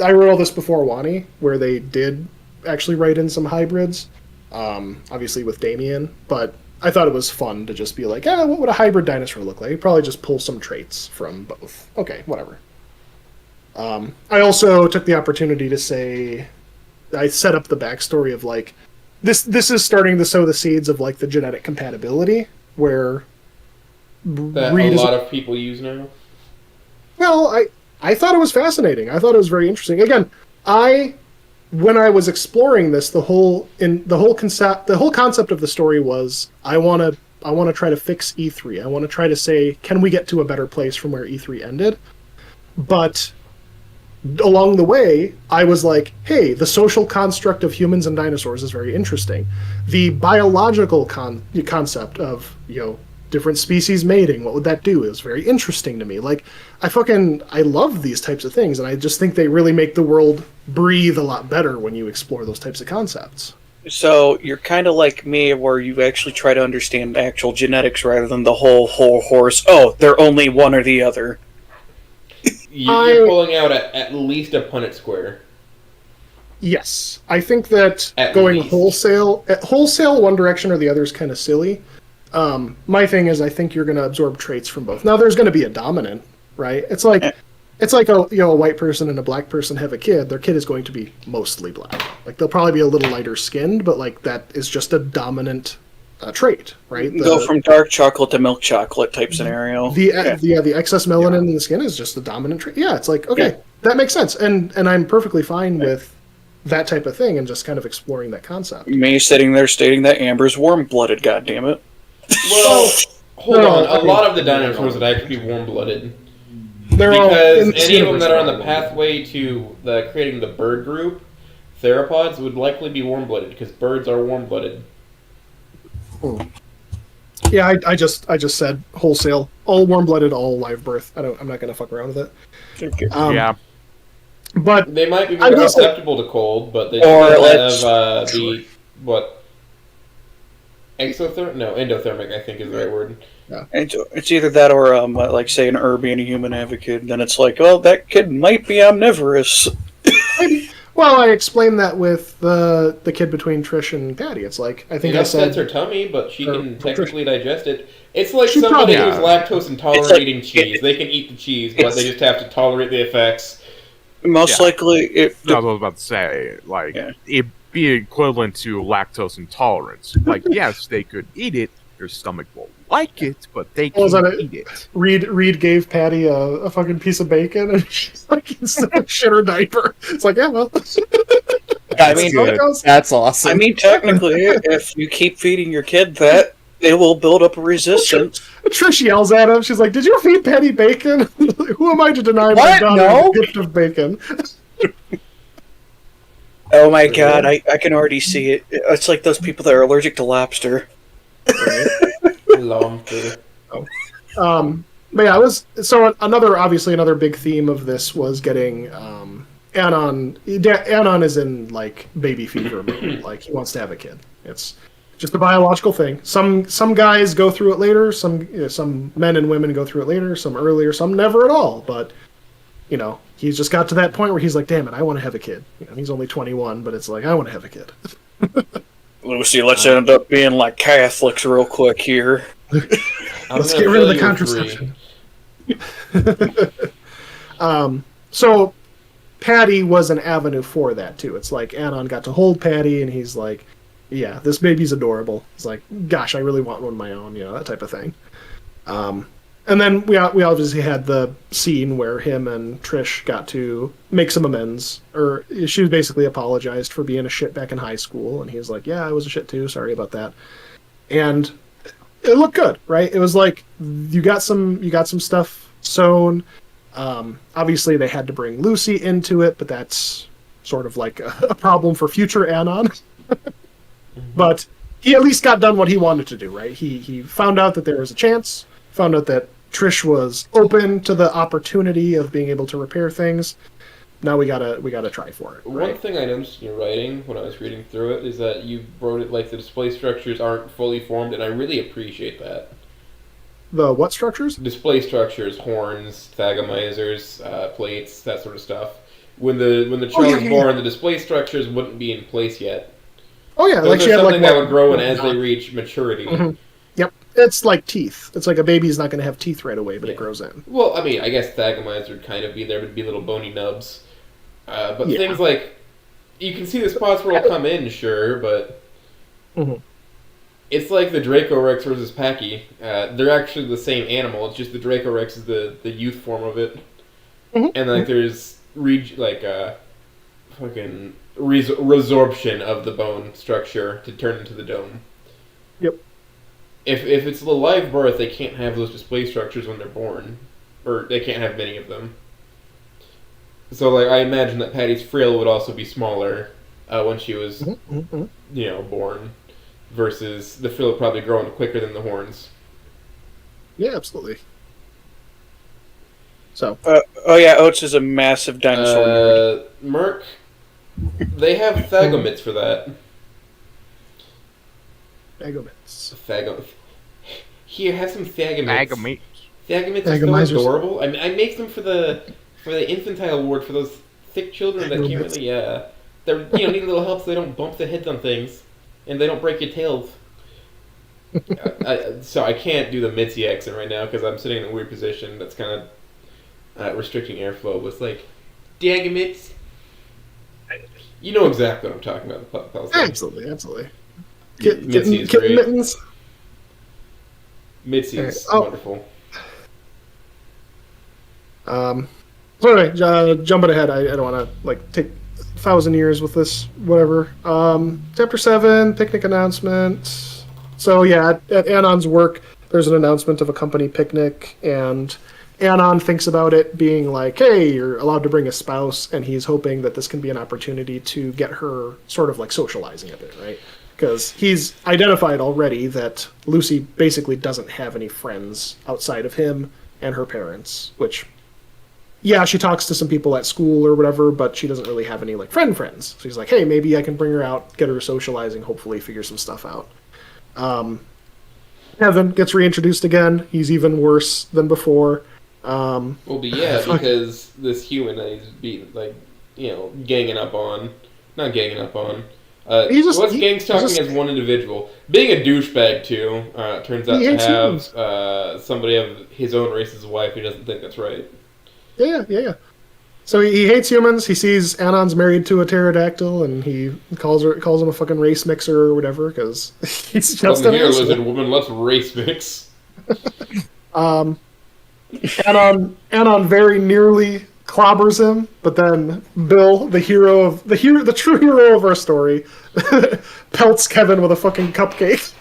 I wrote all this before Wani, where they did actually write in some hybrids, obviously with Damien, but I thought it was fun to just be like, what would a hybrid dinosaur look like? You'd probably just pull some traits from both. Okay, whatever. I also took the opportunity to say, I set up the backstory of like, this is starting to sow the seeds of like the genetic compatibility where That Reed a is lot of people use now. Well, I thought it was fascinating. I thought it was very interesting. Again, when I was exploring this, the whole concept of the story was I want to try to fix E3. I want to try to say, can we get to a better place from where E3 ended? But along the way, I was like, hey, the social construct of humans and dinosaurs is very interesting. The biological concept of, different species mating, what would that do? It was very interesting to me. Like, I love these types of things, and I just think they really make the world breathe a lot better when you explore those types of concepts. So you're kind of like me, where you actually try to understand actual genetics rather than the whole horse. Oh, they're only one or the other. You're pulling out at least a Punnett square. Yes, I think that At going least. wholesale one direction or the other is kind of silly. My thing is, I think you're going to absorb traits from both. Now, there's going to be a dominant, right? It's like a white person and a black person have a kid. Their kid is going to be mostly black. Like, they'll probably be a little lighter skinned, but like that is just a dominant trait, right? Go from dark chocolate to milk chocolate type scenario. The excess melanin in the skin is just a dominant trait. Yeah, it's like, okay, that makes sense, and I'm perfectly fine with that type of thing and just kind of exploring that concept. Me sitting there stating that Amber's warm-blooded, goddammit. Well, hold No, on. I A mean- lot of the dinosaurs would actually be warm-blooded. They're all Because in the any of them universe that are on the are pathway to creating the bird group, theropods, would likely be warm-blooded, because birds are warm-blooded. Yeah, I just said wholesale, all warm-blooded, all live birth. I'm not gonna fuck around with it. Yeah. But They might be I more will say- susceptible to cold, but they Or still let's- have exothermic? No, endothermic, I think is the right word. It's either that or, like, say, an herb being a human advocate. Then it's like, well, that kid might be omnivorous. Well, I explained that with the kid between Trish and Patty. It's like, I think It I upsets said her tummy, but she or- can technically digest it. It's like She somebody probably- who's lactose intolerant It's like- eating cheese. They can eat the cheese, but they just have to tolerate the effects. Most Yeah. likely, That's what I was about to say. Like, it'd be equivalent to lactose intolerance. Like, yes, they could eat it. Their stomach will like it, but they What was can't that? eat it. Reed gave Patty a fucking piece of bacon, and she's like, shit her diaper. It's like, yeah, well. I mean, That's awesome. I mean, technically, if you keep feeding your kid that, it will build up a resistance. Trish yells at him. She's like, "Did you feed Patty bacon? Who am I to deny my What? daughter No? the gift of bacon?" Oh my god, I can already see it. It's like those people that are allergic to lobster. Lobster. But yeah, another big theme of this was getting Anon. Anon is in like baby fever mode. Like, he wants to have a kid. just a biological thing. Some guys go through it later. Some men and women go through it later. Some earlier. Some never at all. But he's just got to that point where he's like, damn it, I want to have a kid. He's only 21, but it's like, I want to have a kid. Lucy, let's end up being like Catholics real quick here. Let's get rid of the contraception. So Patty was an avenue for that too. It's like Anon got to hold Patty, and he's like, yeah, this baby's adorable. It's like, gosh, I really want one of my own, that type of thing. And then we obviously had the scene where him and Trish got to make some amends, or she basically apologized for being a shit back in high school, and he was like, yeah, I was a shit too, sorry about that. And it looked good, right? It was like you got some stuff sewn. Obviously they had to bring Lucy into it, but that's sort of like a problem for future Anon. But he at least got done what he wanted to do, right? He found out that there was a chance, found out that Trish was open to the opportunity of being able to repair things. Now we gotta try for it. Right? One thing I noticed in your writing when I was reading through it is that you wrote it like the display structures aren't fully formed, and I really appreciate that. The what structures? Display structures, horns, thagamizers, plates, that sort of stuff. When the child was born, the display structures wouldn't be in place yet. Oh yeah, those like are she had something like that would grow in as they reach maturity. Mm-hmm. Yep, it's like teeth. It's like a baby's not going to have teeth right away, but it grows in. Well, I mean, I guess thagamizer would kind of be there, would be little bony nubs. But things like, you can see the spots where it'll come in, sure, but it's like the Draco Rex versus Packy. They're actually the same animal. It's just the Draco Rex is the youth form of it, and like there's fucking resorption of the bone structure to turn into the dome. Yep. If it's a live birth, they can't have those display structures when they're born, or they can't have many of them. So, like, I imagine that Patty's frill would also be smaller when she was, born, versus the frill probably growing quicker than the horns. Yeah, absolutely. So. Oates is a massive dinosaur nerd. Merc, they have thagomits for that. Thagomits. Here, have some thagomits. Thagomits are so adorable. I mean, I make them for the infantile ward for those thick children that can't really, they're need a little help so they don't bump their heads on things and they don't break your tails. So I can't do the Mitzi accent right now because I'm sitting in a weird position that's kind of restricting airflow. But it's like, Dagomits. You know exactly what I'm talking about. Absolutely. Mitzi's kitten mittens. Mitzi's wonderful. So anyway, jumping ahead, I don't want to take 1,000 years with this, whatever. Chapter 7, picnic announcement. So yeah, at Anon's work, there's an announcement of a company picnic, and Anon thinks about it being like, hey, you're allowed to bring a spouse, and he's hoping that this can be an opportunity to get her sort of socializing a bit, right? Because he's identified already that Lucy basically doesn't have any friends outside of him and her parents, which, yeah, she talks to some people at school or whatever, but she doesn't really have any friends. So he's like, hey, maybe I can bring her out, get her socializing, hopefully figure some stuff out. Kevin gets reintroduced again. He's even worse than before. Because this human that he's ganging up on. Not ganging up on. Gang's talking as one individual. Being a douchebag, too, turns out to have somebody of his own race as a wife who doesn't think that's right. Yeah. So he hates humans. He sees Anon's married to a pterodactyl, and he calls him a fucking race mixer or whatever, because he's just an here, lizard woman, let's race mix. Anon very nearly clobbers him, but then Bill, the true hero of our story, pelts Kevin with a fucking cupcake.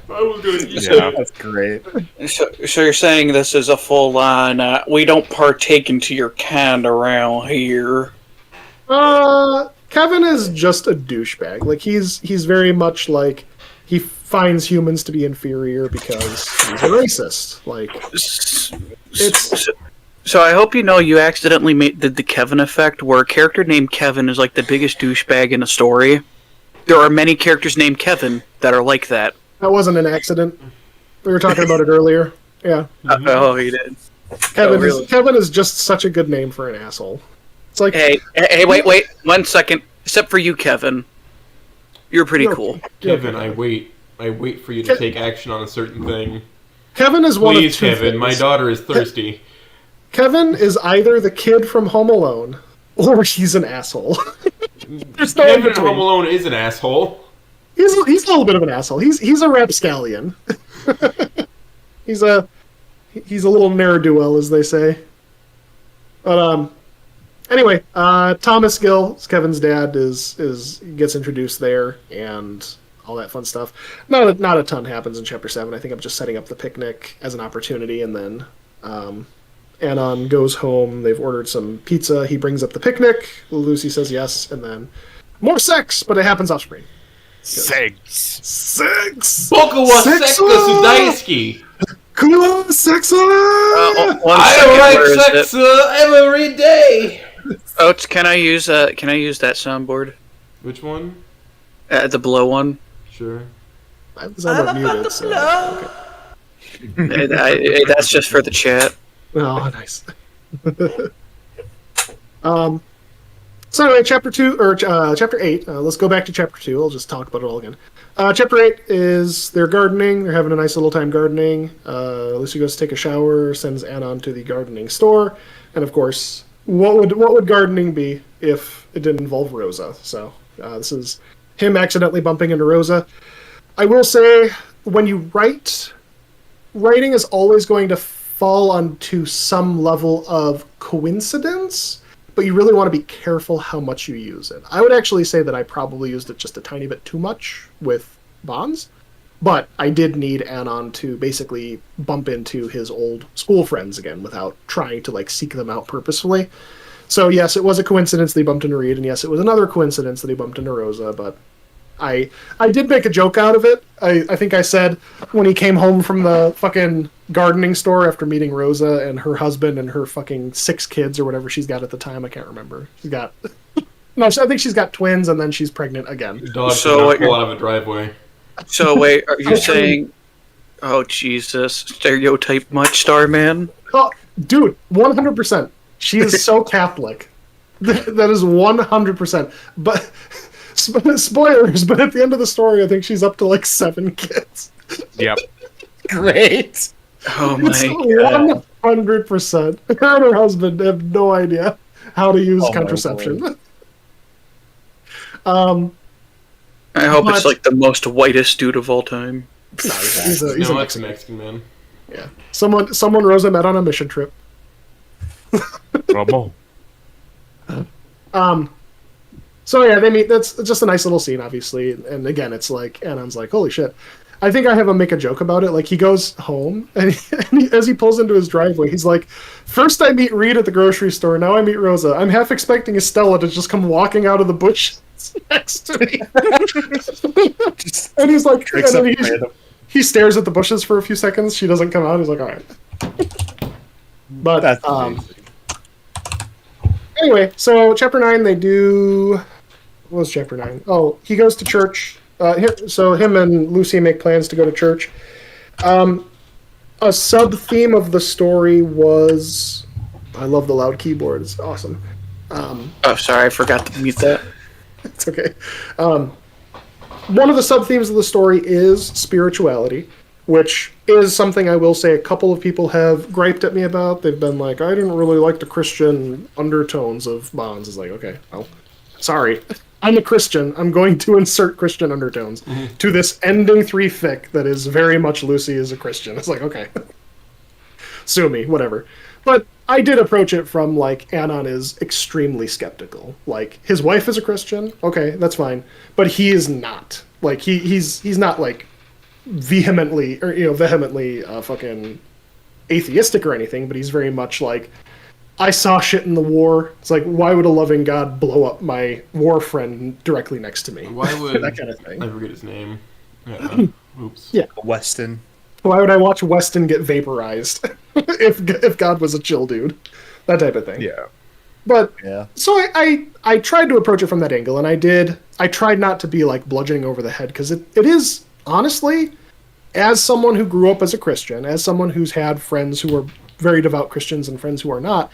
I was gonna eat that. That's great. So you're saying this is a full-on, we don't partake into your kind around here? Kevin is just a douchebag. He's very much he finds humans to be inferior because he's a racist. So I hope you know you accidentally did the Kevin effect, where a character named Kevin is the biggest douchebag in a story. There are many characters named Kevin that are like that. That wasn't an accident. We were talking about it earlier. Yeah. Oh, he did. Kevin is just such a good name for an asshole. It's like, hey, wait, 1 second. Except for you, Kevin. You're pretty cool. Kevin, I wait for you to take action on a certain thing. Kevin is one of two Please, Kevin, things. my daughter is thirsty. Kevin is either the kid from Home Alone, or he's an asshole. There's no Kevin in in-between. Home Alone is an asshole. He's a little bit of an asshole. He's a rapscallion. he's a little ne'er-do-well, as they say. But anyway, Thomas Gill, Kevin's dad, gets introduced there, and all that fun stuff. Not a ton happens in Chapter 7. I think I'm just setting up the picnic as an opportunity, and then Anon goes home. They've ordered some pizza. He brings up the picnic. Lucy says yes, and then more sex, but it happens off screen. Sex! Boku wa seksa sudaisuki! Cool sex! I like sex every day! Oats, can I use that soundboard? Which one? The below one. Sure. I was muted, so... Okay. That's just for the chat. Oh, nice. So anyway, chapter 8. Let's go back to chapter 2. I'll just talk about it all again. Chapter 8 is they're gardening. They're having a nice little time gardening. Lucy goes to take a shower, sends Anon to the gardening store, and of course, what would gardening be if it didn't involve Rosa? So this is him accidentally bumping into Rosa. I will say, when you writing is always going to fall onto some level of coincidence, but you really want to be careful how much you use it. I would actually say that I probably used it just a tiny bit too much with Bonds, but I did need Anon to basically bump into his old school friends again without trying to seek them out purposefully. So yes, it was a coincidence that he bumped into Reed, and yes, it was another coincidence that he bumped into Rosa, but I did make a joke out of it. I think I said when he came home from the fucking gardening store after meeting Rosa and her husband and her fucking 6 kids or whatever she's got at the time. I can't remember. She's got... No, I think she's got twins and then she's pregnant again. Dog so pull out of a driveway. So wait, are you saying... Oh, Jesus. Stereotype much, Starman? Oh, dude, 100%. She is so Catholic. That is 100%. But... Spoilers, but at the end of the story, I think she's up to 7 kids. Yep. Great. Oh my god. 100%. Her and her husband have no idea how to use contraception. I hope it's the most whitest dude of all time. He's a Mexican man. Yeah. Someone Rosa met on a mission trip. Bravo. So yeah, they meet. That's just a nice little scene, obviously. And again, it's Anon's holy shit. I think I have him make a joke about it. He goes home, and as he pulls into his driveway, he's like, first I meet Reed at the grocery store, now I meet Rosa. I'm half expecting Estella to just come walking out of the bush next to me. And he's like, he stares at the bushes for a few seconds. She doesn't come out. He's like, all right. But, that's amazing. Anyway, so chapter 9, they do... What was chapter 9? Oh, he goes to church. So him and Lucy make plans to go to church. A sub-theme of the story was... I love the loud keyboard. It's awesome. Oh, sorry, I forgot to mute that. It's okay. One of the sub-themes of the story is spirituality, which is something I will say a couple of people have griped at me about. They've been like, I didn't really like the Christian undertones of Bonds. It's like, okay, well, sorry. I'm a Christian. I'm going to insert Christian undertones to this ending 3 fic that is very much Lucy is a Christian. It's like, okay. Sue me, whatever. But I did approach it from, Anon is extremely skeptical. His wife is a Christian. Okay, that's fine. But he is not. He's not, vehemently fucking atheistic or anything, but he's very much I saw shit in the war. It's why would a loving God blow up my war friend directly next to me? Why would that kind of thing? I forget his name? Yeah. Oops. Yeah. Weston. Why would I watch Weston get vaporized if God was a chill dude? That type of thing. Yeah. But Yeah. so I tried to approach it from that angle, and I did. I tried not to be like bludgeoning over the head, because it is, honestly, as someone who grew up as a Christian, as someone who's had friends who are very devout Christians and friends who are not,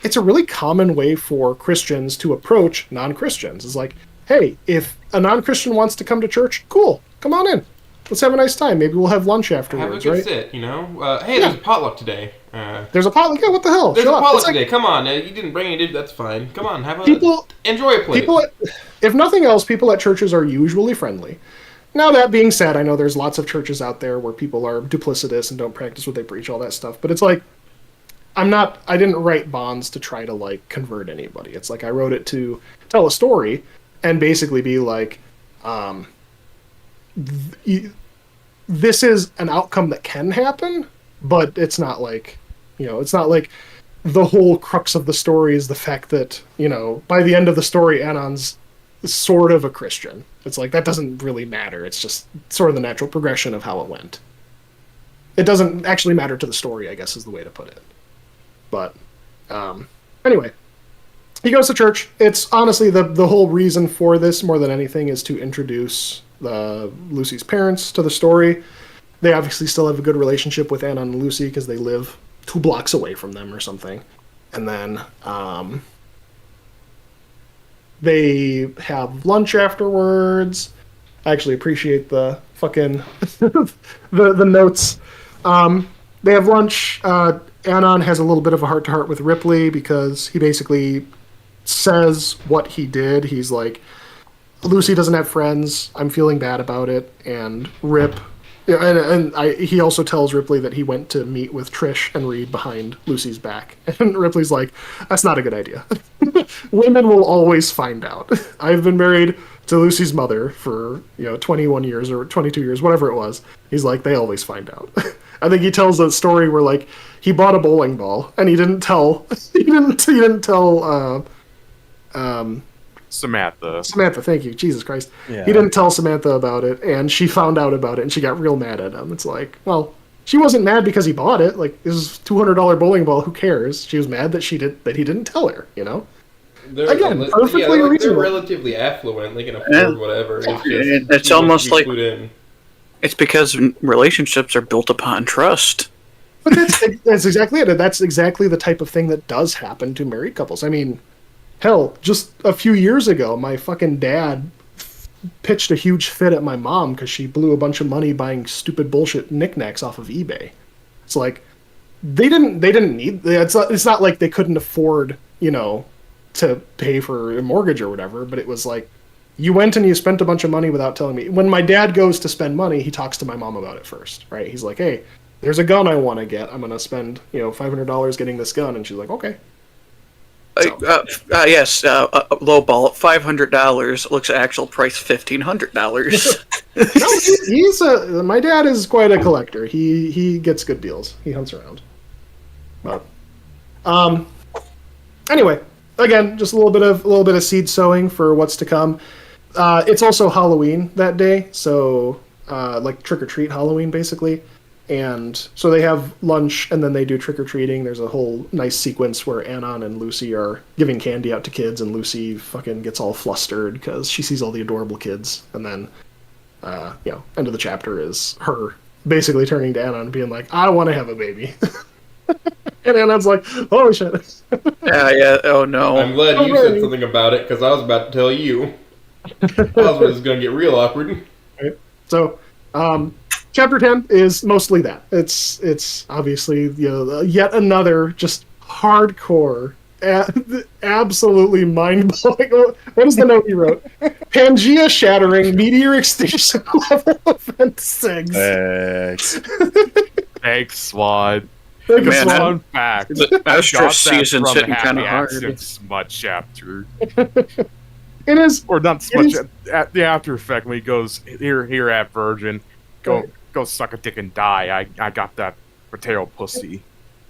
it's a really common way for Christians to approach non-Christians. It's like, hey, if a non-Christian wants to come to church, cool, come on in. Let's have a nice time. Maybe we'll have lunch afterwards, Have a good right? sit, you know? Hey, there's a potluck today. There's a potluck? Yeah, what the hell? There's Shut a up. potluck It's like- today. Come on. You didn't bring any, that's fine. Come on, have a... enjoy a plate. If nothing else, people at churches are usually friendly. Now, that being said, I know there's lots of churches out there where people are duplicitous and don't practice what they preach, all that stuff. But it's like, I didn't write bonds to try to, like, convert anybody. It's like I wrote it to tell a story and basically be like, this is an outcome that can happen, but it's not like, it's not like the whole crux of the story is the fact that, by the end of the story, Anon's sort of a Christian. It's like, that doesn't really matter. It's just sort of the natural progression of how it went. It doesn't actually matter to the story, I guess, is the way to put it. But, anyway, he goes to church. It's honestly the whole reason for this, more than anything, is to introduce Lucy's parents to the story. They obviously still have a good relationship with Anon and Lucy because they live 2 blocks away from them or something. And then they have lunch afterwards. I actually appreciate the fucking the notes. They have lunch. Anon has a little bit of a heart-to-heart with Ripley because he basically says what he did. He's like, Lucy doesn't have friends. I'm feeling bad about it. And he also tells Ripley that he went to meet with Trish and Reed behind Lucy's back. And Ripley's like, that's not a good idea. Women will always find out. I've been married to Lucy's mother for 21 years or 22 years, whatever it was. He's like, they always find out. I think he tells a story where like he bought a bowling ball and he didn't tell Samantha. Samantha, thank you. Jesus Christ. Yeah. He didn't tell Samantha about it, and she found out about it, and she got real mad at him. It's like, well, she wasn't mad because he bought it. Like, this is $200 bowling ball. Who cares? She was mad that he didn't tell her. Again, perfectly reasonable. They're relatively affluent. They can afford whatever. It's almost like it's because relationships are built upon trust. But that's exactly it. That's exactly the type of thing that does happen to married couples. I mean, hell, just a few years ago, my fucking dad pitched a huge fit at my mom because she blew a bunch of money buying stupid bullshit knickknacks off of eBay. It's like they didn't need. It's not like they couldn't afford, to pay for a mortgage or whatever. But it was like, you went and you spent a bunch of money without telling me. When my dad goes to spend money, he talks to my mom about it first, right? He's like, hey, there's a gun I want to get. I'm gonna spend $500 getting this gun, and she's like, okay. Yes, lowball $500 looks at actual price $1,500. No, my dad is quite a collector. He gets good deals. He hunts around. But, anyway, again, just a little bit of seed sowing for what's to come. It's also Halloween that day, so like trick or treat Halloween basically. And so they have lunch, and then they do trick-or-treating. There's a whole nice sequence where Anon and Lucy are giving candy out to kids, and Lucy fucking gets all flustered because she sees all the adorable kids. And then, end of the chapter is her basically turning to Anon and being like, I want to have a baby. And Anon's like, oh, shit. Yeah, oh, no. I'm glad you said something about it, because I was about to tell you. I was going to get real awkward. Right. So, Chapter 10 is mostly that. It's obviously yet another just hardcore, absolutely mind-blowing. What is the note you wrote? Pangea shattering meteor extinction level event 6. Thanks, Swad. Man, fact. The Astro season's hitting kind of hard. Smut chapter. It is, or not smut. At the after effect when he goes here at Virgin, go suck a dick and die. I got that potato pussy.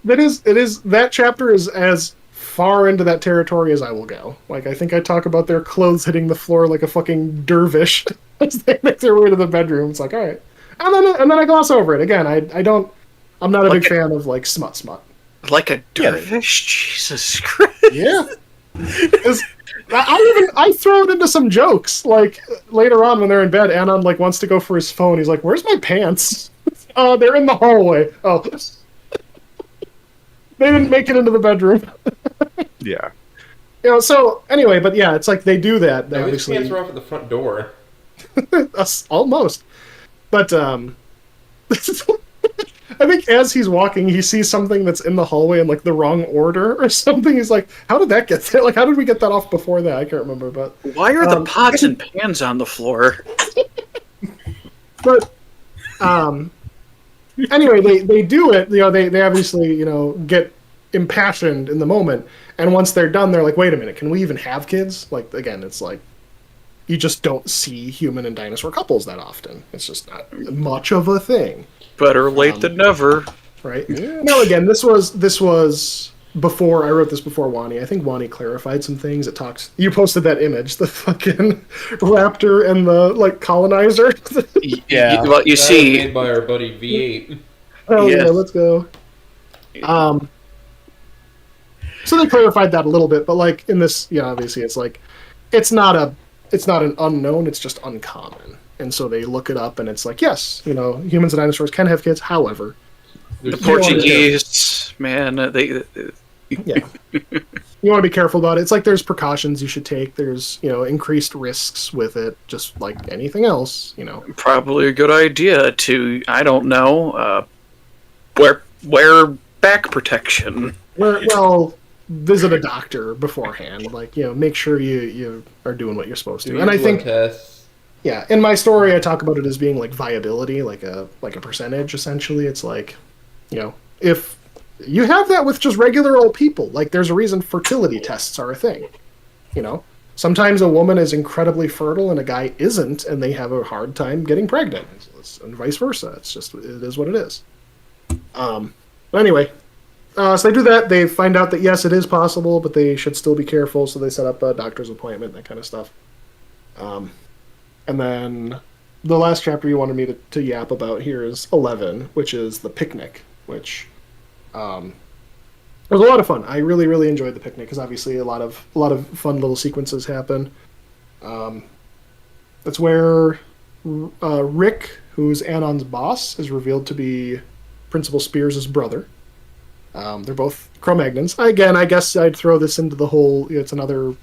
That chapter is as far into that territory as I will go. Like, I think I talk about their clothes hitting the floor like a fucking dervish as they make their way to the bedroom. It's like, all right. And then I gloss over it. Again, I'm not a big fan of like smut. Like a dervish? Jesus Christ. Yeah. I throw it into some jokes. Like later on when they're in bed, Anon like wants to go for his phone. He's like, "Where's my pants?" Oh, they're in the hallway. Oh, they didn't make it into the bedroom. Yeah. So anyway, but yeah, it's like they do that. They No, his obviously pants were off at the front door. almost, but I think as he's walking, he sees something that's in the hallway in like the wrong order or something. He's like, "How did that get there? Like, how did we get that off before that? I can't remember." But why are the pots and pans on the floor? But anyway, they do it. They obviously get impassioned in the moment, and once they're done, they're like, "Wait a minute, can we even have kids?" Like again, it's like you just don't see human and dinosaur couples that often. It's just not much of a thing. Better late than never. Right? Yeah. No, again, this was before I wrote this before Wani. I think Wani clarified some things. It talks. You posted that image, the fucking raptor and the like colonizer. Yeah. Well, you see, made by our buddy V8. Oh yeah, let's go. So they clarified that a little bit, but like in this, obviously it's like it's not an unknown. It's just uncommon. And so they look it up, and it's like, yes, humans and dinosaurs can have kids. However, the Portuguese, man, yeah, you want to be careful about it. It's like there's precautions you should take. There's increased risks with it, just like anything else. Probably a good idea to, I don't know, wear back protection. Well, visit a doctor beforehand. Like make sure you are doing what you're supposed to. And I think. Yeah, in my story, I talk about it as being like viability, like a percentage. Essentially, it's like, if you have that with just regular old people, like there's a reason fertility tests are a thing. Sometimes a woman is incredibly fertile and a guy isn't, and they have a hard time getting pregnant, and vice versa. It is what it is. But anyway, so they do that. They find out that yes, it is possible, but they should still be careful. So they set up a doctor's appointment, that kind of stuff. And then the last chapter you wanted me to yap about here is 11, which is the picnic, which was a lot of fun. I really, really enjoyed the picnic because obviously a lot of fun little sequences happen. That's where Rick, who's Anon's boss, is revealed to be Principal Spears' brother. They're both Cro-Magnons. Again, I guess I'd throw this into the whole, it's another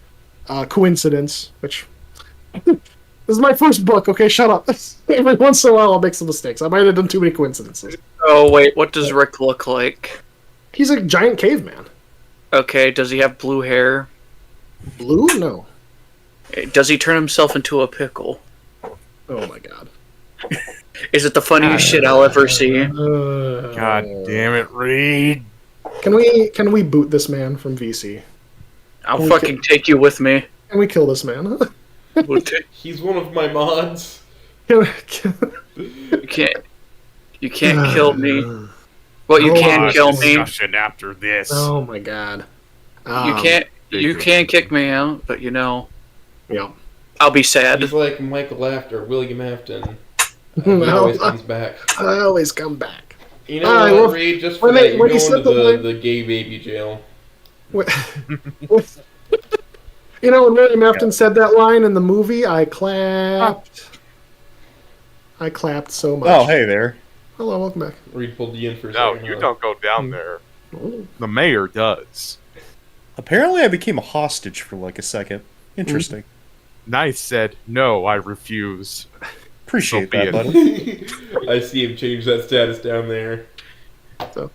coincidence, which... This is my first book, okay? Shut up. Every once in a while I'll make some mistakes. I might have done too many coincidences. Oh, wait, what does Rick look like? He's a giant caveman. Okay, does he have blue hair? Blue? No. Does he turn himself into a pickle? Oh my god. Is it the funniest shit I'll ever see? God damn it, Reed. Can we boot this man from VC? I'll fucking take you with me. Can we kill this man? He's one of my mods. You can't kill me. Well, you can kill me. Discussion after this. Oh my god. You can't kick me out, but Yeah. I'll be sad. He's like Michael After, William Afton. He always comes back. I always come back. You know what, Reed? Just for that, you're going to the gay baby jail. When William Afton said that line in the movie, I clapped. I clapped so much. Oh, hey there. Hello, welcome back. Reed pulled you in for a No, second. you don't go down there. The mayor does. Apparently I became a hostage for like a second. Interesting. Nice said, no, I refuse. Appreciate that, buddy. I see him change that status down there. So,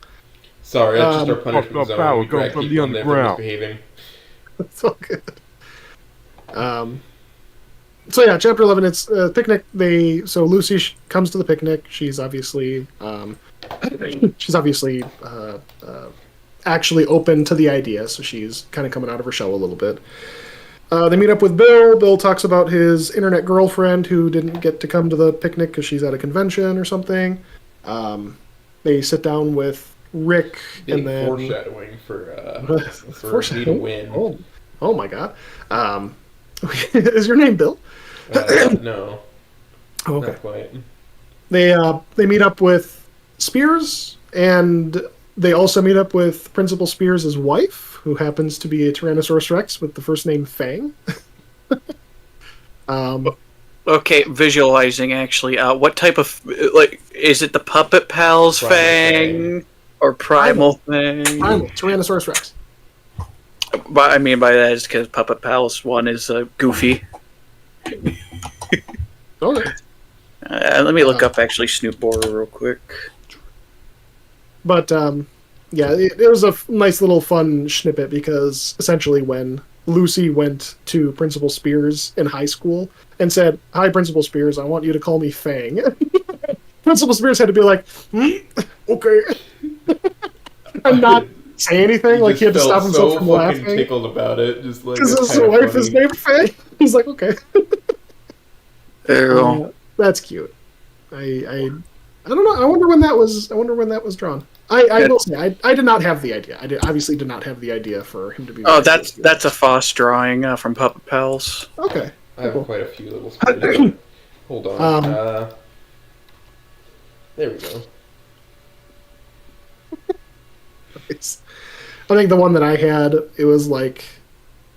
sorry, that's just our punishment zone. Power, We go drag from the people in there for underground. misbehaving. It's all good. So yeah, chapter 11. It's picnic. So Lucy comes to the picnic. She's obviously actually open to the idea. So she's kind of coming out of her shell a little bit. They meet up with Bill. Bill talks about his internet girlfriend who didn't get to come to the picnic because she's at a convention or something. They sit down with Rick, and then foreshadowing for me to win. Oh my god. Is your name Bill? No. Oh, okay. Not quite. They meet up with Spears, and They also meet up with Principal Spears' wife, who happens to be a Tyrannosaurus Rex with the first name Fang. Okay, visualizing actually. What type of is it the Puppet Pals Fang or Primal Fang? Primal Tyrannosaurus Rex. But I mean by that is because Puppet Pals one is Goofy. Okay. Let me look up actually Snoop Borer real quick. But yeah, it was a nice little fun snippet because essentially when Lucy went to Principal Spears in high school and said, "Hi, Principal Spears, I want you to call me Fang." Principal Spears had to be like, "Okay," and not say anything. Like he had to stop himself from laughing. Tickled about it, just like because his wife is named Fang. He's like, "Okay." That's cute. I don't know. I wonder when that was drawn. I will say I did not have the idea. Obviously did not have the idea for him to be. Oh, that's a Foss drawing from Puppet Pals. Okay. I have quite a few little spears. Hold on. There we go. I think the one that I had, it was like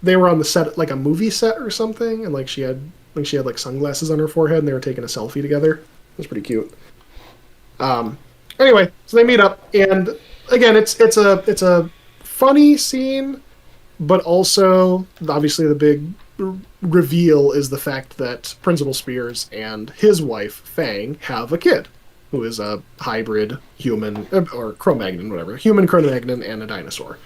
they were on the set, like a movie set or something, and like she had like sunglasses on her forehead, and they were taking a selfie together. It was pretty cute. Anyway, so they meet up, and again, it's a funny scene, but also obviously the big reveal is the fact that Principal Spears and his wife Fang have a kid, who is a hybrid human or Cro-Magnon, whatever, human Cro-Magnon and a dinosaur.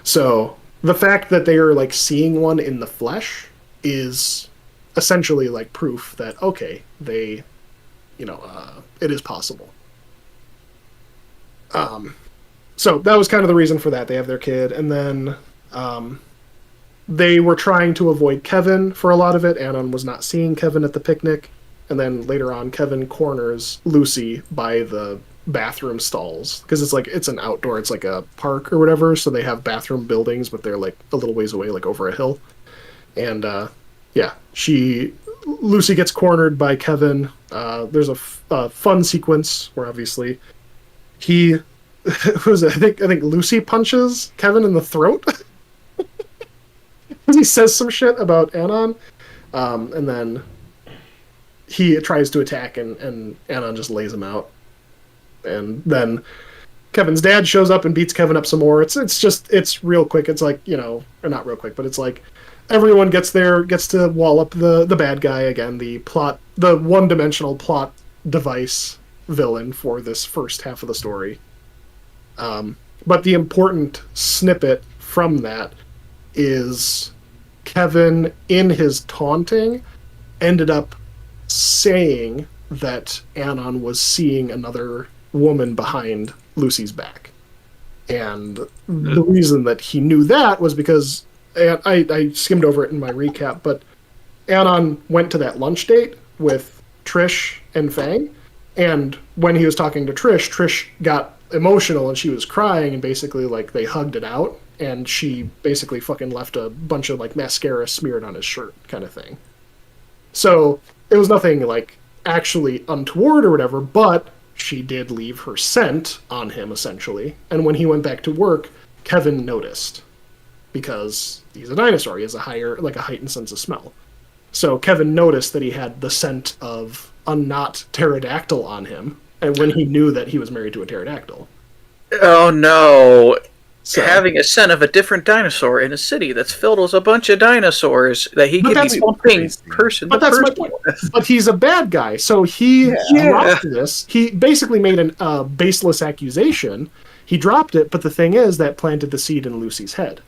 So the fact that they are like seeing one in the flesh is essentially like proof that okay, they, it is possible. So that was kind of the reason for that. They have their kid, and then they were trying to avoid Kevin for a lot of it. Anon was not seeing Kevin at the picnic, and then later on, Kevin corners Lucy by the bathroom stalls because it's an outdoor, it's like a park or whatever. So they have bathroom buildings, but they're like a little ways away, like over a hill. And Lucy gets cornered by Kevin. There's a fun sequence where obviously he I think Lucy punches Kevin in the throat. He says some shit about Anon, and then he tries to attack, and Anon just lays him out. And then Kevin's dad shows up and beats Kevin up some more. It's real quick. It's like, or not real quick, but it's like everyone gets to wall up the bad guy again, the one-dimensional plot device villain for this first half of the story. But the important snippet from that is Kevin, in his taunting, ended up saying that Anon was seeing another woman behind Lucy's back. And the reason that he knew that was because I skimmed over it in my recap, but Anon went to that lunch date with Trish and Fang, and when he was talking to Trish got emotional and she was crying, and basically like they hugged it out, and she basically fucking left a bunch of like mascara smeared on his shirt kind of thing. So it was nothing like actually untoward or whatever, but she did leave her scent on him essentially. And when he went back to work, Kevin noticed, because he's a dinosaur, he has a heightened sense of smell. So Kevin noticed that he had the scent of a not pterodactyl on him, and when he knew that he was married to a pterodactyl. Oh no. So, having a scent of a different dinosaur in a city that's filled with a bunch of dinosaurs that he could be bumping person to person. My point. But he's a bad guy, so he dropped this. He basically made a baseless accusation. He dropped it, but the thing is that planted the seed in Lucy's head.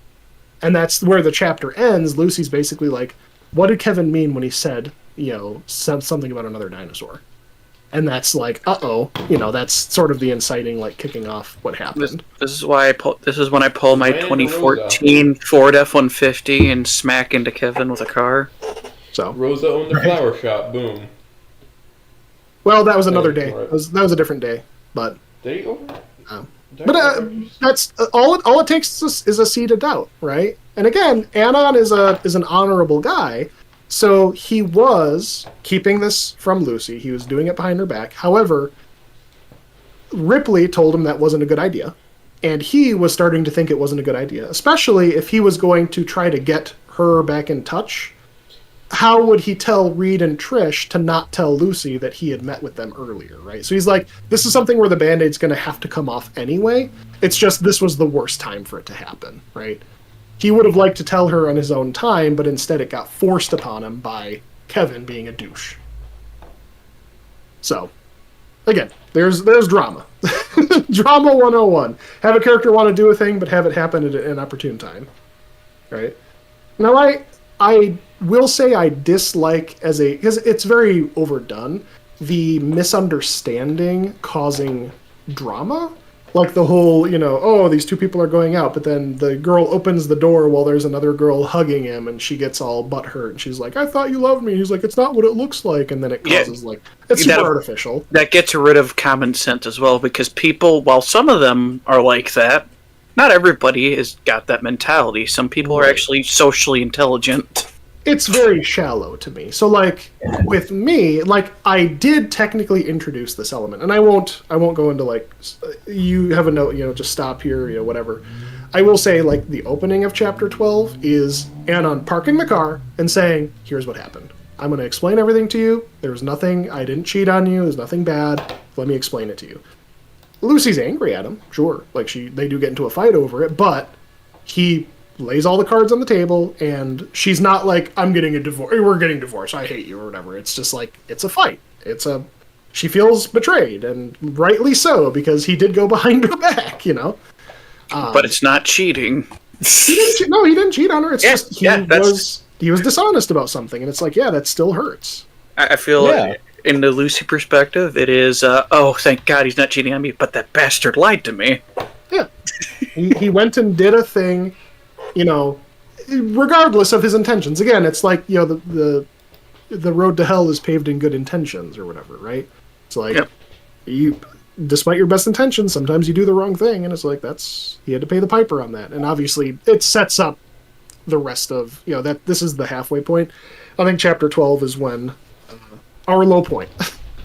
And that's where the chapter ends. Lucy's basically like, what did Kevin mean when he said, something about another dinosaur? And that's like, that's sort of the inciting, like, kicking off what happened. This is why this is when I pull my 2014 Ford F-150 and smack into Kevin with a car. So Rosa owned the flower shop. Boom. Well, that was another day. That was a different day. But there you go. But that's all. All it takes is a seed of doubt, right? And again, Anon is an honorable guy. So he was keeping this from Lucy. He was doing it behind her back. However, Ripley told him that wasn't a good idea. And he was starting to think it wasn't a good idea, especially if he was going to try to get her back in touch. How would he tell Reed and Trish to not tell Lucy that he had met with them earlier, right? So he's like, this is something where the Band-Aid's going to have to come off anyway. It's just this was the worst time for it to happen, right? He would have liked to tell her on his own time, but instead it got forced upon him by Kevin being a douche. So, again, there's drama. Drama 101. Have a character want to do a thing, but have it happen at an opportune time. Right? Now, I will say I dislike because it's very overdone, the misunderstanding causing drama. Like the whole, these two people are going out, but then the girl opens the door while there's another girl hugging him, and she gets all butthurt, and she's like, I thought you loved me. He's like, it's not what it looks like, and then it causes, it's super artificial. That gets rid of common sense as well, because people, while some of them are like that, not everybody has got that mentality. Some people are actually socially intelligent. It's very shallow to me. So, with me, I did technically introduce this element, and I won't go into, you have a note, just stop here, whatever. I will say, the opening of Chapter 12 is Anon parking the car and saying, here's what happened. I'm going to explain everything to you. There's nothing, I didn't cheat on you, there's nothing bad. Let me explain it to you. Lucy's angry at him, sure. They do get into a fight over it, but he lays all the cards on the table, and she's not like, I'm getting a divorce, we're getting divorced, I hate you, or whatever. It's just it's a fight. She feels betrayed, and rightly so, because he did go behind her back, But it's not cheating. He didn't cheat on her. It's just he was dishonest about something, and it's that still hurts. I feel like, in the Lucy perspective, it is, oh, thank God he's not cheating on me, but that bastard lied to me. Yeah. he went and did a thing, regardless of his intentions. Again, it's the road to hell is paved in good intentions, or whatever, right? It's you, despite your best intentions, sometimes you do the wrong thing, and it's he had to pay the piper on that. And obviously, it sets up the rest of, that this is the halfway point. I think Chapter 12 is when our low point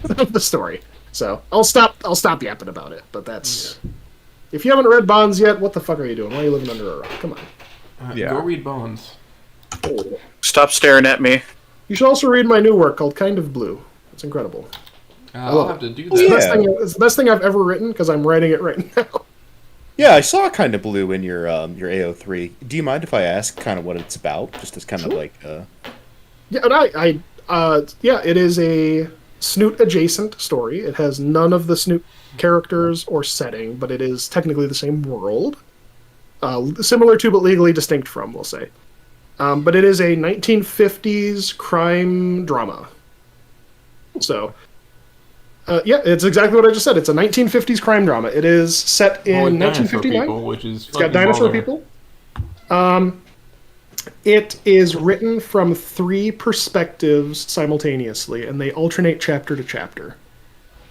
of the story. So I'll stop yapping about it. But that's if you haven't read Bonds yet, what the fuck are you doing? Why are you living under a rock? Come on. Go read Bonds. Stop staring at me. You should also read my new work called Kind of Blue. It's incredible. I'll have to do that. It's the best thing I've ever written, because I'm writing it right now. Yeah, I saw Kind of Blue in your AO3. Do you mind if I ask kind of what it's about? Just as kind of Yeah, and it is a Snoot adjacent story. It has none of the Snoot characters or setting, but it is technically the same world. Similar to, but legally distinct from, we'll say. But it is a 1950s crime drama. So, it's exactly what I just said. It's a 1950s crime drama. It is set in 1959. People, which is it's got dinosaur people. It is written from 3 perspectives simultaneously, and they alternate chapter to chapter.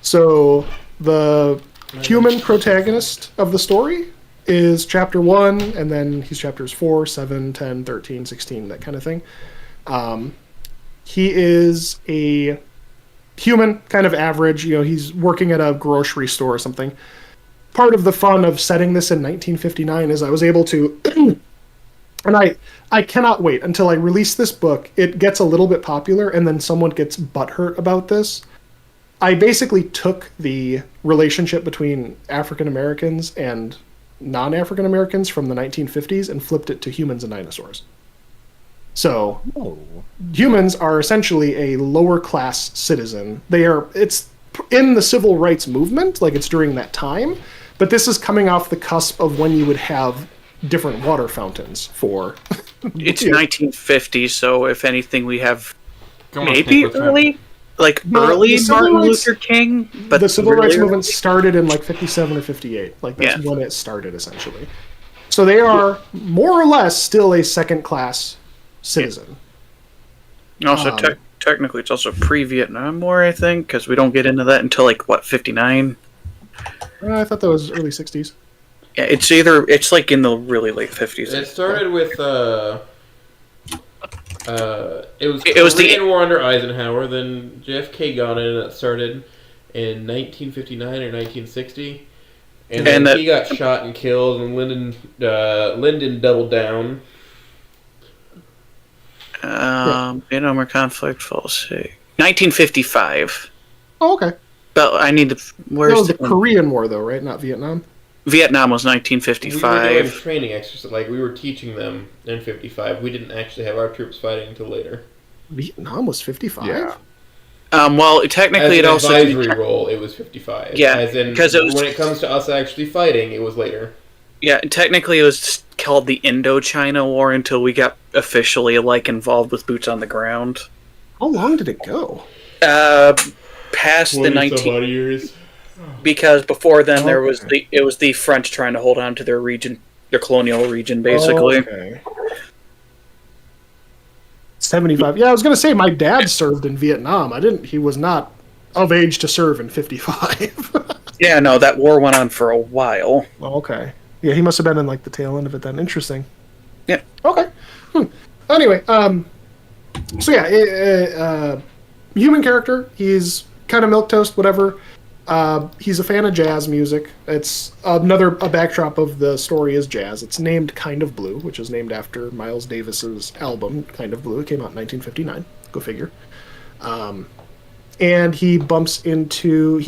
So, the human protagonist of the story is chapter 1, and then he's chapters 4, 7, 10, 13, 16, that kind of thing. He is a human, kind of average. He's working at a grocery store or something. Part of the fun of setting this in 1959 is I was able to... and I cannot wait until I release this book. It gets a little bit popular, and then someone gets butthurt about this. I basically took the relationship between African Americans and non-African Americans from the 1950s and flipped it to humans and dinosaurs. So, humans are essentially a lower class citizen. It's in the civil rights movement, it's during that time, but this is coming off the cusp of when you would have different water fountains for... It's 1950, so if anything, we have maybe early Martin Luther King, but the civil rights movement started in 57 or 58. That's when it started, essentially. So they are more or less still a second class citizen. Also, technically, it's also pre-Vietnam War, I think, because we don't get into that until 59. I thought that was early 60s. Yeah, it's in the really late 50s. It started with it was the Korean War under Eisenhower. Then JFK got in, and it started in 1959 or 1960. And then he got shot and killed, and Lyndon doubled down. Vietnam or conflict, false sake. 1955. Oh, okay. But I need the. Where's that was the Korean War, though, right? Not Vietnam. Vietnam was 1955. We were doing training exercise, like we were teaching them in 55. We didn't actually have our troops fighting until later. Vietnam was 55. Yeah. Well, technically, as it also advisory role. It was 55. Yeah, as in because when it comes to us actually fighting, it was later. Yeah, technically, it was called the Indochina War until we got officially involved with boots on the ground. How long did it go? Past the 19 years. Because before then it was the French trying to hold on to their region, their colonial region, basically. Okay. 75. Yeah, I was gonna say my dad served in Vietnam. He was not of age to serve in 55. Yeah, no, that war went on for a while. Okay. Yeah, he must have been in the tail end of it then. Interesting. Yeah. Okay. Anyway, so yeah, human character. He's kind of milquetoast, whatever. He's a fan of jazz music. It's a backdrop of the story is jazz. It's named Kind of Blue, which is named after Miles Davis's album Kind of Blue. It came out in 1959. Go figure. And he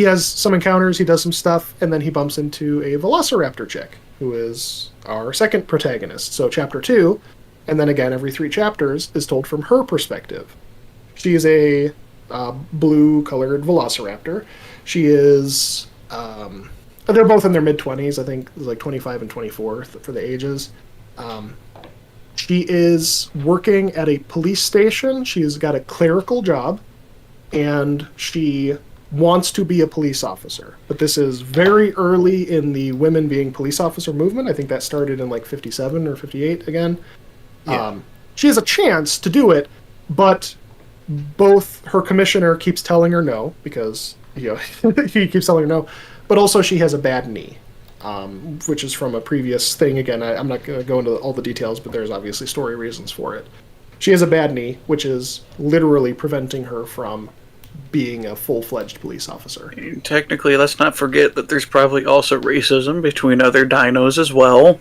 has some encounters, he does some stuff, and then he bumps into a velociraptor chick, who is our second protagonist. So chapter 2, and then again every 3 chapters, is told from her perspective. She is a blue-colored velociraptor. She is... they're both in their mid-20s, I think, 25 and 24 for the ages. She is working at a police station. She's got a clerical job, and she wants to be a police officer. But this is very early in the women being police officer movement. I think that started in 57 or 58 again. Yeah. She has a chance to do it, but both her commissioner keeps telling her no, because he keeps telling her no, but also she has a bad knee, which is from a previous thing. Again, I'm not going to go into all the details, but there's obviously story reasons for it. She has a bad knee, which is literally preventing her from being a full-fledged police officer. Technically, let's not forget that there's probably also racism between other dinos as well.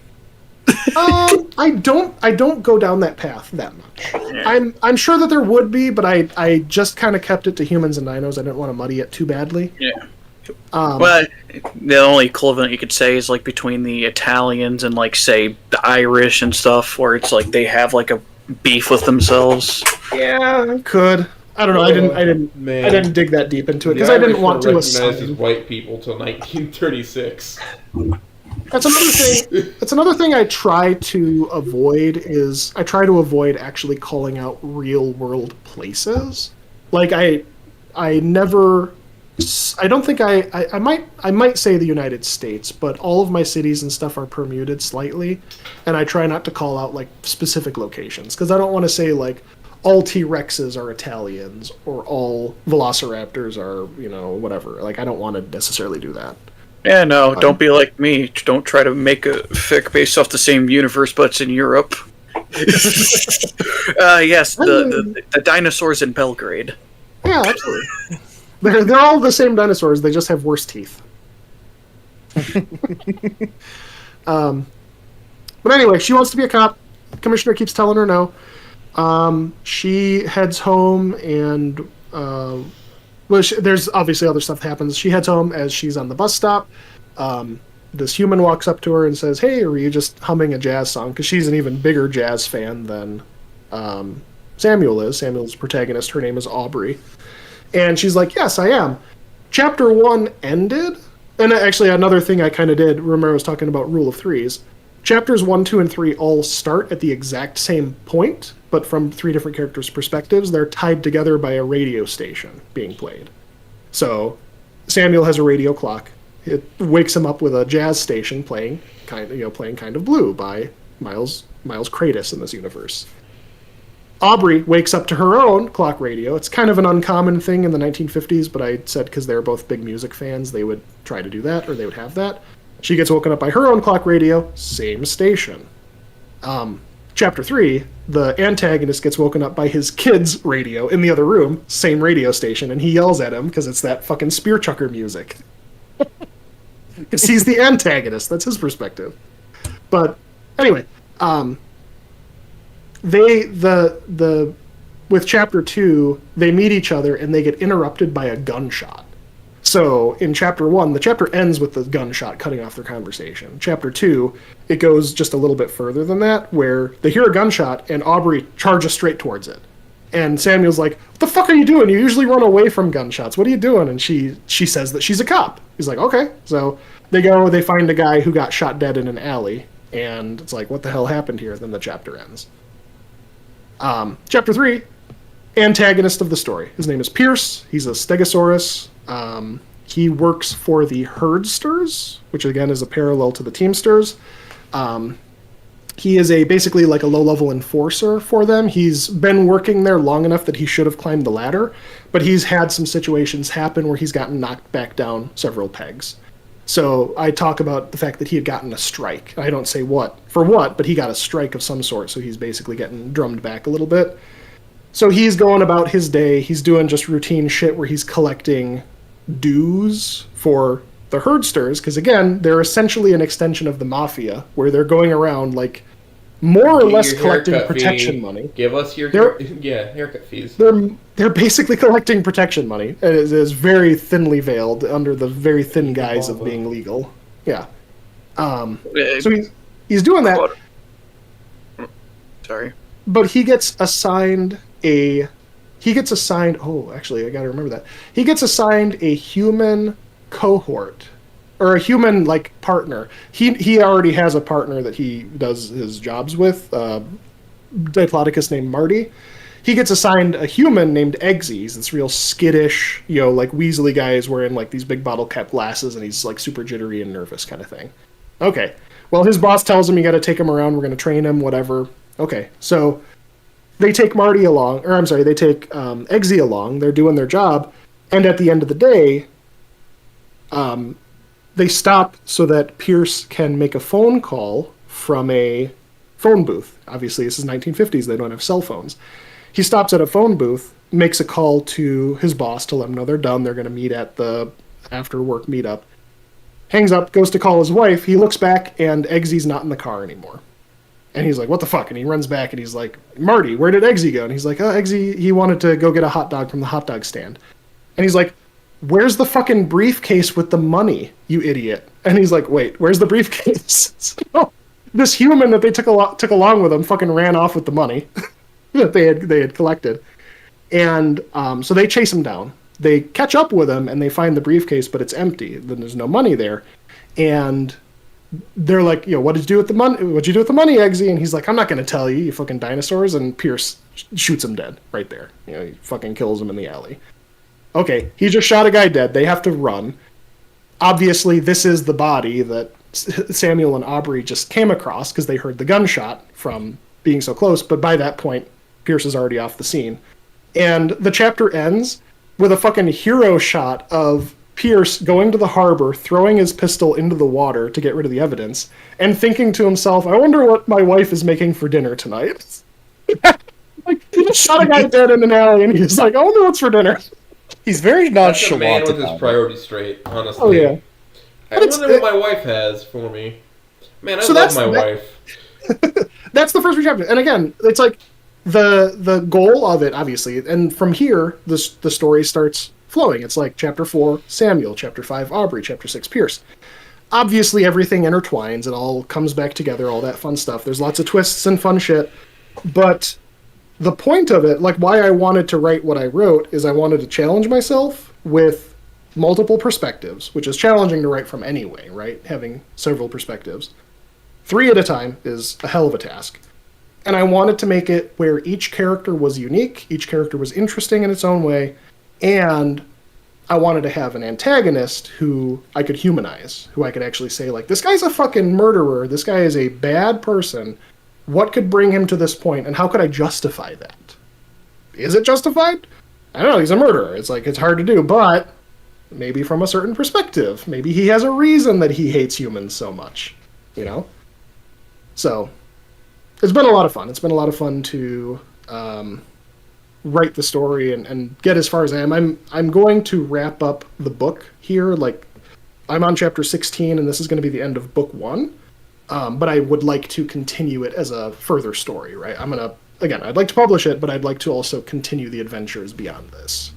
I don't go down that path that much. Yeah. I'm sure that there would be, but I just kind of kept it to humans and dinos. I didn't want to muddy it too badly. Yeah. Well, the only equivalent you could say is between the Italians and say the Irish and stuff, where it's they have a beef with themselves. Yeah, could. I don't know. I didn't dig that deep into it because I didn't want to assign as white people till 1936. That's another thing. That's another thing I try to avoid actually calling out real world places. I might say the United States, but all of my cities and stuff are permuted slightly, and I try not to call out specific locations because I don't want to say all T-Rexes are Italians or all Velociraptors are whatever. I don't want to necessarily do that. Yeah, no, don't be like me. Don't try to make a fic based off the same universe, but it's in Europe. Yes, the dinosaurs in Belgrade. Yeah, absolutely. They're all the same dinosaurs. They just have worse teeth. But anyway, she wants to be a cop. The commissioner keeps telling her no. She heads home and... there's obviously other stuff that happens. She heads home as she's on the bus stop. This human walks up to her and says, "Hey, were you just humming a jazz song?" Because she's an even bigger jazz fan than Samuel is. Samuel's protagonist, her name is Aubrey. And she's like, "Yes, I am." Chapter 1 ended. And actually, another thing I kind of did, remember I was talking about rule of threes. Chapters 1, 2, and 3 all start at the exact same point, but from 3 different characters' perspectives. They're tied together by a radio station being played. So Samuel has a radio clock. It wakes him up with a jazz station playing Kind of Blue by Miles Kratos in this universe. Aubrey wakes up to her own clock radio. It's kind of an uncommon thing in the 1950s, but I said because they're both big music fans, they would try to do that, or they would have that. She gets woken up by her own clock radio, same station. Chapter 3, the antagonist gets woken up by his kid's radio in the other room, same radio station, and he yells at him because it's that fucking spear chucker music. because he's the antagonist. That's his perspective. But anyway, with chapter 2, they meet each other and they get interrupted by a gunshot. So in chapter 1, the chapter ends with the gunshot cutting off their conversation. Chapter 2, it goes just a little bit further than that, where they hear a gunshot and Aubrey charges straight towards it. And Samuel's like, "What the fuck are you doing? You usually run away from gunshots. What are you doing?" And she says that she's a cop. He's like, "Okay." So they find a guy who got shot dead in an alley. And it's like, what the hell happened here? Then the chapter ends. Chapter 3, antagonist of the story. His name is Pierce. He's a Stegosaurus. He works for the Herdsters, which again is a parallel to the Teamsters. He is basically like a low-level enforcer for them. He's been working there long enough that he should have climbed the ladder, but he's had some situations happen where he's gotten knocked back down several pegs. So I talk about the fact that he had gotten a strike. I don't say what, but he got a strike of some sort, so he's basically getting drummed back a little bit. So he's going about his day. He's doing just routine shit where he's collecting dues for the Herdsters, because again, they're essentially an extension of the Mafia, where they're going around like more or less collecting protection money. Give us your haircut fees. They're basically collecting protection money. It is very thinly veiled under the very thin guise of being legal. Yeah. So he's doing that. Sorry. But he gets assigned oh, actually, I gotta remember that. He gets assigned a human cohort, or a human, like, partner. He already has a partner that he does his jobs with, Diplodocus named Marty. He gets assigned a human named Eggsy. He's this real skittish, like, Weasley guy is wearing, like, these big bottle cap glasses, and he's, like, super jittery and nervous kind of thing. Okay. Well, his boss tells him you gotta take him around, we're gonna train him, whatever. Okay, so they take Marty along, they take Eggsy along, they're doing their job, and at the end of the day, they stop so that Pierce can make a phone call from a phone booth. Obviously, this is 1950s, they don't have cell phones. He stops at a phone booth, makes a call to his boss to let him know they're done, they're going to meet at the after-work meetup. Hangs up, goes to call his wife, he looks back, and Eggsy's not in the car anymore. And he's like, "What the fuck?" And he runs back, and he's like, "Marty, where did Eggsy go?" And he's like, "Oh, Eggsy, he wanted to go get a hot dog from the hot dog stand." And he's like, "Where's the fucking briefcase with the money, you idiot?" And he's like, "Wait, where's the briefcase?" So, this human that they took along with them fucking ran off with the money that they had collected. And so they chase him down. They catch up with him, and they find the briefcase, but it's empty. Then there's no money there. And they're like, "What did you do with the money? What'd you do with the money, Eggsy?" And he's like, "I'm not going to tell you, you fucking dinosaurs." And Pierce shoots him dead right there. He fucking kills him in the alley. Okay, he just shot a guy dead. They have to run. Obviously, this is the body that Samuel and Aubrey just came across because they heard the gunshot from being so close. But by that point, Pierce is already off the scene. And the chapter ends with a fucking hero shot of Pierce going to the harbor, throwing his pistol into the water to get rid of the evidence, and thinking to himself, "I wonder what my wife is making for dinner tonight." Like, he just shot a guy dead in an alley, and he's like, "I wonder what's for dinner." He's very nonchalant. That's a man with his priorities straight, honestly. Oh, yeah. I wonder what my wife has for me. Man, I love my wife. That's the first chapter. And again, it's like the goal of it, obviously. And from here, the story starts flowing. It's like chapter 4, Samuel, chapter 5, Aubrey, chapter 6, Pierce. Obviously, everything intertwines. It all comes back together, all that fun stuff. There's lots of twists and fun shit. But the point of it, like why I wanted to write what I wrote, is I wanted to challenge myself with multiple perspectives, which is challenging to write from anyway, right? Having several perspectives. 3 at a time is a hell of a task. And I wanted to make it where each character was unique, each character was interesting in its own way, and I wanted to have an antagonist who I could humanize, who I could actually say, like, this guy's a fucking murderer, this guy is a bad person. What could bring him to this point, and how could I justify that? Is it justified? I don't know, he's a murderer. It's like, it's hard to do, but maybe from a certain perspective. Maybe he has a reason that he hates humans so much, So, it's been a lot of fun. It's been a lot of fun to write the story and get as far as I am. I'm going to wrap up the book here, like, I'm on chapter 16, and this is going to be the end of book 1. But I would like to continue it as a further story, right? Again, I'd like to publish it, but I'd like to also continue the adventures beyond this.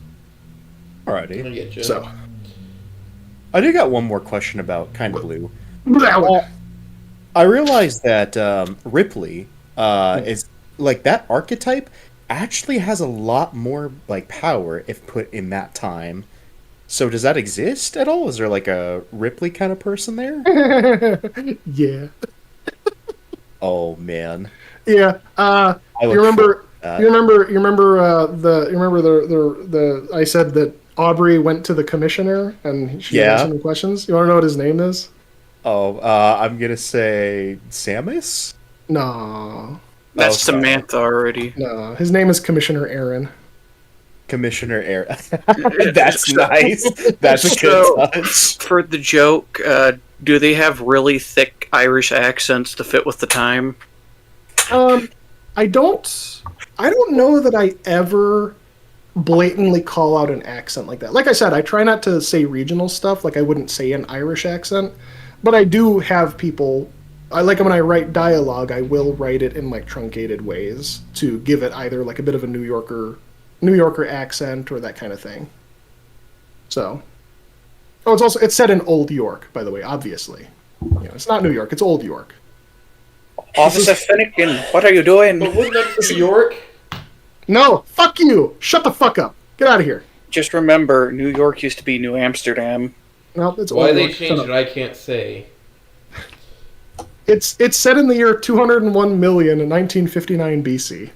Alrighty. So, I do got one more question about Kind of Blue. Well, I realized that Ripley is like that archetype actually has a lot more like power if put in that time. So does that exist at all? Is there like a Ripley kind of person there? yeah. Oh man. Yeah. You remember the I said that Aubrey went to the commissioner and she asked him questions. You want to know what his name is? Oh, I'm gonna say Samus. No. That's Samantha already. No, his name is Commissioner Aaron. Commissioner Aaron. That's nice. That's a good touch. For the joke, do they have really thick Irish accents to fit with the time? I don't know that I ever blatantly call out an accent like that. Like I said, I try not to say regional stuff. Like I wouldn't say an Irish accent, but I do have people. When I write dialogue, I will write it in like truncated ways to give it either like a bit of a New Yorker accent or that kind of thing. So, it's set in Old York, by the way. Obviously, it's not New York; it's Old York. Officer Finnegan, what are you doing? But wouldn't that be New York? No, fuck you! Shut the fuck up! Get out of here! Just remember, New York used to be New Amsterdam. No, it's Why Old they York. changed it, I can't say. It's set in the year 201 million in 1959 BC.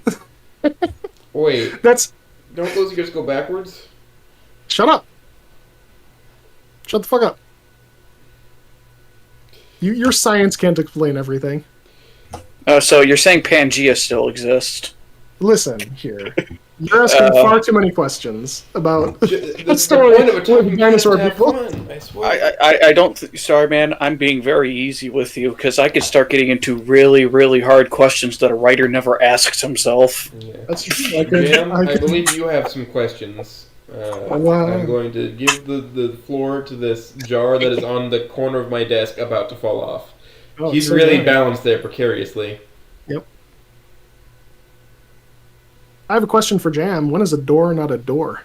Wait. That's. Don't those years go backwards? Shut up. Shut the fuck up. Your science can't explain everything. So you're saying Pangea still exists? Listen here. You're asking far too many questions about the story point of a talking with dinosaur have people. fun, I swear. I don't, Starman, I'm being very easy with you, because I could start getting into really, really hard questions that a writer never asks himself. Yeah. That's true. Jam, I believe you have some questions. Wow. I'm going to give the floor to this jar that is on the corner of my desk about to fall off. Oh, He's so really nice. balanced there precariously. Yep. I have a question for Jam. When is a door not a door?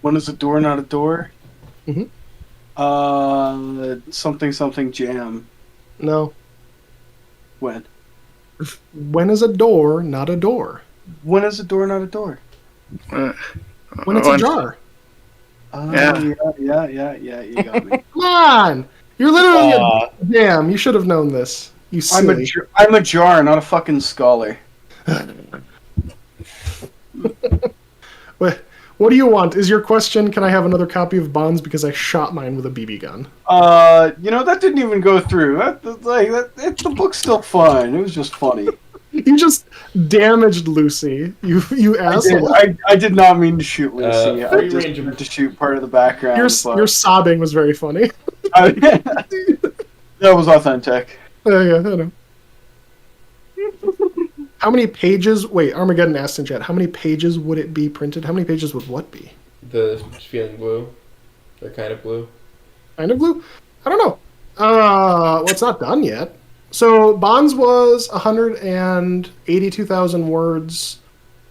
When is a door not a door? Mhm. Something jam. No. When? When is a door not a door? When is a door not a door? When it's a jar. Yeah, you got me. Come on! You're literally a Jam. You should have known this. You silly. I'm a jar, not a fucking scholar. What do you want? Is your question, can I have another copy of Bonds because I shot mine with a BB gun? That didn't even go through. The book's still fine. It was just funny. You just damaged Lucy. You asshole. I did not mean to shoot Lucy. I free just range of- meant to shoot part of the background. Your sobbing was very funny. That was authentic. Yeah, I know. How many pages? Wait, Armageddon asked in chat. How many pages would it be printed? How many pages would what be? The feeling blue. They're kind of blue. Kind of blue? I don't know. Well, it's not done yet. So Bonds was 182,000 words,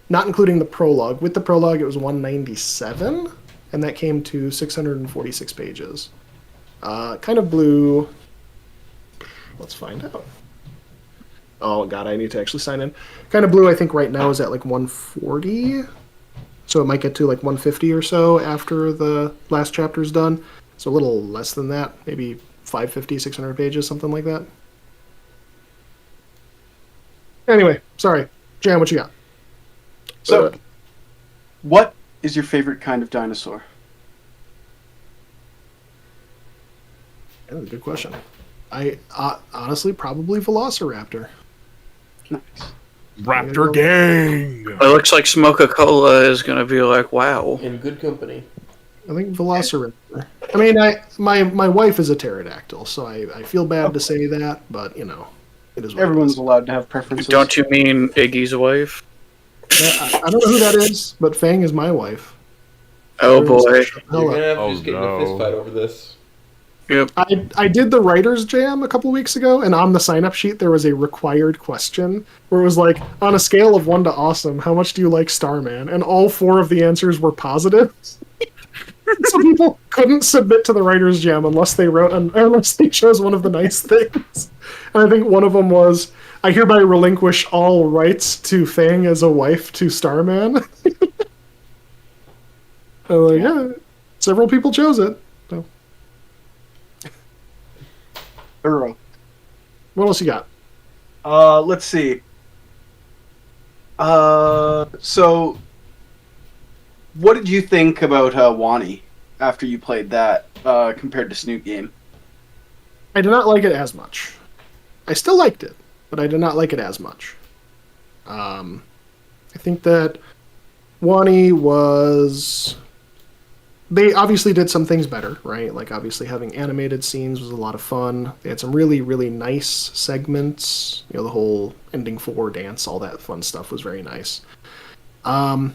not including the prologue. With the prologue, it was 197, and that came to 646 pages. Kind of blue. Let's find out. Oh god, I need to actually sign in. Kind of blue, I think right now is at like 140, so it might get to like 150 or so after the last chapter is done. So a little less than that, maybe 550, 600 pages, something like that. Anyway, sorry. Jam, what you got? So, what is your favorite kind of dinosaur? That's a good question. I honestly probably Velociraptor. Nice. Raptor gang. It looks like Smoka-Cola is going to be like, wow. In good company. I think Velociraptor. I mean, my wife is a pterodactyl, so I feel bad to say that, but it is. What Everyone's allowed to have preferences. Don't you mean Iggy's wife? I don't know who that is, but Fang is my wife. Oh boy. You're gonna have to Oh, just get in a no. fist fight over this. Yep. I did the writer's jam a couple weeks ago, and on the sign-up sheet there was a required question where it was like, on a scale of 1 to awesome, how much do you like Starman? And all 4 of the answers were positive. So people couldn't submit to the writer's jam unless they chose one of the nice things. And I think one of them was, I hereby relinquish all rights to Fang as a wife to Starman. Yeah, several people chose it. So. Thorough. What else you got? Let's see. So, what did you think about Wani after you played that compared to Snoot Game? I did not like it as much. I still liked it, but I did not like it as much. I think that Wani was... They obviously did some things better, right? Like, obviously having animated scenes was a lot of fun. They had some really, really nice segments. You know, the whole Ending 4 dance, all that fun stuff was very nice. I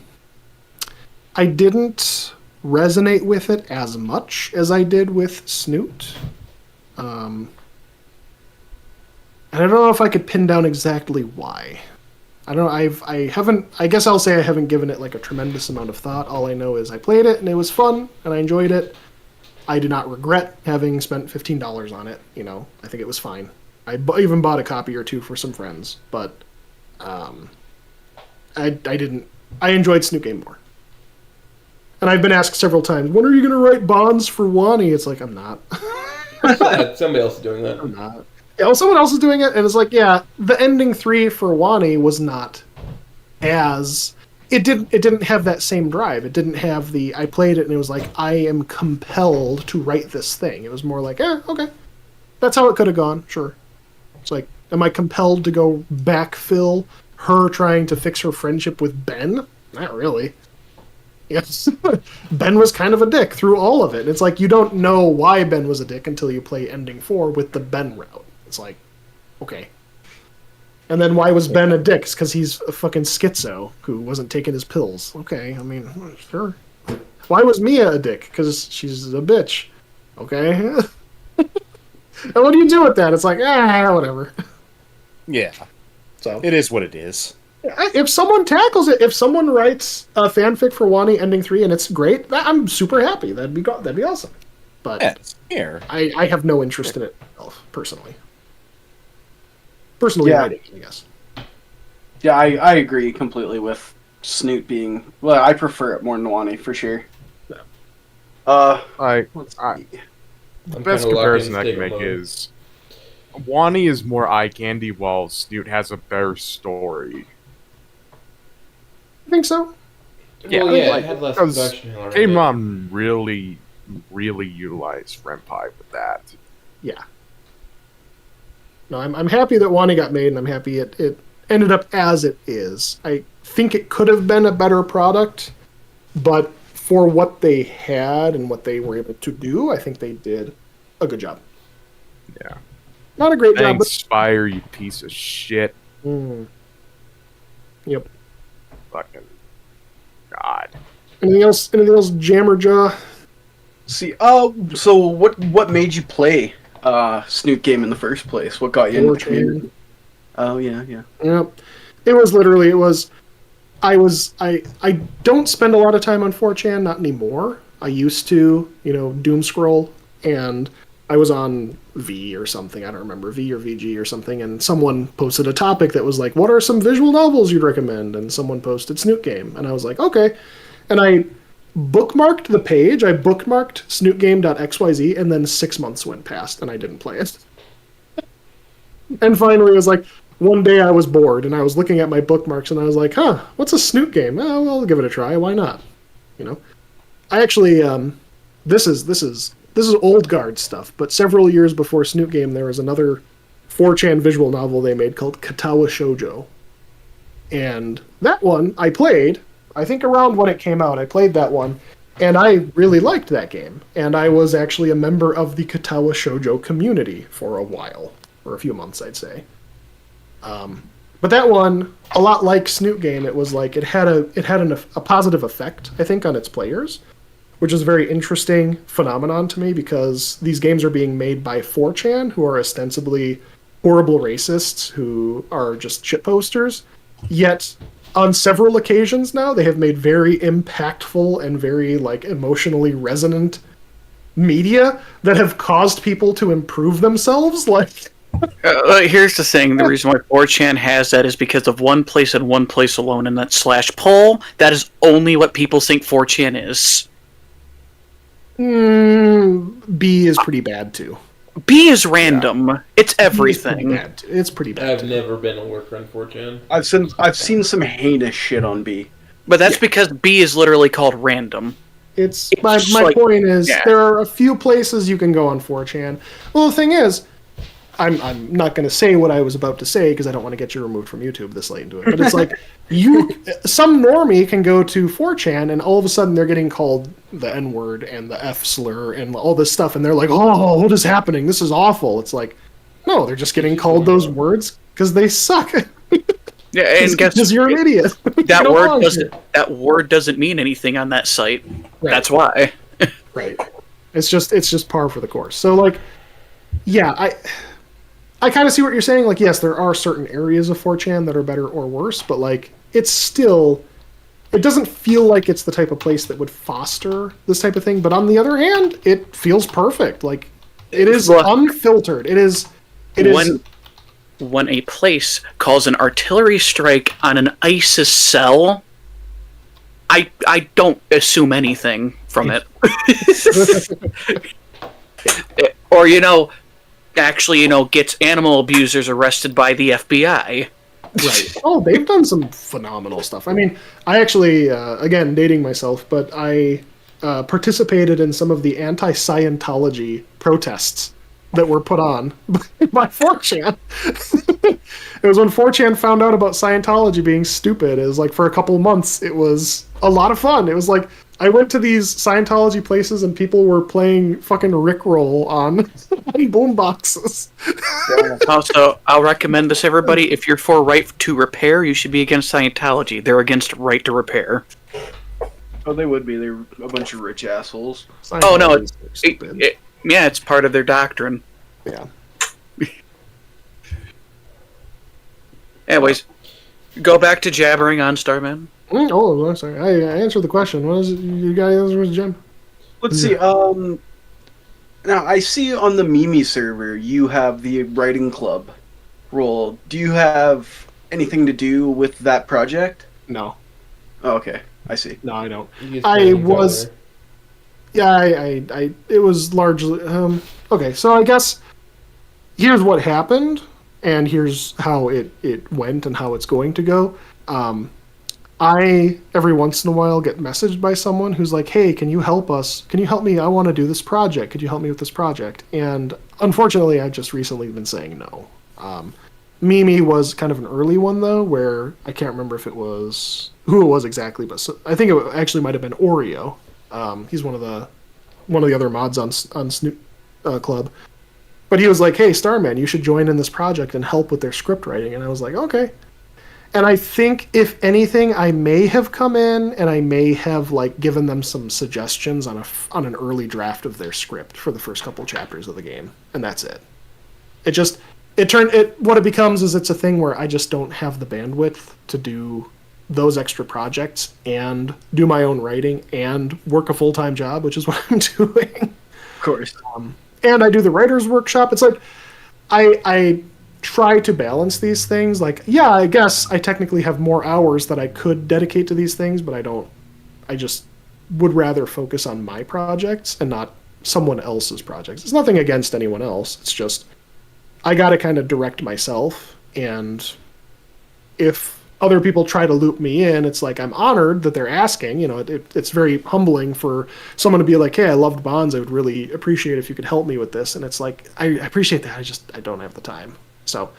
didn't resonate with it as much as I did with Snoot. And I don't know if I could pin down exactly why. I don't know, I guess I'll say I haven't given it like a tremendous amount of thought. All I know is I played it and it was fun and I enjoyed it. I do not regret having spent $15 on it. You know, I think it was fine. I even bought a copy or two for some friends, but I enjoyed Snoot Game more. And I've been asked several times, when are you going to write bonds for Wani? It's like, I'm not. Somebody else is doing that. I'm not. Yeah, well, someone else is doing it, and it's like, yeah, the ending 3 for Wani was not as... It didn't have that same drive. It didn't have the... I played it, and it was like, I am compelled to write this thing. It was more like, okay. That's how it could have gone, sure. It's like, am I compelled to go backfill her trying to fix her friendship with Ben? Not really. Yes. Ben was kind of a dick through all of it. It's like, you don't know why Ben was a dick until you play Ending 4 with the Ben route. It's like, okay. And then why was Ben a dick? Because he's a fucking schizo who wasn't taking his pills. Okay, I mean, sure. Why was Mia a dick? Because she's a bitch. Okay. And what do you do with that? It's like, whatever. Yeah. So it is what it is. If someone tackles it, if someone writes a fanfic for Wani Ending 3 and it's great, I'm super happy. That'd be awesome. But it's fair. I have no interest in it myself, personally. Personally writing, I guess. Yeah, I agree completely with Snoot being... Well, I prefer it more than Wani, for sure. The best comparison I can make is... Wani is more eye candy, while Snoot has a better story. I think so. Yeah, well, it had less production. Game Mom really utilized Renpai with that. Yeah. No, I'm happy that Wani got made, and I'm happy it ended up as it is. I think it could have been a better product, but for what they had and what they were able to do, I think they did a good job. Yeah. Not a great job, but... Spire, you piece of shit. Yep. Fucking God. Anything else, Jammerjaw? See, so what made you play Snoot Game in the first place? What got you into the community? Oh, yeah. Yep. It was I don't spend a lot of time on 4chan, not anymore. I used to, doom scroll, and I was on V or something, I don't remember, V or VG or something, and someone posted a topic that was like, what are some visual novels you'd recommend? And someone posted Snoot Game, and I was like, okay. And I bookmarked the page, I bookmarked snootgame.xyz, and then 6 months went past, and I didn't play it. And finally, it was like, one day I was bored, and I was looking at my bookmarks, and I was like, what's a Snoot Game? Oh, well, I'll give it a try, why not? I actually, this is old guard stuff, but several years before Snoot Game, there was another 4chan visual novel they made called Katawa Shoujo. And that one I played, I think around when it came out, I played that one, and I really liked that game. And I was actually a member of the Katawa Shoujo community for a while, for a few months, I'd say. But that one, a lot like Snoot Game, it was like it had a positive effect, I think, on its players, which is a very interesting phenomenon to me because these games are being made by 4chan, who are ostensibly horrible racists who are just shit posters. Yet, on several occasions now, they have made very impactful and very like emotionally resonant media that have caused people to improve themselves. Like, here's the thing: the reason why 4chan has that is because of one place and one place alone, and that's /poll. That is only what people think 4chan is. B is pretty bad too. B is random. Yeah. It's everything. It's pretty bad. I've never been a worker on 4chan. I've seen some heinous shit on B. But that's because B is literally called random. It's my point is there are a few places you can go on 4chan. Well, the thing is, I'm not going to say what I was about to say because I don't want to get you removed from YouTube this late into it. But it's like some normie can go to 4chan and all of a sudden they're getting called the N-word and the F slur and all this stuff, and they're like, "Oh, what is happening? This is awful." It's like, no, they're just getting called those words because they suck. Yeah, and guess because you're an idiot. That word doesn't mean anything on that site. Right. That's why. Right. It's just par for the course. So like, yeah, I kind of see what you're saying. Like, yes, there are certain areas of 4chan that are better or worse, but like, it's still, it doesn't feel like it's the type of place that would foster this type of thing. But on the other hand, it feels perfect. Like, it is unfiltered. It is. When a place calls an artillery strike on an ISIS cell, I don't assume anything from it. Or, actually, gets animal abusers arrested by the FBI. Right. Oh, they've done some phenomenal stuff. I mean, I actually, again, dating myself, but I participated in some of the anti-Scientology protests that were put on by 4chan. It was when 4chan found out about Scientology being stupid. It was like for a couple months, it was a lot of fun. It was like, I went to these Scientology places and people were playing fucking Rickroll on boom boxes. Also, I'll recommend this, everybody. If you're for right to repair, you should be against Scientology. They're against right to repair. Oh, they would be. They're a bunch of rich assholes. Oh, no. It's part of their doctrine. Yeah. Anyways, go back to jabbering on Starman. Oh, sorry. I answered the question. What is it? You guys was Jim? Let's see. Now I see on the Mimi server you have the writing club role. Do you have anything to do with that project? No. Oh, okay, I see. No, I don't. I was. Yeah, I it was largely okay. So I guess here's what happened, and here's how it went, and how it's going to go. I, every once in a while, get messaged by someone who's like, "Hey, can you help us? Can you help me? I want to do this project. Could you help me with this project?" And unfortunately, I've just recently been saying no. Mimi was kind of an early one, though, where I can't remember if it was who it was exactly, but I think it actually might have been Oreo. He's one of the other mods on Snoop Club. But he was like, "Hey, Starman, you should join in this project and help with their script writing." And I was like, "Okay." And I think, if anything, I may have come in and I may have like given them some suggestions on an early draft of their script for the first couple chapters of the game, and that's it. What it becomes is it's a thing where I just don't have the bandwidth to do those extra projects and do my own writing and work a full-time job, which is what I'm doing. Of course. And I do the writer's workshop. It's like I try to balance these things. Like, yeah, I guess I technically have more hours that I could dedicate to these things, but I don't. I just would rather focus on my projects and not someone else's projects. It's nothing against anyone else. It's just I got to kind of direct myself, and if other people try to loop me in, it's like I'm honored that they're asking. It's very humbling for someone to be like, "Hey, I loved Bonds. I would really appreciate if you could help me with this." And it's like, I appreciate that. I don't have the time. So,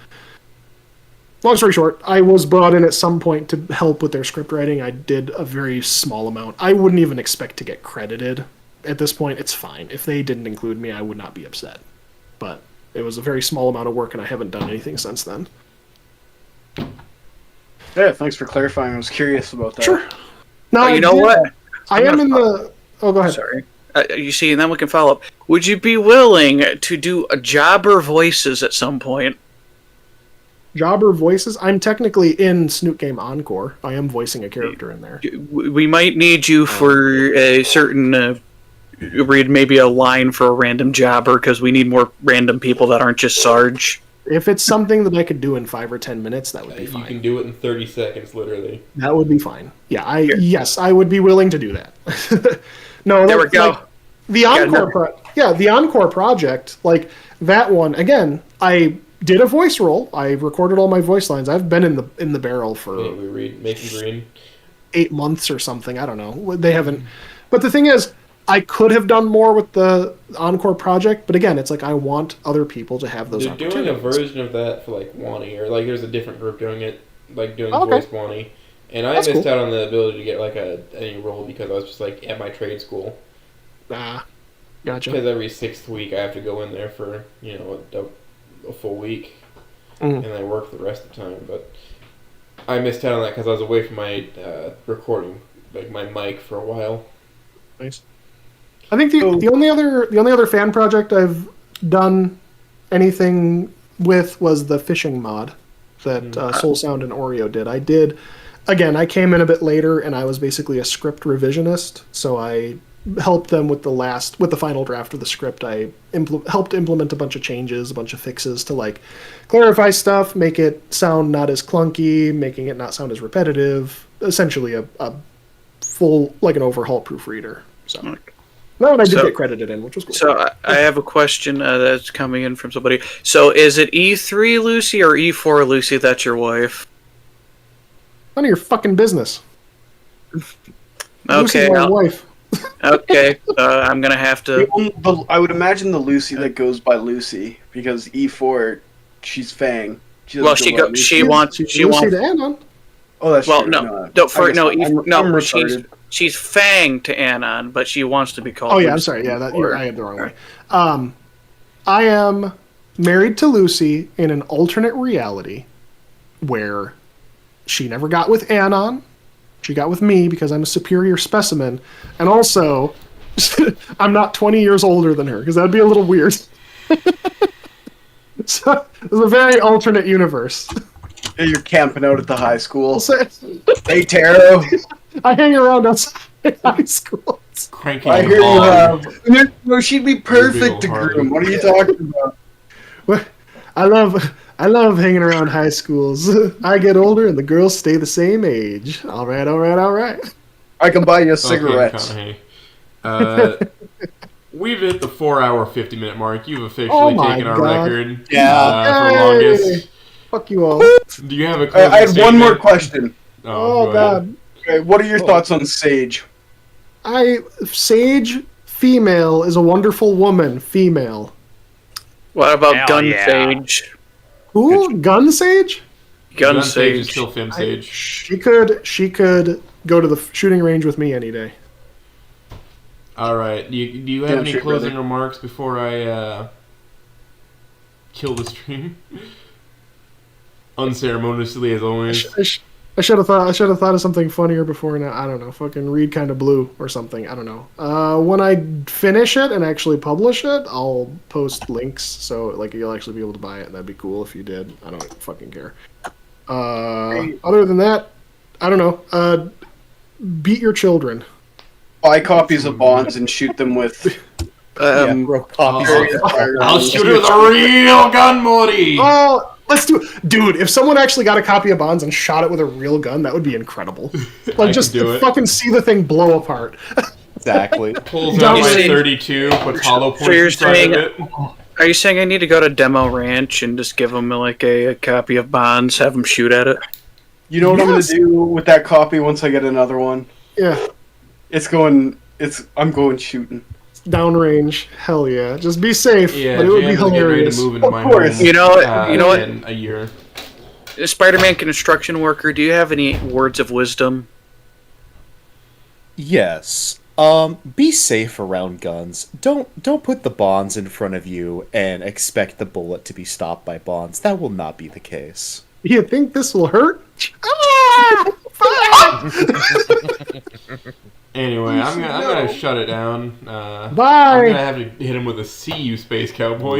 long story short, I was brought in at some point to help with their script writing. I did a very small amount. I wouldn't even expect to get credited at this point. It's fine. If they didn't include me, I would not be upset. But it was a very small amount of work, and I haven't done anything since then. Yeah, thanks for clarifying. I was curious about that. Sure. Now, you know what? I am in the Oh, go ahead. Sorry. You see, and then we can follow up. Would you be willing to do a jobber voices at some point? Jobber voices? I'm technically in Snoot Game Encore. I am voicing a character in there. We might need you for a certain... read maybe a line for a random jobber, because we need more random people that aren't just Sarge. If it's something that I could do in 5 or 10 minutes, that would be fine. You can do it in 30 seconds, literally. That would be fine. Yeah, yes, I would be willing to do that. No, there we go. Like, the Encore, the Encore project, like that one. Again, I did a voice roll. I recorded all my voice lines. I've been in the barrel for we read Making Green 8 months or something. I don't know. They haven't. But the thing is, I could have done more with the Encore project, but again, it's like I want other people to have those opportunities. They're doing a version of that for like Wani, or like there's a different group doing it, like doing voice Wani. And I missed out on the ability to get like any role because I was just like at my trade school. Gotcha. Because every 6th week I have to go in there for a full week, and I work the rest of the time. But I missed out on that because I was away from my recording, like my mic, for a while. Nice. I think the only other fan project I've done anything with was the fishing mod that Soul Sound and Oreo did. I came in a bit later and I was basically a script revisionist, so I helped them with the final draft of the script. I helped implement a bunch of changes, a bunch of fixes to like clarify stuff, make it sound not as clunky, making it not sound as repetitive. Essentially a full, like an overhaul proofreader. So. No, and I did get credited in, which was cool. So I have a question that's coming in from somebody. So is it E3 Lucy or E4 Lucy that's your wife? None of your fucking business. Okay, Lucy's my wife. Okay, I'm gonna have to. I would imagine the Lucy that goes by Lucy, because E4, she's Fang. She wants. Lucy to Anon. Oh, that's well, true. She's Fang to Anon, but she wants to be called. Oh yeah, I'm sorry. Yeah, I had the wrong way. I am married to Lucy in an alternate reality where she never got with Anon. She got with me because I'm a superior specimen, and also I'm not 20 years older than her because that'd be a little weird. So it's a very alternate universe. Yeah, you're camping out at the high school. Hey, Taro. I hang around outside high school. I hear you have. No, she'd be perfect to groom. What are you talking about? Well, I love hanging around high schools. I get older and the girls stay the same age. All right. I can buy you a cigarette. We've hit the 4-hour 50-minute mark. You've officially taken our record. Yeah. For longest. Fuck you all. Do you have a closing I had statement? one more question. Oh God. Okay, what are your thoughts on Sage? Sage, female, is a wonderful woman, female. What about Gun Sage? Who? Gun Sage? Gun Sage is Sage. still Fem Sage. She could go to the shooting range with me any day. All right. Do you have any closing remarks before I kill the stream? Unceremoniously, as always. I should have thought of something funnier before now. I don't know. Fucking Read Kinda Blue or something. I don't know. When I finish it and actually publish it, I'll post links so like you'll actually be able to buy it. And that'd be cool if you did. I don't fucking care. Other than that, I don't know. Beat your children. Buy copies of Bonds and shoot them with. I'll shoot it with a real gun, Morty. Oh, let's do it, dude. If someone actually got a copy of Bonds and shot it with a real gun, that would be incredible. Like just fucking see the thing blow apart. Exactly. Pulls out my 32, puts hollow points inside of it. Are you saying I need to go to Demo Ranch and just give them like a copy of Bonds, have them shoot at it? You know what I'm gonna do with that copy once I get another one? Yeah. I'm going shooting. Downrange, hell yeah! Just be safe, Yeah, but it would be hilarious. Of course. You know what? In a year. Spider-Man construction worker, do you have any words of wisdom? Yes. Be safe around guns. Don't put the Bonds in front of you and expect the bullet to be stopped by Bonds. That will not be the case. You think this will hurt? Ah! Anyway, I'm gonna shut it down. Bye. I'm gonna have to hit him with a "See you, space cowboy."